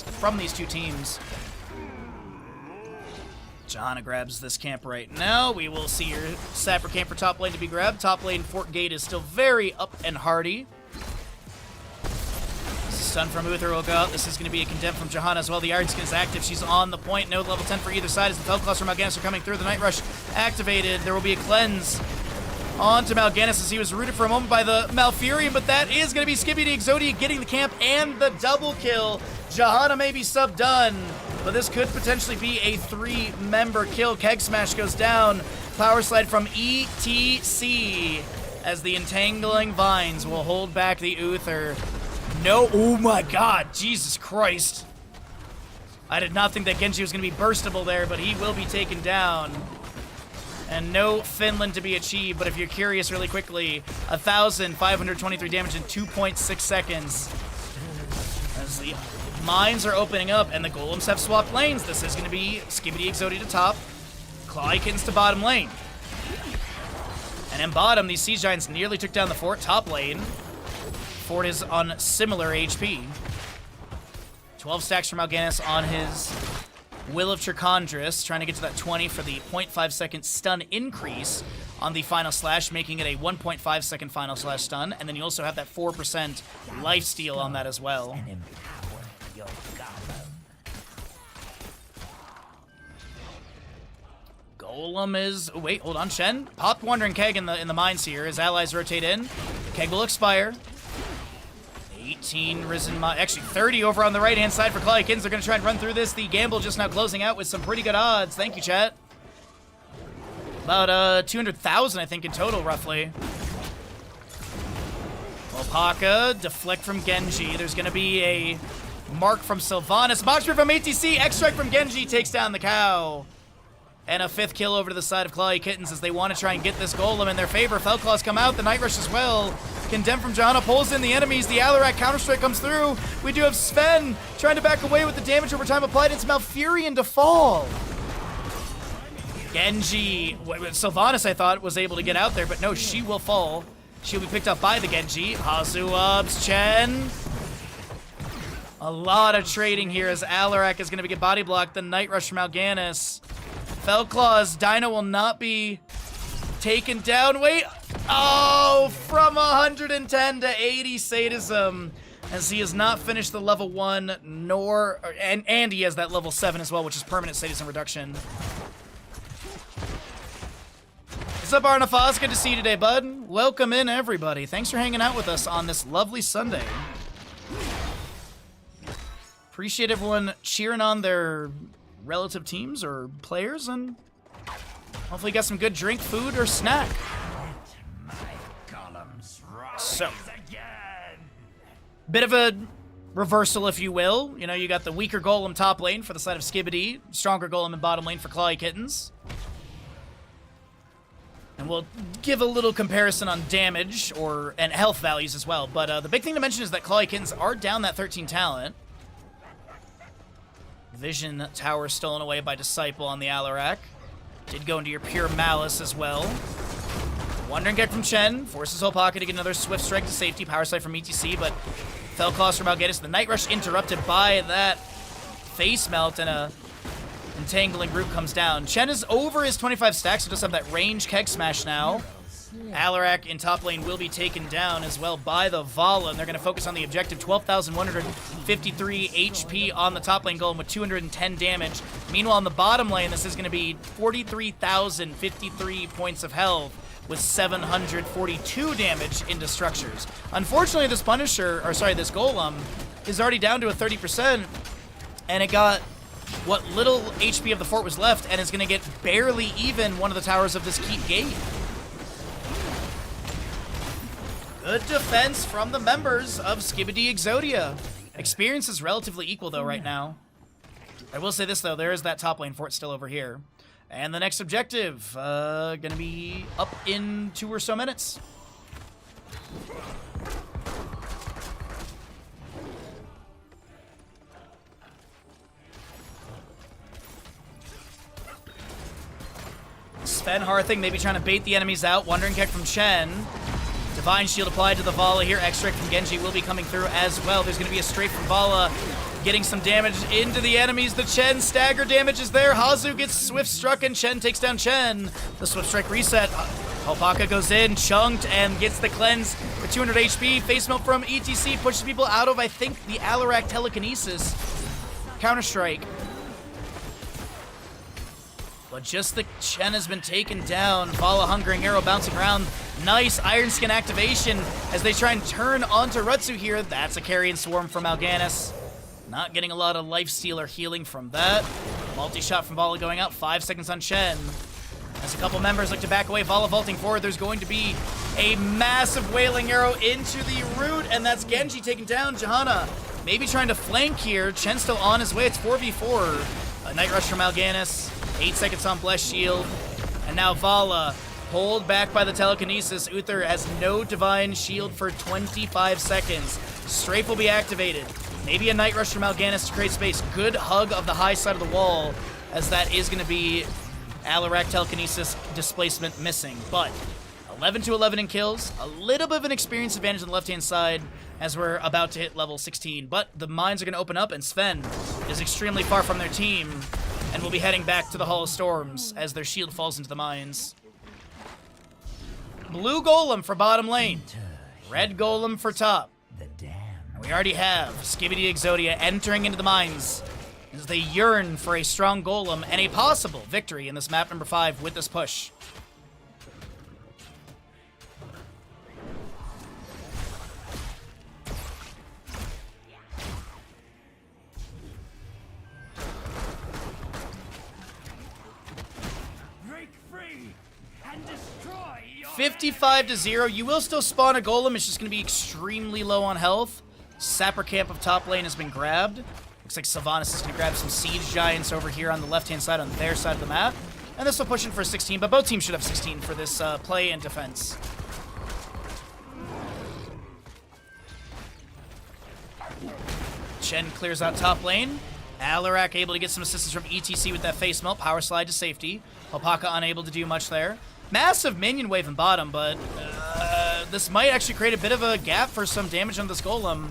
from these two teams. Johanna grabs this camp right now. We will see your Sapper camp for top lane to be grabbed. Top lane Fort Gate is still very up and hardy. Stun from Uther will go out. This is going to be a condemn from Johanna as well. The Iron Skin is active. She's on the point. No level 10 for either side as the Feldclaws from Mal'Ganis are coming through. The Night Rush activated. There will be a cleanse onto Mal'Ganis as he was rooted for a moment by the Malfurion, but that is going to be Skibidi Exodia getting the camp and the double kill. Johanna may be sub-done, but this could potentially be a 3-member kill. Keg Smash goes down. Power slide from ETC as the Entangling Vines will hold back the Uther. No, oh my god, Jesus Christ. I did not think that Genji was going to be burstable there, but he will be taken down. And no Finland to be achieved, but if you're curious really quickly, 1,523 damage in 2.6 seconds. As the mines are opening up and the Golems have swapped lanes, this is going to be Skibidi Exodia to top, Clawykins to bottom lane. And in bottom, these Siege Giants nearly took down the fort. Top lane, fort is on similar HP. 12 stacks from Mal'Ganis on his Will of Tricondris, trying to get to that 20 for the 0.5 second stun increase on the final slash, making it a 1.5 second final slash stun. And then you also have that 4% lifesteal on that as well. Golem is... Oh, wait, hold on, Shen. Popped Wandering Keg in the mines here. His allies rotate in. Keg will expire. 18 Risen actually 30 over on the right-hand side for Claudia Kittens. They're going to try and run through this. The gamble just now closing out with some pretty good odds. Thank you, chat. About 200,000, I think, in total, roughly. Opaka, deflect from Genji. There's going to be a mark from Sylvanas. Moxbury from ATC. X-Strike from Genji takes down the cow. And a 5th kill over to the side of Claudia Kittens as they want to try and get this golem in their favor. Felclaws come out. The Night Rush as well. Condemned from Johanna pulls in the enemies. The Alarak Counter-Strike comes through. We do have Sven trying to back away with the damage over time applied. It's Malfurion to fall. Genji, Sylvanas I thought was able to get out there, but no, she will fall. She'll be picked up by the Genji. Hazu ups Chen. A lot of trading here as Alarak is going to get body blocked. The Night Rush from Alganis. Felclaws, Dino will not be taken down. Wait. Oh, from 110 to 80 sadism. As he has not finished the level 1, nor... And he has that level 7 as well, which is permanent sadism reduction. What's up, Arnafaz? Good to see you today, bud. Welcome in, everybody. Thanks for hanging out with us on this lovely Sunday. Appreciate everyone cheering on their relative teams or players, and hopefully get some good drink, food, or snack. So, bit of a reversal, if you will. You know, you got the weaker golem top lane for the side of Skibidi, stronger golem in bottom lane for Claudia Kittens. And we'll give a little comparison on damage and health values as well. But the big thing to mention is that Claudia Kittens are down that 13 talent. Vision Tower stolen away by Disciple on the Alarak. Did go into your Pure Malice as well. Wandering Kick from Chen. Forces Opaka to get another Swift Strike to safety. Power Slide from ETC, but Felclaws from Algatis. The Night Rush interrupted by that Face Melt, and a Entangling Root comes down. Chen is over his 25 stacks, so does have that range Keg Smash now. Alarak in top lane will be taken down as well by the Vala, and they're going to focus on the objective. 12,153 HP on the top lane golem with 210 damage. Meanwhile, in the bottom lane, this is going to be 43,053 points of health with 742 damage into structures. Unfortunately, this this golem is already down to a 30%, and it got what little HP of the fort was left, and is going to get barely even one of the towers of this keep gate. Good defense from the members of Skibidi Exodia. Experience is relatively equal, though, right now. I will say this, though. There is that top lane fort still over here. And the next objective, gonna be up in 2 or so minutes. Sven Harthing maybe trying to bait the enemies out. Wandering Kick from Chen. Divine Shield applied to the Vala here. X-Strike from Genji will be coming through as well. There's going to be a strafe from Vala, getting some damage into the enemies. The Chen stagger damage is there. Hazu gets Swift Struck, and Chen takes down Chen. The Swift Strike reset. Opaka goes in, chunked, and gets the cleanse for 200 HP. Face Melt from ETC pushes people out of, I think, the Alarak Telekinesis. Counter-Strike. But just the Chen has been taken down. Vala Hungering Arrow bouncing around. Nice Iron Skin activation as they try and turn onto Rutsu here. That's a Carrion Swarm from Alganis. Not getting a lot of lifesteal or healing from that. Multi-shot from Vala going out. 5 seconds on Chen. As a couple members look to back away, Vala vaulting forward. There's going to be a massive Wailing Arrow into the root, and that's Genji taken down. Johanna maybe trying to flank here. Chen still on his way. It's 4v4. A Night Rush from Alganis. 8 seconds on Blessed Shield. And now Vala, pulled back by the Telekinesis. Uther has no Divine Shield for 25 seconds. Strafe will be activated. Maybe a Night Rush from Alganis to create space. Good hug of the high side of the wall, as that is going to be Alarak Telekinesis displacement missing. But 11 to 11 in kills. A little bit of an experience advantage on the left-hand side as we're about to hit level 16. But the mines are going to open up, and Sven is extremely far from their team, and will be heading back to the Hall of Storms as their shield falls into the mines. Blue Golem for bottom lane. Red Golem for top. And we already have Skibidi Exodia entering into the mines as they yearn for a strong Golem and a possible victory in this map number 5 with this push. 55-0. You will still spawn a golem. It's just going to be extremely low on health. Sapper camp of top lane has been grabbed. Looks like Sylvanas is going to grab some siege giants over here on the left-hand side on their side of the map. And this will push in for 16, but both teams should have 16 for this play and defense. Chen clears out top lane. Alarak able to get some assistance from ETC with that face melt. Power slide to safety. Alpaca unable to do much there. Massive minion wave in bottom, but this might actually create a bit of a gap for some damage on this golem,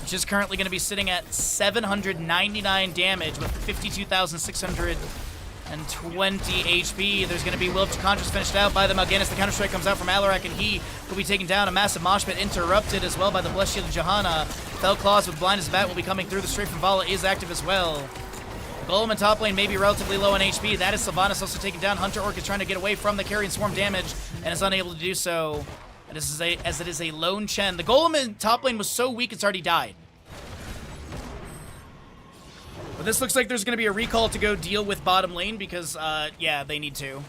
which is currently going to be sitting at 799 damage with 52,620 HP. There's going to be Will of Chakandras finished out by the Mal'Ganis. The counter-strike comes out from Alarak, and he will be taken down. A massive mosh pit interrupted as well by the Blessed Shield of Johanna. Fell Claws with Blind as a Bat will be coming through. The Strafe from Vala is active as well. Golem in top lane may be relatively low on HP. That is Sylvanas also taken down. Hunter Orc is trying to get away from the carry and swarm damage and is unable to do so. As it is a lone Chen. The Golem in top lane was so weak it's already died. But this looks like there's going to be a recall to go deal with bottom lane because, yeah, they need to.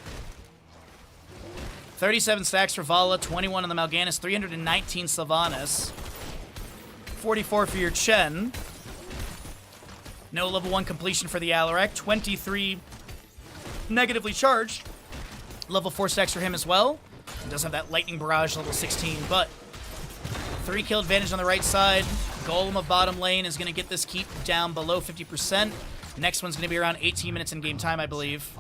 37 stacks for Vala, 21 on the Mal'Ganis, 319 Sylvanas, 44 for your Chen. No level 1 completion for the Alarak. 23 negatively charged. Level 4 stacks for him as well. He does have that Lightning Barrage, level 16, but 3 kill advantage on the right side. Golem of bottom lane is going to get this keep down below 50%. Next one's going to be around 18 minutes in game time, I believe.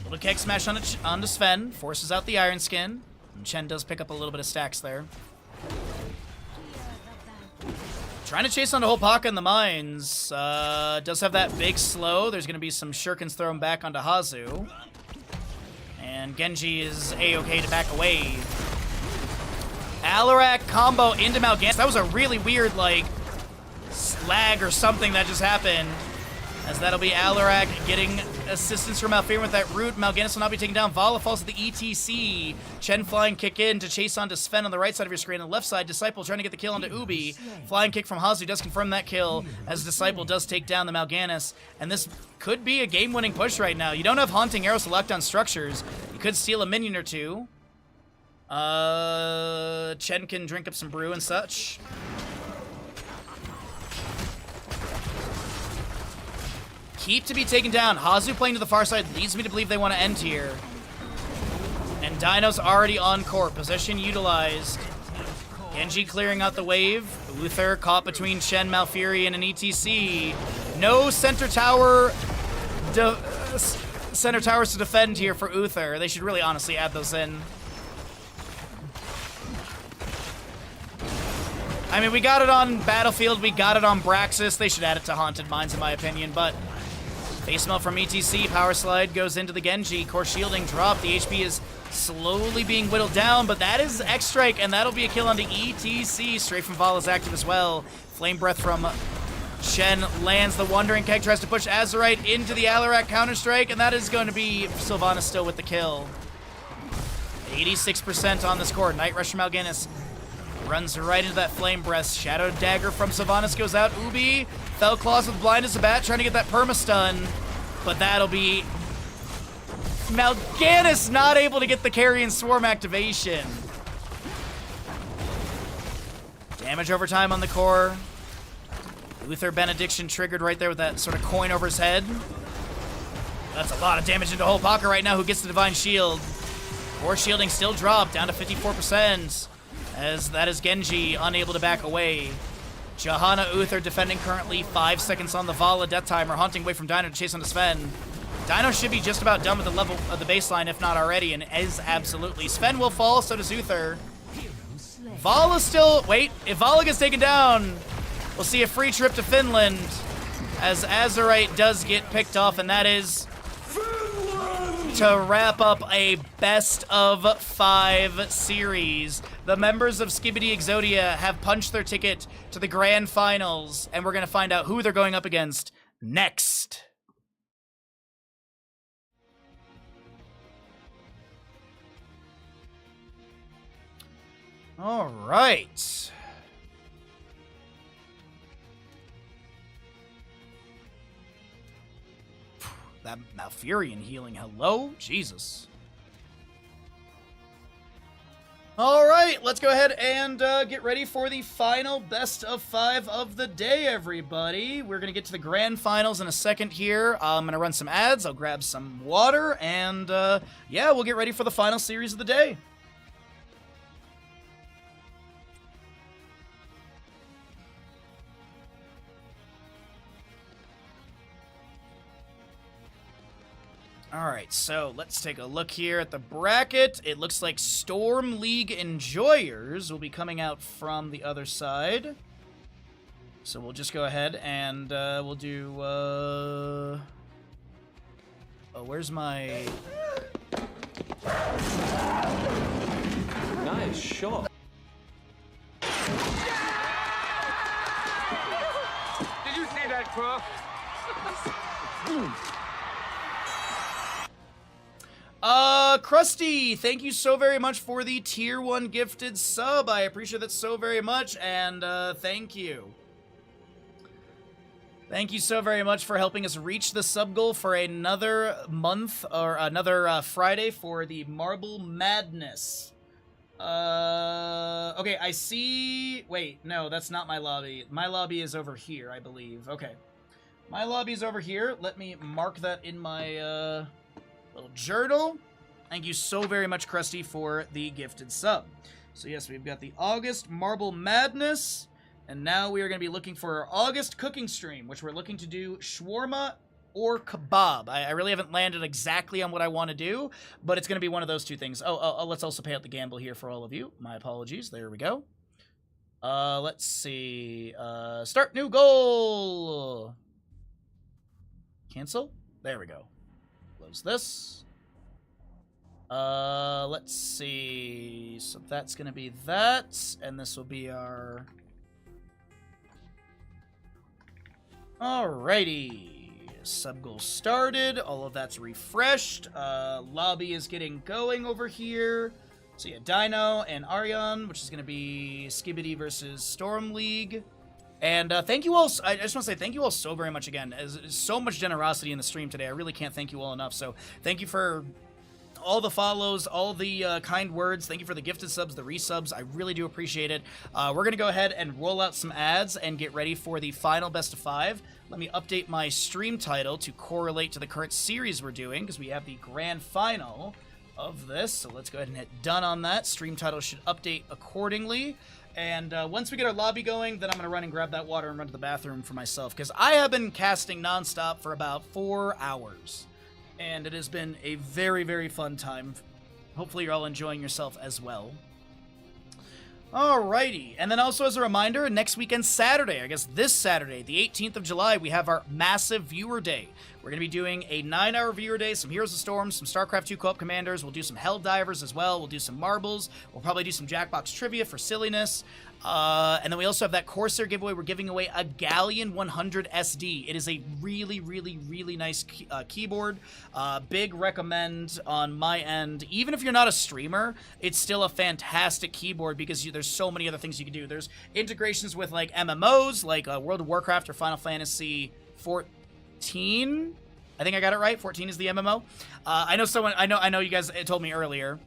Little keg smash onto Sven. Forces out the Iron Skin. And Chen does pick up a little bit of stacks there. Trying to chase onto Alpaca in the mines. Does have that big slow. There's going to be some shurikens thrown back onto Hazu. And Genji is A-okay to back away. Alarak combo into Mal'Ganis. That was a really weird, like, lag or something that just happened. As that'll be Alarak getting assistance from Malfear with that root. Mal'Ganis will not be taken down. Vala falls to the ETC. Chen flying kick in to chase onto Sven on the right side of your screen. On the left side, Disciple trying to get the kill onto Ubi. Flying kick from Hazu does confirm that kill as Disciple does take down the Mal'Ganis. And this could be a game-winning push right now. You don't have Haunting Arrows to lock down structures. You could steal a minion or two. Chen can drink up some brew and such. Keep to be taken down. Hazu playing to the far side leads me to believe they want to end here. And Dino's already on court. Position utilized. Genji clearing out the wave. Uther caught between Shen, Malfuri, and an ETC. No center towers to defend here for Uther. They should really honestly add those in. I mean, we got it on Battlefield. We got it on Braxis. They should add it to Haunted Mines, in my opinion, but face melt from ETC, power slide goes into the Genji, core shielding dropped, the HP is slowly being whittled down, but that is X-Strike, and that'll be a kill onto ETC, straight from Val is active as well. Flame Breath from Shen lands, the Wandering Keg tries to push Azurite into the Alarak counter-strike, and that is going to be Sylvanas still with the kill. 86% on the score, Night Rush from Mal'Ganis runs right into that Flame Breath. Shadow Dagger from Sylvanas goes out. Ubi, Fell Claws with Blind as a Bat, trying to get that perma-stun. But that'll be Mal'Ganis not able to get the carry and swarm activation. Damage over time on the core. Uther Benediction triggered right there with that sort of coin over his head. That's a lot of damage into Alpaca right now, who gets the Divine Shield. Core shielding still dropped, down to 54%. As that is Genji unable to back away. Johanna Uther defending currently 5 seconds on the Vala death timer, hunting away from Dino to chase onto Sven. Dino should be just about done with the level of the baseline, if not already, and is absolutely. Sven will fall, so does Uther. Vala still, wait, if Vala gets taken down, we'll see a free trip to Finland, as Azurite does get picked off, and that is to wrap up a best of 5 series. The members of Skibidi Exodia have punched their ticket to the grand finals, and we're going to find out who they're going up against next. All right. that Malfurion healing. Hello? Jesus. All right, let's go ahead and get ready for the final best of 5 of the day, everybody. We're going to get to the grand finals in a second here. I'm going to run some ads. I'll grab some water, and yeah, we'll get ready for the final series of the day. All right, so let's take a look here at the bracket. It looks like Storm League Enjoyers will be coming out from the other side. So we'll just go ahead and we'll do... Oh, where's my... Nice shot. Did you see that, Crook? Krusty, thank you so very much for the tier 1 gifted sub. I appreciate that so very much, and thank you. Thank you so very much for helping us reach the sub goal for another month, or another Friday for the Marble Madness. Okay, I see... Wait, no, that's not my lobby. My lobby is over here, I believe. Okay. My lobby is over here. Let me mark that in my, little journal. Thank you so very much, Krusty, for the gifted sub. So yes, we've got the August Marble Madness, and now we are going to be looking for our August cooking stream, which we're looking to do shawarma or kebab. I really haven't landed exactly on what I want to do, but it's going to be one of those two things. Oh, let's also pay out the gamble here for all of you. My apologies. There we go. Let's see. Start new goal. Cancel. There we go. Close this. Let's see. So that's gonna be that, and this will be our... Alrighty. Sub goal started. All of that's refreshed. Lobby is getting going over here. So yeah, Dino and Arion, which is gonna be Skibidi versus Storm League. And thank you all. I just want to say thank you all so very much again. There's so much generosity in the stream today. I really can't thank you all enough. So thank you for all the follows, all the kind words. Thank you for the gifted subs, the resubs. I really do appreciate it. We're going to go ahead and roll out some ads and get ready for the final best of 5. Let me update my stream title to correlate to the current series we're doing, because we have the grand final of this. So let's go ahead and hit done on that. Stream title should update accordingly. And once we get our lobby going, then I'm going to run and grab that water and run to the bathroom for myself, because I have been casting nonstop for about 4 hours. And it has been a very, very fun time. Hopefully you're all enjoying yourself as well. Alrighty, and then also as a reminder, next weekend Saturday, I guess this Saturday, the 18th of July, we have our massive viewer day. We're going to be doing a 9-hour viewer day, some Heroes of Storm, some StarCraft 2 co-op commanders, we'll do some Helldivers as well, we'll do some marbles, we'll probably do some Jackbox trivia for silliness, and then we also have that Corsair giveaway. We're giving away a Galleon 100 SD. It is a really, really, really nice keyboard. Big recommend on my end. Even if you're not a streamer, it's still a fantastic keyboard because there's so many other things you can do. There's integrations with like MMOs, like World of Warcraft or Final Fantasy 14. I think I got it right. 14 is the MMO. I know you guys told me earlier.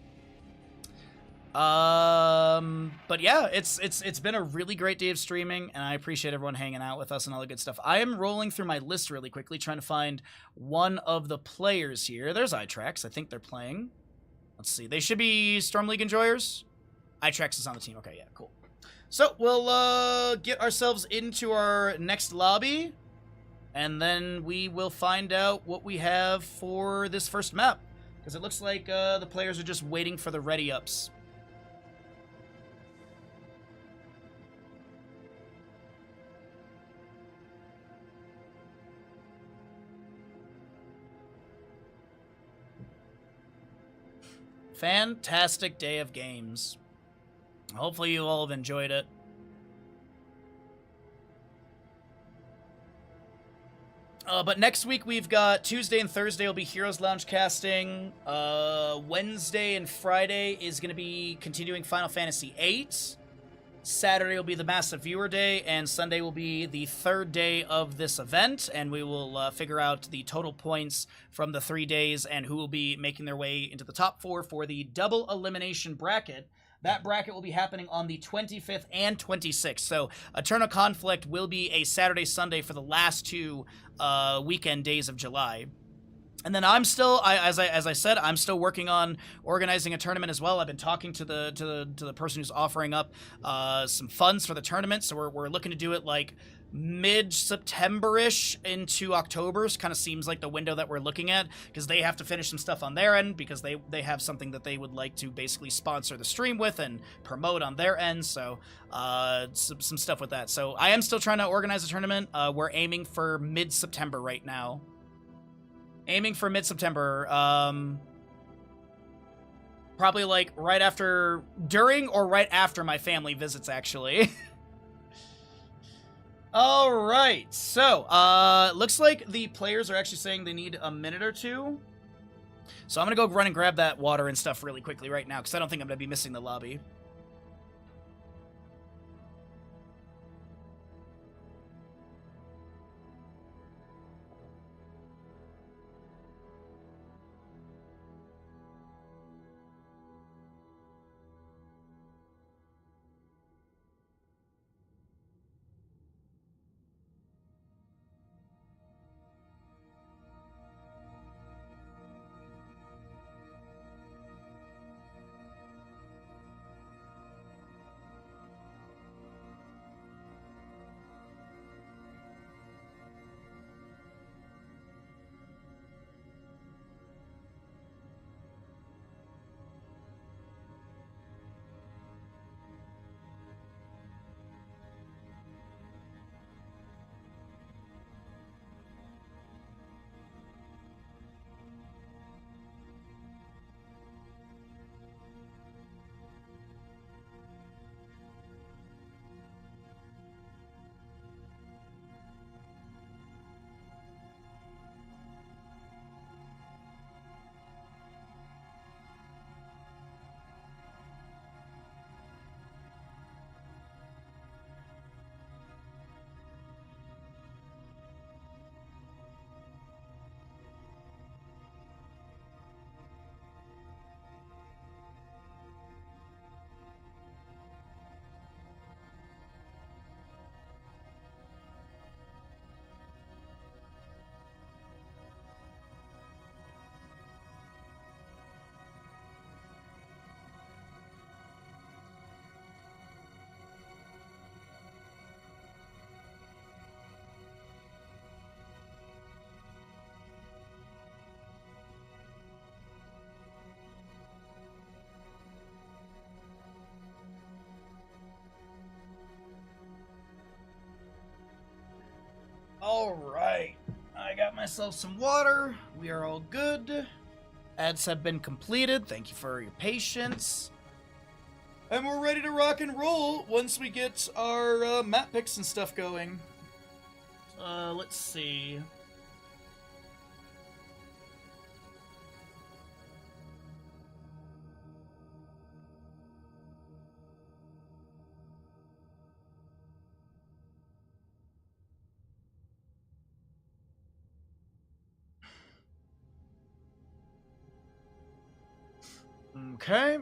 But yeah, it's been a really great day of streaming, and I appreciate everyone hanging out with us and all the good stuff. I am rolling through my list really quickly, trying to find one of the players here. There's iTrax. I think they're playing. Let's see. They should be Storm League Enjoyers. iTrax is on the team. Okay, yeah, cool. So we'll get ourselves into our next lobby, and then we will find out what we have for this first map, because it looks like the players are just waiting for the ready-ups. Fantastic day of games. Hopefully you all have enjoyed it. But next week we've got Tuesday and Thursday will be Heroes Lounge casting. Wednesday and Friday is going to be continuing Final Fantasy VIII. Saturday will be the massive viewer day, and Sunday will be the third day of this event, and we will figure out the total points from the 3 days and who will be making their way into the top 4 for the double elimination bracket. That bracket will be happening on the 25th and 26th, so Eternal Conflict will be a Saturday, Sunday for the last 2 weekend days of July. And then I'm still, as I said, I'm still working on organizing a tournament as well. I've been talking to the person who's offering up some funds for the tournament. So we're looking to do it like mid-September-ish into October. Kind of seems like the window that we're looking at, because they have to finish some stuff on their end, because they have something that they would like to basically sponsor the stream with and promote on their end. So some stuff with that. So I am still trying to organize a tournament. We're aiming for mid-September right now. Aiming for mid-September, probably like right after, during or right after my family visits, actually. All right, so, looks like the players are actually saying they need a minute or 2. So I'm gonna go run and grab that water and stuff really quickly right now, because I don't think I'm gonna be missing the lobby. All right, I got myself some water. We are all good. Ads have been completed. Thank you for your patience. And we're ready to rock and roll once we get our map picks and stuff going. Let's see. Okay.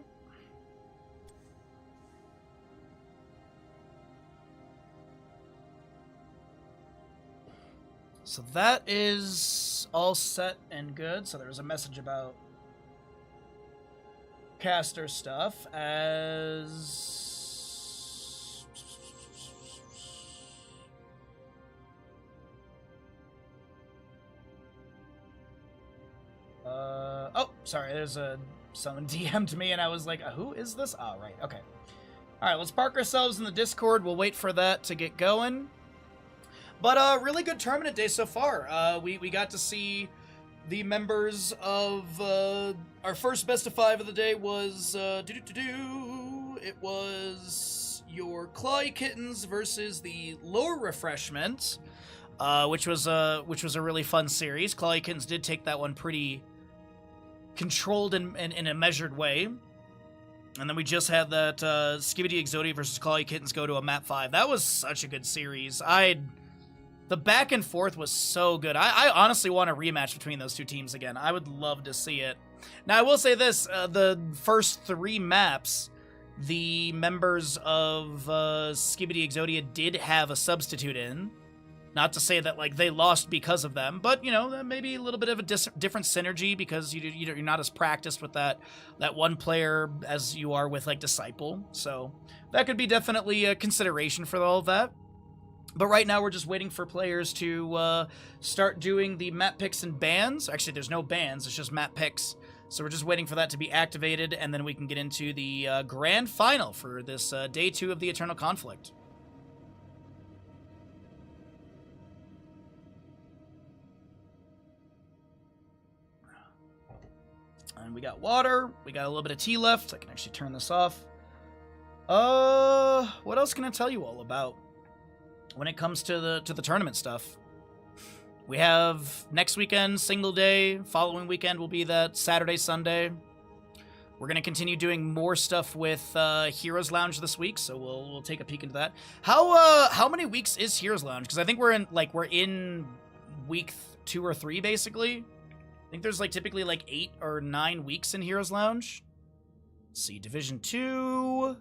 So that is all set and good. So there was a message about caster stuff as... oh, sorry, there's someone DM'd me and I was like, who is this? Oh, right, okay. Alright, let's park ourselves in the Discord. We'll wait for that to get going. But, really good tournament day so far. We got to see the members of, our first best of 5 of the day was, it was your Clawy Kittens versus the Lore Refreshment, which was a really fun series. Clawy Kittens did take that one pretty controlled in a measured way. And then we just had that Skibidi Exodia versus Call You Kittens go to a map 5. That was such a good series. The back and forth was so good. I honestly want a rematch between those two teams again. I would love to see it. Now, I will say this. The first 3 maps, the members of Skibidi Exodia did have a substitute in. Not to say that like they lost because of them, but you know, maybe a little bit of a different synergy because you're not as practiced with that one player as you are with like Disciple. So that could be definitely a consideration for all of that. But right now we're just waiting for players to start doing the map picks and bans. Actually, there's no bans; it's just map picks. So we're just waiting for that to be activated, and then we can get into the grand final for this day 2 of the Eternal Conflict. And we got water. We got a little bit of tea left. I can actually turn this off. What else can I tell you all about when it comes to the tournament stuff? We have next weekend, single day. Following weekend will be that Saturday, Sunday. We're going to continue doing more stuff with Heroes Lounge this week, so we'll take a peek into that. How many weeks is Heroes Lounge? Because I think we're in week 2 or 3 basically. I think there's like typically like 8 or 9 weeks in Heroes Lounge. Let's see, Division 2.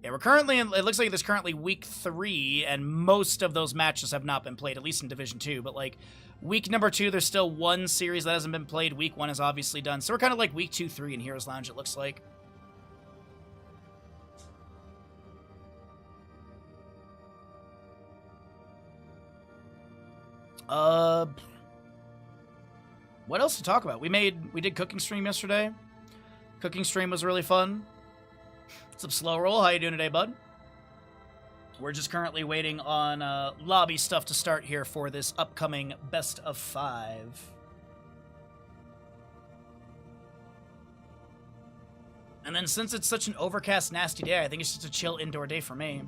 Yeah, we're currently in, it looks like there's currently week 3, and most of those matches have not been played, at least in Division 2. But like week number 2, there's still 1 series that hasn't been played. Week 1 is obviously done. So we're kind of like week 2, 3 in Heroes Lounge, it looks like. What else to talk about? We did cooking stream yesterday. Cooking stream was really fun. What's up, Slow Roll? How you doing today, bud? We're just currently waiting on lobby stuff to start here for this upcoming best of 5. And then since it's such an overcast, nasty day, I think it's just a chill indoor day for me.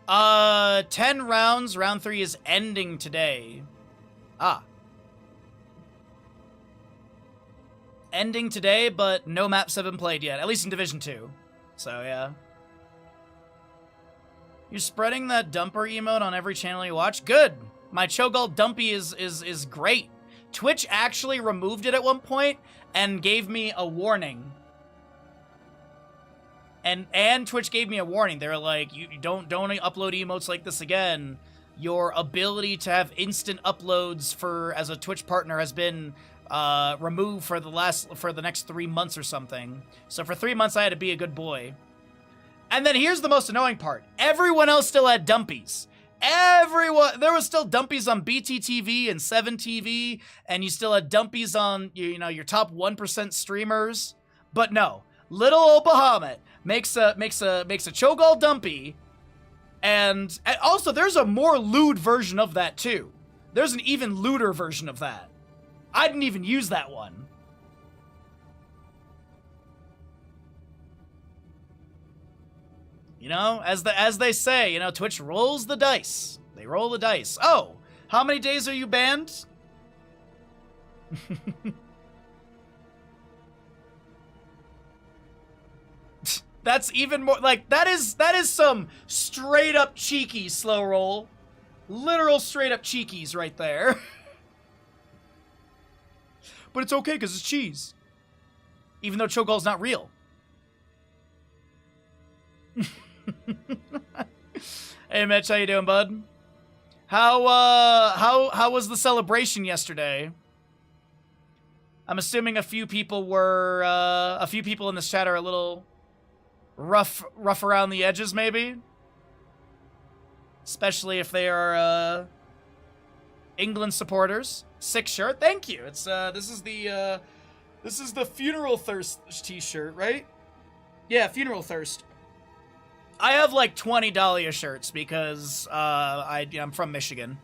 10 rounds. Round 3 is ending today. Ending today, but no maps have been played yet, at least in Division 2. So, yeah. You're spreading that dumper emote on every channel you watch? Good! My Cho'Gall Dumpy is great. Twitch actually removed it at one point and gave me a warning. And Twitch gave me a warning. They were like, you don't upload emotes like this again. Your ability to have instant uploads as a Twitch partner has been removed for the next 3 months or something. So for 3 months I had to be a good boy. And then here's the most annoying part. Everyone else still had dumpies. There was still dumpies on BTTV and 7TV, and you still had dumpies on your top 1% streamers. But no, little old Bahamut makes a Cho'Gall dumpy, and also there's a more lewd version of that too. There's an even lewder version of that. I didn't even use that one. You know, as they say, Twitch rolls the dice. They roll the dice. Oh, how many days are you banned? That's even more like that is some straight up cheeky slow roll. Literal straight up cheekies right there. But it's okay because it's cheese. Even though Cho'Gall's not real. Hey Mitch, how you doing, bud? How was the celebration yesterday? I'm assuming a few people in this chat are a little rough around the edges, maybe. Especially if they are England supporters. Sick shirt, thank you. It's this is the Funeral Thirst t-shirt, right? Yeah, Funeral Thirst. I have like 20 Dahlia shirts because I'm from Michigan.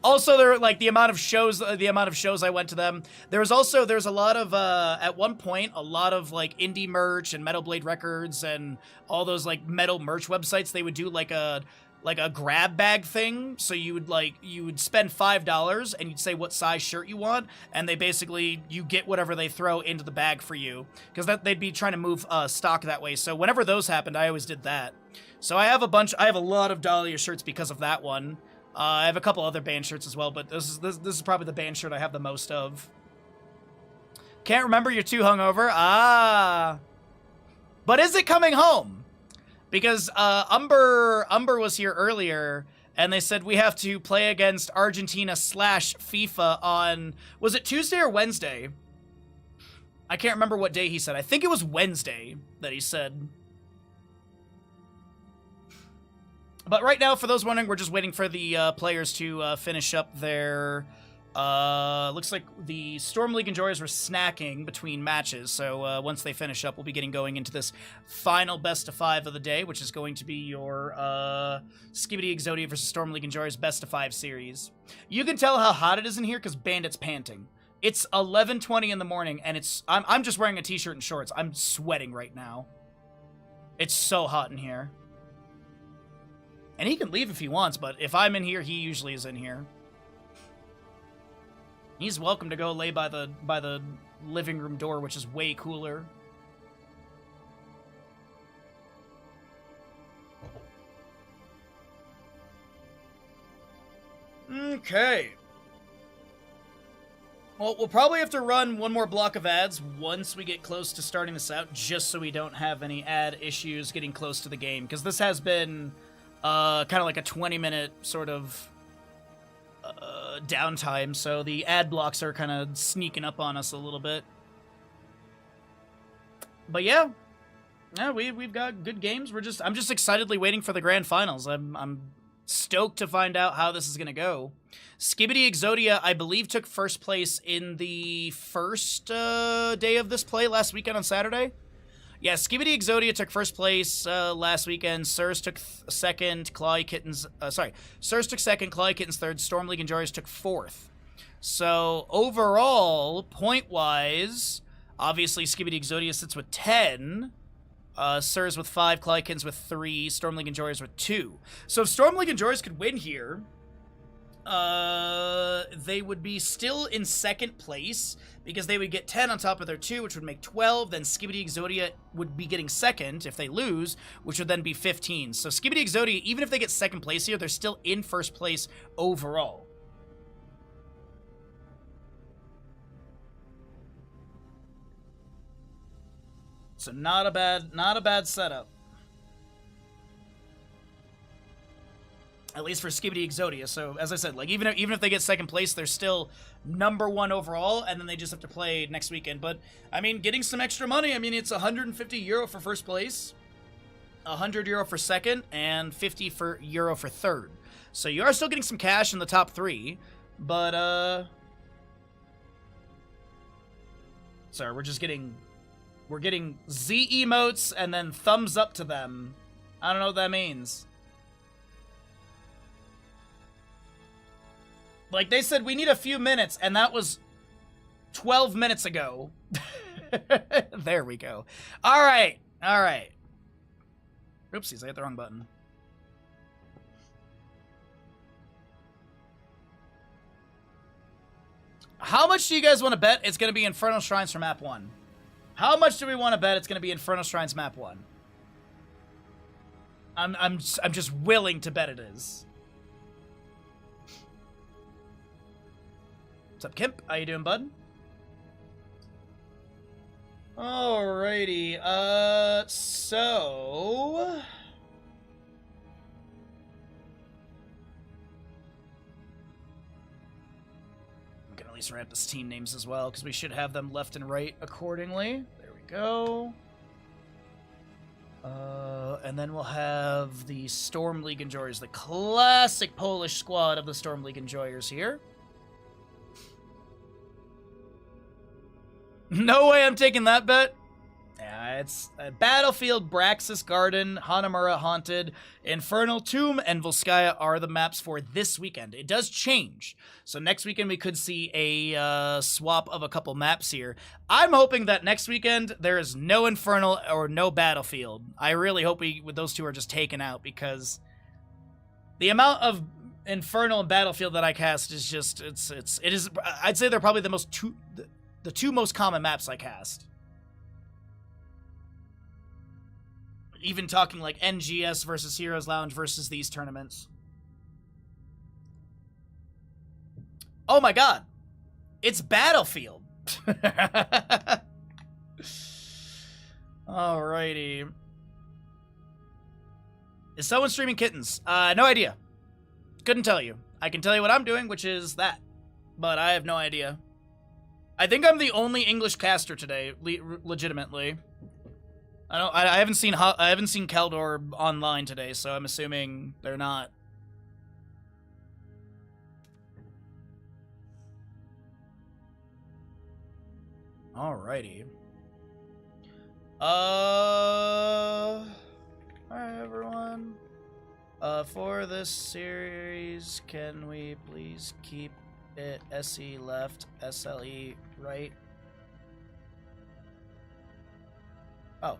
Also, there like the amount of shows I went to them. There's a lot of at one point a lot of like indie merch and Metal Blade Records and all those like metal merch websites. They would do like a like a grab bag thing. So you would spend $5 and you'd say what size shirt you want, and they basically, you get whatever they throw into the bag for you, because they'd be trying to move stock that way. So whenever those happened, I always did that. So I have a lot of Dahlia shirts because of that one. I have a couple other band shirts as well, but this is probably the band shirt I have the most of. Can't remember, you're too hungover. Ah. But is it coming home? Because Umber was here earlier, and they said we have to play against Argentina / FIFA on, was it Tuesday or Wednesday? I can't remember what day he said. I think it was Wednesday that he said. But right now, for those wondering, we're just waiting for the players to finish up their... looks like the Storm League Enjoyers were snacking between matches, so once they finish up, we'll be getting going into this final best of 5 of the day, which is going to be your Skibidi Exodia versus Storm League Enjoyers best of 5 series. You can tell how hot it is in here because Bandit's panting. It's 11:20 in the morning, and I'm just wearing a t-shirt and shorts. I'm sweating right now. It's so hot in here. And he can leave if he wants, but if I'm in here, he usually is in here. He's welcome to go lay by the living room door, which is way cooler. Okay. Well, we'll probably have to run one more block of ads once we get close to starting this out, just so we don't have any ad issues getting close to the game, because this has been kind of like a 20-minute sort of downtime, so the ad blocks are kind of sneaking up on us a little bit. But yeah, we've got good games. I'm just excitedly waiting for the grand finals. I'm stoked to find out how this is gonna go. Skibidi Exodia, I believe, took first place in the first day of this play last weekend on Saturday. Yeah, Skibidi Exodia took first place last weekend. Sirs took second. Clawy Kittens, Sirs took second. Clawy Kittens third. Storm League Enjoyers took fourth. So overall, point-wise, obviously Skibidi Exodia sits with 10. Sirs with 5. Clawy Kittens with 3. Storm League Enjoyers with 2. So if Storm League Enjoyers could win here, they would be still in second place because they would get 10 on top of their 2, which would make 12. Then Skibidi Exodia would be getting second if they lose, which would then be 15. So Skibidi Exodia, even if they get second place here, they're still in first place overall. So not a bad setup. At least for Skibidi Exodia. So, as I said, like even if they get second place, they're still #1 overall, and then they just have to play next weekend. But, I mean, getting some extra money, I mean, it's €150 for first place, €100 for second, and €50 for third. So you are still getting some cash in the top 3, but, sorry, we're getting Z emotes and then thumbs up to them. I don't know what that means. Like, they said we need a few minutes, and that was 12 minutes ago. There we go. All right. Oopsies, I hit the wrong button. How much do you guys want to bet it's going to be Infernal Shrines for Map 1? How much do we want to bet it's going to be Infernal Shrines Map 1? I'm just willing to bet it is. What's up, Kimp? How you doing, bud? Alrighty, so... I'm gonna at least write up this team names as well, because we should have them left and right accordingly. There we go. And then we'll have the Storm League Enjoyers, the classic Polish squad of the Storm League Enjoyers here. No way I'm taking that bet. Yeah, it's Battlefield, Braxis Garden, Hanamura Haunted, Infernal Tomb, and Volskaya are the maps for this weekend. It does change. So next weekend we could see a swap of a couple maps here. I'm hoping that next weekend there is no Infernal or no Battlefield. I really hope those two are just taken out because The amount of Infernal and Battlefield that I cast is just it is. I'd say they're probably the two most common maps I cast. Even talking like NGS versus Heroes Lounge versus these tournaments. Oh my god. It's Battlefield. Alrighty. Is someone streaming Kittens? No idea. Couldn't tell you. I can tell you what I'm doing, which is that. But I have no idea. I think I'm the only English caster today, legitimately. I haven't seen Keldor online today, so I'm assuming they're not. Alrighty. Alright, everyone. For this series, can we please keep it SE left, SLE right? Oh.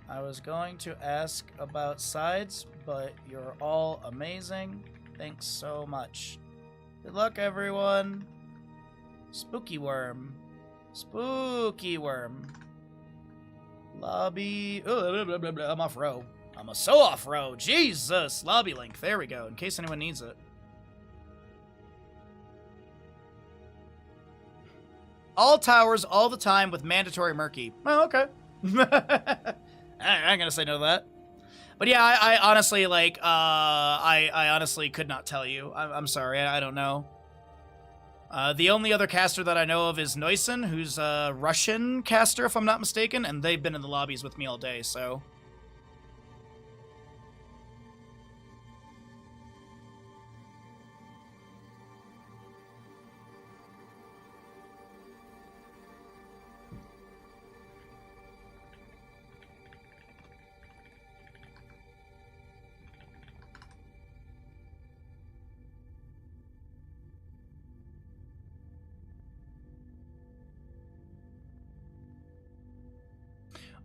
I was going to ask about sides, but you're all amazing. Thanks so much. Good luck, everyone. Spooky Worm. Spooky Worm. Lobby. Oh, blah, blah, blah. I'm off row. I'm so off row. Jesus. Lobby link. There we go. In case anyone needs it. All towers, all the time with mandatory murky. Oh, okay. I ain't gonna say no to that. But yeah, I honestly, like, I honestly could not tell you. I'm sorry. I don't know. The only other caster that I know of is Noisen, who's a Russian caster, if I'm not mistaken, and they've been in the lobbies with me all day, so...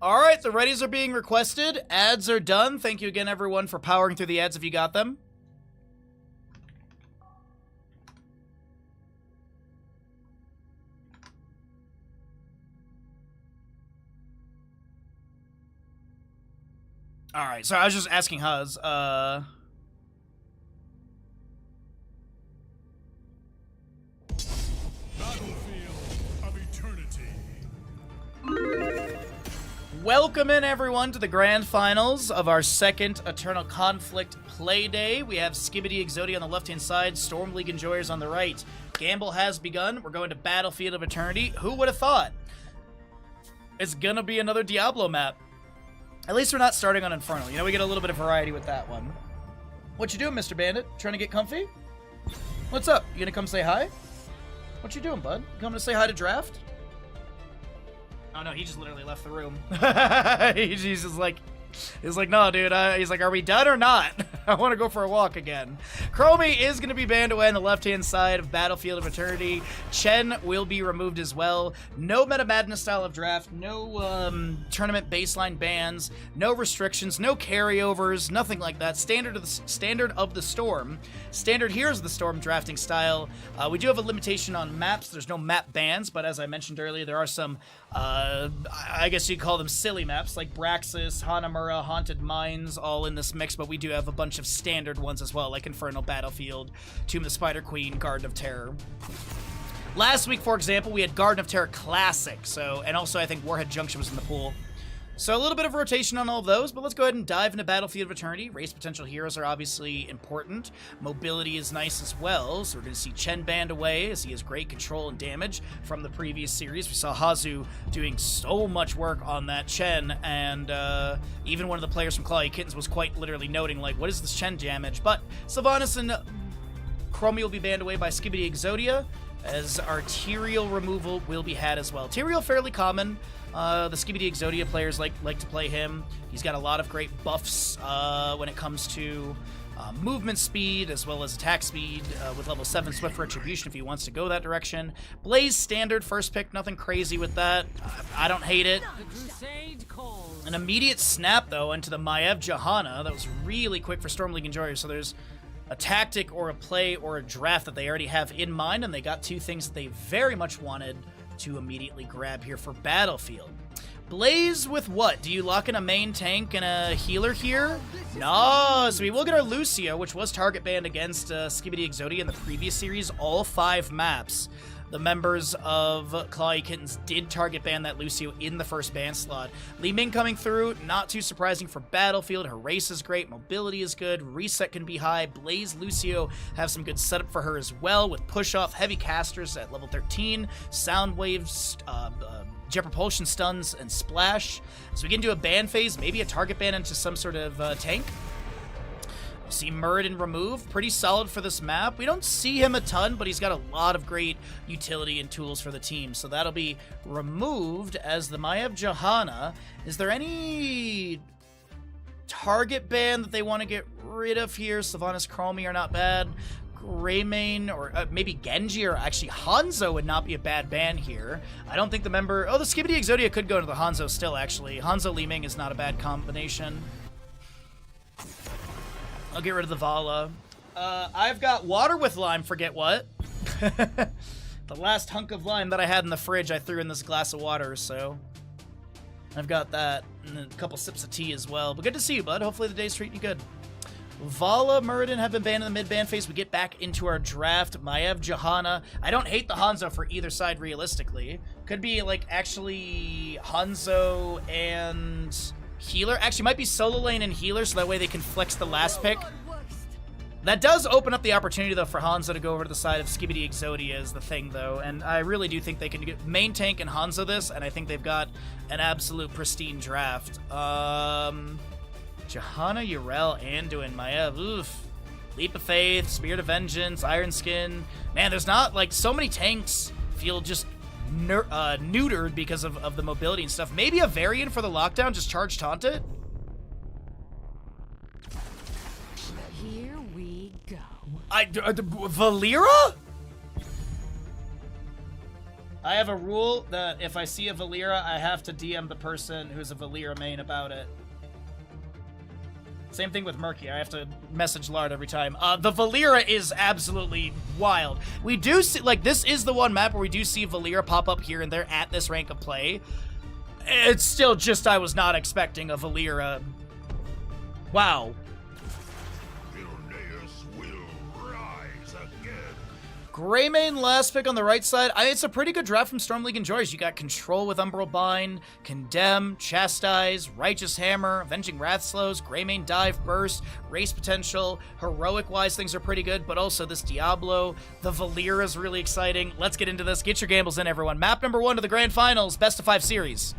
All right, the readies are being requested. Ads are done. Thank you again, everyone, for powering through the ads if you got them. All right, so I was just asking Huz. Battlefield of eternity. Welcome in, everyone, to the grand finals of our second Eternal Conflict play day. We have Skibidi Exodia on the left-hand side, Storm League Enjoyers on the right. Gamble has begun. We're going to Battlefield of Eternity. Who would have thought? It's gonna be another Diablo map. At least we're not starting on Infernal. You know, we get a little bit of variety with that one. What you doing, Mr. Bandit? Trying to get comfy? What's up? You gonna come say hi? What you doing, bud? Coming to say hi to Draft? Oh no, he just literally left the room. He's just like, no, dude. He's like, are we done or not? I want to go for a walk again. Chromie is going to be banned away on the left-hand side of Battlefield of Eternity. Chen will be removed as well. No Meta Madness style of draft. No tournament baseline bans. No restrictions. No carryovers. Nothing like that. Standard of the Storm. Standard Heroes of the Storm drafting style. We do have a limitation on maps. There's no map bans, but as I mentioned earlier, there are some, I guess you'd call them silly maps, like Braxis, Hanamura, Haunted Mines, all in this mix, but we do have a bunch of standard ones as well, like Infernal, Battlefield, Tomb of the Spider Queen, Garden of Terror. Last week, for example, we had Garden of Terror Classic, and also I think Warhead Junction was in the pool. So a little bit of rotation on all of those, but let's go ahead and dive into Battlefield of Eternity. Race potential heroes are obviously important. Mobility is nice as well, so we're going to see Chen banned away as he has great control and damage from the previous series. We saw Hazu doing so much work on that Chen, and even one of the players from Clawly Kittens was quite literally noting, like, what is this Chen damage? But Sylvanas and Chromie will be banned away by Skibidi Exodia, as arterial removal will be had as well. Arterial fairly common. The Skibidi Exodia players like to play him. He's got a lot of great buffs when it comes to movement speed as well as attack speed with level 7 Swift Retribution if he wants to go that direction. Blaze standard first pick, nothing crazy with that. I don't hate it. The crusade calls. An immediate snap, though, into the Maiev Johanna. That was really quick for Storm League Enjoyers. So there's a tactic or a play or a draft that they already have in mind, and they got two things that they very much wanted to immediately grab here for Battlefield. Blaze with what? Do you lock in a main tank and a healer here? No, so we will get our Lucio, which was target banned against Skibidi Exodia in the previous series, all 5 maps. The members of Clawy Kittens did target ban that Lucio in the first ban slot. Li Ming coming through, not too surprising for Battlefield. Her race is great, mobility is good, reset can be high. Blaze Lucio have some good setup for her as well, with push-off, heavy casters at level 13, sound waves, jet propulsion stuns, and splash. So we get into a ban phase, maybe a target ban into some sort of tank. See Muradin removed, pretty solid for this map. We don't see him a ton, but he's got a lot of great utility and tools for the team. So that'll be removed as the Maiev Johanna. Is there any target ban that they want to get rid of here? Sylvanas Chromie are not bad. Greymane or maybe Genji or actually Hanzo would not be a bad ban here. I don't think the member... Oh, the Skibidi Exodia could go into the Hanzo still, actually. Hanzo Li Ming is not a bad combination. I'll get rid of the Vala. I've got water with lime, forget what. The last hunk of lime that I had in the fridge, I threw in this glass of water, so... I've got that, and a couple sips of tea as well. But good to see you, bud. Hopefully the day's treating you good. Vala, Muradin have been banned in the mid-ban phase. We get back into our draft. Maiev Johanna. I don't hate the Hanzo for either side, realistically. Could be, like, actually Hanzo and... healer. Actually, might be solo lane and healer, so that way they can flex the last pick. That does open up the opportunity, though, for Hanzo to go over to the side of Skibidi Exodia is the thing, though. And I really do think they can get main tank and Hanzo this, and I think they've got an absolute pristine draft. Johanna, Yrel, Anduin, Maiev, oof. Leap of Faith, Spirit of Vengeance, Iron Skin. Man, there's not, like, so many tanks feel just neutered because of the mobility and stuff. Maybe a variant for the lockdown, just charge taunt it? Here we go. Valera? I have a rule that if I see a Valera, I have to DM the person who's a Valera main about it. Same thing with Murky. I have to message Lard every time. The Valera is absolutely wild. We do see, like, this is the one map where we do see Valera pop up here and there at this rank of play. It's still just, I was not expecting a Valera. Wow. Greymane last pick on the right side. It's a pretty good draft from Storm League Enjoyers. You got Control with Umbral Bind, Condemn, Chastise, Righteous Hammer, Avenging Wrath Slows, Greymane Dive, Burst, Race Potential. Heroic-wise, things are pretty good, but also this Diablo. The Valera is really exciting. Let's get into this. Get your gambles in, everyone. Map number 1 to the Grand Finals, Best of 5 series.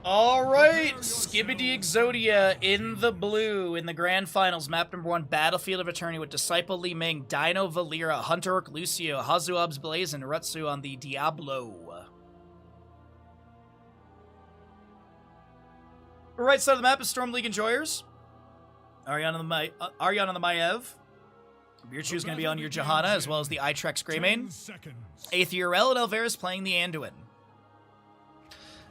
All right, Skibidi Exodia in the blue in the grand finals. Map number 1, Battlefield of Eternity with Disciple Li Ming, Dino Valera, Hunter Orc Lucio, Hazuab's Blaze, and Rutsu on the Diablo. Right side of the map is Storm League Enjoyers. Ariana on the Maiev. Birchu is going to be on your Johanna, as well as the Itrex Greymane. Aether Yrel and Alvarez playing the Anduin.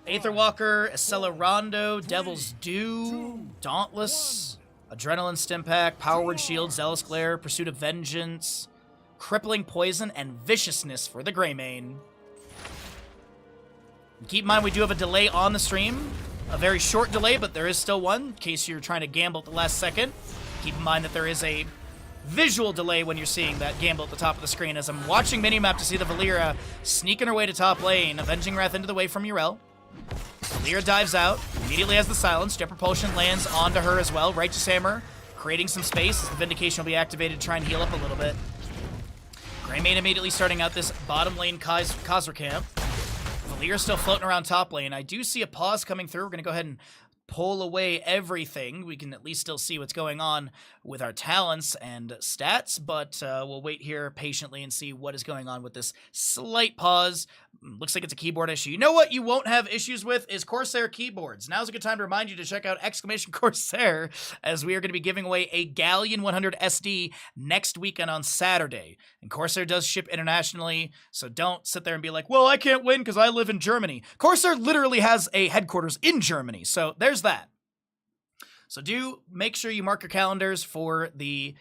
Aetherwalker, Acela Rondo, Devil's Due, Dauntless, Adrenaline Stimpack, Power Word Shield, Zealous Glare, Pursuit of Vengeance, Crippling Poison, and Viciousness for the Greymane. Keep in mind we do have a delay on the stream. A very short delay, but there is still one, in case you're trying to gamble at the last second. Keep in mind that there is a visual delay when you're seeing that gamble at the top of the screen, as I'm watching minimap to see the Valera sneaking her way to top lane, Avenging Wrath into the way from Yrel. Valera dives out, immediately has the silence. Jet Propulsion lands onto her as well. Righteous Hammer, creating some space as the Vindication will be activated to try and heal up a little bit. Greymane immediately starting out this bottom lane Khazra camp. Valera still floating around top lane. I do see a pause coming through. We're going to go ahead and pull away everything, we can at least still see what's going on with our talents and stats, but we'll wait here patiently and see what is going on with this slight pause. Looks like it's a keyboard issue. You know what you won't have issues with is Corsair keyboards. Now's a good time to remind you to check out !Corsair, as we are going to be giving away a Galleon 100 SD next weekend on Saturday. And Corsair does ship internationally, so don't sit there and be like, well, I can't win because I live in Germany. Corsair literally has a headquarters in Germany, so there's that. So do make sure you mark your calendars for the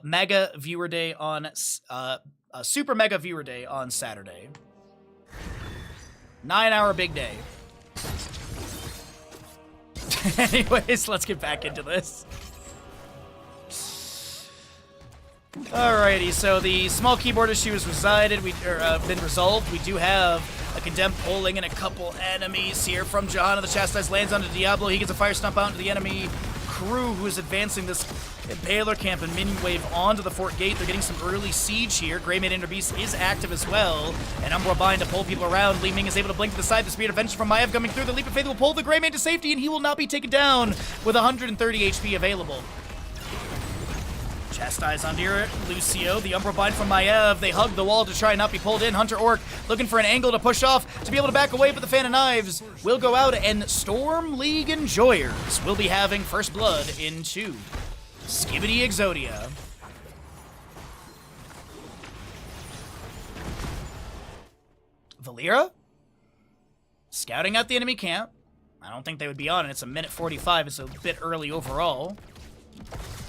Mega Viewer Day on Super Mega Viewer Day on Saturday. 9-hour big day. Anyways, let's get back into this. Alrighty, so the small keyboard issue has been resolved. We do have a Condemned pulling in a couple enemies here from Johanna. The Chastised lands onto Diablo. He gets a fire stomp out into the enemy crew who is advancing this Impaler camp and minion wave onto the fort gate. They're getting some early siege here. Greymane Interbeast is active as well. And Umbra Bind to pull people around. Li Ming is able to blink to the side. The Spirit of Vengeance from Maiev coming through. The Leap of Faith will pull the Greymane to safety, and he will not be taken down with 130 HP available. Chastise onto your Lucio. The Umbra Bind from Maiev. They hug the wall to try and not be pulled in. Hunter Orc looking for an angle to push off to be able to back away, but the Fan of Knives will go out, and Storm League Enjoyers will be having first blood into Skibidi Exodia. Valera? Scouting out the enemy camp. I don't think they would be on it. It's a minute 45. It's a bit early overall.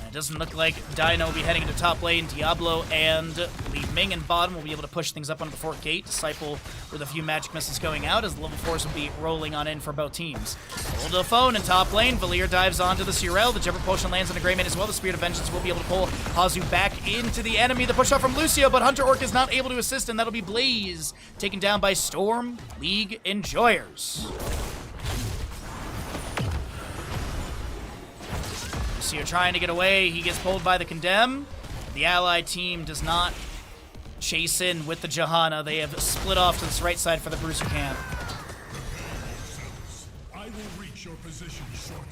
And it doesn't look like Dino will be heading into top lane. Diablo and Li Ming in bottom will be able to push things up onto the fort gate. Disciple with a few magic missiles going out as the level 4s will be rolling on in for both teams. Hold to the phone in top lane. Valir dives onto the Surel. The Jumper Potion lands on the Greymane as well. The Spirit of Vengeance will be able to pull Hazu back into the enemy. The push off from Lucio, but Hunter Orc is not able to assist, and that'll be Blaze taken down by Storm League Enjoyers. Lucio trying to get away. He gets pulled by the Condemn. The allied team does not chase in with the Johanna. They have split off to this right side for the Bruiser camp. I will reach your position shortly.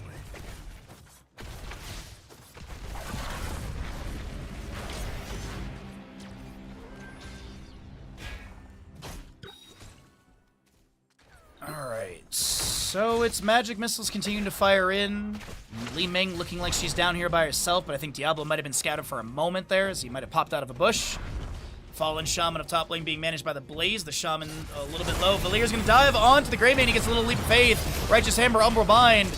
Alright, so it's magic missiles continuing to fire in. Li Ming looking like she's down here by herself, but I think Diablo might have been scouted for a moment there as he might have popped out of a bush. Fallen Shaman of top lane being managed by the Blaze. The Shaman a little bit low. Valir's going to dive onto the Greymane. He gets a little Leap of Faith. Righteous Hammer, Umbra Bind.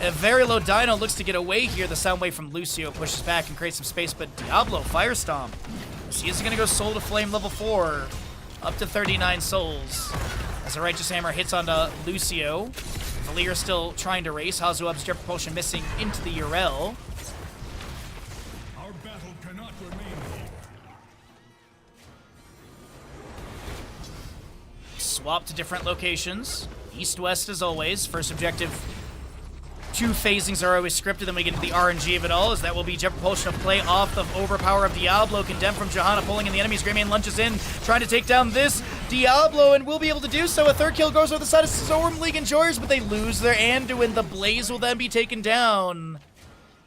A very low Dino looks to get away here. The sound wave from Lucio pushes back and creates some space, but Diablo, Fire Stomp. He is going to go Soul to Flame level 4, up to 39 souls. As the Righteous Hammer hits onto Lucio. Valir still trying to race. Hazu up's Jumper Potion missing into the Urel. Our battle cannot remain here. Swap to different locations. East-west as always. First objective. 2 phasings are always scripted, then we get into the RNG of it all, as that will be Jumper Potion of play off the Overpower of Diablo. Condemned from Johanna, pulling in the enemies. Greymane lunges in, trying to take down this Diablo, and will be able to do so. A third kill goes over the side of Storm League Enjoyers, but they lose their Anduin. The Blaze will then be taken down.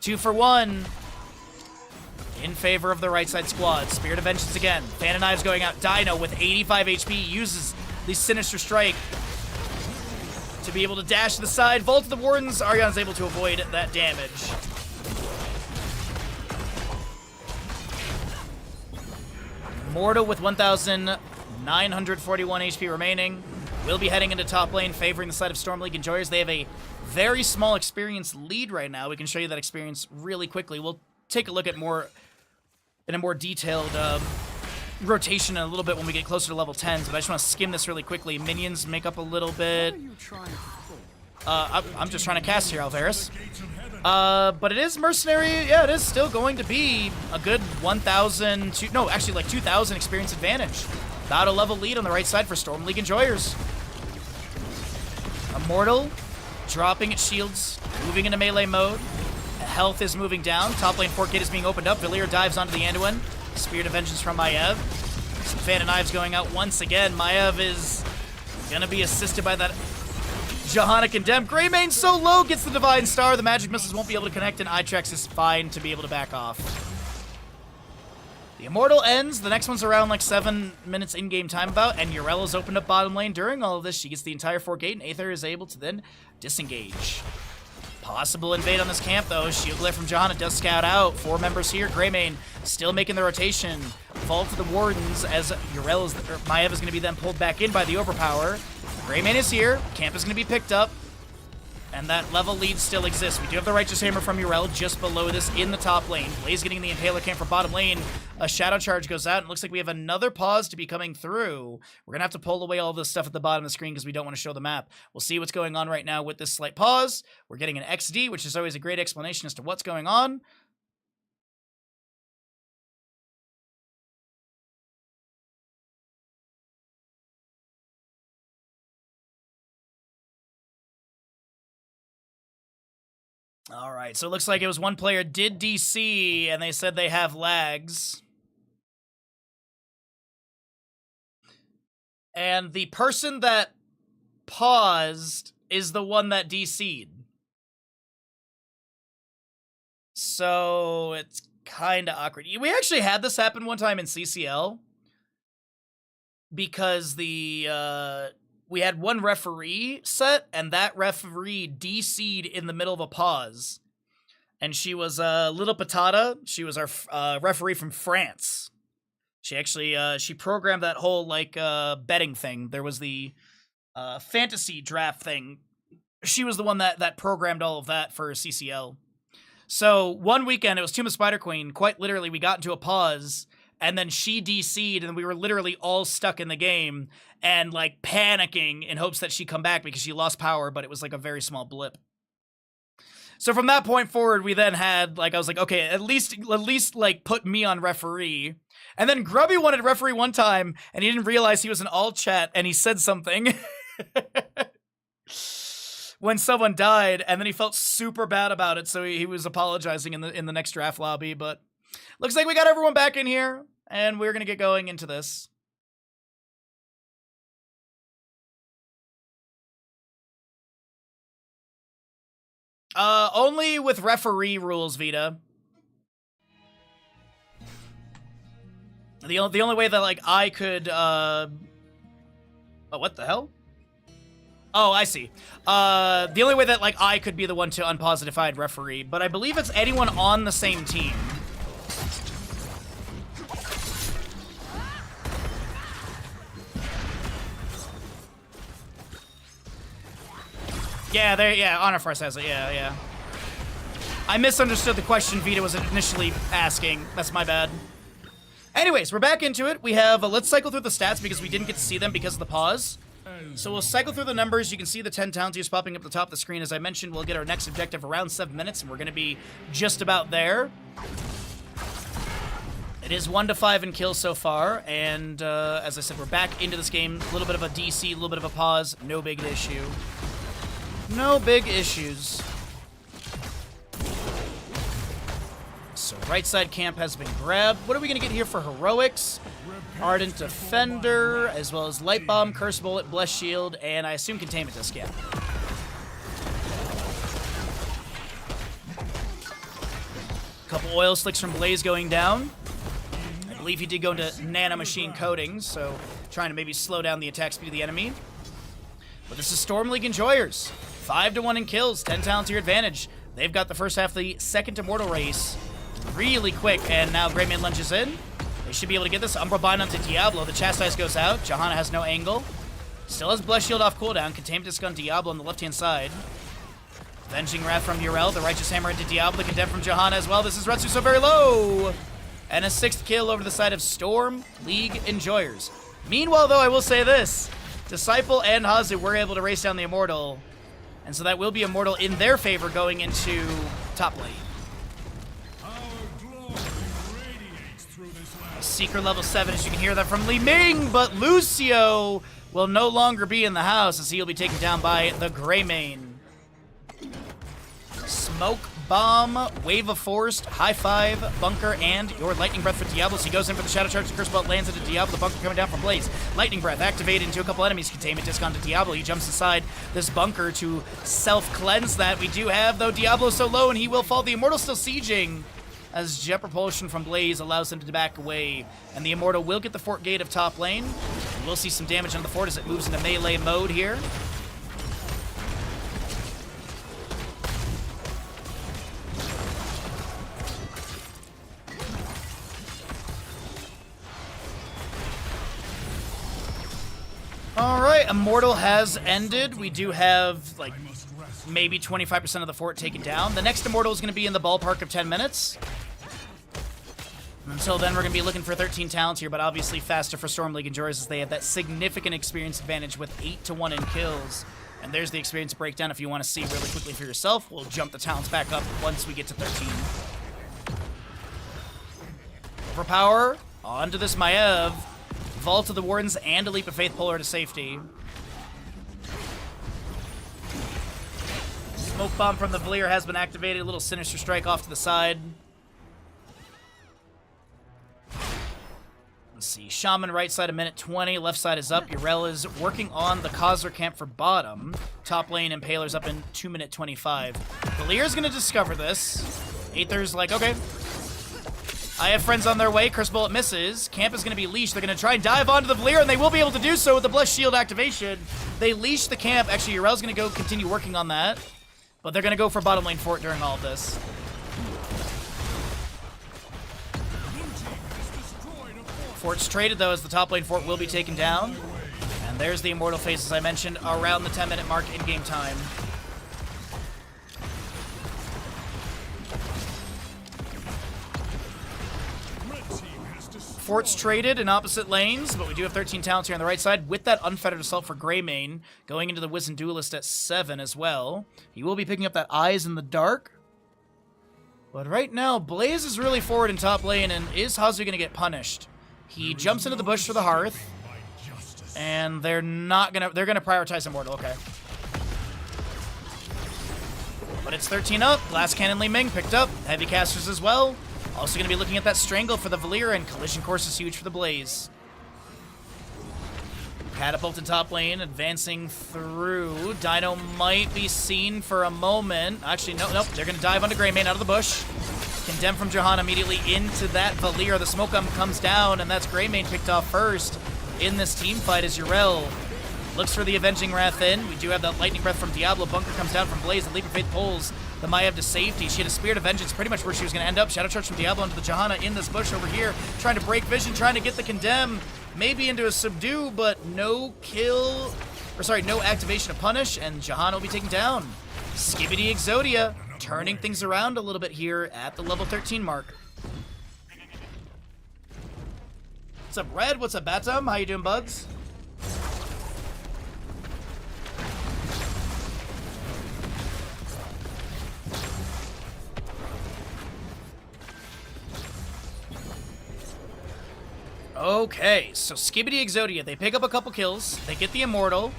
2 for 1. In favor of the right side squad. Spirit of Vengeance again. Fan of Knives going out. Dino with 85 HP uses the Sinister Strike to be able to dash to the side. Vault of the Wardens. Arion's able to avoid that damage. Mortal with 1,941 HP remaining will be heading into top lane, favoring the side of Storm League Enjoyers. They have a very small experience lead right now. We can show you that experience really quickly. We'll take a look at more in a more detailed rotation in a little bit when we get closer to level 10s, but I just want to skim this really quickly. Minions make up a little bit. I'm just trying to cast here, Alvarez. But it is Mercenary. Yeah, it is still going to be a good 1,000, no, actually like 2,000 experience advantage. About a level lead on the right side for Storm League Enjoyers. Immortal, dropping its shields, moving into melee mode. Health is moving down. Top lane fort gate is being opened up. Valir dives onto the Anduin. Spirit of Vengeance from Maiev. Some Fan of Knives going out once again. Maiev is going to be assisted by that Johanna condemned. Greymane so low, gets the Divine Star. The magic missiles won't be able to connect, and Itrex is fine to be able to back off. The Immortal ends. The next one's around like 7 minutes in-game time about, and Urella's opened up bottom lane. During all of this, she gets the entire 4 gate, and Aether is able to then disengage. Possible invade on this camp, though. Shield Glare from Johanna does scout out. 4 members here. Greymane still making the rotation. Fall to the Wardens as Maiev is going to be then pulled back in by the Overpower. Greymane is here. Camp is going to be picked up. And that level lead still exists. We do have the Righteous Hammer from Urel just below this in the top lane. Blaze getting the Impaler camp for bottom lane. A Shadow Charge goes out, and it looks like we have another pause to be coming through. We're going to have to pull away all this stuff at the bottom of the screen because we don't want to show the map. We'll see what's going on right now with this slight pause. We're getting an XD, which is always a great explanation as to what's going on. All right, so it looks like it was one player did DC, and they said they have lags. And the person that paused is the one that DC'd. So it's kind of awkward. We actually had this happen one time in CCL because we had one referee set, and that referee DC'd in the middle of a pause. And she was Little Patata. She was our referee from France. She actually, she programmed that whole, like, betting thing. There was the fantasy draft thing. She was the one that programmed all of that for CCL. So one weekend, it was Tomb of Spider Queen. Quite literally, we got into a pause, and then she DC'd, and we were literally all stuck in the game and, like, panicking in hopes that she'd come back because she lost power, but it was, like, a very small blip. So from that point forward, we then had, like, I was like, okay, at least, like, put me on referee. And then Grubby wanted referee one time, and he didn't realize he was in all chat, and he said something when someone died, and then he felt super bad about it, so he was apologizing in the next draft lobby, but looks like we got everyone back in here, and we're gonna get going into this. Only with referee rules, Vita. The only way that, like, I could, oh, what the hell? Oh, I see. The only way that, like, I could be the one to unpause it if I had referee, but I believe it's anyone on the same team. Yeah, Honor Force has it, yeah. I misunderstood the question Vita was initially asking. That's my bad. Anyways, we're back into it. We have, let's cycle through the stats because we didn't get to see them because of the pause. So we'll cycle through the numbers. You can see the 10 town tiers popping up at the top of the screen. As I mentioned, we'll get our next objective around 7 minutes, and we're going to be just about there. It is 1 to 5 in kills so far, and as I said, we're back into this game. A little bit of a DC, a little bit of a pause. No big issue. No big issues. So right side camp has been grabbed. What are we going to get here for heroics? Ardent Defender, as well as Light Bomb, Curse Bullet, Bless Shield, and I assume Containment Disc, yeah. Couple oil slicks from Blaze going down. I believe he did go into nanomachine coating, so trying to maybe slow down the attack speed of the enemy. But this is Storm League Enjoyers. 5 to 1 in kills, 10 talent to your advantage. They've got the first half of the second Immortal race really quick, and now Greymane lunges in. They should be able to get this. Umbra Bind onto Diablo. The Chastise goes out. Johanna has no angle. Still has Bless Shield off cooldown. Containment Disc on Diablo on the left-hand side. Avenging Wrath from Urel. The Righteous Hammer into Diablo. Condemned from Johanna as well. This is Retsu so very low. And a 6th kill over to the side of Storm League Enjoyers. Meanwhile, though, I will say this. Disciple and Hazu were able to race down the Immortal. And so that will be Immortal in their favor going into top lane. Secret level 7, as you can hear that from Li Ming, but Lucio will no longer be in the house as he'll be taken down by the Greymane. Smoke Bomb, Wave of Force, High Five, Bunker, and your Lightning Breath for Diablo. So he goes in for the Shadow Charge, the Curse Belt lands into Diablo, the Bunker coming down from Blaze. Lightning Breath activated into a couple enemies, Containment Disc onto Diablo. He jumps inside this Bunker to self-cleanse that. We do have, though, Diablo so low, and he will fall. The Immortal still sieging, as Jet Propulsion from Blaze allows him to back away. And the Immortal will get the Fort Gate of top lane. We'll see some damage on the fort as it moves into melee mode here. Alright, Immortal has ended. We do have, like, maybe 25% of the fort taken down. The next Immortal is going to be in the ballpark of 10 minutes. Until then, we're going to be looking for 13 talents here, but obviously faster for Storm League and Jorahs as they have that significant experience advantage with 8-1 in kills. And there's the experience breakdown if you want to see really quickly for yourself. We'll jump the talents back up once we get to 13. Overpower, onto this Maiev. Vault of the Wardens and a Leap of Faith pull her to safety. Smoke Bomb from the Valier has been activated. A little Sinister Strike off to the side. Let's see. Shaman right side a minute 20. Left side is up. Yrel is working on the Kozler camp for bottom. Top lane Impaler's up in 2 minute 25. Valier's going to discover this. Aether's like, okay. I have friends on their way. Curse Bullet misses. Camp is going to be leashed. They're going to try and dive onto the Valier, and they will be able to do so with the Blessed Shield activation. They leash the camp. Actually, Yrel's going to go continue working on that. But they're going to go for bottom lane fort during all of this. Fort's traded, though, as the top lane fort will be taken down. And there's the Immortal phase, as I mentioned, around the 10-minute mark in-game time. Fort's traded in opposite lanes, but we do have 13 talents here on the right side with that Unfettered Assault for Greymane going into the Wizened Duelist at 7 as well. He will be picking up that Eyes in the Dark. But right now, Blaze is really forward in top lane, and is Hazu going to get punished? He jumps into the bush for the Hearth, and they're going to prioritize Immortal, okay. But it's 13 up, Glass Cannon Li Ming picked up, Heavy Casters as well. Also going to be looking at that Strangle for the Valier, and Collision Course is huge for the Blaze. Catapult in top lane, advancing through. Dino might be seen for a moment. Actually, nope. They're going to dive onto Greymane out of the bush. Condemn from Jahan immediately into that Valier. The smoke comes down, and that's Greymane picked off first in this team fight as Yrel looks for the Avenging Wrath in. We do have that Lightning Breath from Diablo. Bunker comes down from Blaze, and Leap of Faith pulls the Maiev to safety. She had a Spirit of Vengeance, pretty much where she was going to end up. Shadow Charge from Diablo into the Johanna in this bush over here, trying to break vision, trying to get the Condemn, maybe into a Subdue, but no kill, or sorry, no activation of Punish, and Johanna will be taken down. Skibidi Exodia, turning things around a little bit here at the level 13 mark. What's up, Red? What's up, Batum? How you doing, buds? Okay, so Skibidi Exodia, they pick up a couple kills, they get the Immortal,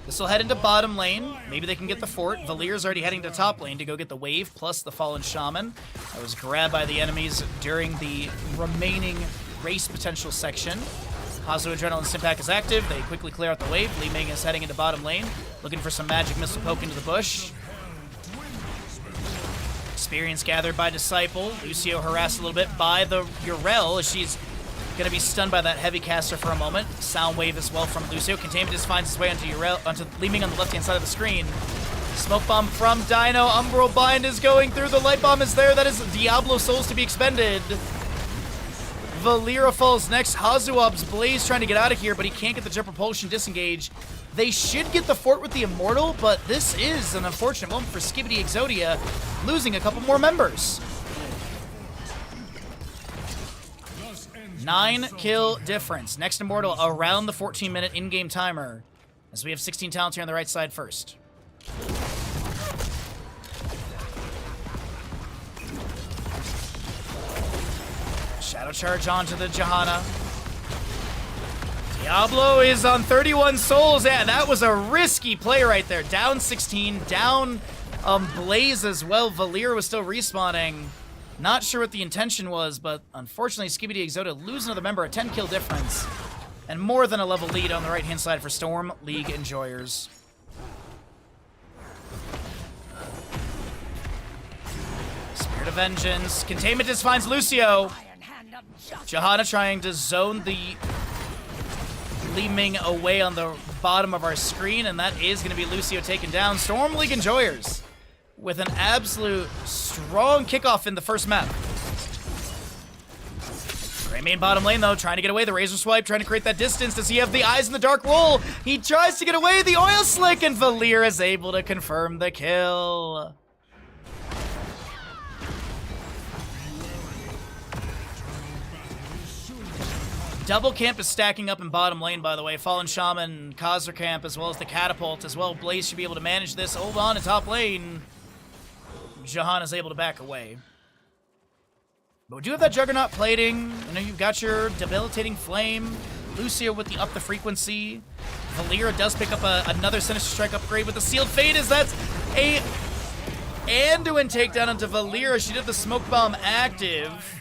this will head into bottom lane, maybe they can get the fort. Valier's already heading to top lane to go get the wave, plus the Fallen Shaman. That was grabbed by the enemies during the remaining race potential section. Hazu Adrenaline Stimpack is active, they quickly clear out the wave. Li Ming is heading into bottom lane, looking for some magic missile poke into the bush. Experience gathered by Disciple, Lucio harassed a little bit by the Yrel as she's gonna be stunned by that Heavy Caster for a moment. Sound Wave as well from Lucio. Containment just finds its way onto Li Ming on the left-hand side of the screen. Smoke Bomb from Dino. Umbral Bind is going through. The Light Bomb is there. That is Diablo Souls to be expended. Valeera falls next. Hazuab's Blaze trying to get out of here, but he can't get the Jet Propulsion disengage. They should get the fort with the Immortal, but this is an unfortunate moment for Skibidi Exodia, losing a couple more members. 9 kill difference. Next Immortal around the 14-minute in-game timer, as we have 16 talents here on the right side first. Shadow Charge onto the Johanna. Diablo is on 31 souls. Yeah, that was a risky play right there. Down 16, down Blaze as well. Valir was still respawning. Not sure what the intention was, but unfortunately, Skibidi Exodia lose another member, a 10-kill difference. And more than a level lead on the right-hand side for Storm League enjoyers. Spirit of Vengeance. Containment just finds Lucio. Johanna trying to zone the Li Ming away on the bottom of our screen, and that is going to be Lucio taken down. Storm League enjoyers with an absolute strong kickoff in the first map. Gray main bottom lane, though, trying to get away. The Razor Swipe, trying to create that distance. Does he have the eyes in the dark roll? He tries to get away. The Oil Slick, and Valir is able to confirm the kill. Double camp is stacking up in bottom lane, by the way. Fallen Shaman, Khazar camp, as well as the Catapult, as well. Blaze should be able to manage this. Hold on in top lane. Jahan is able to back away. But we do have that Juggernaut plating. You know, you've got your Debilitating Flame. Lucio with the up the frequency. Valir does pick up another Sinister Strike upgrade with the Sealed Fate, as that's a Anduin takedown onto Valir. She did the Smoke Bomb active.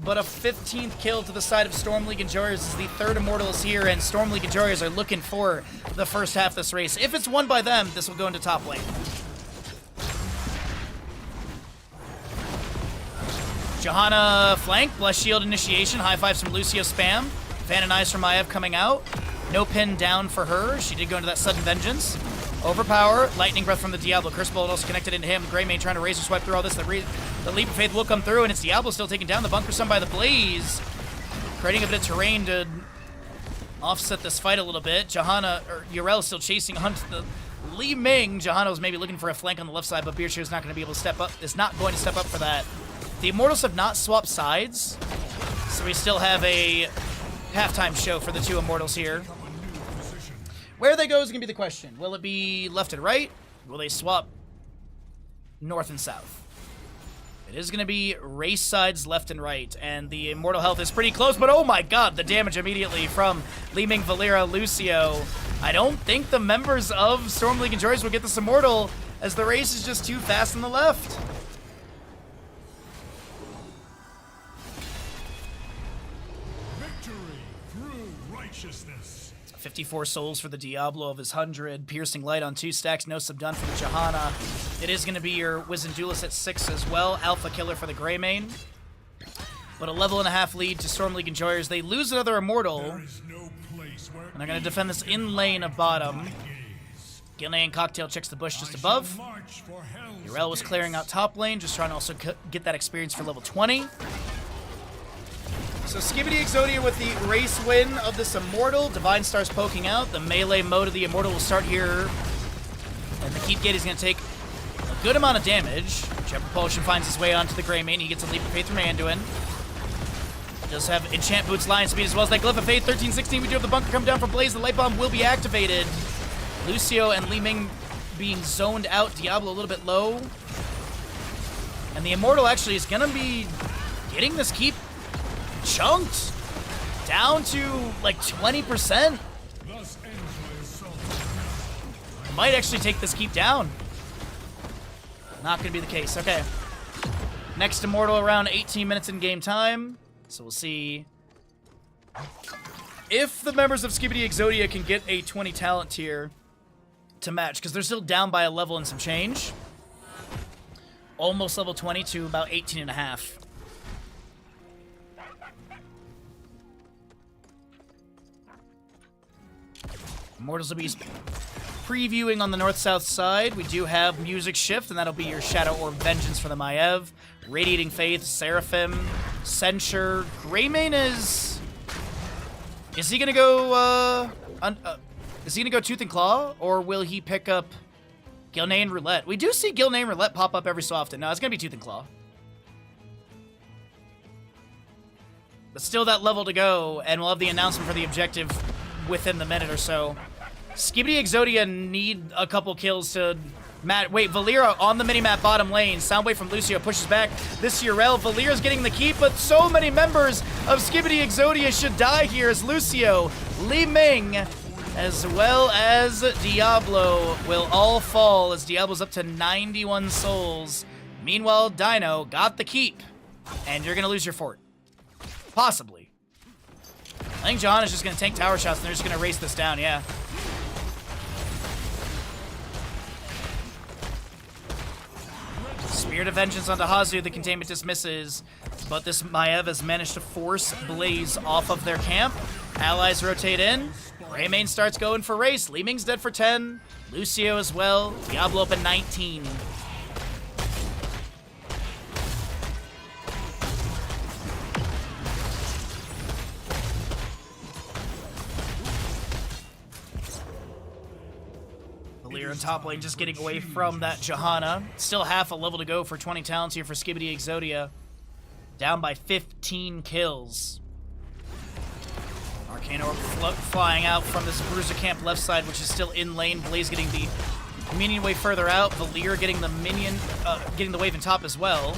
But a 15th kill to the side of Storm League enjoyers as the third Immortals here, and Storm League enjoyers are looking for the first half of this race. If it's won by them, this will go into top lane. Johanna flank, Bless Shield initiation, high fives from Lucio spam. Fan and Eyes from Maiev coming out. No pin down for her. She did go into that sudden vengeance. Overpower, Lightning Breath from the Diablo. Curse Bullet also connected into him. Greymane trying to Razor Swipe through all this. The Leap of Faith will come through, and it's Diablo still taking down the Bunker Sun by the Blaze. Creating a bit of terrain to offset this fight a little bit. Johanna, or Yrel still chasing onto the Li Ming. Johanna was maybe looking for a flank on the left side, but Beershire is not going to be able to step up. Is not going to step up for that. The Immortals have not swapped sides, so we still have a halftime show for the two Immortals here. Where they go is going to be the question. Will it be left and right? Will they swap north and south? It is going to be race sides left and right, and the Immortal health is pretty close, but oh my god, the damage immediately from Li Ming, Valera, Lucio. I don't think the members of Storm League enjoyers will get this Immortal, as the race is just too fast on the left. Victory through righteousness. 54 souls for the Diablo of his 100. Piercing Light on 2 stacks. No subdone for the Johanna. It is going to be your Wizened Duelist at 6 as well. Alpha Killer for the Greymane. But a level and a half lead to Storm League enjoyers. They lose another Immortal. And they're going to defend this in lane of bottom. Gilnean Cocktail checks the bush just above. Yrel was clearing out top lane, just trying to also get that experience for level 20. So Skibidi Exodia with the race win of this Immortal. Divine Star's poking out. The melee mode of the Immortal will start here. And the Keep Gate is going to take a good amount of damage. Jet Propulsion finds his way onto the Greymane. He gets a Leap of Faith from Anduin. Does have Enchant Boots, Lion Speed, as well as that Glyph of Faith. 13-16, we do have the Bunker come down from Blaze. The Light Bomb will be activated. Lucio and Li Ming being zoned out. Diablo a little bit low. And the Immortal actually is going to be getting this keep chunked down to like 20%. Might actually take this keep down. Not going to be the case. Okay. Next Immortal around 18 minutes in game time. So we'll see if the members of Skibidi Exodia can get a 20 talent tier to match, because they're still down by a level and some change. Almost level 20 to about 18 and a half. Immortals will be previewing on the north-south side. We do have Music Shift, and that'll be your Shadow Orb Vengeance for the Maiev. Radiating Faith, Seraphim, Censure. Greymane is he gonna go is he gonna go Tooth and Claw, or will he pick up Gilnean Roulette? We do see Gilnean Roulette pop up every so often. No, it's gonna be Tooth and Claw. But still that level to go, and we'll have the announcement for the objective within the minute or so. Skibidi Exodia need a couple kills to wait, Valera on the minimap bottom lane. Soundwave from Lucio pushes back. This Yrel. Valera's getting the keep, but so many members of Skibidi Exodia should die here as Lucio, Li Ming, as well as Diablo will all fall as Diablo's up to 91 souls. Meanwhile, Dino got the keep, and you're going to lose your fort. Possibly. I think John is just going to tank tower shots, and they're just going to race this down, yeah. Spirit of Vengeance onto Hazu, the containment dismisses, but this Maiev has managed to force Blaze off of their camp. Allies rotate in. Greymane starts going for race. Li Ming's dead for 10. Lucio as well. Diablo up at 19. Valir in top lane just getting away from that Johanna. Still half a level to go for 20 talents here for Skibidi Exodia. Down by 15 kills. Arcane Orb flying out from this Bruiser camp left side, which is still in lane. Blaze getting the minion wave further out. Valir getting the minion, getting the wave in top as well.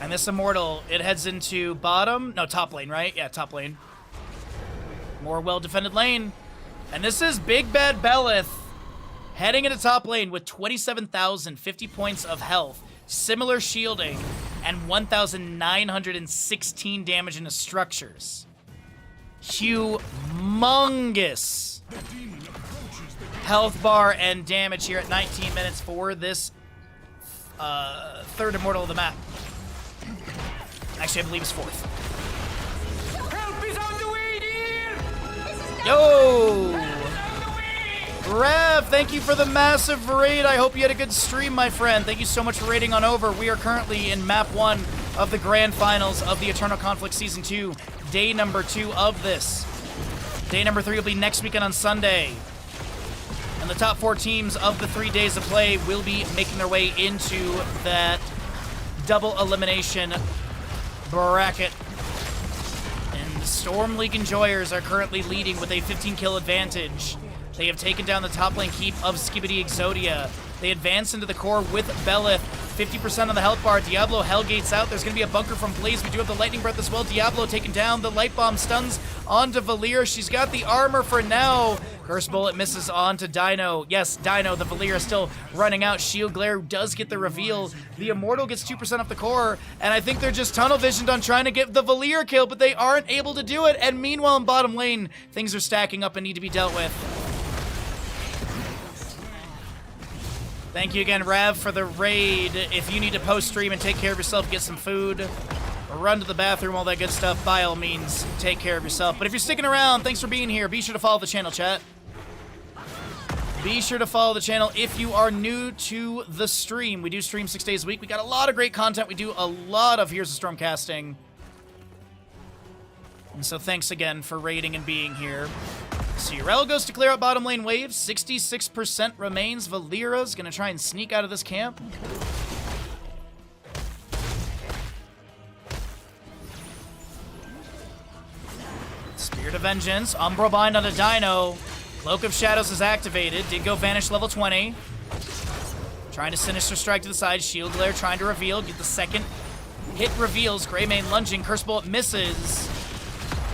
And this Immortal, it heads into bottom. No, top lane, right? Yeah, top lane. More well-defended lane. And this is Big Bad Belith heading into top lane with 27,050 points of health, similar shielding, and 1,916 damage into structures. Humongous health bar and damage here at 19 minutes for this third Immortal of the map. Actually, I believe it's fourth. Help is on the way, dear! Yo! Rev, thank you for the massive raid. I hope you had a good stream, my friend. Thank you so much for raiding on over. We are currently in map 1 of the grand finals of the Eternal Conflict Season 2. Day number 2 of this. Day number 3 will be next weekend on Sunday. And the top 4 teams of the 3 days of play will be making their way into that double elimination bracket. And Storm League Enjoyers are currently leading with a 15 kill advantage. They have taken down the top lane keep of Skibidi Exodia. They advance into the core with Belith. 50% on the health bar. Diablo Hellgates out. There's going to be a bunker from Blaze. We do have the Lightning Breath as well. Diablo taken down. The Light Bomb stuns onto Valir. She's got the armor for now. Curse Bullet misses onto Dino. Yes, Dino, the Valir is still running out. Shield Glare does get the reveal. The Immortal gets 2% off the core, and I think they're just tunnel visioned on trying to get the Valir kill, but they aren't able to do it. And meanwhile, in bottom lane, things are stacking up and need to be dealt with. Thank you again, Rav, for the raid. If you need to post-stream and take care of yourself, get some food, or run to the bathroom, all that good stuff, by all means, take care of yourself. But if you're sticking around, thanks for being here. Be sure to follow the channel, chat. Be sure to follow the channel if you are new to the stream. We do stream 6 days a week. We got a lot of great content. We do a lot of Here's the Storm casting. And so thanks again for raiding and being here. Sierra goes to clear out bottom lane wave. 66% remains. Valira's going to try and sneak out of this camp. Spirit of Vengeance. Umbral Bind on a Dino. Cloak of Shadows is activated. Did go Vanish level 20. Trying to Sinister Strike to the side. Shield Glare trying to reveal. Get the second hit reveals. Greymane lunging. Curse Bullet misses.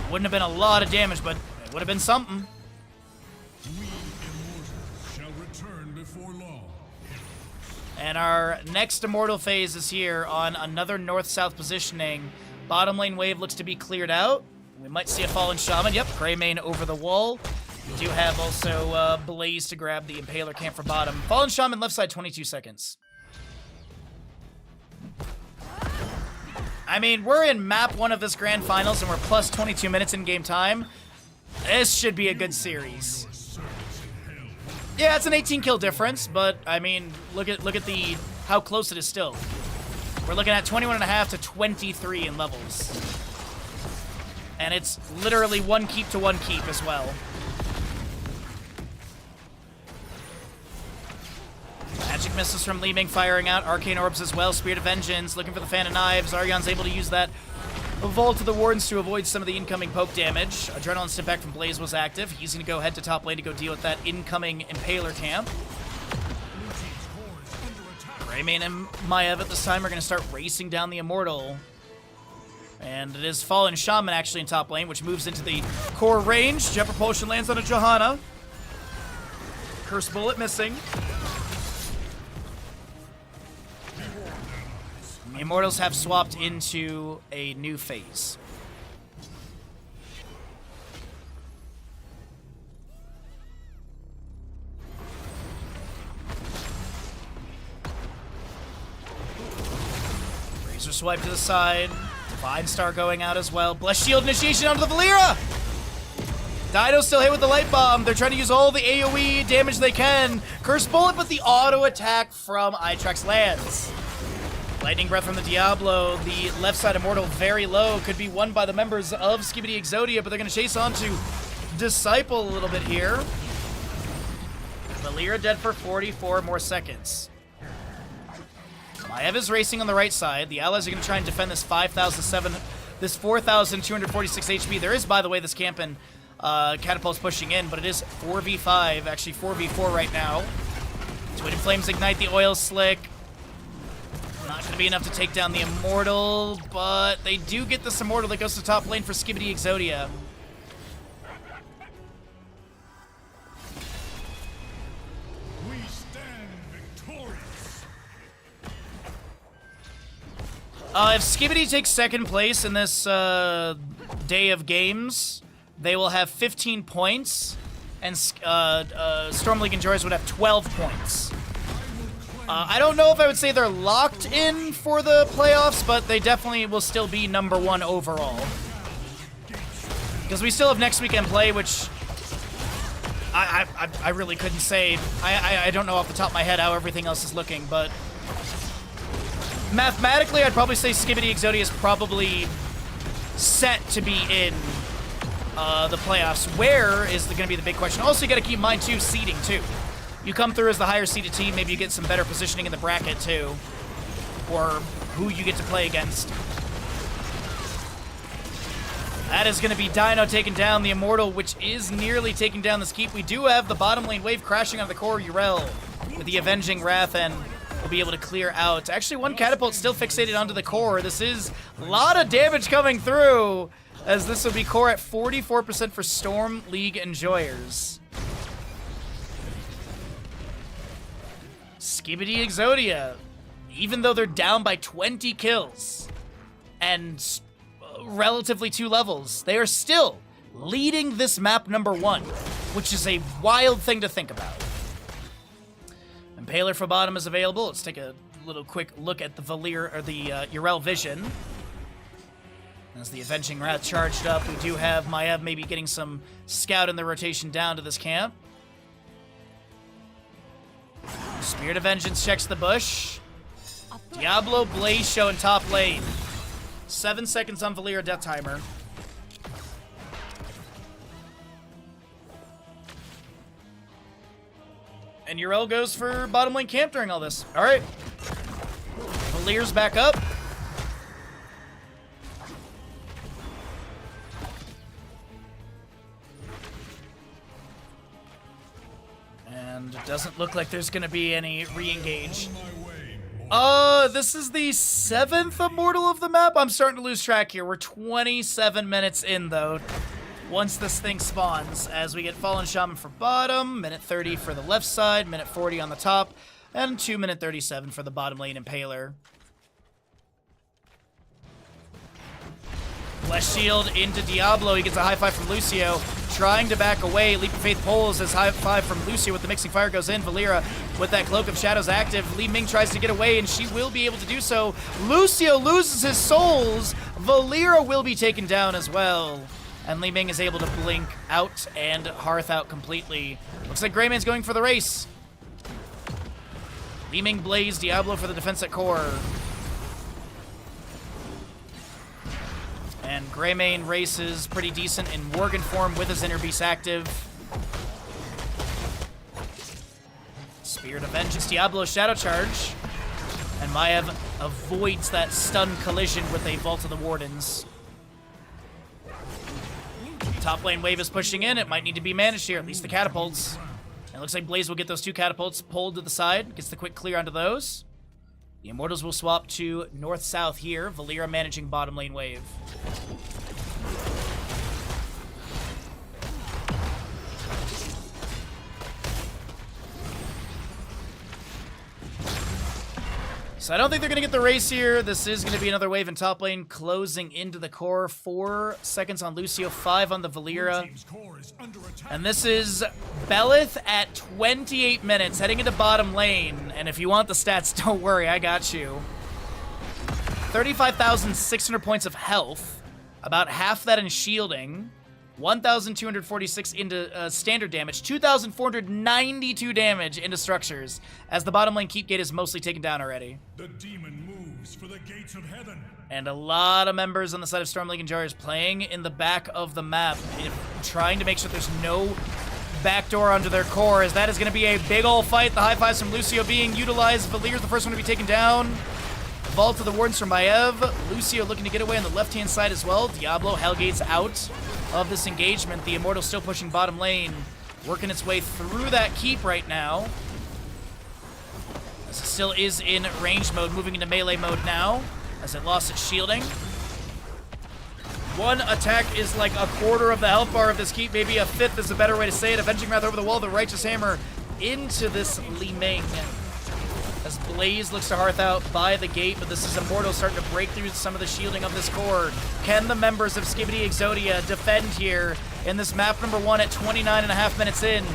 Wouldn't have been a lot of damage, but it would have been something. And our next Immortal phase is here on another north-south positioning. Bottom lane wave looks to be cleared out. We might see a Fallen Shaman. Yep, Greymane over the wall. We do have also Blaze to grab the Impaler camp for bottom. Fallen Shaman left side, 22 seconds. I mean, we're in map 1 of this grand finals, and we're plus 22 minutes in game time. This should be a good series. Yeah, it's an 18 kill difference, but I mean, look at the how close it is still. We're looking at 21.5 to 23 in levels. And it's literally one keep to one keep as well. Magic missiles from Li Ming firing out. Arcane Orbs as well. Spirit of Vengeance looking for the Fan of Knives. Aryon's able to use that Vault of the Wardens to avoid some of the incoming poke damage. Adrenaline step back from Blaze was active. He's going to go head to top lane to go deal with that incoming Impaler camp. Greymane and Maiev at this time are going to start racing down the Immortal. And it is Fallen Shaman actually in top lane, which moves into the core range. Jet Propulsion lands on a Johanna. Curse Bullet missing. The Immortals have swapped into a new phase. Razor swipe to the side. Divine Star going out as well. Blessed Shield initiation onto the Valera! Dido's still hit with the Light Bomb. They're trying to use all the AoE damage they can. Curse Bullet, but the auto attack from Itrex lands. Lightning Breath from the Diablo. The left side Immortal very low. Could be won by the members of Skibidi Exodia, but they're going to chase on to Disciple a little bit here. Valera dead for 44 more seconds. Maiev is racing on the right side. The allies are going to try and defend this 4,246 HP. There is, by the way, this Campen Catapult's pushing in, but it is 4v5, actually 4v4 right now. Twin Flames ignite the Oil Slick. Not going to be enough to take down the Immortal, but they do get this Immortal that goes to top lane for Skibidi Exodia. We stand victorious. If Skibidi takes second place in this day of games, they will have 15 points, and Storm League Enjoyers would have 12 points. I don't know if I would say they're locked in for the playoffs, but they definitely will still be number one overall. Because we still have next weekend play, which I really couldn't say. I don't know off the top of my head how everything else is looking, but mathematically, I'd probably say Skibidi Exodia is probably set to be in the playoffs. Where is going to be the big question? Also, you got to keep in mind, too, seeding, too. You come through as the higher seeded team, maybe you get some better positioning in the bracket, too. Or who you get to play against. That is going to be Dino taking down the Immortal, which is nearly taking down this keep. We do have the bottom lane wave crashing on the core Yrel with the Avenging Wrath, and we'll be able to clear out. Actually, one catapult still fixated onto the core. This is a lot of damage coming through, as this will be core at 44% for Storm League Enjoyers. Skibidi Exodia, even though they're down by 20 kills and relatively 2 levels, they are still leading this map number 1, which is a wild thing to think about. Impaler for bottom is available. Let's take a little quick look at the Valir, or the Yrel Vision. As the Avenging Wrath charged up, we do have Maiev maybe getting some scout in the rotation down to this camp. Spirit of Vengeance checks the bush. Diablo Blaze Show in top lane. 7 seconds on Valera death timer. And Yrel goes for bottom lane camp during all this. All right. Valera's back up. And it doesn't look like there's going to be any re-engage. This is the 7th Immortal of the map? I'm starting to lose track here. We're 27 minutes in, though, once this thing spawns, as we get Fallen Shaman for bottom, minute 30 for the left side, minute 40 on the top, and 2 minute 37 for the bottom lane Impaler. Blessed Shield into Diablo. He gets a high five from Lucio. Trying to back away. Leap of Faith pulls as high five from Lucio with the Mixing Fire goes in. Valera with that Cloak of Shadows active. Li Ming tries to get away, and she will be able to do so. Lucio loses his souls. Valera will be taken down as well. And Li Ming is able to blink out and Hearth out completely. Looks like Greyman's going for the race. Li Ming Blaze, Diablo for the defense at core. And Greymane races pretty decent in Worgen form with his Inner Beast active. Spirit of Vengeance, Diablo Shadow Charge. And Maiev avoids that stun collision with a Vault of the Wardens. Top lane wave is pushing in. It might need to be managed here, at least the catapults. And it looks like Blaze will get those 2 catapults pulled to the side. Gets the quick clear onto those. The Immortals will swap to north-south here. Valeera managing bottom lane wave. So I don't think they're going to get the race here. This is going to be another wave in top lane, closing into the core. 4 seconds on Lucio, 5 on the Valeera. And this is Belith at 28 minutes, heading into bottom lane. And if you want the stats, don't worry, I got you. 35,600 points of health, about half that in shielding. 1,246 into standard damage, 2,492 damage into structures, as the bottom lane keep gate is mostly taken down already. The demon moves for the gates of heaven. And a lot of members on the side of Storm League and Jars playing in the back of the map, trying to make sure there's no backdoor onto their core, as that is going to be a big ol' fight. The high fives from Lucio being utilized. Valeera's the first one to be taken down. Vault of the Wardens from Maiev. Lucio looking to get away on the left-hand side as well. Diablo, Hellgate's out of this engagement. The Immortal still pushing bottom lane, working its way through that keep right now. As it still is in range mode, moving into melee mode now, as it lost its shielding. One attack is like a quarter of the health bar of this keep, maybe a fifth is a better way to say it. Avenging Wrath over the wall, the Righteous Hammer into this Li Ming. As Blaze looks to hearth out by the gate, but this is Immortal starting to break through some of the shielding of this core. Can the members of Skibidi Exodia defend here in this map number 1 at 29.5 minutes in?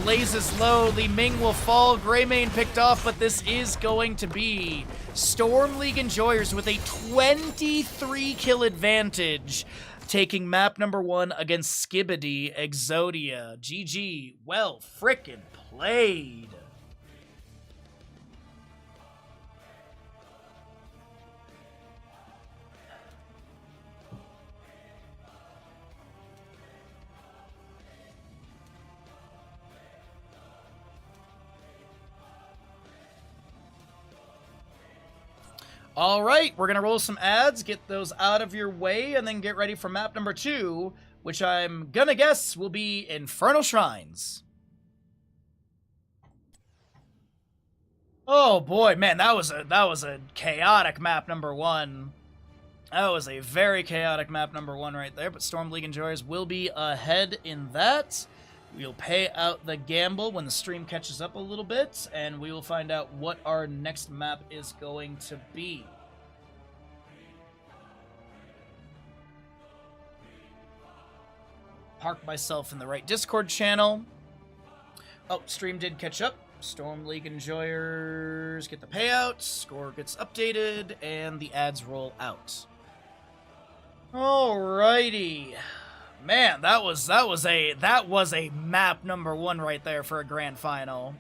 Blaze is low, Li Ming will fall, Greymane picked off, but this is going to be Storm League Enjoyers with a 23 kill advantage, taking map number 1 against Skibidi Exodia. GG, well frickin' played. All right, we're going to roll some ads, get those out of your way, and then get ready for map number 2, which I'm going to guess will be Infernal Shrines. Oh boy, man, that was a chaotic map number 1. That was a very chaotic map number 1 right there, but Storm League Enjoyers will be ahead in that. We'll pay out the gamble when the stream catches up a little bit, and we will find out what our next map is going to be. Park myself in the right Discord channel. Oh, stream did catch up. Storm League Enjoyers get the payout, score gets updated, and the ads roll out. Alrighty. Man, that was a map number 1 right there for a grand final.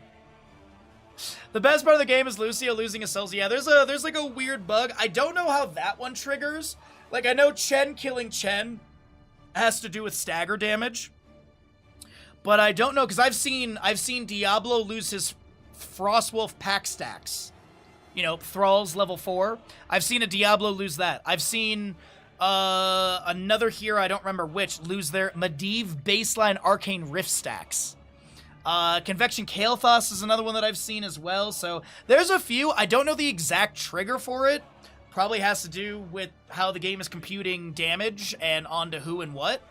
The best part of the game is Lucio losing his cells. Yeah, there's like a weird bug. I don't know how that one triggers. Like, I know Chen killing Chen has to do with stagger damage, but I don't know, because I've seen Diablo lose his Frostwolf pack stacks. You know, Thralls level 4. I've seen a Diablo lose that. I've seen another hero, I don't remember which, lose their Medivh baseline Arcane Rift stacks. Convection Kael'thas is another one that I've seen as well, so there's a few. I don't know the exact trigger for it. Probably has to do with how the game is computing damage and onto who and what.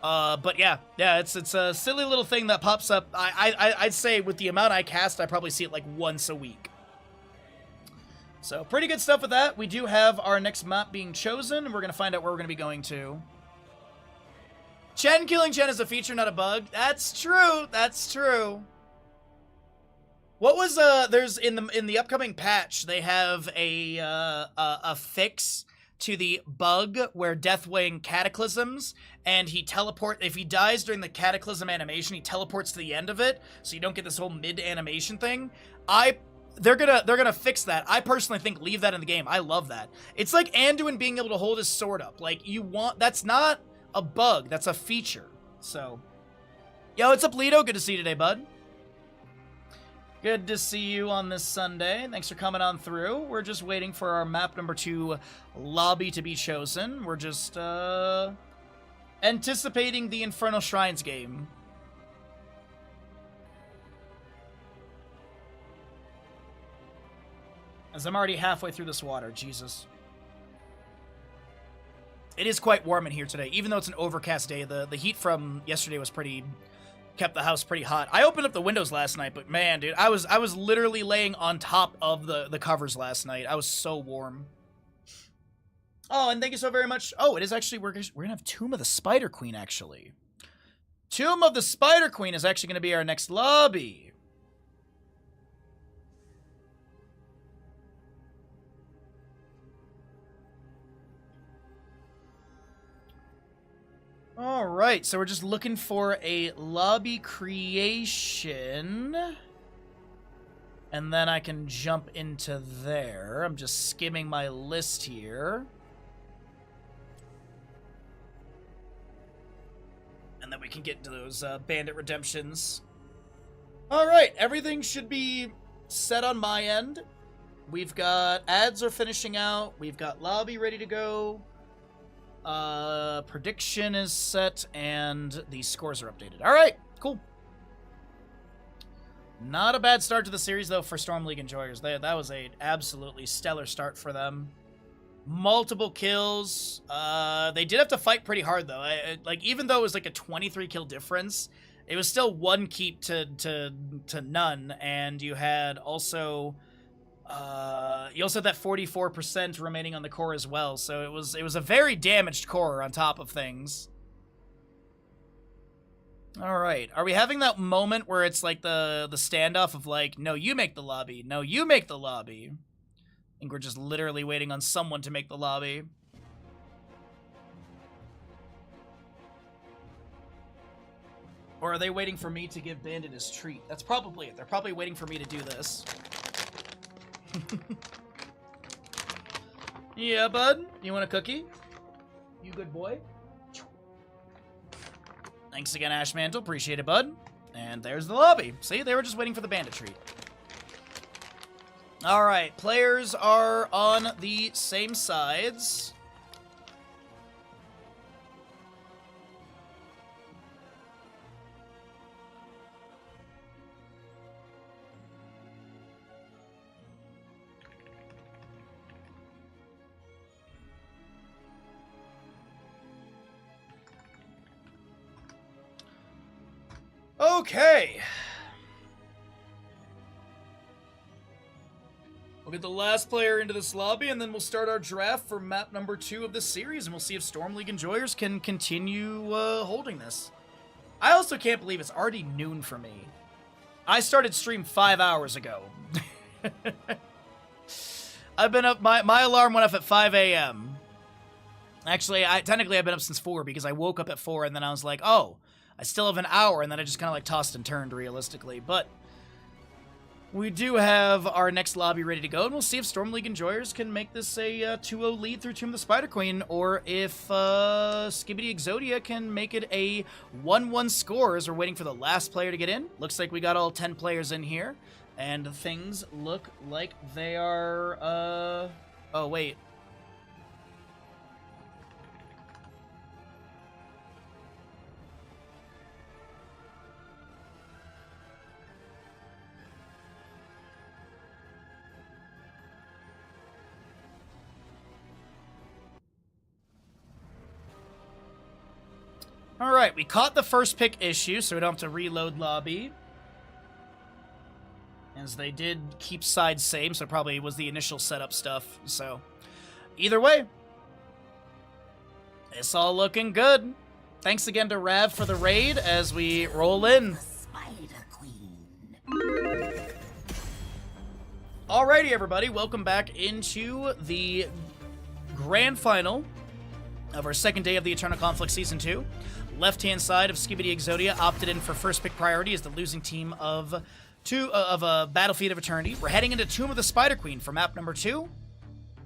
But yeah, it's a silly little thing that pops up. I'd say with the amount I cast, I probably see it like once a week. So, pretty good stuff with that. We do have our next map being chosen. We're going to find out where we're going to be going to. Chen killing Chen is a feature, not a bug. That's true. That's true. What was, there's, in the upcoming patch, they have a fix to the bug where Deathwing cataclysms, and if he dies during the cataclysm animation, he teleports to the end of it, so you don't get this whole mid-animation thing. They're gonna fix that. I personally think leave that in the game. I love that. It's like Anduin being able to hold his sword up. Like, that's not a bug, that's a feature. So, yo, what's up, Lido? Good to see you today, bud. Good to see you on this Sunday. Thanks for coming on through. We're just waiting for our map number 2 lobby to be chosen. We're just anticipating the Infernal Shrines game. As I'm already halfway through this water, Jesus. It is quite warm in here today, even though it's an overcast day. The heat from yesterday was kept the house pretty hot. I opened up the windows last night, but man, dude, I was literally laying on top of the covers last night. I was so warm. Oh, and thank you so very much. Oh, it is actually, we're gonna have Tomb of the Spider Queen, actually. Tomb of the Spider Queen is actually gonna be our next lobby. All right, so we're just looking for a lobby creation. And then I can jump into there. I'm just skimming my list here. And then we can get into those bandit redemptions. All right, everything should be set on my end. We've got ads are finishing out. We've got lobby ready to go. Prediction is set, and the scores are updated. All right, cool. Not a bad start to the series, though, for Storm League enjoyers. That was a absolutely stellar start for them. Multiple kills. They did have to fight pretty hard, though. Like, even though it was like a 23 kill difference, it was still one keep to none, and you had also... you also had that 44% remaining on the core as well, so it was a very damaged core on top of things. All right, are we having that moment where it's like the standoff of like, no, you make the lobby, no, you make the lobby? I think we're just literally waiting on someone to make the lobby. Or are they waiting for me to give Bandit his treat? That's probably it. They're probably waiting for me to do this. Yeah, bud? You want a cookie? You good boy? Thanks again, Ash Mantle. Appreciate it, bud. And there's the lobby. See, they were just waiting for the bandit treat. Alright, players are on the same sides. Okay. We'll get the last player into this lobby, and then we'll start our draft for map number 2 of this series, and we'll see if Storm League enjoyers can continue holding this. I also can't believe it's already noon for me. I started stream 5 hours ago. I've been up, my alarm went off at 5 a.m. Actually, technically I've been up since 4 because I woke up at 4 and then I was like, oh, I still have an hour, and then I just kind of like tossed and turned realistically, but we do have our next lobby ready to go, and we'll see if Storm League enjoyers can make this a 2-0 lead through Tomb of the Spider Queen, or if Skibidi Exodia can make it a 1-1 score as we're waiting for the last player to get in. Looks like we got all 10 players in here, and things look like they are, oh, wait. Alright, we caught the first pick issue, so we don't have to reload lobby. As they did keep sides same, so it probably was the initial setup stuff. So, either way, it's all looking good. Thanks again to Rav for the raid as we roll in. Spider Queen. Alrighty, everybody, welcome back into the grand final of our second day of the Eternal Conflict Season 2. Left-hand side of Skibidi Exodia opted in for first pick priority as the losing team of Battlefield of Eternity. We're heading into Tomb of the Spider Queen for map number 2.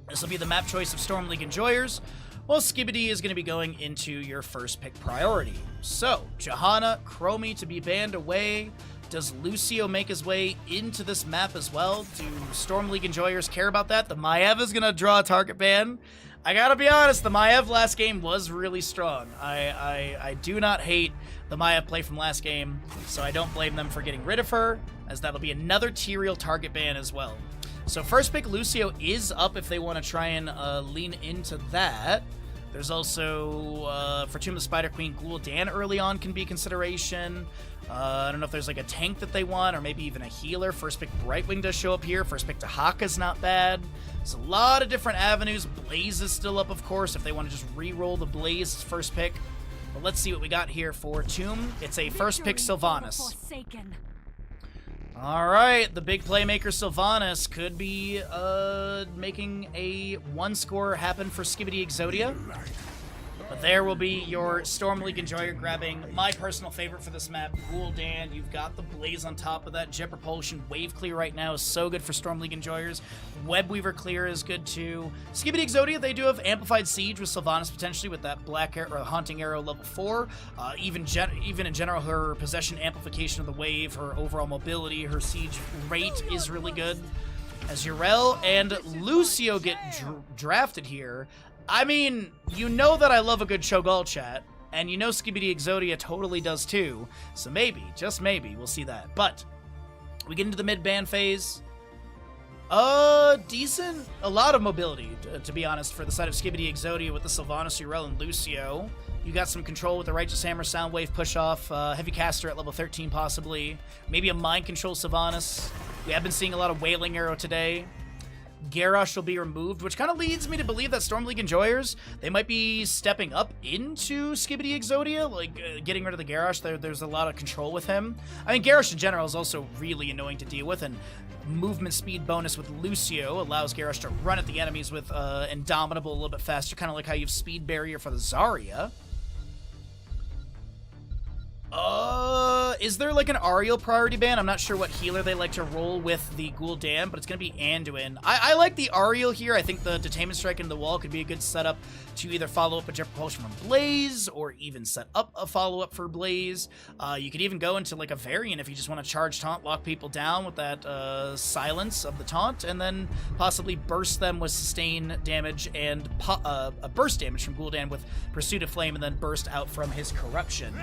This will be the map choice of Storm League enjoyers, while Skibidi is going to be going into your first pick priority. So, Johanna, Chromie to be banned away. Does Lucio make his way into this map as well? Do Storm League enjoyers care about that? The Maiev is going to draw a target ban. I gotta be honest, the Maiev last game was really strong. I do not hate the Maiev play from last game, so I don't blame them for getting rid of her, as that'll be another Tyrael target ban as well. So first pick Lucio is up if they want to try and lean into that. There's also, for Tomb of Spider Queen, Gul'dan early on can be a consideration. I don't know if there's like a tank that they want, or maybe even a healer. First pick Brightwing does show up here. First pick Tahaka's not bad. There's a lot of different avenues. Blaze is still up, of course, if they want to just re-roll the Blaze first pick. But let's see what we got here for Tomb. It's a first pick Sylvanas. All right, the big playmaker Sylvanas could be making a one score happen for Skibidi Exodia. But there will be your Storm League Enjoyer grabbing my personal favorite for this map, Gul'dan. You've got the Blaze on top of that. Jet Propulsion, Wave Clear right now is so good for Storm League Enjoyers. Web Weaver Clear is good too. Skibidi Exodia, they do have Amplified Siege with Sylvanas potentially with that Black Arrow, or Haunting Arrow level 4. Even in general, her Possession Amplification of the Wave, her overall mobility, her Siege rate is really good. As Yrel and Lucio get drafted here, I mean, you know that I love a good Cho'Gall chat, and you know Skibidi Exodia totally does too, so maybe, just maybe, we'll see that. But, we get into the mid-ban phase. Decent, a lot of mobility, to be honest, for the side of Skibidi Exodia with the Sylvanas, Yrel, and Lucio. You got some control with the Righteous Hammer, Soundwave, push-off, Heavy Caster at level 13 possibly, maybe a Mind Control Sylvanas. We have been seeing a lot of Wailing Arrow today. Garrosh will be removed, which kind of leads me to believe that Storm League Enjoyers, they might be stepping up into Skibidi Exodia, like getting rid of the Garrosh. There's a lot of control with him. I mean, Garrosh in general is also really annoying to deal with, and movement speed bonus with Lucio allows Garrosh to run at the enemies with Indomitable a little bit faster, kind of like how you have Speed Barrier for the Zarya. Is there like an Ariel priority ban? I'm not sure what healer they like to roll with the Gul'dan, but it's going to be Anduin. I like the Ariel here. I think the Detainment Strike into the wall could be a good setup to either follow up a Jet Propulsion from Blaze, or even set up a follow-up for Blaze. You could even go into like a variant if you just want to charge taunt, lock people down with that silence of the taunt, and then possibly burst them with sustain damage and a burst damage from Gul'dan with Pursuit of Flame, and then burst out from his corruption.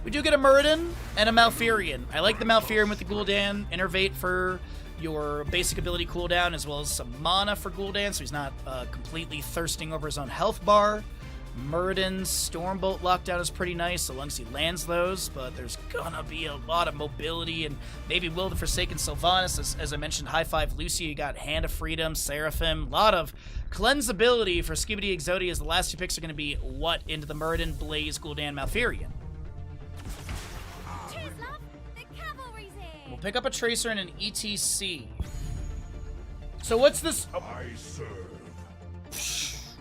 We do get a Muradin and a Malfurion. I like the Malfurion with the Gul'dan. Innervate for your basic ability cooldown, as well as some mana for Gul'dan, so he's not completely thirsting over his own health bar. Muradin's Stormbolt lockdown is pretty nice, so long as he lands those, but there's gonna be a lot of mobility, and maybe Will the Forsaken Sylvanas, as I mentioned, High Five Lucy, you got Hand of Freedom, Seraphim, a lot of cleansability for Skibidi Exodia, as the last two picks are gonna be what into the Muradin, Blaze, Gul'dan, Malfurion. We'll pick up a Tracer and an ETC. So what's this? Oh. I serve.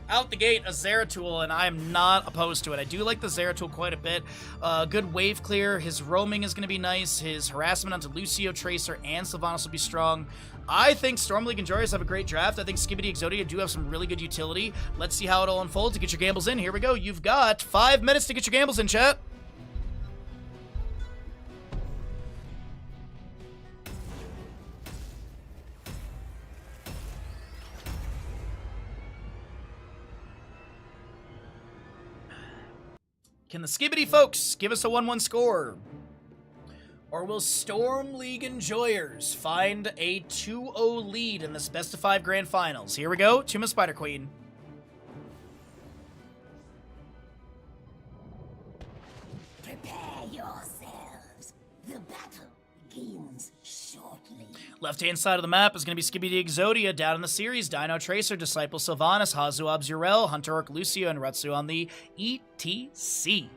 Out the gate, a Zeratul, and I am not opposed to it. I do like the Zeratul quite a bit. Good wave clear. His roaming is going to be nice. His harassment onto Lucio, Tracer, and Sylvanas will be strong. I think Storm League Enjoyers have a great draft. I think Skibidi Exodia do have some really good utility. Let's see how it all unfolds to get your gambles in. Here we go. You've got 5 minutes to get your gambles in, chat. Can the Skibidi folks give us a 1-1 score? Or will Storm League Enjoyers find a 2-0 lead in this best of 5 grand finals? Here we go, Tomb of Spider Queen. Prepare yourselves. The battle begins shortly. Left-hand side of the map is going to be Skibidi Exodia. Down in the series, Dino Tracer, Disciple Sylvanas, Hazuab Yrel, Hunter Orc Lucio, and Retsu on the ETC.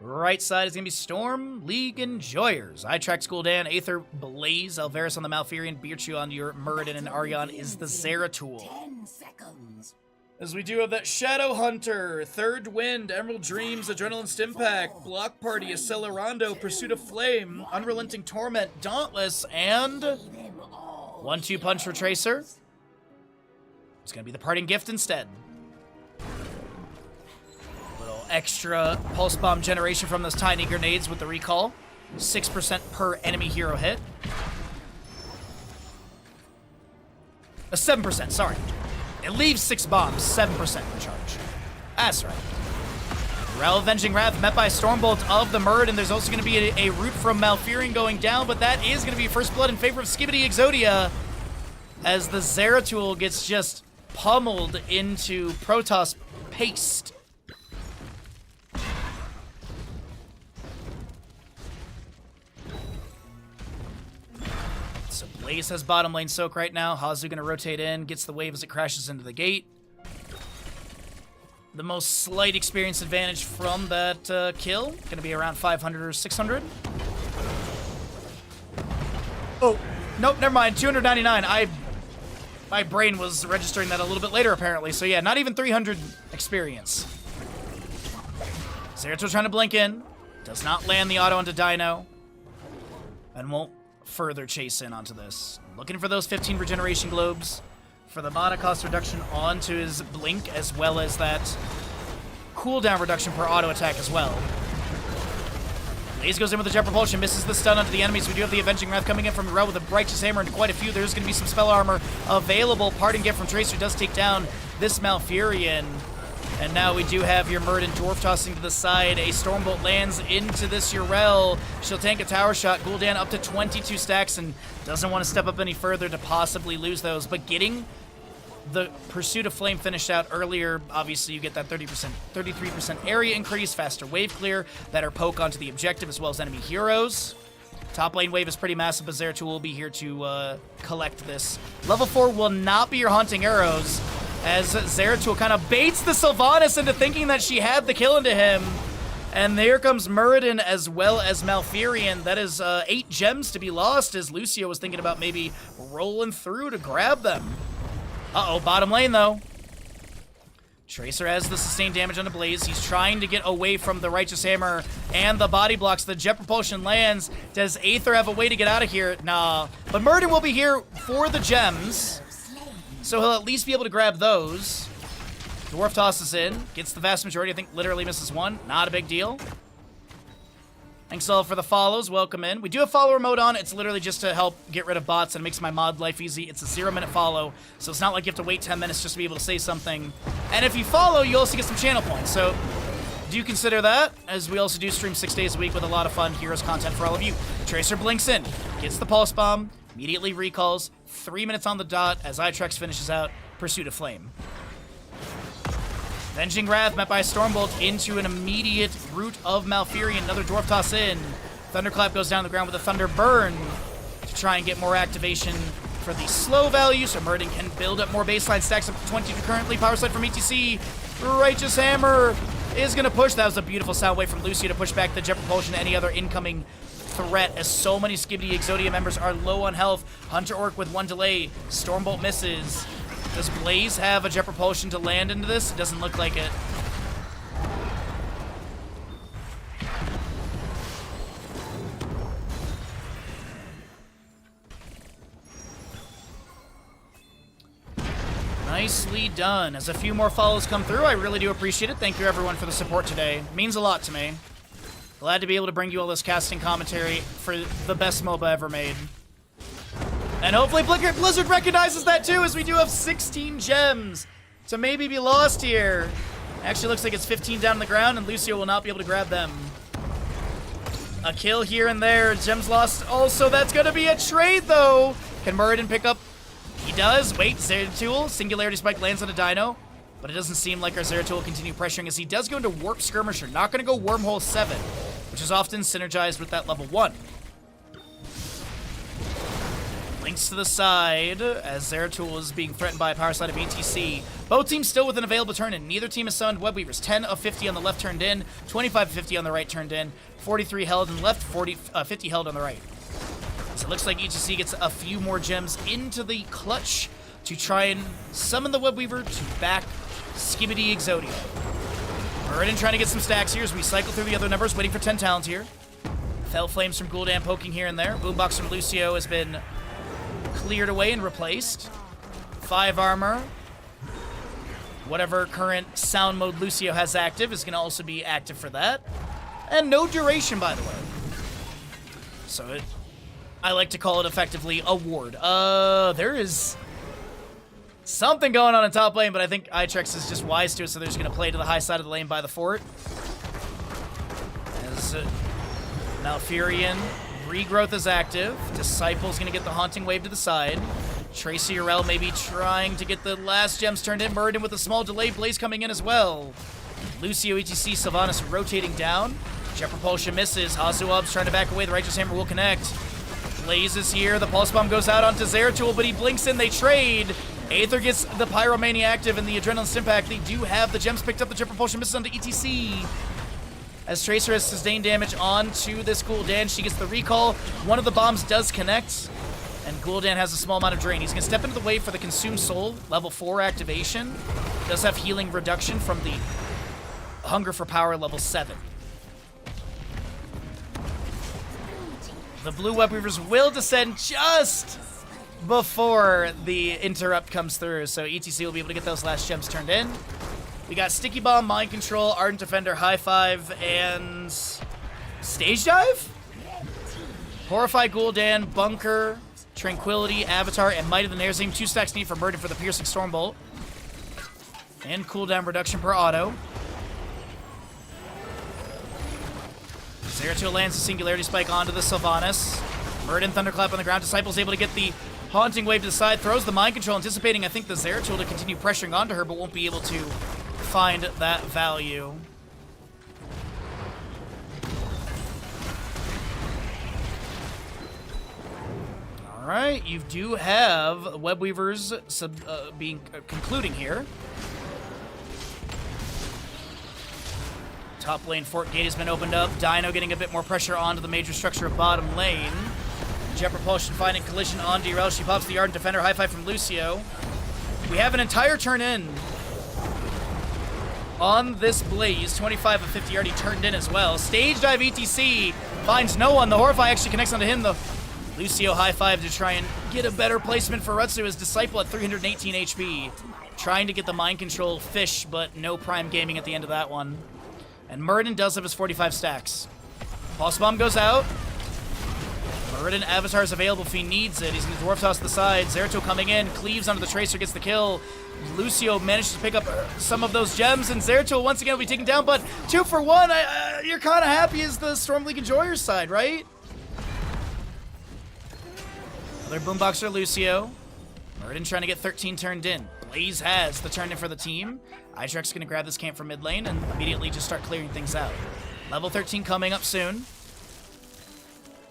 Right side is going to be Storm League Enjoyers. Itrax Gul'dan, Aether Blaze, Alvarez on the Malfurion, Birchu on your Muradin, and Aryan is the Zeratul. 10 seconds. As we do have that Shadow Hunter, Third Wind, Emerald Dreams, Adrenaline Stimpack, Block Party, Accelerando, Pursuit of Flame, Unrelenting Torment, Dauntless, and 1-2 Punch for Tracer. It's going to be the Parting Gift instead. Little extra Pulse Bomb generation from those tiny grenades with the recall. 6% per enemy hero hit. 7%, sorry. It leaves 6 bombs, 7% per charge. That's right. Rel Avenging Wrath met by Stormbolt of the Murd, and there's also going to be a root from Malfurion going down, but that is going to be first blood in favor of Skibidi Exodia as the Zeratul gets just pummeled into Protoss paste. So Blaze has bottom lane soak right now. Hazu going to rotate in, gets the wave as it crashes into the gate. The most slight experience advantage from that kill, going to be around 500 or 600. Oh, nope, never mind, 299. My brain was registering that a little bit later, apparently. So yeah, not even 300 experience. Zeratul trying to blink in. Does not land the auto onto Dino. And won't further chase in onto this. Looking for those 15 regeneration globes. For the mana cost reduction onto his blink, as well as that cooldown reduction per auto attack as well. Blaze goes in with the Jet Propulsion, misses the stun onto the enemies. We do have the Avenging Wrath coming in from Rel with a Righteous Hammer and quite a few. There's going to be some spell armor available. Parting gift from Tracer does take down this Malfurion. And now we do have your Murd and Dwarf tossing to the side. A Stormbolt lands into this Urel. She'll tank a tower shot. Gul'dan up to 22 stacks and doesn't want to step up any further to possibly lose those. But getting the Pursuit of Flame finished out earlier, obviously you get that 33% area increase, faster wave clear, better poke onto the objective as well as enemy heroes. Top lane wave is pretty massive, but Zeratul will be here to collect this. Level 4 will not be your Haunting Arrows, as Zeratul kind of baits the Sylvanas into thinking that she had the kill into him. And there comes Muradin as well as Malfurion. That is 8 gems to be lost, as Lucio was thinking about maybe rolling through to grab them. Uh-oh, bottom lane, though. Tracer has the sustained damage on the Blaze. He's trying to get away from the Righteous Hammer and the body blocks. The Jet Propulsion lands. Does Aether have a way to get out of here? Nah. But Muradin will be here for the gems, so he'll at least be able to grab those. Dwarf tosses in. Gets the vast majority. I think literally misses one. Not a big deal. Thanks all for the follows. Welcome in. We do have follower mode on. It's literally just to help get rid of bots and makes my mod life easy. It's a 0-minute follow, so it's not like you have to wait 10 minutes just to be able to say something. And if you follow, you also get some channel points, so do consider that, as we also do stream 6 days a week with a lot of fun Heroes content for all of you. Tracer blinks in, gets the Pulse Bomb, immediately recalls, 3 minutes on the dot as Itrex finishes out Pursuit of Flame. Avenging Wrath met by Stormbolt into an immediate root of Malfurion. Another Dwarf toss in. Thunderclap goes down the ground with a Thunder Burn to try and get more activation for the slow value, so Muradin can build up more baseline stacks up to 20 currently. Power slide from ETC. Righteous Hammer is going to push. That was a beautiful sound wave from Lucio to push back the Jet Propulsion to any other incoming threat, as so many Skibidi Exodia members are low on health. Hunter Orc with 1 delay. Stormbolt misses. Does Blaze have a Jet Propulsion to land into this? It doesn't look like it. Nicely done. As a few more follows come through, I really do appreciate it. Thank you everyone for the support today. It means a lot to me. Glad to be able to bring you all this casting commentary for the best MOBA ever made. And hopefully Blizzard recognizes that too, as we do have 16 gems to maybe be lost here. Actually looks like it's 15 down on the ground, and Lucio will not be able to grab them. A kill here and there. Gems lost. Also, that's going to be a trade, though. Can Muradin pick up? He does. Wait, Zeratul. Singularity Spike lands on a Dino, but it doesn't seem like our Zeratul will continue pressuring, as he does go into Warp Skirmisher. Not going to go Wormhole 7, which is often synergized with that level 1. Links to the side as Zeratul is being threatened by a power slide of ETC. Both teams still with an available turn in. Neither team has summoned Web Weavers. 10 of 50 on the left turned in, 25 of 50 on the right turned in, 43 held on the left, 50 held on the right. So it looks like ETC gets a few more gems into the clutch to try and summon the Web Weaver to back Skibidi Exodia. Muradin trying to get some stacks here as we cycle through the other numbers, waiting for 10 talents here. Fell Flames from Gul'dan poking here and there. Boombox from Lucio has been cleared away and replaced. 5 armor. Whatever current sound mode Lucio has active is going to also be active for that. And no duration, by the way. So I like to call it effectively a ward. There is something going on in top lane, but I think Itrex is just wise to it, so they're just going to play to the high side of the lane by the fort. Malfurion, regrowth is active. Disciple's gonna get the Haunting Wave to the side. Tracer Urel maybe trying to get the last gems turned in. Muradin with a small delay. Blaze coming in as well. Lucio, ETC, Sylvanas rotating down. Jet Propulsion misses. Hazuab's trying to back away. The Righteous Hammer will connect. Blaze is here. The Pulse Bomb goes out onto Zeratul, but he blinks in. They trade. Aether gets the Pyromania active and the Adrenaline Impact. They do have the gems picked up. The Jet Propulsion misses onto ETC. As Tracer has sustained damage onto this Gul'dan, she gets the recall. One of the bombs does connect, and Gul'dan has a small amount of drain. He's going to step into the wave for the Consume Soul, level 4 activation. Does have healing reduction from the Hunger for Power, level 7. The Blue Web Weavers will descend just before the interrupt comes through, so ETC will be able to get those last gems turned in. We got Sticky Bomb, Mind Control, Ardent Defender, High Five, and Stage Dive? Horrify Gul'dan, Bunker, Tranquility, Avatar, and Might of the Nerzim. 2 stacks needed for Muradin for the Piercing Stormbolt. And cooldown reduction per auto. Zeratul lands the Singularity Spike onto the Sylvanas. Muradin Thunderclap on the ground. Disciple's able to get the Haunting Wave to the side. Throws the Mind Control, anticipating, I think, the Zeratul to continue pressuring onto her, but won't be able to find that value. Alright, you do have Web Weavers concluding here. Top lane Fort Gate has been opened up. Dino getting a bit more pressure onto the major structure of bottom lane. Jet Propulsion finding collision on Derail. She pops the Ardent Defender. High Five from Lucio. We have an entire turn in on this Blaze. 25 of 50 already turned in as well. Stage Dive ETC finds no one. The Horrify actually connects onto him, though. Lucio High Five to try and get a better placement for Rutsu. His Disciple at 318 HP. Trying to get the Mind Control fish, but no Prime Gaming at the end of that one. And Muradin does have his 45 stacks. Pulse Bomb goes out. Muradin Avatar is available if he needs it. He's going to Dwarf Toss to the side. Zeratul coming in. Cleaves onto the Tracer, gets the kill. Lucio manages to pick up some of those gems, and Zeratul once again will be taken down, but 2 for 1. You're kind of happy as the Storm League Enjoyers side, right? Another Boomboxer Lucio. Muradin trying to get 13 turned in. Blaze has the turn in for the team. Idrek's going to grab this camp from mid lane and immediately just start clearing things out. Level 13 coming up soon.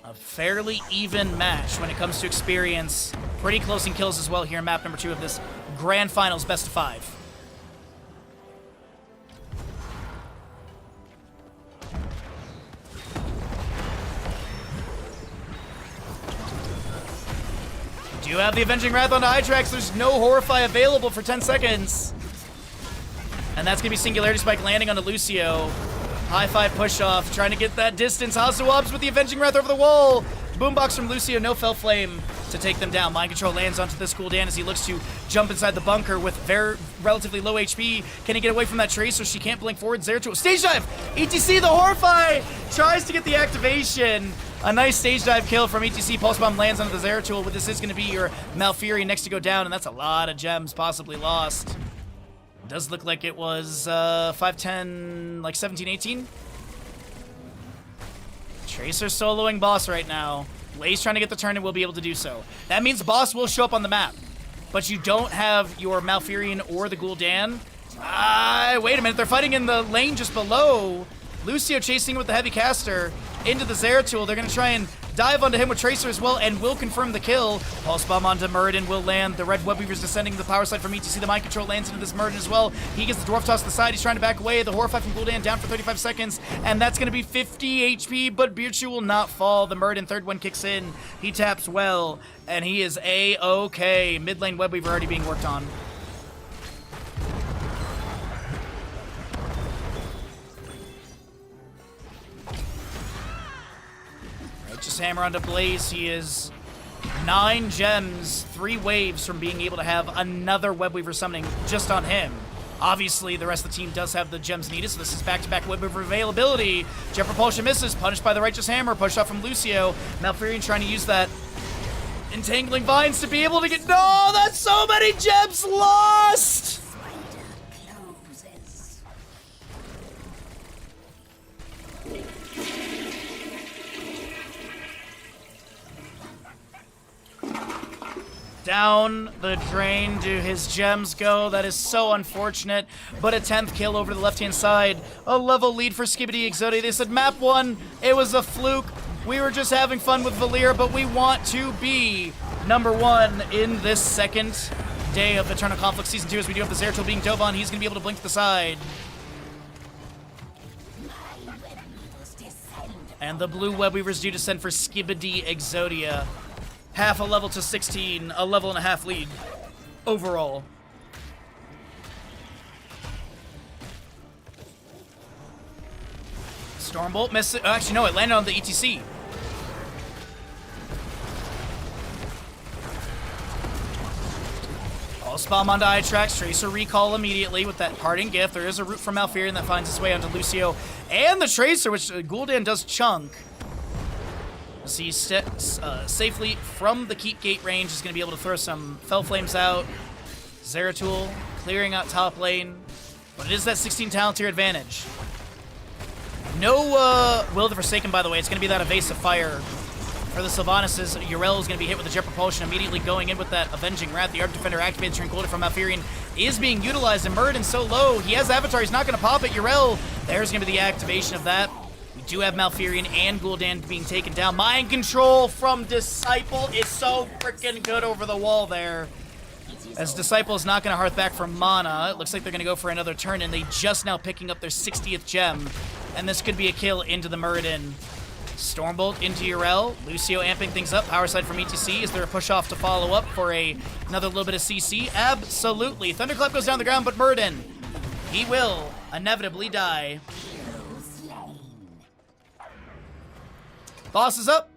A fairly even match when it comes to experience. Pretty close in kills as well here in map number 2 of this Grand Finals Best of 5. Do you have the Avenging Wrath onto Idrex? There's no Horrify available for 10 seconds. And that's going to be Singularity Spike landing onto Lucio. High Five push off, trying to get that distance. Hazuab's with the Avenging Wrath over the wall. Boombox from Lucio, no Fell Flame to take them down. Mind Control lands onto this Gul'dan as he looks to jump inside the bunker with very relatively low HP. Can he get away from that Tracer? She can't blink forward. Zeratul, Stage Dive! ETC, the Horrify, tries to get the activation. A nice Stage Dive kill from ETC. Pulse Bomb lands onto the Zeratul, but this is going to be your Malfurion next to go down, and that's a lot of gems possibly lost. Does look like it was 5-10, like 17-18. Tracer soloing boss right now. Blaze trying to get the turn and will be able to do so. That means boss will show up on the map, but you don't have your Malfurion or the Gul'dan. Wait a minute, they're fighting in the lane just below. Lucio chasing with the heavy caster into the Zeratul. They're going to try and dive onto him with Tracer as well, and will confirm the kill. Pulse Bomb onto Muradin will land. The Red Web Weaver's descending the power side from ETC. The Mind Control lands into this Muradin as well. He gets the Dwarf Toss to the side. He's trying to back away. The Horrify from Gul'dan down for 35 seconds, and that's going to be 50 HP, but Birchu will not fall. The Muradin third one kicks in. He taps well, and he is A-okay. Mid lane Web Weaver already being worked on. Just hammer onto Blaze. He is 9 gems, 3 waves from being able to have another Web Weaver summoning just on him. Obviously, the rest of the team does have the gems needed, so this is back-to-back Web Weaver availability. Jet Propulsion misses, punished by the Righteous Hammer, pushed off from Lucio. Malfurion trying to use that Entangling Vines to be able to get... No, that's so many gems lost! Down the drain do his gems go. That is so unfortunate. But a 10th kill over the left-hand side. A level lead for Skibidi Exodia. They said map 1, it was a fluke. We were just having fun with Valir, but we want to be number 1 in this second day of Eternal Conflict Season 2 as we do have the Zeratul being dove on. He's going to be able to blink to the side. And the blue web weavers do descend for Skibidi Exodia. Half a level to 16, a level and a half lead overall. Stormbolt misses. Oh, actually, no, it landed on the ETC. Pulse Bomb onto Itrax. Tracer recall immediately with that parting gift. There is a root from Malfurion that finds its way onto Lucio. And the Tracer, which Gul'dan does chunk. See, safely from the keep gate range is going to be able to throw some Fel Flames out. Zeratul clearing out top lane. But it is that 16 talent tier advantage. No Will the Forsaken, by the way. It's going to be that Evasive Fire. For the Sylvanas, Yrel is going to be hit with the Jet Propulsion, immediately going in with that Avenging Wrath. The Arc Defender activated, Tranquility from Malfurion is being utilized, and Muradin's so low. He has Avatar, he's not going to pop it. Yrel, there's going to be the activation of that. We do have Malfurion and Gul'dan being taken down. Mind Control from Disciple is so freaking good over the wall there. As Disciple is not going to hearth back for mana. It looks like they're going to go for another turn, and they just now picking up their 60th gem. And this could be a kill into the Muradin. Stormbolt into Yrel. Lucio amping things up. Power side from ETC. Is there a push off to follow up for another little bit of CC? Absolutely. Thunderclap goes down the ground, but Muradin, he will inevitably die. Boss is up.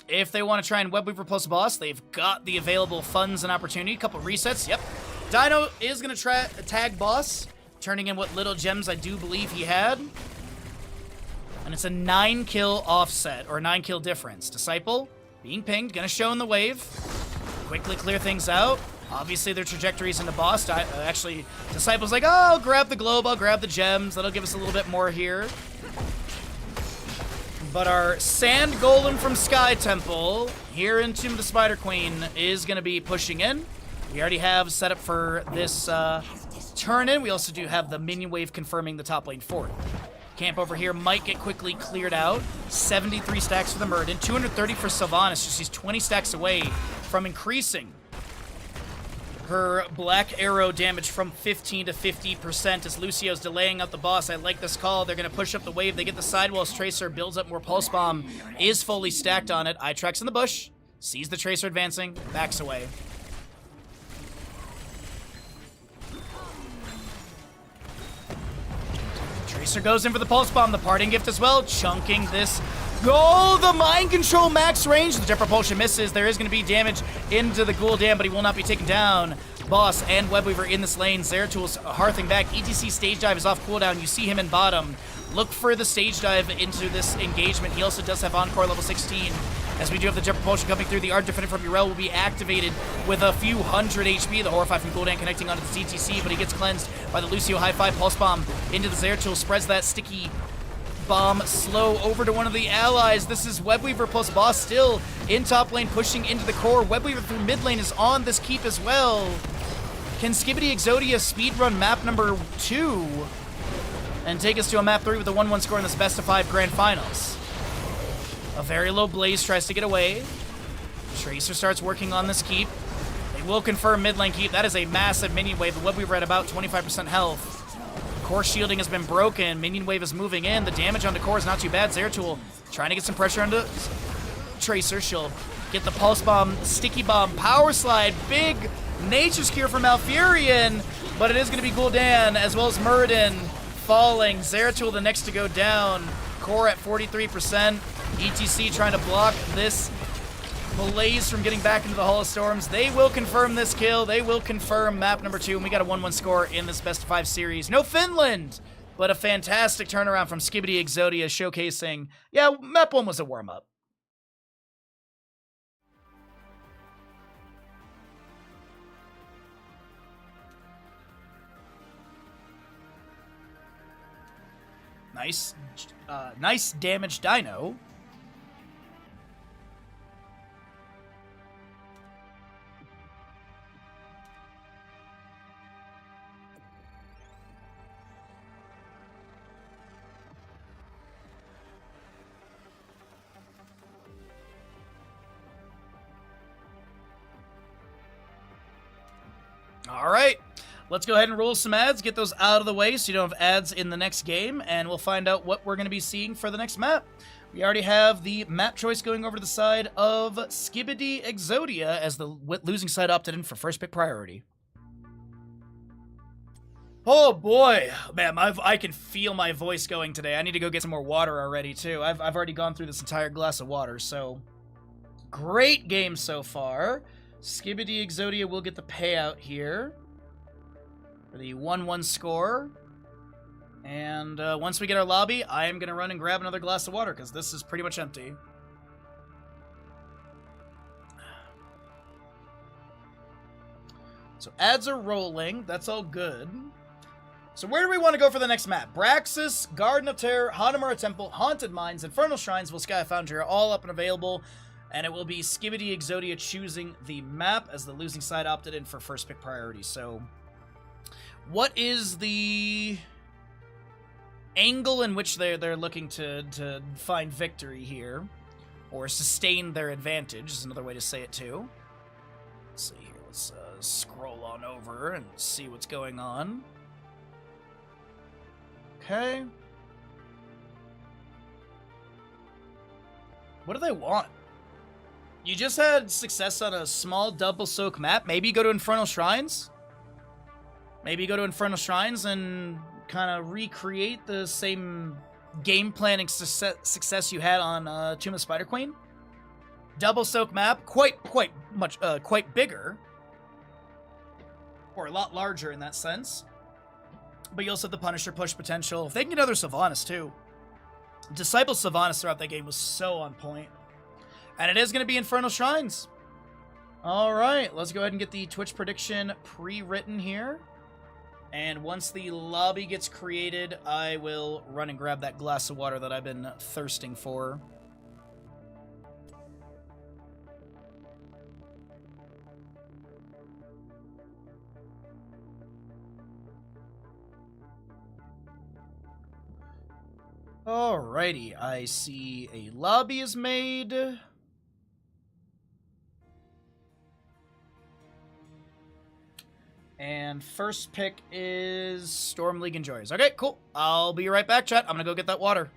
If they want to try and Webweaver plus boss, they've got the available funds and opportunity. A couple resets. Yep. Dino is going to tag boss, turning in what little gems I do believe he had. And it's a 9-kill offset, or 9-kill difference. Disciple being pinged, going to show in the wave. Quickly clear things out. Obviously, their trajectories into boss. Actually, Disciple's like, oh, I'll grab the globe, I'll grab the gems. That'll give us a little bit more here. But our Sand Golem from Sky Temple, here in Tomb of the Spider Queen, is going to be pushing in. We already have set up for this turn-in. We also do have the minion wave confirming the top lane fort. Camp over here might get quickly cleared out. 73 stacks for the Muradin, 230 for Sylvanas. She's 20 stacks away from increasing her Black Arrow damage from 15 to 50% as Lucio's delaying out the boss. I like this call. They're going to push up the wave. They get the sidewalls. Tracer builds up more Pulse Bomb. Is fully stacked on it. Itrax in the bush. Sees the Tracer advancing. Backs away. Tracer goes in for the Pulse Bomb. The parting gift as well. Chunking this. Oh, the Mind Control max range. The Jet Propulsion misses. There is going to be damage into the Gul'dan, but he will not be taken down. Boss and Webweaver in this lane. Zeratul's hearthing back. ETC stage dive is off cooldown. You see him in bottom. Look for the stage dive into this engagement. He also does have Encore level 16. As we do have the Jet Propulsion coming through, the Art Defender from Yrel will be activated with a few hundred HP. The Horrify from Gul'dan connecting onto the CTC, but he gets cleansed by the Lucio High Five Pulse Bomb into the Zeratul. Spreads that sticky bomb slow over to one of the allies. This is Webweaver plus boss still in top lane, pushing into the core. Webweaver through mid lane is on this keep as well. Can Skibidi Exodia speedrun map number 2 and take us to a map 3 with a 1-1 score in this best of 5 grand finals? A very low Blaze tries to get away. Tracer starts working on this keep. They will confirm mid lane keep. That is a massive minion wave. The Webweaver at about 25% health. Core shielding has been broken. Minion wave is moving in. The damage on the core is not too bad. Zeratul trying to get some pressure onto Tracer. She'll get the Pulse Bomb, Sticky Bomb, Power Slide. Big Nature's Cure for Malfurion. But it is going to be Gul'dan as well as Muradin falling. Zeratul the next to go down. Core at 43%. ETC trying to block this Blaze from getting back into the Hall of Storms. They will confirm this kill. They will confirm map number 2, and we got a 1-1 score in this best of 5 series. No Finland, but a fantastic turnaround from Skibidi Exodia showcasing, yeah, map 1 was a warm-up. Nice damage Dino. All right. Let's go ahead and roll some ads, get those out of the way so you don't have ads in the next game, and we'll find out what we're going to be seeing for the next map. We already have the map choice going over to the side of Skibidi Exodia as the losing side opted in for first pick priority. Oh boy, man, I can feel my voice going today. I need to go get some more water already too. I've already gone through this entire glass of water, so great game so far. Skibidi Exodia will get the payout here for the 1-1 score. And once we get our lobby, I am going to run and grab another glass of water because this is pretty much empty. So ads are rolling. That's all good. So where do we want to go for the next map? Braxis, Garden of Terror, Hanamura Temple, Haunted Mines, Infernal Shrines, Volskaya Foundry are all up and available. And it will be Skibidi Exodia choosing the map as the losing side opted in for first pick priority. So what is the angle in which they're looking to find victory here, or sustain their advantage is another way to say it too. Let's see here. Let's scroll on over and see what's going on. Okay. What do they want? You just had success on a small double soak map. Maybe go to Infernal Shrines. Maybe go to Infernal Shrines and kind of recreate the same game planning success you had on Tomb of Spider Queen. Double soak map, quite bigger, or a lot larger in that sense. But you also have the Punisher push potential. If they can get other Sylvanas too. Disciple Sylvanas throughout that game was so on point, and it is going to be Infernal Shrines. All right, let's go ahead and get the Twitch prediction pre-written here. And once the lobby gets created, I will run and grab that glass of water that I've been thirsting for. Alrighty, I see a lobby is made. And first pick is Storm League Enjoyers. Okay, cool. I'll be right back, chat. I'm gonna go get that water.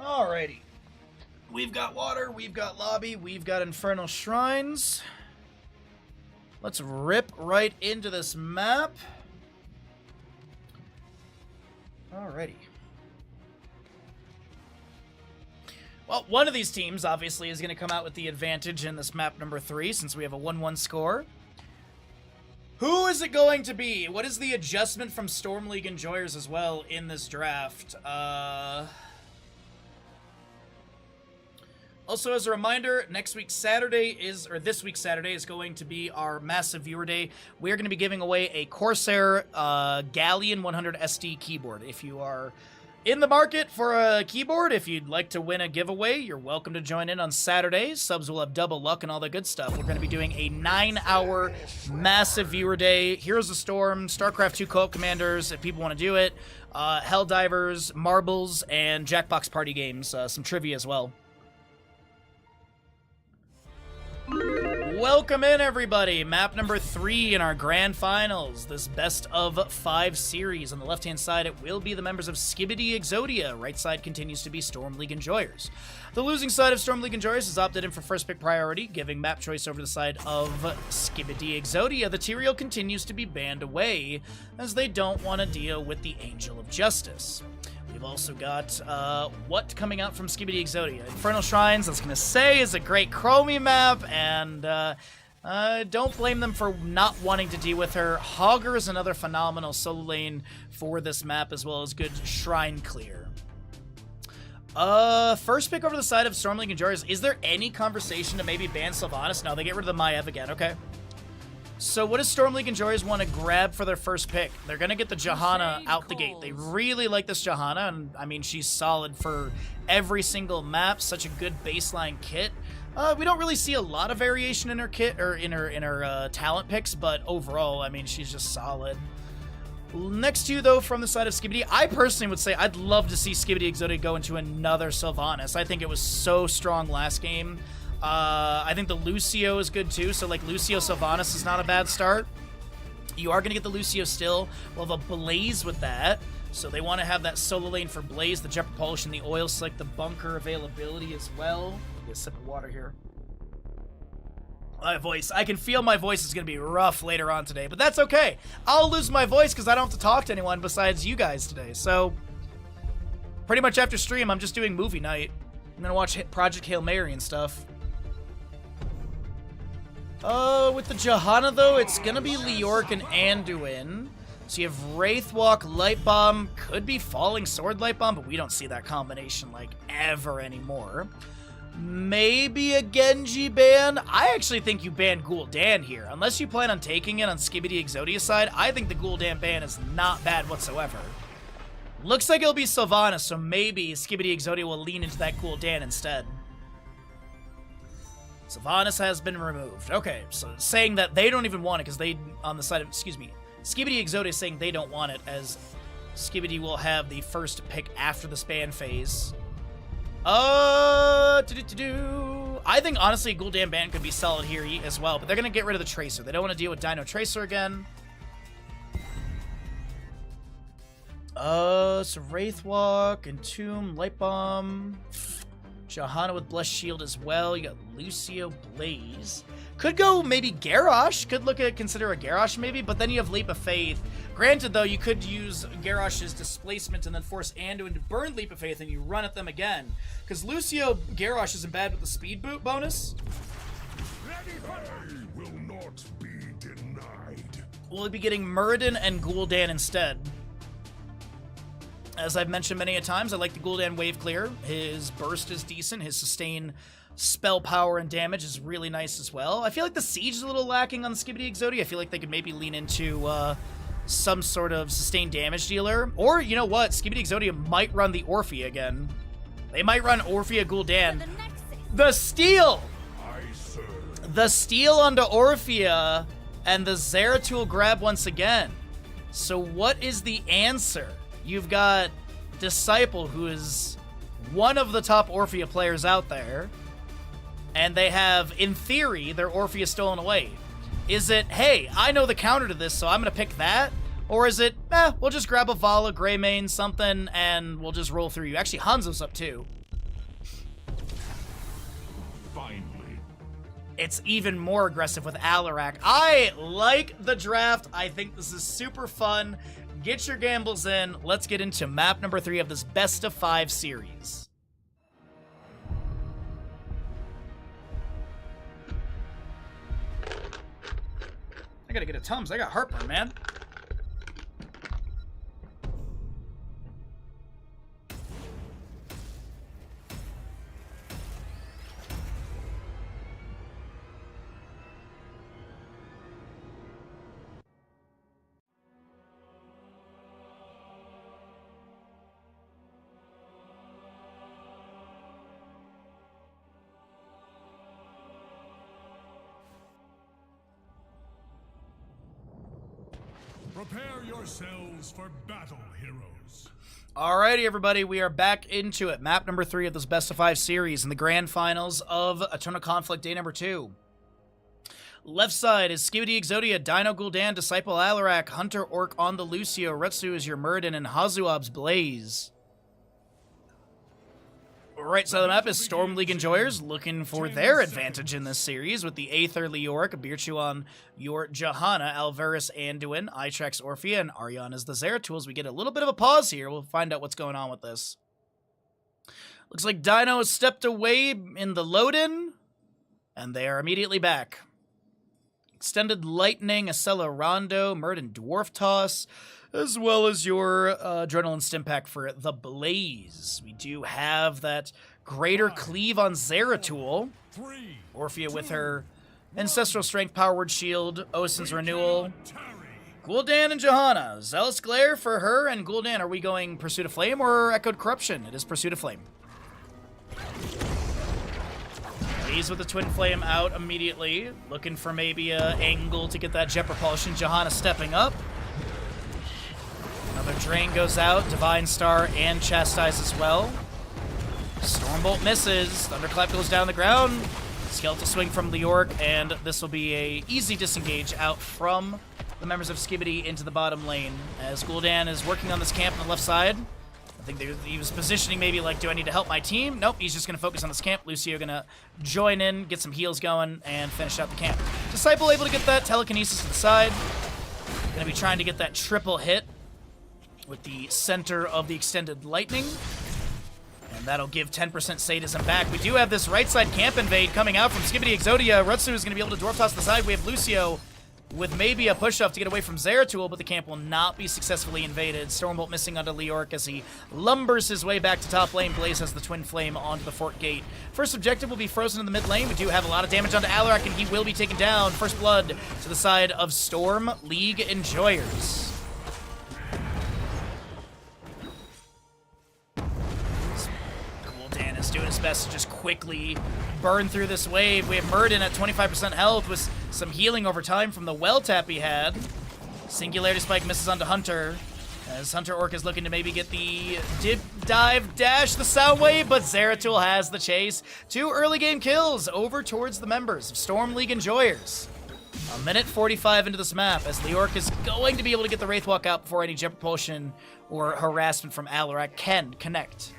Alrighty. We've got water, we've got lobby, we've got Infernal Shrines. Let's rip right into this map. Alrighty. Well, one of these teams, obviously, is going to come out with the advantage in this map number 3, since we have a 1-1 score. Who is it going to be? What is the adjustment from Storm League Enjoyers as well in this draft? Also, as a reminder, this week's Saturday is going to be our massive viewer day. We are going to be giving away a Corsair Galleon 100 SD keyboard. If you are in the market for a keyboard, if you'd like to win a giveaway, you're welcome to join in on Saturday. Subs will have double luck and all that good stuff. We're going to be doing a 9-hour massive viewer day. Heroes of Storm, StarCraft 2 Co-op Commanders, if people want to do it. Helldivers, Marbles, and Jackbox party games. Some trivia as well. Welcome in, everybody. Map number 3 in our grand finals. This best of 5 series. On the left-hand side, it will be the members of Skibidi Exodia. Right side continues to be Storm League Enjoyers. The losing side of Storm League Enjoyers has opted in for first pick priority, giving map choice over the side of Skibidi Exodia. The Tyrael continues to be banned away, as they don't want to deal with the Angel of Justice. We've also got what coming out from Skibidi Exodia. Infernal Shrines, I was going to say, is a great Chromie map, and don't blame them for not wanting to deal with her. Hogger is another phenomenal solo lane for this map, as well as good Shrine clear. First pick over the side of Storm League Enjoyers. Is there any conversation to maybe ban Sylvanas? No, they get rid of the Maiev again, okay. So what does Storm League Enjoyers want to grab for their first pick? They're going to get the Johanna out the gate. They really like this Johanna, and I mean, she's solid for every single map. Such a good baseline kit. We don't really see a lot of variation in her kit, or in her talent picks, but overall, I mean, she's just solid. Next to you, though, from the side of Skibidi, I personally would say I'd love to see Skibidi Exodia go into another Sylvanas. I think it was so strong last game. I think the Lucio is good too, so like Lucio Sylvanas is not a bad start. You are going to get the Lucio still. We'll have a Blaze with that, so they want to have that solo lane for Blaze, the Jet Propulsion, the Oil Slick, the Bunker availability as well. Get a sip of water here. My voice. I can feel my voice is going to be rough later on today, but that's okay. I'll lose my voice because I don't have to talk to anyone besides you guys today, so pretty much after stream, I'm just doing movie night. I'm going to watch Project Hail Mary and stuff. With the Johanna, though, it's gonna be Leoric and Anduin. So you have Wraithwalk, Light Bomb, could be Falling Sword, Light Bomb, but we don't see that combination, like, ever anymore. Maybe a Genji ban? I actually think you ban Gul'dan here. Unless you plan on taking it on Skibidi Exodia's side, I think the Gul'dan ban is not bad whatsoever. Looks like it'll be Sylvanas, so maybe Skibidi Exodia will lean into that Gul'dan instead. Sylvanas has been removed. Okay, so saying that they don't even want it because they, on the side of, excuse me, Skibidi Exodia is saying they don't want it, as Skibidi will have the first pick after the span phase. I think, honestly, Gul'dan ban could be solid here as well, but they're going to get rid of the Tracer. They don't want to deal with Dino Tracer again. So Wraithwalk, Entomb, Light Bomb... Johanna with Blessed Shield as well. You got Lucio, Blaze. Could go maybe Garrosh. Could consider a Garrosh maybe, but then you have Leap of Faith. Granted, though, you could use Garrosh's displacement and then force Anduin to burn Leap of Faith and you run at them again. Because Lucio Garrosh isn't bad with the speed boot bonus. I will not be denied. We'll be getting Muradin and Gul'dan instead. As I've mentioned many a times, I like the Gul'dan wave clear. His burst is decent. His sustain spell power and damage is really nice as well. I feel like the siege is a little lacking on Skibidi Exodia. I feel like they could maybe lean into some sort of sustained damage dealer. Or, you know what? Skibidi Exodia might run the Orphea again. They might run Orphea Gul'dan. The steal! The steal onto Orphea and the Zeratul grab once again. So what is the answer? You've got Disciple, who is one of the top Orphea players out there, and they have, in theory, their Orphea stolen away. Is it, hey, I know the counter to this, so I'm going to pick that? Or is it, we'll just grab a Vala, Greymane, something, and we'll just roll through you? Actually, Hanzo's up too. Finally. It's even more aggressive with Alarak. I like the draft. I think this is super fun. Get your gambles in. Let's get into map number 3 of this best of 5 series. I gotta get a Tums. I got heartburn, man. Prepare yourselves for battle, heroes. Alrighty, everybody, we are back into it. Map number 3 of this best of 5 series in the grand finals of Eternal Conflict Day number 2. Left side is Skibidi Exodia, Dino Gul'dan, Disciple Alarak, Hunter Orc on the Lucio, Retsu is your Murden, and Hazuab's Blaze. Right side of the map is Storm League Enjoyers, looking for their advantage in this series with the Aether Leoric, Birchuan, your Johanna, Alvarez Anduin, Itrex Orphea, and Aryan is the Zeratul. We get a little bit of a pause here. We'll find out what's going on with this. Looks like Dino has stepped away in the load-in, and they are immediately back. Extended Lightning, Acela Rondo, Murden Dwarf Toss, as well as your Adrenaline Stim Pack for the Blaze. We do have that Greater Cleave on Zeratul. Orphea with her Ancestral Strength Powered Shield, Osin's Renewal. Gul'dan and Johanna. Zealous Glare for her and Gul'dan. Are we going Pursuit of Flame or Echoed Corruption? It is Pursuit of Flame. Blaze with the Twin Flame out immediately. Looking for maybe an angle to get that Jet Propulsion. Johanna stepping up. Another Drain goes out, Divine Star and Chastise as well. Stormbolt misses, Thunderclap goes down the ground, Skeletal Swing from Leoric, and this will be a easy disengage out from the members of Skibidi into the bottom lane. As Gul'dan is working on this camp on the left side. I think he was positioning maybe like, do I need to help my team? Nope, he's just going to focus on this camp. Lucio going to join in, get some heals going, and finish out the camp. Disciple able to get that Telekinesis to the side. Going to be trying to get that triple hit with the center of the Extended Lightning. And that'll give 10% Sadism back. We do have this right side camp invade coming out from Skibidi Exodia. Retsu is going to be able to Dwarf Toss the side. We have Lucio with maybe a push-off to get away from Zeratul, but the camp will not be successfully invaded. Stormbolt missing onto Leoric as he lumbers his way back to top lane. Blaze has the Twin Flame onto the Fort Gate. First objective will be frozen in the mid lane. We do have a lot of damage onto Alarak, and he will be taken down. First blood to the side of Storm League Enjoyers. Is doing his best to just quickly burn through this wave. We have Murden at 25% health with some healing over time from the well tap he had. Singularity Spike misses onto Hunter, as Hunter Orc is looking to maybe get the dip, dive, dash, the sound wave, but Zeratul has the chase. 2 early game kills over towards the members of Storm League Enjoyers. A minute 45 into this map, as Leoric is going to be able to get the Wraithwalk out before any Jet Propulsion or harassment from Alarak can connect.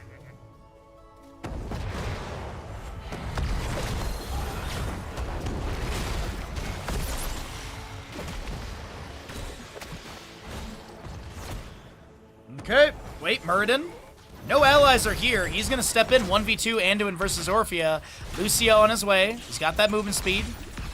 Okay, wait, Murden. No allies are here. He's going to step in 1v2 Anduin versus Orphea. Lucio on his way. He's got that movement speed.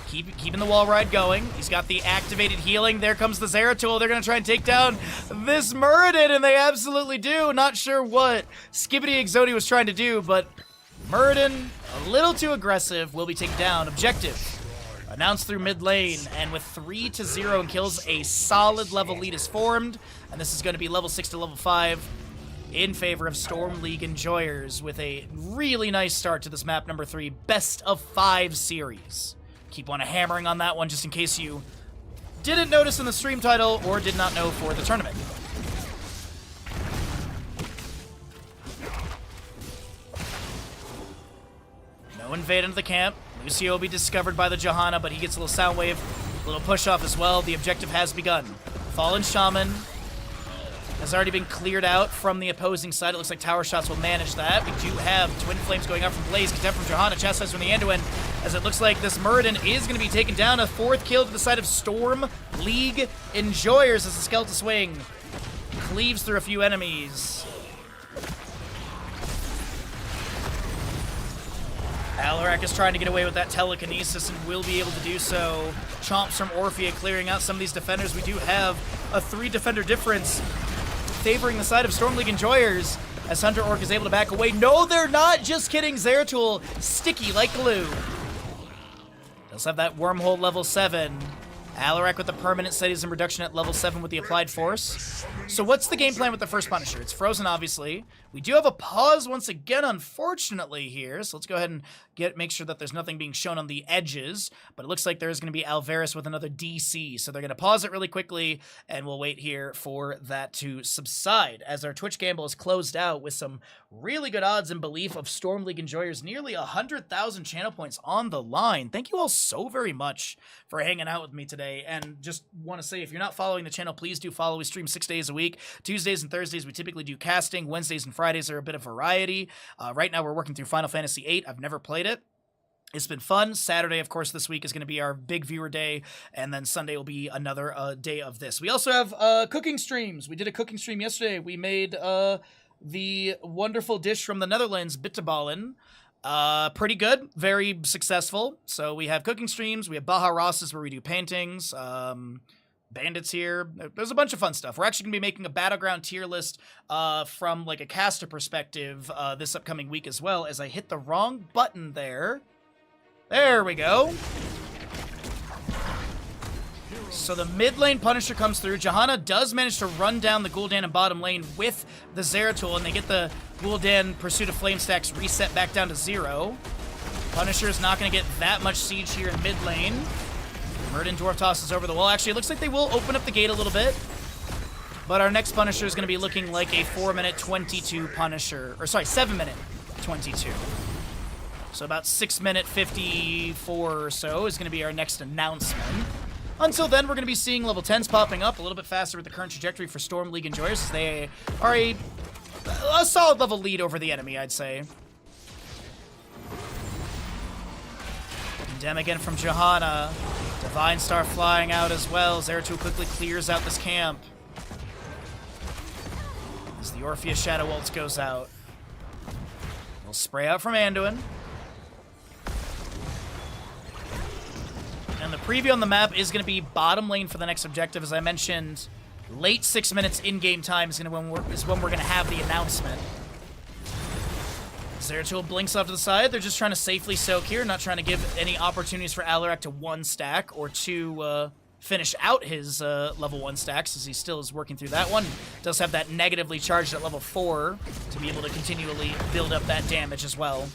Keeping the wall ride going. He's got the activated healing. There comes the Zeratul. They're going to try and take down this Murden, and they absolutely do. Not sure what Skibidi Exodia was trying to do, but Murden, a little too aggressive, will be taken down. Objective announced through mid lane, and with 3-0 in kills, a solid level lead is formed, and this is going to be level 6 to level 5 in favor of Storm League Enjoyers with a really nice start to this map number 3, best of 5 series. Keep on hammering on that one just in case you didn't notice in the stream title or did not know for the tournament. No invade into the camp. Lucio will be discovered by the Johanna, but he gets a little sound wave, a little push off as well. The objective has begun. Fallen Shaman has already been cleared out from the opposing side. It looks like Tower Shots will manage that. We do have Twin Flames going out from Blaze, Contempt from Johanna, Chastise from the Anduin, as it looks like this Murden is going to be taken down. A 4th kill to the side of Storm League Enjoyers as the Skeletal Swing cleaves through a few enemies. Alarak is trying to get away with that telekinesis and will be able to do so. Chomps from Orphea clearing out some of these defenders. We do have a 3 defender difference favoring the side of Storm League Enjoyers as Hunter Orc is able to back away. No, they're not! Just kidding. Zeratul, sticky like glue. Does have that wormhole level 7. Alarak with the permanent sadism reduction at level 7 with the applied force. So what's the game plan with the first Punisher? It's frozen, obviously. We do have a pause once again, unfortunately, here. So let's go ahead and make sure that there's nothing being shown on the edges, but it looks like there's going to be Alvarez with another DC, so they're going to pause it really quickly, and we'll wait here for that to subside, as our Twitch gamble is closed out with some really good odds and belief of Storm League enjoyers, nearly 100,000 channel points on the line. Thank you all so very much for hanging out with me today, and just want to say, if you're not following the channel, please do follow. We stream 6 days a week. Tuesdays and Thursdays, we typically do casting. Wednesdays and Fridays are a bit of variety. Right now, we're working through Final Fantasy VIII. I've never played it. It's been fun. Saturday, of course, this week is going to be our big viewer day, and then Sunday will be another day of this. We also have cooking streams. We did a cooking stream yesterday. We made the wonderful dish from the Netherlands, bitterballen. Pretty good, very successful. So we have cooking streams. We have Baja Rosses where we do paintings. Bandits here. There's a bunch of fun stuff. We're actually going to be making a Battleground tier list from like a caster perspective this upcoming week as well, as I hit the wrong button there. There we go. So the mid lane Punisher comes through. Johanna does manage to run down the Gul'dan in bottom lane with the Zeratul, and they get the Gul'dan Pursuit of Flame stacks reset back down to 0. Punisher is not going to get that much siege here in mid lane. Murden Dwarf tosses over the wall. Actually, it looks like they will open up the gate a little bit. But our next Punisher is going to be looking like a 4-minute 22 Punisher. Or sorry, 7-minute 22. So about 6-minute 54 or so is going to be our next announcement. Until then, we're going to be seeing level 10s popping up a little bit faster with the current trajectory for Storm League enjoyers, as they are a solid level lead over the enemy, I'd say. Condemn again from Johanna. Divine Star flying out as well. Zeratul quickly clears out this camp. As the Orpheus Shadow Waltz goes out. We'll spray out from Anduin. And the preview on the map is going to be bottom lane for the next objective. As I mentioned, late 6 minutes in-game time is when we're going to have the announcement. Zeratul blinks off to the side. They're just trying to safely soak here, not trying to give any opportunities for Alarak to 1 stack or to finish out his level 1 stacks, as he still is working through that one. Does have that negatively charged at level 4 to be able to continually build up that damage as well.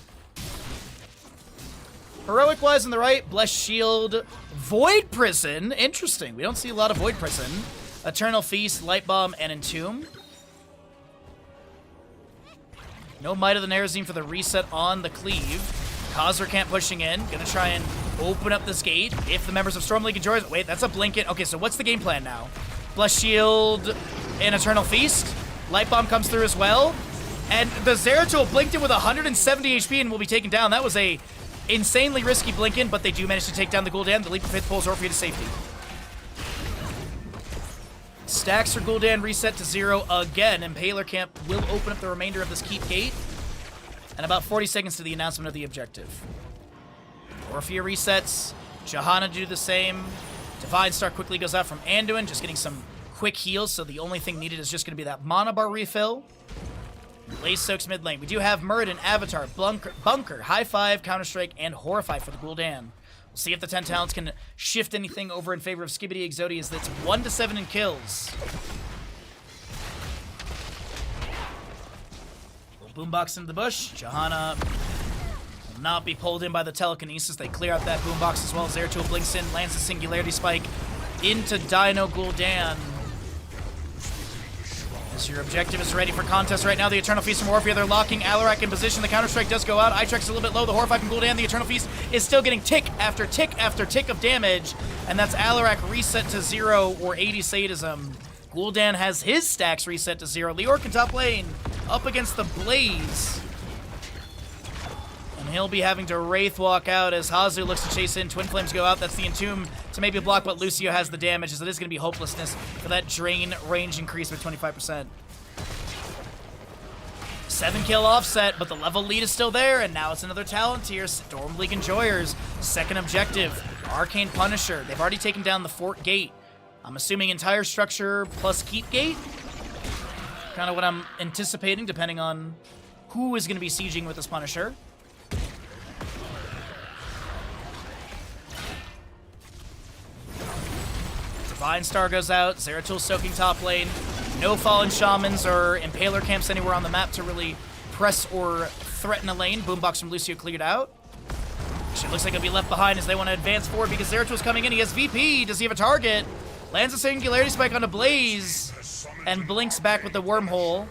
Heroic-wise on the right, Blessed Shield, Void Prison. Interesting. We don't see a lot of Void Prison. Eternal Feast, Light Bomb, and Entomb. No Might of the Nerazim for the reset on the cleave. Khazra Camp pushing in. Gonna try and open up this gate. If the members of Storm League enjoys... Wait, that's a Blinket. Okay, so what's the game plan now? Blessed Shield and Eternal Feast. Light Bomb comes through as well. And the Zeratul blinked in with 170 HP and will be taken down. That was a insanely risky blink-in, but they do manage to take down the Gul'dan. The Leap of Faith pulls Orpheus to safety. Stacks for Gul'dan reset to 0 again. Impaler Camp will open up the remainder of this keep gate. And about 40 seconds to the announcement of the objective. Orphea resets. Johanna do the same. Divine Star quickly goes out from Anduin, just getting some quick heals, so the only thing needed is just going to be that mana bar refill. Blaze soaks mid lane. We do have Muradin, Avatar, Bunker, High Five, Counter-Strike, and Horrify for the Gul'dan. We'll see if the 10 talents can shift anything over in favor of Skibidi Exodia, as that's 1 to 7 in kills. Boombox into the bush. Johanna will not be pulled in by the telekinesis. They clear out that boombox as well. Zeratul blinks in, lands a Singularity Spike into Dino Gul'dan. As your objective is ready for contest right now, the Eternal Feast from Orphea, they're locking Alarak in position. The Counter-Strike does go out. Itrex a little bit low. The Horrify from Gul'dan. The Eternal Feast is still getting tick after tick after tick of damage. And that's Alarak reset to 0 or 80 sadism. Gul'dan has his stacks reset to 0. Leoric in top lane up against the Blaze. And he'll be having to Wraith walk out as Hazu looks to chase in. Twin Flames go out. That's the Entomb to maybe block, but Lucio has the damage, as it is going to be Hopelessness for that Drain range increase by 25%. 7-kill offset, but the level lead is still there, and now it's another talent tier. Storm League enjoyers. Second objective, Arcane Punisher. They've already taken down the fort gate. I'm assuming entire structure plus keep gate. Kind of what I'm anticipating, depending on who is going to be sieging with this Punisher. Divine Star goes out. Zeratul soaking top lane. No Fallen Shamans or Impaler Camps anywhere on the map to really press or threaten a lane. Boombox from Lucio cleared out. Actually, looks like he'll be left behind as they want to advance forward because Zeratul coming in. He has VP. Does he have a target? Lands a Singularity Spike onto Blaze and blinks back with the wormhole.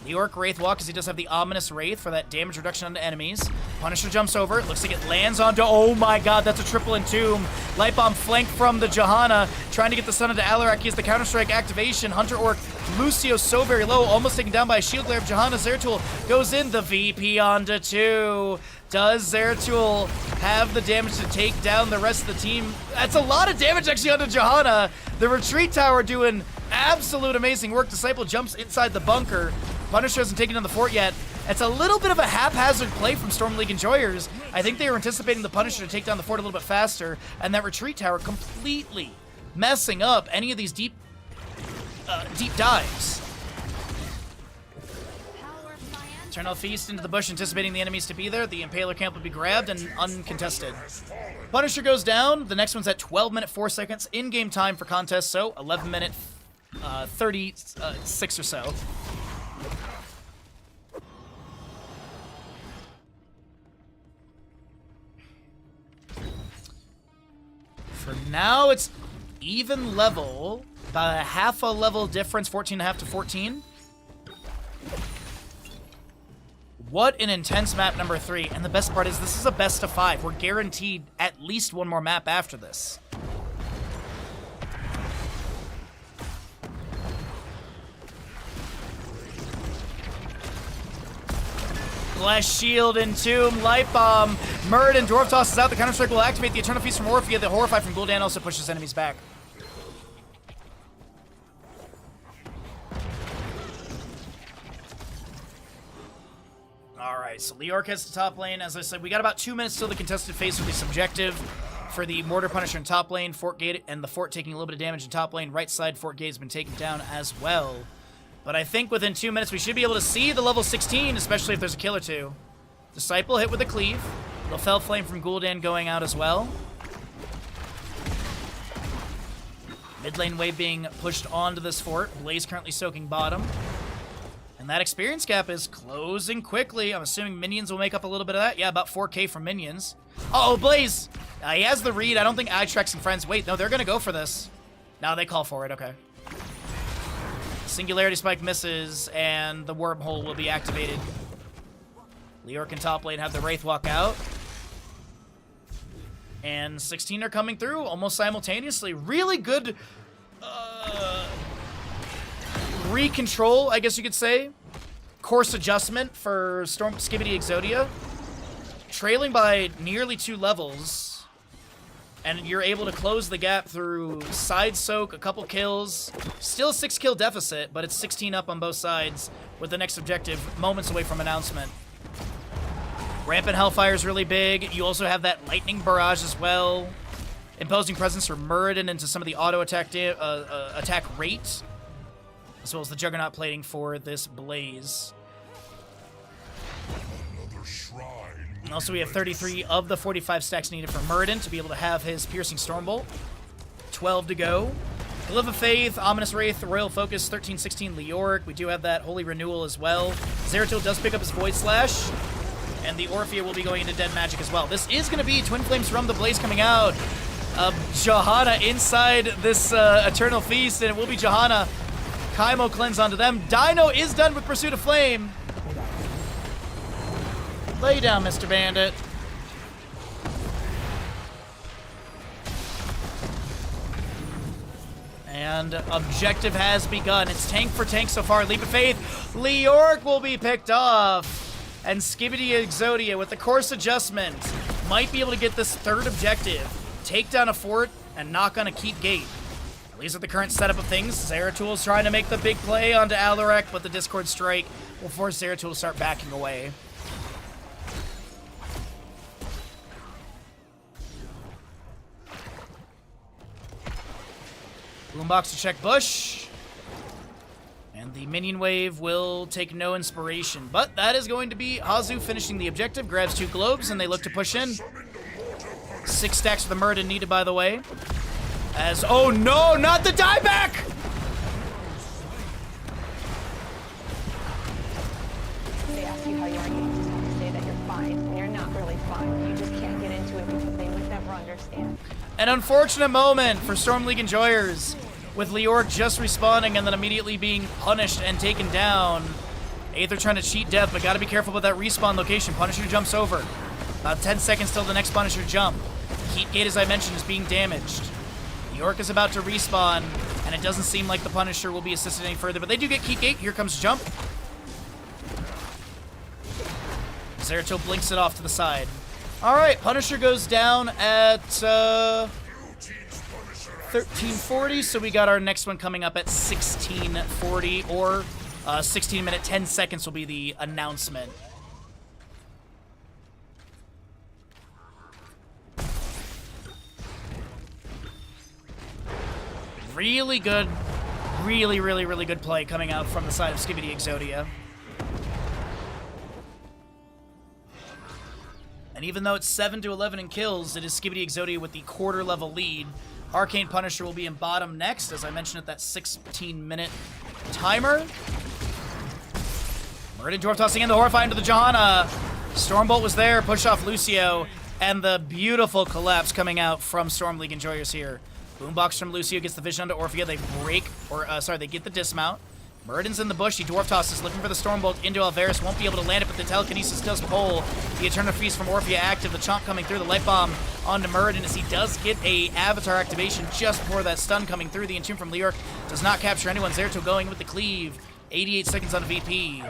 The Orc Wraith Walk, because he does have the Ominous Wraith for that damage reduction onto enemies. Punisher jumps over. It looks like it lands onto... Oh my god, that's a triple entomb. Light Bomb flanked from the Johanna, trying to get the Son into Alarak. He has the Counter-Strike activation. Hunter Orc Lucio so very low, almost taken down by a Shield Glare of Johanna. Zeratul goes in. The VP onto 2. Does Zeratul have the damage to take down the rest of the team? That's a lot of damage actually onto Johanna. The Retreat Tower doing absolute amazing work. Disciple jumps inside the bunker. Punisher hasn't taken down the fort yet. It's a little bit of a haphazard play from Storm League enjoyers. I think they were anticipating the Punisher to take down the fort a little bit faster, and that Retreat Tower completely messing up any of these deep dives. Eternal Feast into the bush, anticipating the enemies to be there. The Impaler camp will be grabbed and uncontested. Punisher goes down. The next one's at 12 minutes 4 seconds in-game time for contest, so 11 minutes 36 or so. For now, it's even level, about a half a level difference, 14.5 to 14. What an intense map number 3. And the best part is this is a best of 5. We're guaranteed at least one more map after this. Bless Shield, Entomb, Light Bomb, Muradin, Dwarf Toss is out. The Counter-Strike will activate the Eternal Feast from Orphea. The Horrify from Gul'dan also pushes enemies back. Alright, so Leorc has the top lane. As I said, we got about 2 minutes till the contested phase with the subjective for the Mortar Punisher in top lane. Fort Gate and the Fort taking a little bit of damage in top lane. Right side, Fort Gate has been taken down as well. But I think within 2 minutes we should be able to see the level 16, especially if there's a kill or two. Disciple hit with a cleave. Lefel Flame from Gul'dan going out as well. Mid lane wave being pushed onto this fort. Blaze currently soaking bottom. And that experience gap is closing quickly. I'm assuming minions will make up a little bit of that. Yeah, about 4k from minions. Uh-oh, Blaze! He has the read. I don't think Itrex and friends... Wait, no, they're going to go for this. No, they call for it. Okay. Singularity Spike misses, and the wormhole will be activated. Leorc and top lane have the Wraith walk out. And 16 are coming through almost simultaneously. Really good recontrol, I guess you could say. Course adjustment for Storm Skibidi Exodia. Trailing by nearly 2 levels. And you're able to close the gap through side soak, a couple kills. Still a 6-kill deficit, but it's 16 up on both sides with the next objective moments away from announcement. Rampant Hellfire is really big. You also have that Lightning Barrage as well. Imposing Presence for Muradin into some of the auto attack attack rate. As well as the Juggernaut plating for this Blaze. And also we have 33 of the 45 stacks needed for Muradin to be able to have his Piercing Stormbolt. 12 to go. Glyph of Faith, Ominous Wraith, Royal Focus, 13-16 Leorc. We do have that Holy Renewal as well. Zeratul does pick up his Void Slash. And the Orphea will be going into Dead Magic as well. This is going to be Twin Flames from the Blaze coming out. Johanna inside this Eternal Feast, and it will be Johanna. Kaimo cleanse onto them. Dino is done with Pursuit of Flame. Lay down, Mr. Bandit. And objective has begun. It's tank for tank so far. Leap of Faith. Leorc will be picked off. And Skibidi Exodia with the course adjustment might be able to get this third objective. Take down a fort and knock on a keep gate. At least at the current setup of things. Zeratul's trying to make the big play onto Alarak, but the Discord Strike will force Zeratul to start backing away. Boombox to check bush. And the minion wave will take no inspiration. But that is going to be Hazu finishing the objective. Grabs 2 globes and they look to push in. 6 stacks for the Muradin needed, by the way. As, oh no, not the dieback! They ask you how you are, you just have to say that you're fine. And you're not really fine. You just can't get into it An unfortunate moment for Storm League enjoyers, with Leoric just respawning and then immediately being punished and taken down. Aether trying to cheat death, but gotta be careful about that respawn location. Punisher jumps over. About 10 seconds till the next Punisher jump. Heat gate, as I mentioned, is being damaged. Leoric is about to respawn, and it doesn't seem like the Punisher will be assisted any further, but they do get Heat gate. Here comes jump. Zeratul blinks it off to the side. All right, Punisher goes down at 1340, so we got our next one coming up at 1640, or 16 minute 10 seconds will be the announcement. Really good, really good play coming out from the side of Skibidi Exodia. And even though it's 7-11 in kills, it is Skibidi Exodia with the quarter level lead. Arcane Punisher will be in bottom next, as I mentioned at that 16-minute timer. Murden Dwarf tossing in the Horrify into the Johanna. Stormbolt was there, pushed off Lucio, and the beautiful collapse coming out from Storm League enjoyers here. Boombox from Lucio gets the vision onto Orphea. They break, they get the dismount. Murden's in the bush. He dwarf tosses, looking for the Stormbolt into Alvarez. Won't be able to land it, but the telekinesis does pull. The Eternal Feast from Orphea active. The chomp coming through. The light bomb onto Murden as he does get a avatar activation just before that stun coming through. The Entomb from Leoric does not capture anyone. Zeratul going with the cleave. 88 seconds on VP.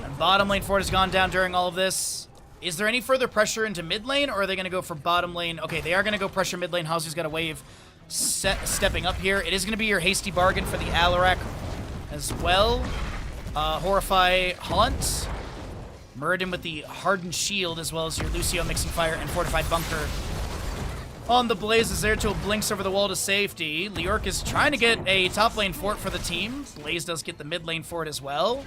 And bottom lane Ford has gone down during all of this. Is there any further pressure into mid lane, or are they going to go for bottom lane? Okay, they are going to go pressure mid lane. Hazu's got a wave stepping up here. It is going to be your hasty bargain for the Alarak as well. Horrify Haunt. Murden with the Hardened Shield, as well as your Lucio Mixing Fire and Fortified Bunker. On the Blaze, as Zeratul blinks over the wall to safety. Leoric is trying to get a top lane fort for the team. Blaze does get the mid lane fort as well.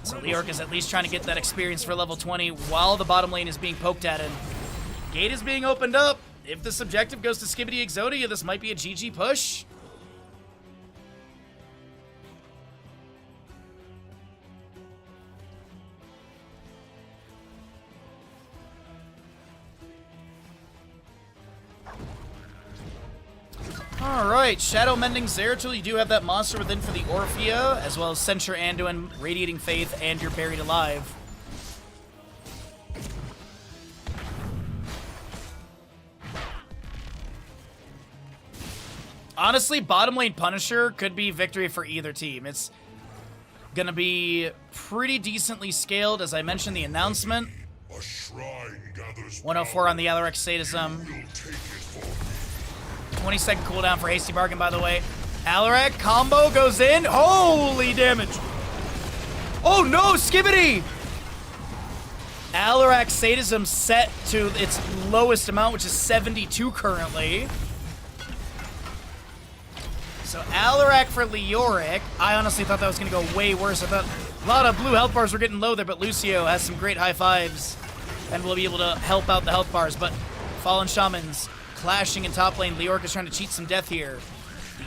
So Leoric is at least trying to get that experience for level 20 while the bottom lane is being poked at him. Gate is being opened up. If this objective goes to Skibidi Exodia, this might be a GG push. Alright, Shadow Mending Zeratul, you do have that monster within for the Orphea, as well as Censure Anduin, Radiating Faith, and you're Buried Alive. Honestly, bottom lane Punisher could be victory for either team. It's gonna be pretty decently scaled, as I mentioned the announcement. 104 on the Alarak Sadism. 20-second cooldown for Hasty Bargain, by the way. Alarak combo goes in. Holy damage. Oh no, Skibidi! Alarak Sadism set to its lowest amount, which is 72 currently. So Alarak for Leoric. I honestly thought that was going to go way worse. I thought a lot of blue health bars were getting low there, but Lucio has some great high fives and will be able to help out the health bars. But Fallen Shamans clashing in top lane. Leoric is trying to cheat some death here.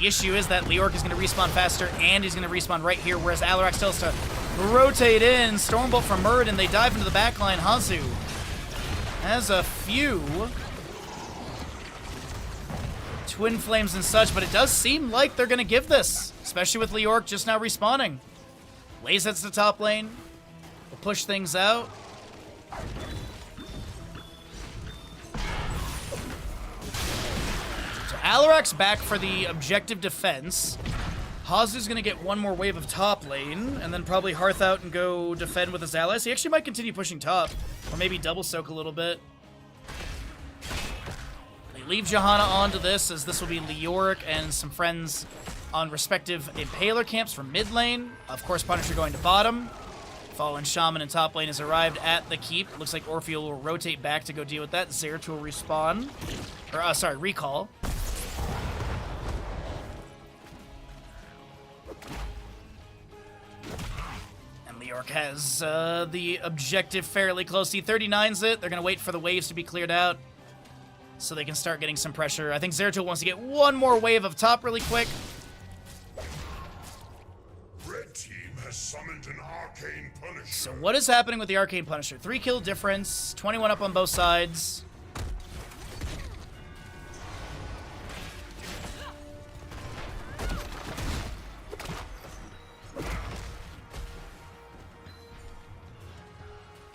The issue is that Leoric is going to respawn faster, and he's going to respawn right here, whereas Alarak still has to rotate in. Stormbolt from Murden. They dive into the backline. Hazu has a few Twin Flames and such, but it does seem like they're going to give this, especially with Leoric just now respawning. Lays heads to top lane. We'll push things out. So Alarak's back for the objective defense. Hazu's going to get one more wave of top lane, and then probably Hearth out and go defend with his allies. He actually might continue pushing top, or maybe double soak a little bit. Leave Johanna onto this, as this will be Leoric and some friends on respective Impaler camps from mid lane. Of course, Punisher going to bottom. Fallen Shaman in top lane has arrived at the keep. Looks like Orphea will rotate back to go deal with that. Zeratul will respawn. Or, recall. And Leoric has the objective fairly close. He 39s it. They're going to wait for the waves to be cleared out so they can start getting some pressure. I think Zeratul wants to get one more wave of top really quick. Red team has summoned an arcane punisher. So what is happening with the Arcane Punisher? 3 kill difference, 21 up on both sides.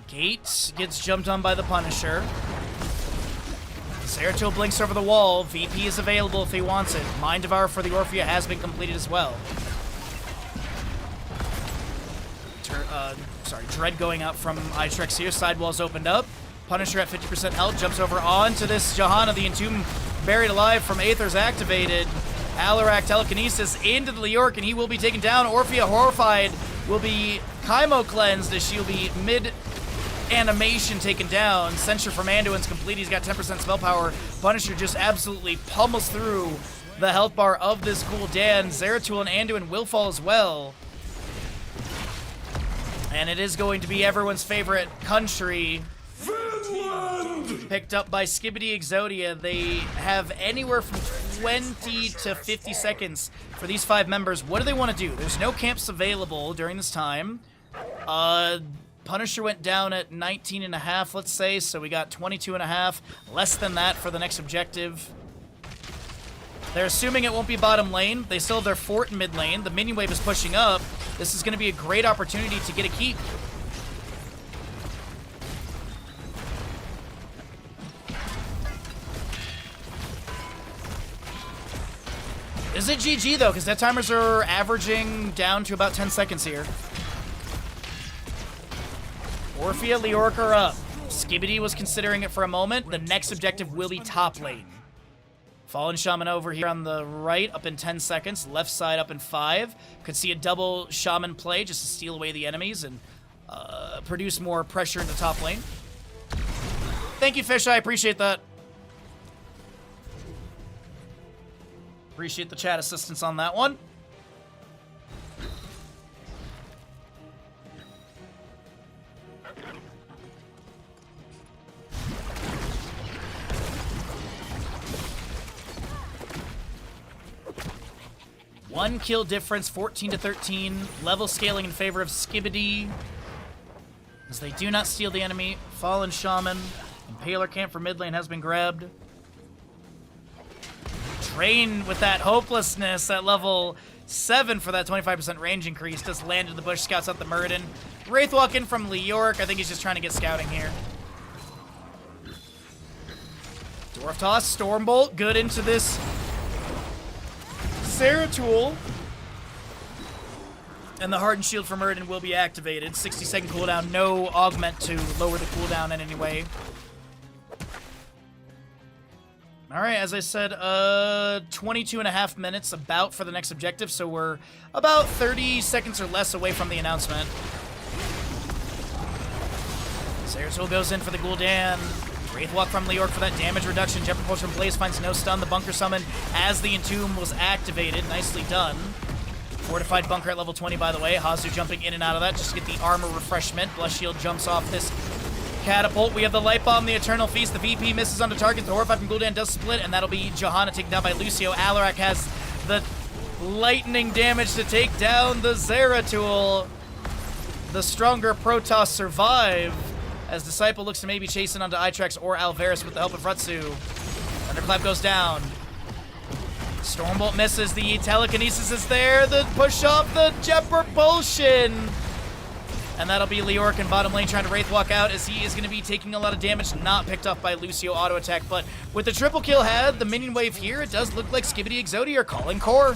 Gate gets jumped on by the Punisher. Zeratul blinks over the wall. VP is available if he wants it. Mind Devour for the Orphea has been completed as well. Dread going out from Itrex here. Sidewalls opened up. Punisher at 50% health jumps over onto this Johanna. The Entomb buried alive from Aether's activated. Alarak telekinesis into the Leoric, and he will be taken down. Orphea, horrified, will be Chymo cleansed as she'll be mid animation taken down. Censure from Anduin's complete. He's got 10% spell power. Punisher just absolutely pummels through the health bar of this Gul'dan. Zeratul and Anduin will fall as well. And it is going to be everyone's favorite country. Finland! Picked up by Skibidi Exodia. They have anywhere from 20 to 50 seconds for these 5 members. What do they want to do? There's no camps available during this time. Punisher went down at 19.5, let's say, so we got 22.5. Less than that for the next objective. They're assuming it won't be bottom lane. They still have their fort in mid lane. The minion wave is pushing up. This is going to be a great opportunity to get a keep. Is it GG, though? Because that timers are averaging down to about 10 seconds here. Orphea, Leoric are up. Skibidi was considering it for a moment. The next objective will be top lane. Fallen Shaman over here on the right, up in 10 seconds. Left side up in 5. Could see a double Shaman play just to steal away the enemies and produce more pressure in the top lane. Thank you, Fish. I appreciate that. Appreciate the chat assistance on that one. One kill difference, 14 to 13. Level scaling in favor of Skibidi. As they do not steal the enemy. Fallen Shaman. Impaler camp for mid lane has been grabbed. Train with that hopelessness at level 7 for that 25% range increase. Just landed the bush, scouts out the Muradin. Wraithwalk in from Leoric. I think he's just trying to get scouting here. Dwarf Toss, Stormbolt, good into this Zeratul. And the Hardened Shield from Muradin will be activated. 60-second cooldown, no augment to lower the cooldown in any way. Alright, as I said, 22.5 minutes about for the next objective, so we're about 30 seconds or less away from the announcement. Zeratul goes in for the Gul'dan. Wraithwalk from Leoric for that damage reduction. Jet Propulsion from Blaze finds no stun. The Bunker Summon as the Entomb was activated. Nicely done. Fortified Bunker at level 20, by the way. Hazu jumping in and out of that just to get the armor refreshment. Blessed Shield jumps off this Catapult. We have the Light Bomb, the Eternal Feast. The VP misses onto target. The Horrified from Gul'dan does split, and that'll be Johanna taken down by Lucio. Alarak has the lightning damage to take down the Zeratul. The stronger Protoss survive, as Disciple looks to maybe chase in onto Itrex or Alvarez with the help of Rutsu. Thunderclap goes down. Stormbolt misses. The telekinesis is there. The push off the Jet Propulsion. And that'll be Leoric in bottom lane trying to Wraithwalk out as he is going to be taking a lot of damage, not picked up by Lucio auto attack. But with the triple kill had, the minion wave here, it does look like Skibidi Exodia are calling core.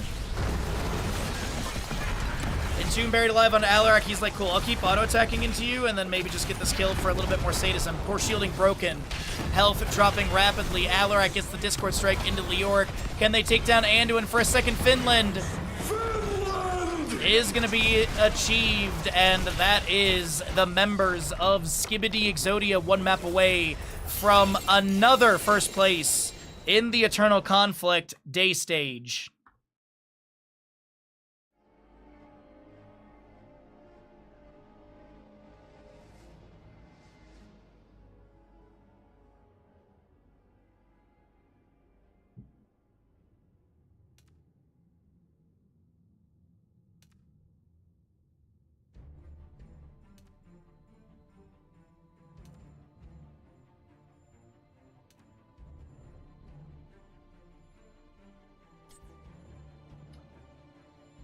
Entomb buried alive onto Alarak. He's like, cool, I'll keep auto-attacking into you and then maybe just get this kill for a little bit more sadism. Core shielding broken. Health dropping rapidly. Alarak gets the Discord Strike into Leoric. Can they take down Anduin for a second? Finland is going to be achieved, and that is the members of Skibidi Exodia one map away from another first place in the Eternal Conflict day stage.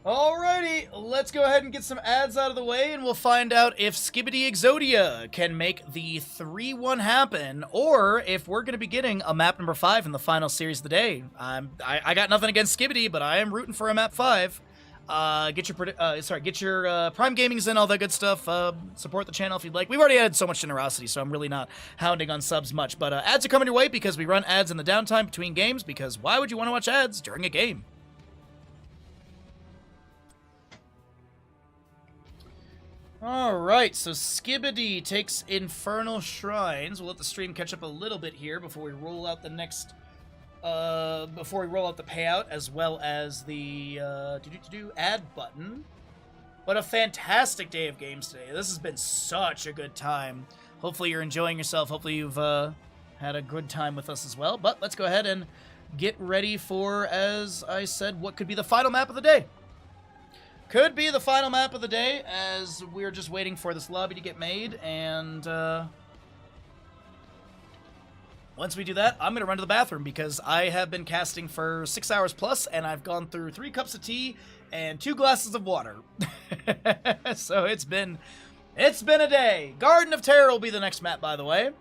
Alrighty, let's go ahead and get some ads out of the way, and we'll find out if Skibidi Exodia can make the 3-1 happen, or if we're going to be getting a map number 5 in the final series of the day. I got nothing against Skibidi, but I am rooting for a map 5. Get your Prime Gamings in, all that good stuff. Support the channel if you'd like. We've already had so much generosity, so I'm really not hounding on subs much. But ads are coming your way because we run ads in the downtime between games, because why would you want to watch ads during a game? Alright, so Skibidi takes Infernal Shrines. We'll let the stream catch up a little bit here before we roll out the next, before we roll out the payout, as well as the, ad button. But a fantastic day of games today. This has been such a good time. Hopefully you're enjoying yourself. Hopefully you've, had a good time with us as well. But let's go ahead and get ready for, as I said, what could be the final map of the day. Could be the final map of the day, as we're just waiting for this lobby to get made, and once we do that, I'm going to run to the bathroom, because I have been casting for 6 hours plus, and I've gone through 3 cups of tea and 2 glasses of water. So it's been a day. Garden of Terror will be the next map, by the way.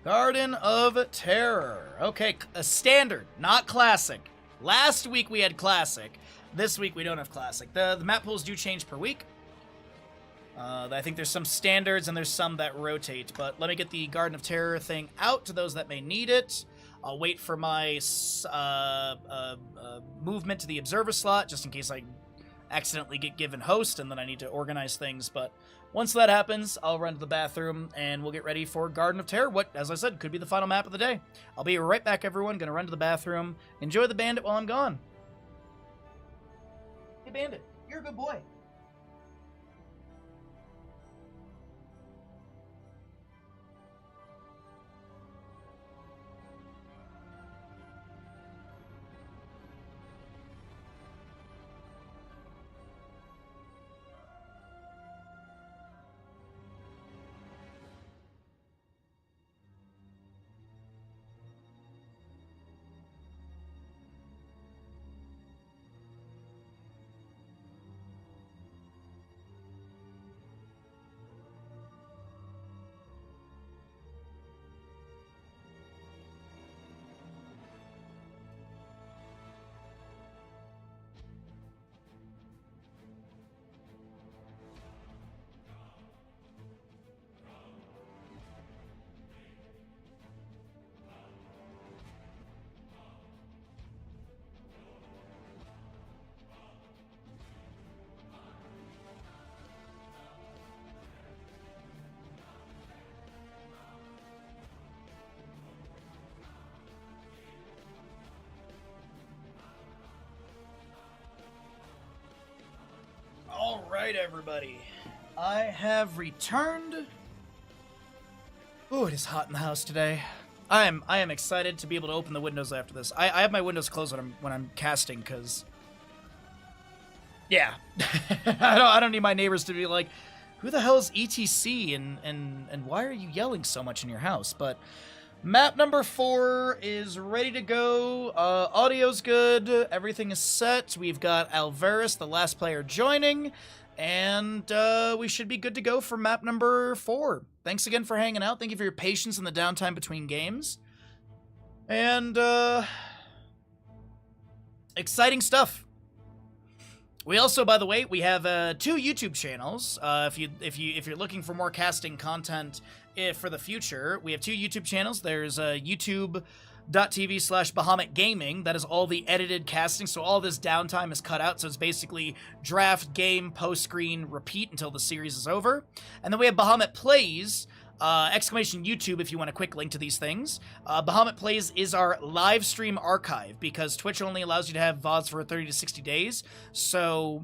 Garden of Terror. Okay, a standard, not classic. Last week we had classic. This week we don't have classic. The map pools do change per week. I think there's some standards and there's some that rotate, but let me get the Garden of Terror thing out to those that may need it. I'll wait for my movement to the observer slot, just in case I accidentally get given host and then I need to organize things, but once that happens, I'll run to the bathroom and we'll get ready for Garden of Terror, what, as I said, could be the final map of the day. I'll be right back, everyone. Gonna run to the bathroom. Enjoy the bandit while I'm gone. Hey, Bandit, you're a good boy. Alright, everybody. I have returned. Oh, it is hot in the house today. I am excited to be able to open the windows after this. I have my windows closed when I'm casting, because yeah. I don't need my neighbors to be like, who the hell is ETC and why are you yelling so much in your house? But map number 4 is ready to go. Audio's good. Everything is set. We've got Alvarez, the last player, joining. And we should be good to go for map number 4. Thanks again for hanging out. Thank you for your patience in the downtime between games. And exciting stuff. We also, by the way, we have 2 YouTube channels. If you're looking for more casting content for the future, we have 2 YouTube channels. There's YouTube.tv/Bahamut Gaming. That is all the edited casting, so all this downtime is cut out. So it's basically draft, game, post screen, repeat until the series is over. And then we have Bahamut Plays. Exclamation YouTube if you want a quick link to these things. Bahamut Plays is our live stream archive, because Twitch only allows you to have VODs for 30 to 60 days. So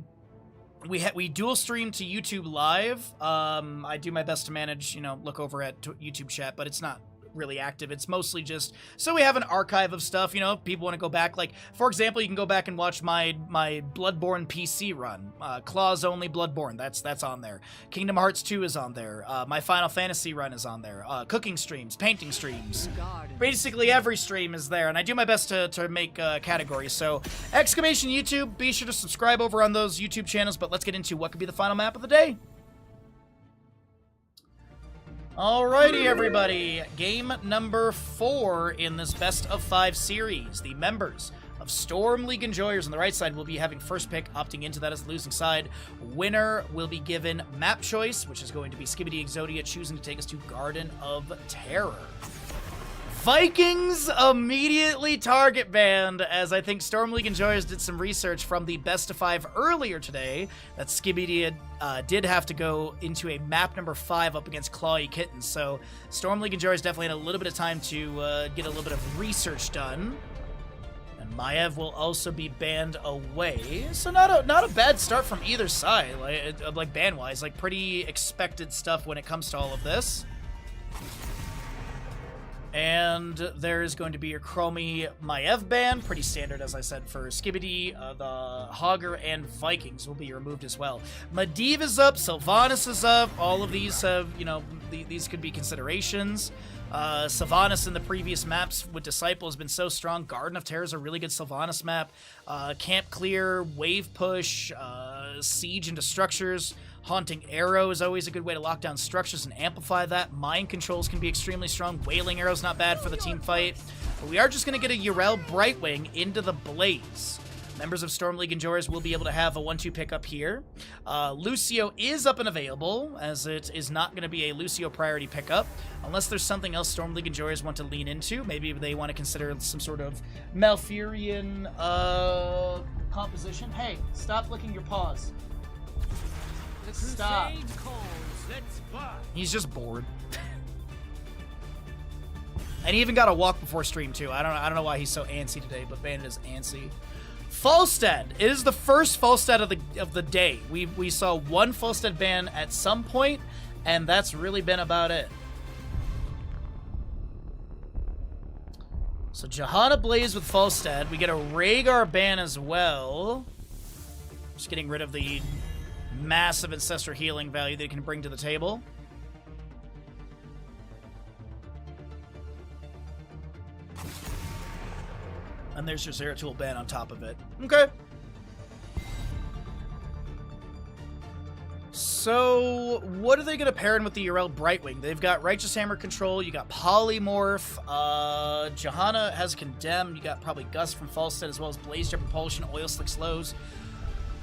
we dual stream to YouTube live. I do my best to manage, look over at YouTube chat, but it's not really active. It's mostly just so we have an archive of stuff, you know, if people want to go back. Like, for example, you can go back and watch my Bloodborne PC run. Claws Only Bloodborne, that's on there. Kingdom Hearts 2 is on there. My Final Fantasy run is on there. Cooking streams, painting streams. Basically every stream is there, and I do my best to make categories. So, exclamation YouTube, be sure to subscribe over on those YouTube channels, but let's get into what could be the final map of the day. Alrighty, everybody. Game number 4 in this best of 5 series. The members of Storm League Enjoyers on the right side will be having first pick, opting into that as the losing side. Winner will be given map choice, which is going to be Skibidi Exodia choosing to take us to Garden of Terror. Vikings immediately target banned, as I think Storm League Enjoyers did some research from the best of 5 earlier today that Skibidi did have to go into a map number 5 up against Clawy Kittens. So Storm League Enjoyers definitely had a little bit of time to get a little bit of research done. And Maev will also be banned away, so not a bad start from either side, like ban-wise, like pretty expected stuff when it comes to all of this. And there's going to be your Chromie Maev ban, pretty standard, as I said, for Skibidi. The Hogger and Vikings will be removed as well. Medivh is up, Sylvanas is up. All of these have, you know, these could be considerations. Sylvanas in the previous maps with Disciple has been so strong. Garden of Terror is a really good Sylvanas map. Camp Clear, Wave Push, Siege into Structures. Haunting Arrow is always a good way to lock down structures and amplify that. Mind Controls can be extremely strong. Wailing Arrow's not bad for the team fight. But we are just going to get a Yrel Brightwing into the Blaze. Members of Storm League Enjoyers will be able to have a 1-2 pickup here. Lucio is up and available, as it is not going to be a Lucio priority pickup, unless there's something else Storm League Enjoyers want to lean into. Maybe they want to consider some sort of Malfurion composition. Hey, stop licking your paws. Stop. He's just bored. And he even got a walk before stream too. I don't know why he's so antsy today, but Bandit is antsy. Falstead. It is the first Falstead of the day. We saw one Falstead ban at some point, and that's really been about it. So Johanna Blaze with Falstead. We get a Rhaegar ban as well. Just getting rid of the massive ancestral healing value they can bring to the table. And there's your Zeratul ban on top of it. Okay. So, what are they going to pair in with the Yrel Brightwing? They've got Righteous Hammer Control, you got Polymorph, Johanna has Condemned, you got probably Gust from Falstead, as well as Blaze Jet Propulsion, Oil Slick Slows.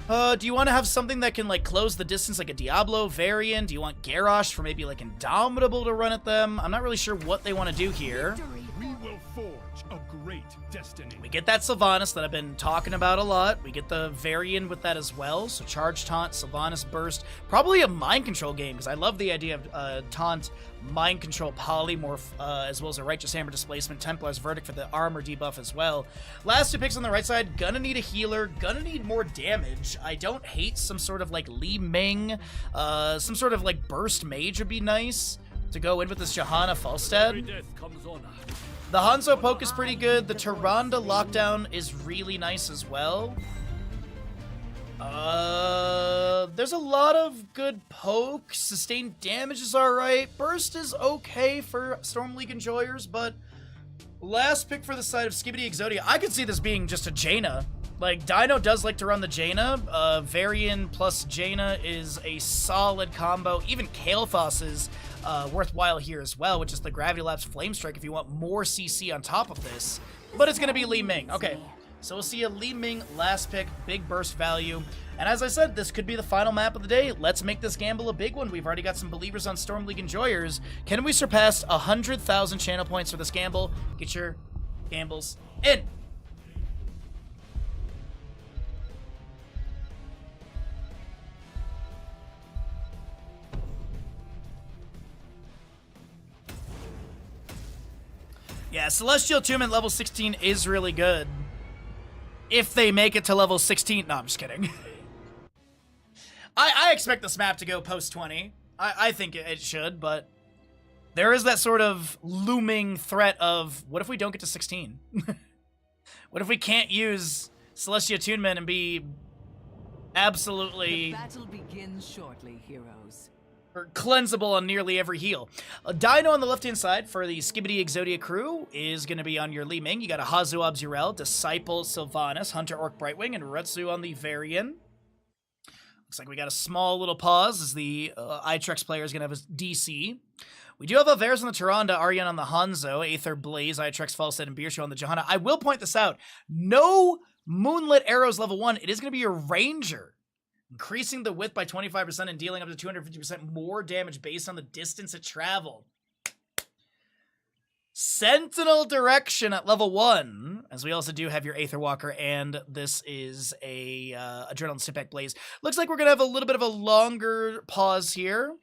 Do you want to have something that can, like, close the distance, like a Diablo variant? Do you want Garrosh for maybe, like, Indomitable to run at them? I'm not really sure what they want to do here. We will forge a great destiny. We get that Sylvanas that I've been talking about a lot. We get the variant with that as well. So Charge Taunt, Sylvanas Burst. Probably a Mind Control game, because I love the idea of Taunt, Mind Control, Polymorph, as well as a Righteous Hammer Displacement, Templar's Verdict for the armor debuff as well. Last 2 picks on the right side, gonna need a healer, gonna need more damage. I don't hate some sort of like Li Ming, some sort of like Burst Mage would be nice to go in with this Johanna Falstead. The Hanzo poke is pretty good. The Tyrande lockdown is really nice as well. There's a lot of good poke. Sustained damage is alright. Burst is okay for Storm League Enjoyers, but last pick for the side of Skibidi Exodia. I could see this being just a Jaina. Like, Dino does like to run the Jaina. Varian plus Jaina is a solid combo. Even Kael'thas is worthwhile here as well, which is the Gravity Lapse Flame Strike if you want more CC on top of this. But it's going to be Li Ming. Okay, so we'll see a Li Ming last pick, big burst value. And as I said, this could be the final map of the day. Let's make this gamble a big one. We've already got some believers on Storm League Enjoyers. Can we surpass 100,000 channel points for this gamble? Get your gambles in. Yeah, Celestial Attunement level 16 is really good. If they make it to level 16. No, I'm just kidding. I expect this map to go post 20. I think it should, but there is that sort of looming threat of, what if we don't get to 16? What if we can't use Celestia Attunement and be absolutely... The battle begins shortly, heroes. Or cleansable on nearly every heal. A Dino on the left-hand side for the Skibidi Exodia crew is going to be on your Li Ming. You got a Hazu Obzurel, Disciple Sylvanas, Hunter Orc Brightwing, and Retsu on the Varian. Looks like we got a small little pause as the Itrex player is going to have his DC. We do have Averis on the Tyrande, Aryan on the Hanzo, Aether Blaze, Itrex, Falstad, and Beershow on the Johanna. I will point this out. No Moonlit Arrows level 1. It is going to be your Ranger. Increasing the width by 25% and dealing up to 250% more damage based on the distance it traveled. Sentinel Direction at level 1, as we also do have your Aether Walker, and this is a Adrenaline Stimpack Blaze. Looks like we're going to have a little bit of a longer pause here,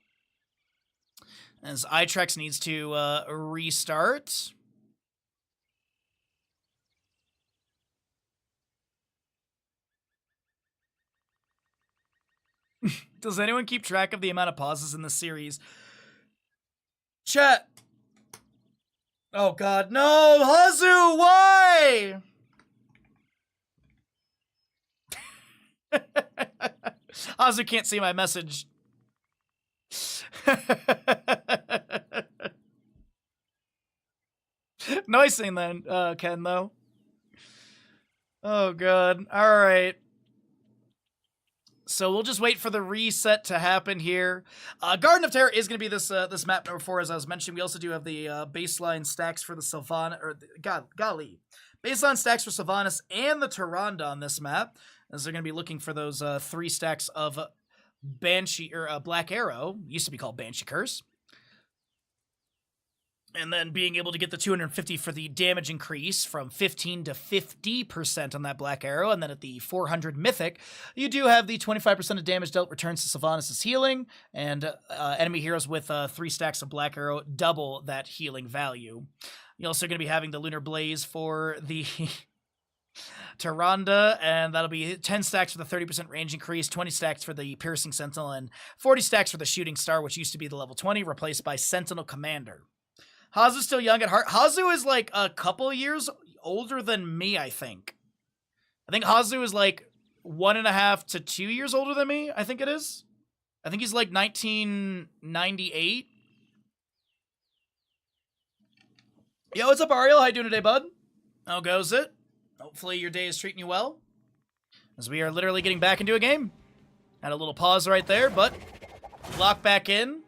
as Itrex needs to restart. Does anyone keep track of the amount of pauses in this series? Chat! Oh god, no! Hazu, why? Hazu can't see my message. Nice thing then, Ken, though. Oh god, alright. So we'll just wait for the reset to happen here. Garden of Terror is going to be this this map number 4, as I was mentioning. We also do have the baseline stacks for the Sylvanas, or golly, baseline stacks for Sylvanas and the Tyrande on this map, as they're going to be looking for those 3 stacks of Banshee or Black Arrow, used to be called Banshee Curse. And then being able to get the 250 for the damage increase from 15 to 50% on that Black Arrow. And then at the 400 Mythic, you do have the 25% of damage dealt returns to Sylvanas' healing. And enemy heroes with 3 stacks of Black Arrow double that healing value. You're also going to be having the Lunar Blaze for the Tyrande, and that'll be 10 stacks for the 30% range increase, 20 stacks for the Piercing Sentinel, and 40 stacks for the Shooting Star, which used to be the level 20, replaced by Sentinel Commander. Hazu's still young at heart. Hazu is like a couple years older than me, I think. I think Hazu is like 1.5 to 2 years older than me, I think it is. I think he's like 1998. Yo, what's up, Ariel? How you doing today, bud? How goes it? Hopefully your day is treating you well, as we are literally getting back into a game. Had a little pause right there, but lock back in.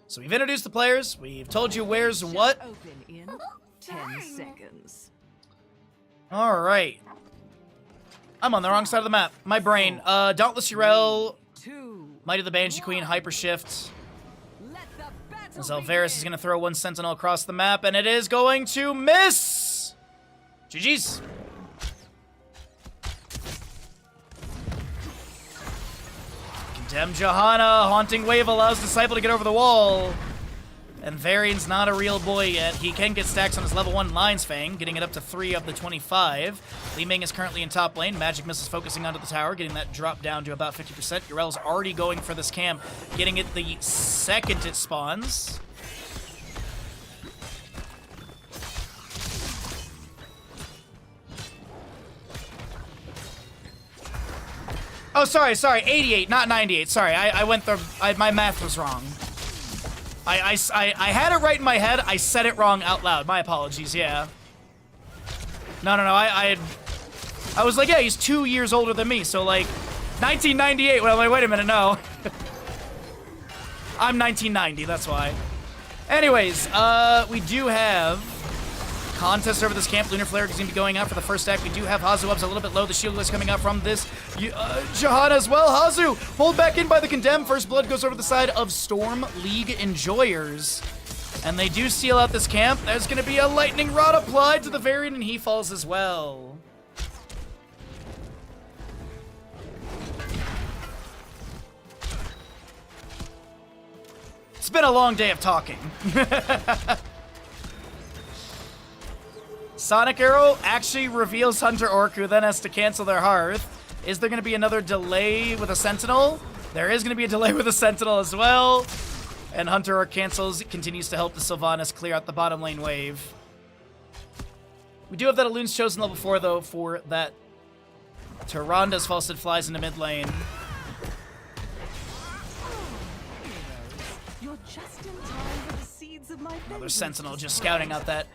So we've introduced the players. We've told you where's what. Open in 10 seconds. All right. I'm on the wrong side of the map. My brain. Dauntless Urel, Might of the Banshee Queen, Hyper Shift. As Alvarez is going to throw 1 Sentinel across the map, and it is going to miss! GG's. Condemn Johanna. Haunting Wave allows Disciple to get over the wall. And Varian's not a real boy yet. He can get stacks on his level 1 Lion's Fang, getting it up to 3 of the 25. Li Ming is currently in top lane. Magic Missile's focusing onto the tower, getting that drop down to about 50%. Urel's already going for this camp, getting it the second it spawns. Oh, sorry, 88, not 98. Sorry, I went the, my math was wrong. I had it right in my head. I said it wrong out loud. My apologies, yeah. No, I was like, yeah, he's 2 years older than me, so like, 1998, well, like, wait a minute, no. I'm 1990, that's why. Anyways, we do have contest over this camp. Lunar Flare is going to be going out for the first stack. We do have Hazu up a little bit low. The shield is coming out from this Johanna as well. Hazu pulled back in by the Condemn. First blood goes over the side of Storm League Enjoyers. And they do steal out this camp. There's going to be a Lightning Rod applied to the Varian, and he falls as well. It's been a long day of talking. Sonic Arrow actually reveals Hunter Orc, who then has to cancel their Hearth. Is there going to be another delay with a Sentinel? There is going to be a delay with a Sentinel as well. And Hunter Arc cancels, continues to help the Sylvanas clear out the bottom lane wave. We do have that Elun's Chosen level 4, though, for that Tyranda's Falsehead flies into mid lane. You're just in time for the seeds of my Another Sentinel just scouting out that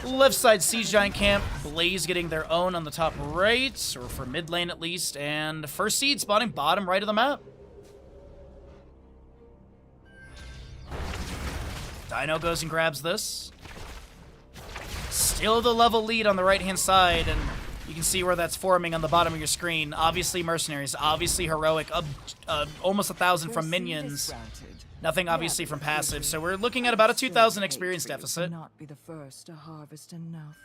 left side Siege Giant camp. Blaze getting their own on the top right, or for mid lane at least. And first seed spawning bottom right of the map. Dino goes and grabs this. Still the level lead on the right-hand side, and you can see where that's forming on the bottom of your screen. Obviously Mercenaries, obviously Heroic, almost 1,000 from minions. Nothing obviously from passive, so we're looking at about a 2,000 experience deficit. Not be the first to harvest enough.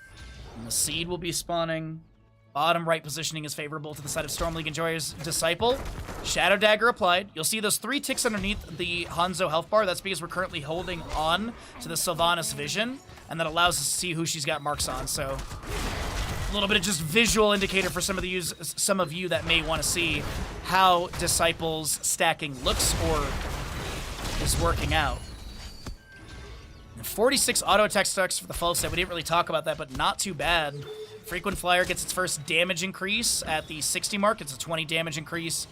And the seed will be spawning. Bottom right positioning is favorable to the side of Storm League Enjoyer's Disciple. Shadow Dagger applied. You'll see those 3 ticks underneath the Hanzo health bar. That's because we're currently holding on to the Sylvanas vision, and that allows us to see who she's got marks on. So a little bit of just visual indicator for some of you that may want to see how Disciple's stacking looks or is working out. 46 auto attack stacks for the full set. We didn't really talk about that, but not too bad. Frequent Flyer gets its first damage increase at the 60 mark. It's a 20 damage increase.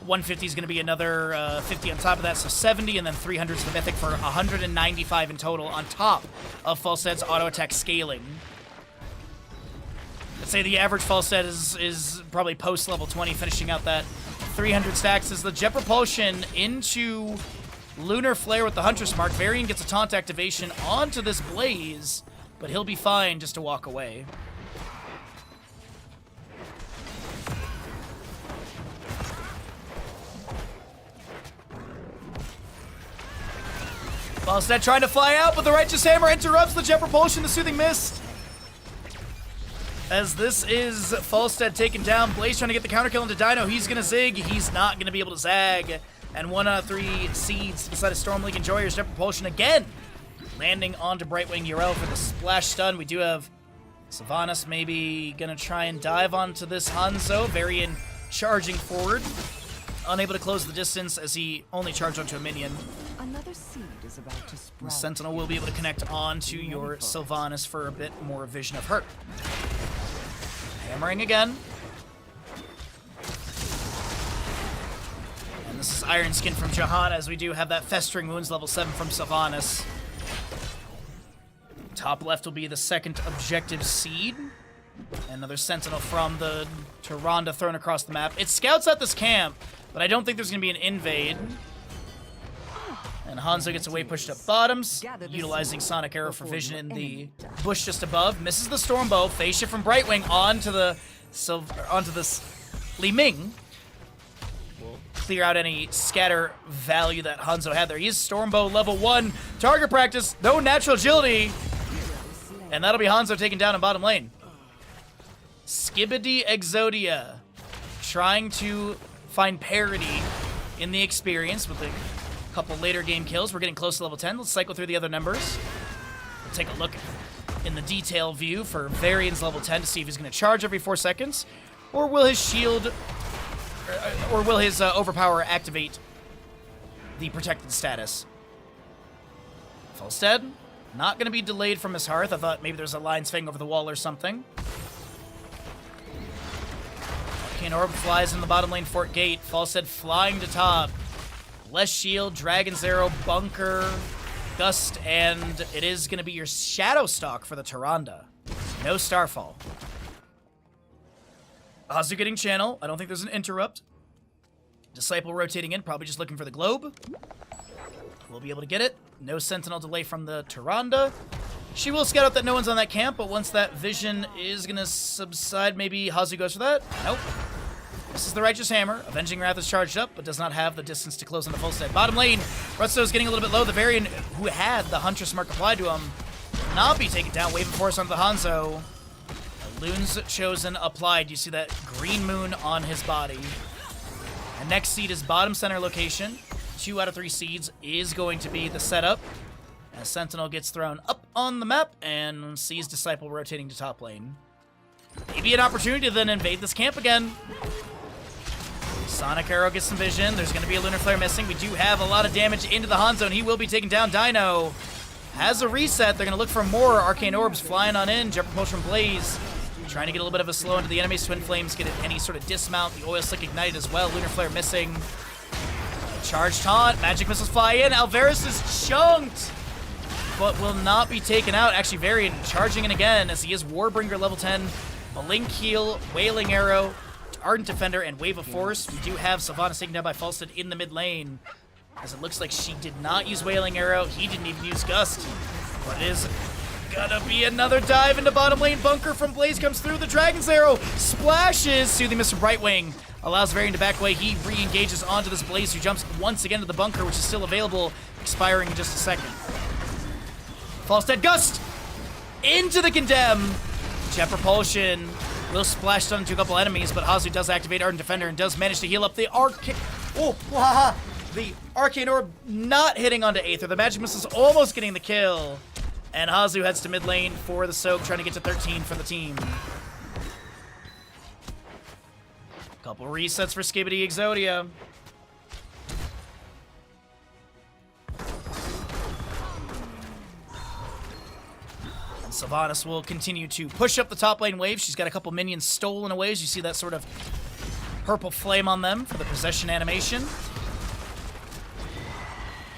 150 is going to be another 50 on top of that, so 70, and then 300 is the Mythic for 195 in total on top of Falsette's auto attack scaling. I'd say the average Falsette is probably post level 20, finishing out that 300 stacks. As the Jet Propulsion into Lunar Flare with the Huntress Mark. Varian gets a taunt activation onto this Blaze, but he'll be fine just to walk away. Falstad trying to fly out, but the Righteous Hammer interrupts the Jet Propulsion, the Soothing Mist. As this is Falstad taken down, Blaze trying to get the counter kill into Dino. He's going to zig. He's not going to be able to zag. And 1 out of 3 seeds to the side of Storm League Enjoyers. Jet Propulsion again, landing onto Brightwing Yrel for the splash stun. We do have Sylvanas maybe going to try and dive onto this Hanzo. Varian charging forward. Unable to close the distance as he only charged onto a minion. Another seed is about to sprout. The Sentinel will be able to connect onto your Sylvanas for a bit more vision of her. Hammering again. And this is Iron Skin from Jahan, as we do have that Festering Wounds level 7 from Sylvanas. Top left will be the second objective seed. Another Sentinel from the Tyrande thrown across the map. It scouts out this camp, but I don't think there's going to be an invade. And Hanzo gets away pushed up bottoms, utilizing Sonic Arrow for vision in the bush just above. Misses the Stormbow. Phase shift from Brightwing onto this Li Ming. Will clear out any scatter value that Hanzo had there. He is Stormbow level 1. Target practice. No natural agility. And that'll be Hanzo taken down in bottom lane. Skibidi Exodia trying to find parity in the experience with a couple later game kills. We're getting close to level 10. Let's cycle through the other numbers. We'll take a look in the detail view for Varian's level 10 to see if he's going to charge every 4 seconds, or will his shield, or will his overpower activate the protected status. Falstead, not going to be delayed from his hearth. I thought maybe there's a Lion's Fang over the wall or something. Arcane Orb flies in the bottom lane fort gate. Falstead flying to top. Less shield, Dragon's Arrow, Bunker, Gust, and it is going to be your Shadow Stalk for the Tyrande. No Starfall. Azu getting channel. I don't think there's an interrupt. Disciple rotating in, probably just looking for the globe. We'll be able to get it. No Sentinel delay from the Tyrande. She will scout out that no one's on that camp, but once that vision is going to subside, maybe Hazu goes for that. Nope. This is the Righteous Hammer. Avenging Wrath is charged up, but does not have the distance to close on the full set. Bottom lane, Rutsto is getting a little bit low. The Varian, who had the Huntress Mark applied to him, will not be taken down. Wave of Force onto the Hanzo. Loon's Chosen applied. You see that green moon on his body. And next seed is bottom center location. 2 out of 3 seeds is going to be the setup. As Sentinel gets thrown up on the map and sees Disciple rotating to top lane. Maybe an opportunity to then invade this camp again. Sonic Arrow gets some vision. There's going to be a Lunar Flare missing. We do have a lot of damage into the Hanzo, and he will be taking down Dino. Has a reset. They're going to look for more Arcane Orbs flying on in. Jet Propulsion from Blaze. Trying to get a little bit of a slow into the enemies. Twin Flames get any sort of dismount. The Oil Slick ignited as well. Lunar Flare missing. Charge taunt. Magic missiles fly in. Alvarez is chunked, but will not be taken out. Actually, Varian charging in again as he is Warbringer level 10. Blink Heal, Wailing Arrow, Ardent Defender, and Wave of Force. We do have Sylvanas taken down by Falstad in the mid lane, as it looks like she did not use Wailing Arrow. He didn't even use Gust. But it is gonna be another dive into bottom lane. Bunker from Blaze comes through. The Dragon's Arrow splashes. Soothing Mist from Brightwing allows Varian to back away. He re-engages onto this Blaze, who jumps once again to the bunker, which is still available, expiring in just a second. Falstad Gust into the Condemn. Jet Propulsion will splash stun into a couple enemies, but Hazu does activate Ardent Defender and does manage to heal up the the Arcane Orb not hitting onto Aether. The Magic Missile's almost getting the kill. And Hazu heads to mid lane for the soak, trying to get to 13 for the team. Couple resets for Skibidi Exodia. Sylvanas will continue to push up the top lane wave. She's got a couple minions stolen away, as you see that sort of purple flame on them for the possession animation.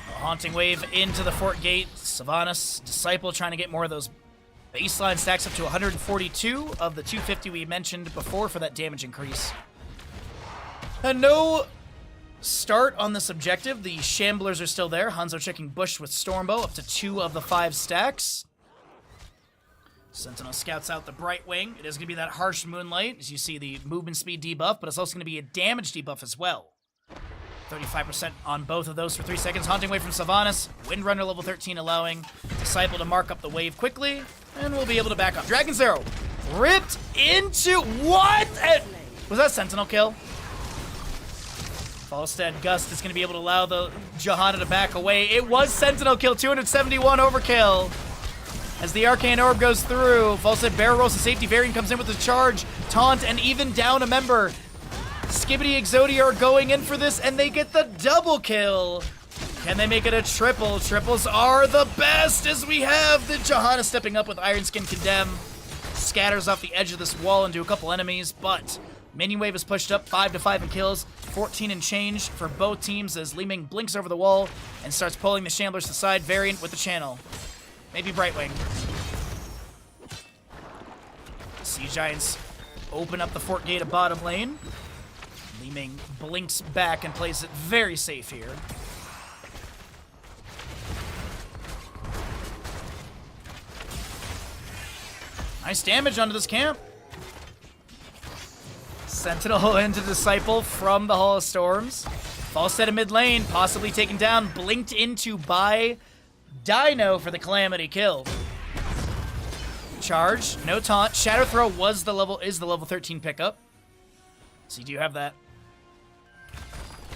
A haunting wave into the fort gate. Sylvanas, Disciple trying to get more of those baseline stacks up to 142 of the 250 we mentioned before for that damage increase. And no start on this objective. The Shamblers are still there. Hanzo checking Bush with Stormbow up to 2 of the 5 stacks. Sentinel scouts out the Brightwing. It is going to be that harsh Moonlight, as you see the movement speed debuff, but it's also going to be a damage debuff as well. 35% on both of those for 3 seconds. Haunting Wave from Sylvanas. Windrunner level 13 allowing Disciple to mark up the wave quickly, and we'll be able to back up. Dragon's Arrow ripped into... What? Was that Sentinel kill? Falstad Gust is going to be able to allow the Johanna to back away. It was Sentinel kill, 271 overkill. As the Arcane Orb goes through, Falstad barrel rolls to safety. Varian comes in with a charge, taunt, and even down a member. Skibidi Exodia are going in for this, and they get the double kill. Can they make it a triple? Triples are the best, as we have the Johanna stepping up with Iron Skin Condemn. Scatters off the edge of this wall into a couple enemies, but Minion Wave is pushed up 5-5 in kills, 14 in change for both teams as Li Ming blinks over the wall and starts pulling the Shamblers to the side. Variant with the channel. Maybe Brightwing. Sea Giants open up the fort gate of bottom lane. Li Ming blinks back and plays it very safe here. Nice damage onto this camp. Sentinel into Disciple from the Hall of Storms. Falstad in mid lane, possibly taken down. Blinked into by Dino for the Calamity kill. Charge, no taunt. Shadow Throw is the level 13 pickup. So you do have that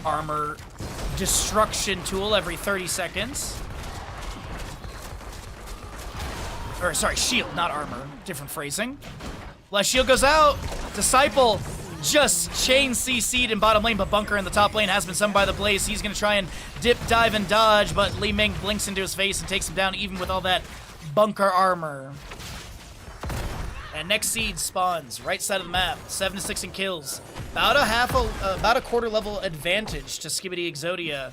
armor destruction tool every 30 seconds. Or sorry, shield, not armor. Different phrasing. Last shield goes out. Disciple just chain CC'd in bottom lane, but Bunker in the top lane has been summoned by the Blaze. He's going to try and dip, dive, and dodge, but Li Ming blinks into his face and takes him down even with all that Bunker armor. And next seed spawns right side of the map. 7-6 in kills. About a quarter level advantage to Skibidi Exodia,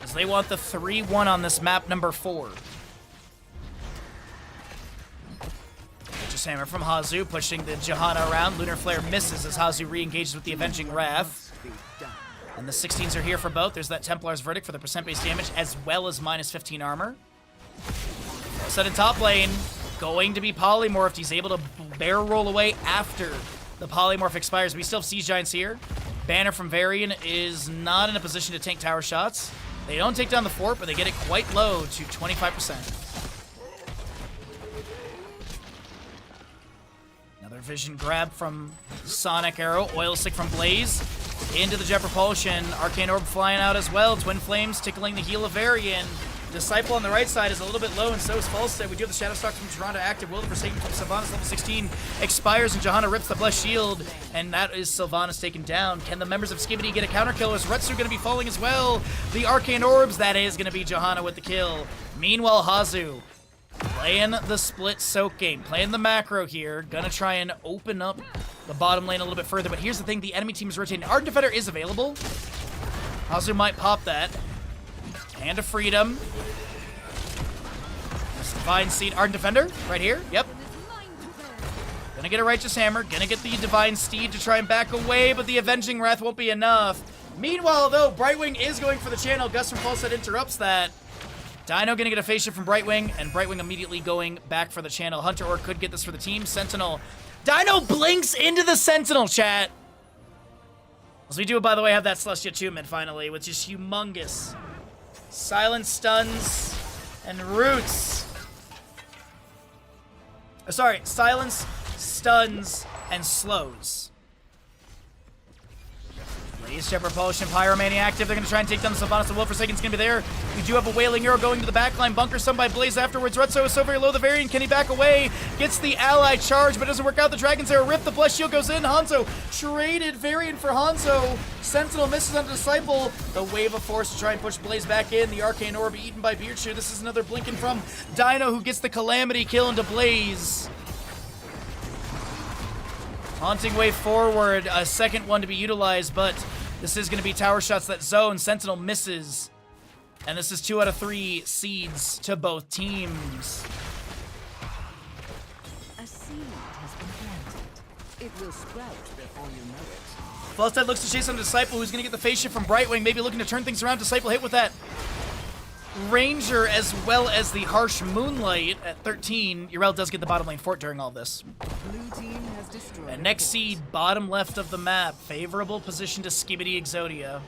as they want the 3-1 on this map number 4. Hammer from Hazu, pushing the Johanna around. Lunar Flare misses as Hazu re-engages with the Avenging Wrath. And the 16s are here for both. There's that Templar's Verdict for the percent-based damage, as well as minus 15 armor. Set in top lane, going to be polymorphed. He's able to barrel roll away after the polymorph expires. We still have Siege Giants here. Banner from Varian is not in a position to tank tower shots. They don't take down the fort, but they get it quite low to 25%. Vision grab from Sonic Arrow, Oil Stick from Blaze, into the Jet Propulsion, Arcane Orb flying out as well, Twin Flames tickling the heel of Varian. Disciple on the right side is a little bit low, and so is Falstead. We do have the Shadow Stalk from Toronto active. Will the Forsaken from Sylvanas, level 16, expires, and Johanna rips the Blessed Shield, and that is Sylvanas taken down. Can the members of Skibidi get a counter kill? Is Retsu going to be falling as well? The Arcane Orbs, that is going to be Johanna with the kill. Meanwhile, Hazu playing the split soak game, playing the macro here, gonna try and open up the bottom lane a little bit further, but here's the thing, the enemy team is rotating. Ardent Defender is available. Hazu might pop that. Hand of Freedom. This Divine Steed. Ardent Defender, right here. Yep. Gonna get a Righteous Hammer. Gonna get the Divine Steed to try and back away, but the Avenging Wrath won't be enough. Meanwhile, though, Brightwing is going for the channel. Gus from Falstead interrupts that. Dino gonna get a face shift from Brightwing, and Brightwing immediately going back for the channel. Hunter Orc could get this for the team. Sentinel. Dino blinks into the Sentinel, chat. As we do, by the way, have that Celestial Attunement finally, which is humongous. Silent Stuns and Roots. Sorry, Silence, Stuns, and Slows. Blaze Jet Propulsion, Pyromania active. They're going to try and take down the Sylvanas. The Will Forsaken's going to be there. We do have a Wailing Arrow going to the backline. Bunker some by Blaze afterwards. Retso is so very low. The Variant, can he back away? Gets the ally charge, but doesn't work out. The Dragon's Arrow rip. The Blessed Shield goes in. Hanzo traded Variant for Hanzo. Sentinel misses on the Disciple. The Wave of Force to try and push Blaze back in. The Arcane Orb eaten by Beerchew. This is another blinking from Dino, who gets the Calamity kill into Blaze. Haunting Wave forward. A second one to be utilized, but this is going to be tower shots that zone. Sentinel misses. And this is 2 out of 3 seeds to both teams. A seed has been planted. It will sprout before you know it. Falstead looks to chase on Disciple, who's going to get the face shift from Brightwing, maybe looking to turn things around. Disciple hit with that Ranger as well as the Harsh Moonlight at 13. Yrel does get the bottom lane fort during all this. Blue team has destroyed. And next seed, bottom left of the map. Favorable position to Skibidi Exodia.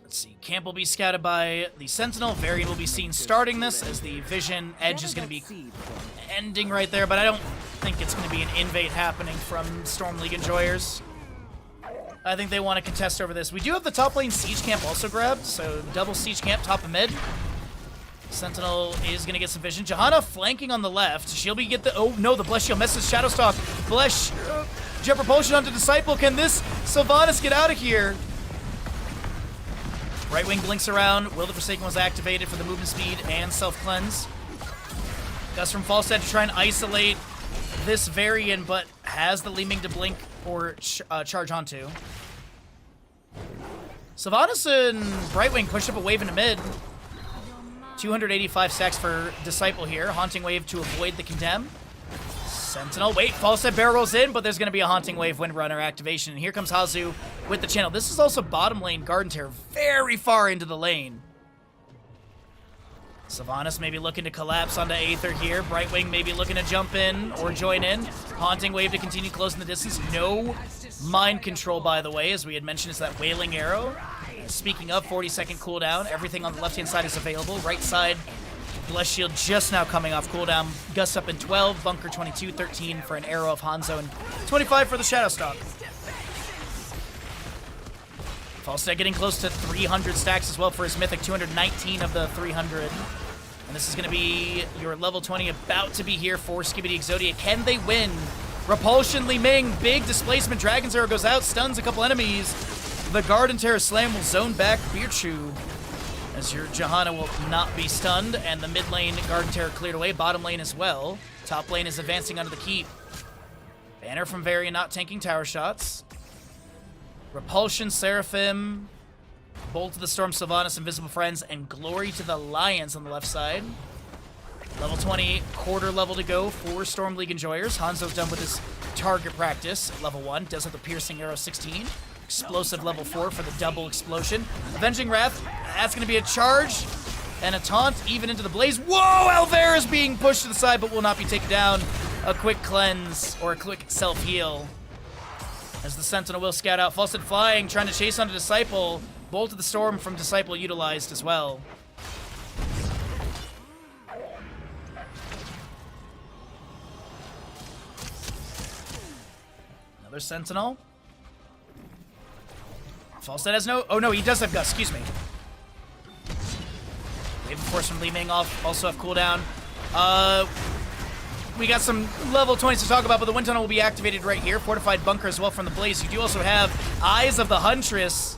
Let's see. Camp will be scouted by the Sentinel. Varian will be seen starting this as the Vision Edge is going to be ending right there, but I don't think it's going to be an invade happening from Storm League enjoyers. I think they want to contest over this. We do have the top lane Siege Camp also grabbed, so double Siege Camp, top of mid. Sentinel is going to get some vision. Johanna flanking on the left. She'll be get the... Oh, no, the Blessed Shield misses Shadow Stalk. Blessed Jet Propulsion onto Disciple. Can this Sylvanas get out of here? Right wing blinks around. Will the Forsaken was activated for the movement speed and self-cleanse. Gus from Falstead to try and isolate this Varian, but has the Leeming to blink or charge onto. Sylvanas and Brightwing push up a wave into mid. 285 stacks for Disciple here. Haunting Wave to avoid the Condemn. Sentinel, wait, Falstead barrel rolls in, but there's going to be a Haunting Wave Windrunner activation. And here comes Hazu with the channel. This is also bottom lane Garden Terror, very far into the lane. Sylvanas maybe looking to collapse onto Aether here. Brightwing maybe looking to jump in or join in. Haunting Wave to continue closing the distance. No mind control, by the way, as we had mentioned, is that Wailing Arrow. Speaking of, 40-second cooldown. Everything on the left-hand side is available. Right side, Blessed Shield just now coming off cooldown. Gus up in 12, Bunker 22, 13 for an Arrow of Hanzo, and 25 for the Shadow Stalk. Falstead getting close to 300 stacks as well for his Mythic, 219 of the 300. And this is going to be your level 20 about to be here for Skibidi Exodia. Can they win? Repulsion, Li Ming, big displacement. Dragon's Arrow goes out, stuns a couple enemies. The Garden Terror Slam will zone back Beerchew, as your Johanna will not be stunned, and the mid lane Garden Terror cleared away, bottom lane as well. Top lane is advancing onto the keep. Banner from Varian not tanking tower shots. Repulsion, Seraphim, Bolt to the Storm, Sylvanas, Invisible Friends, and Glory to the Lions on the left side. Level 20, quarter level to go for Storm League enjoyers. Hanzo's done with his target practice at level 1. Does have the Piercing Arrow 16. Explosive level 4 for the double explosion. Avenging Wrath, that's going to be a charge. And a taunt even into the Blaze. Whoa! Alvera is being pushed to the side, but will not be taken down. A quick cleanse, or a quick self-heal. As the Sentinel will scout out. Falstead flying, trying to chase onto Disciple. Bolt of the Storm from Disciple utilized as well. Another Sentinel. Falstad has no... Oh, no, he does have Gust. Excuse me. Wave of Force from Li Ming also have cooldown. We got some level 20s to talk about, but the Wind Tunnel will be activated right here. Fortified Bunker as well from the Blaze. You do also have Eyes of the Huntress.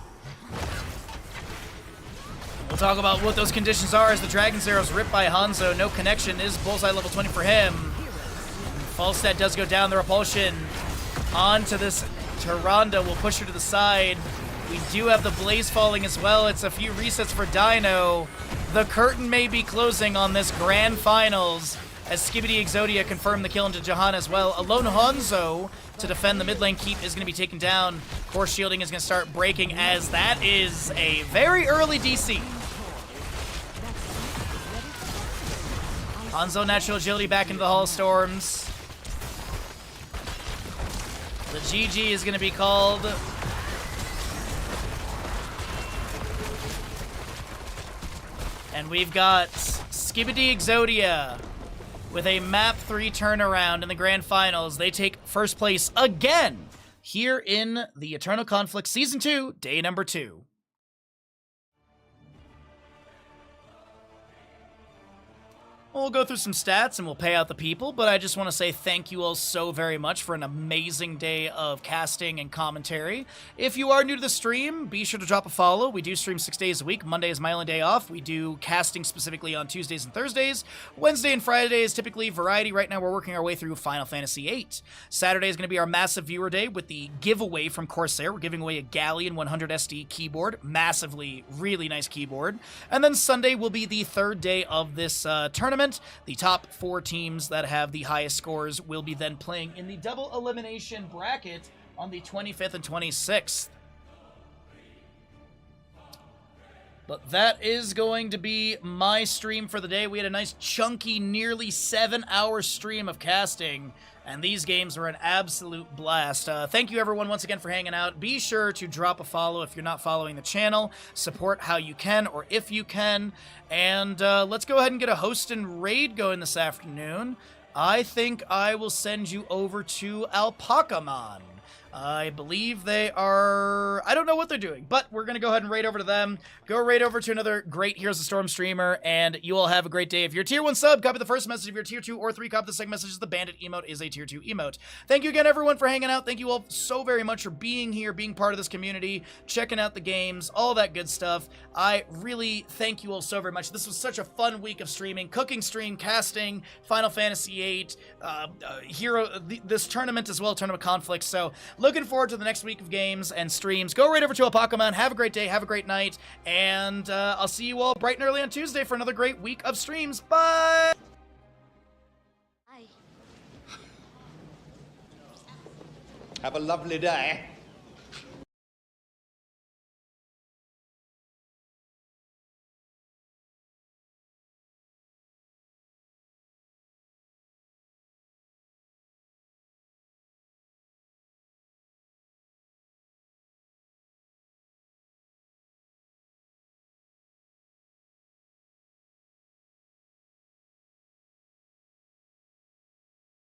We'll talk about what those conditions are as the Dragon's Arrow's ripped by Hanzo. No connection is Bullseye level 20 for him. Falstad does go down. The repulsion onto this Tyrande will push her to the side. We do have the Blaze falling as well. It's a few resets for Dino. The curtain may be closing on this grand finals as Skibidi Exodia confirmed the kill into Jahan as well. Alone Hanzo to defend the mid lane keep is going to be taken down. Core shielding is going to start breaking as that is a very early DC. Hanzo natural agility back into the Hall of Storms. The GG is going to be called. And we've got Skibidi Exodia with a map 3 turnaround in the grand finals. They take first place again here in the Eternal Conflict Season 2, day number 2. We'll go through some stats and we'll pay out the people, but I just want to say thank you all so very much for an amazing day of casting and commentary. If you are new to the stream, be sure to drop a follow. We do stream 6 days a week. Monday is my only day off. We do casting specifically on Tuesdays and Thursdays. Wednesday and Friday is typically variety. Right now we're working our way through Final Fantasy VIII. Saturday is going to be our massive viewer day with the giveaway from Corsair. We're giving away a Galleon 100 SD keyboard. Massively, really nice keyboard. And then Sunday will be the third day of this tournament. The top 4 teams that have the highest scores will be then playing in the double elimination bracket on the 25th and 26th. But that is going to be my stream for the day. We had a nice chunky, nearly 7-hour stream of casting, and these games were an absolute blast. Thank you everyone once again for hanging out. Be sure to drop a follow if you're not following the channel. Support how you can or if you can. And let's go ahead and get a host and raid going this afternoon. I think I will send you over to Alpacamon. I believe they are... I don't know what they're doing, but we're going to go ahead and raid over to them. Go raid over to another great Heroes of the Storm streamer, and you all have a great day. If you're a Tier 1 sub, copy the first message. If you're Tier 2 or 3, copy the second message. The Bandit emote is a Tier 2 emote. Thank you again, everyone, for hanging out. Thank you all so very much for being here, being part of this community, checking out the games, all that good stuff. I really thank you all so very much. This was such a fun week of streaming. Cooking stream, casting, Final Fantasy VIII, this tournament as well, Tournament Conflicts. So, looking forward to the next week of games and streams. Go right over to Alpacamon. Have a great day. Have a great night. And I'll see you all bright and early on Tuesday for another great week of streams. Bye! Have a lovely day.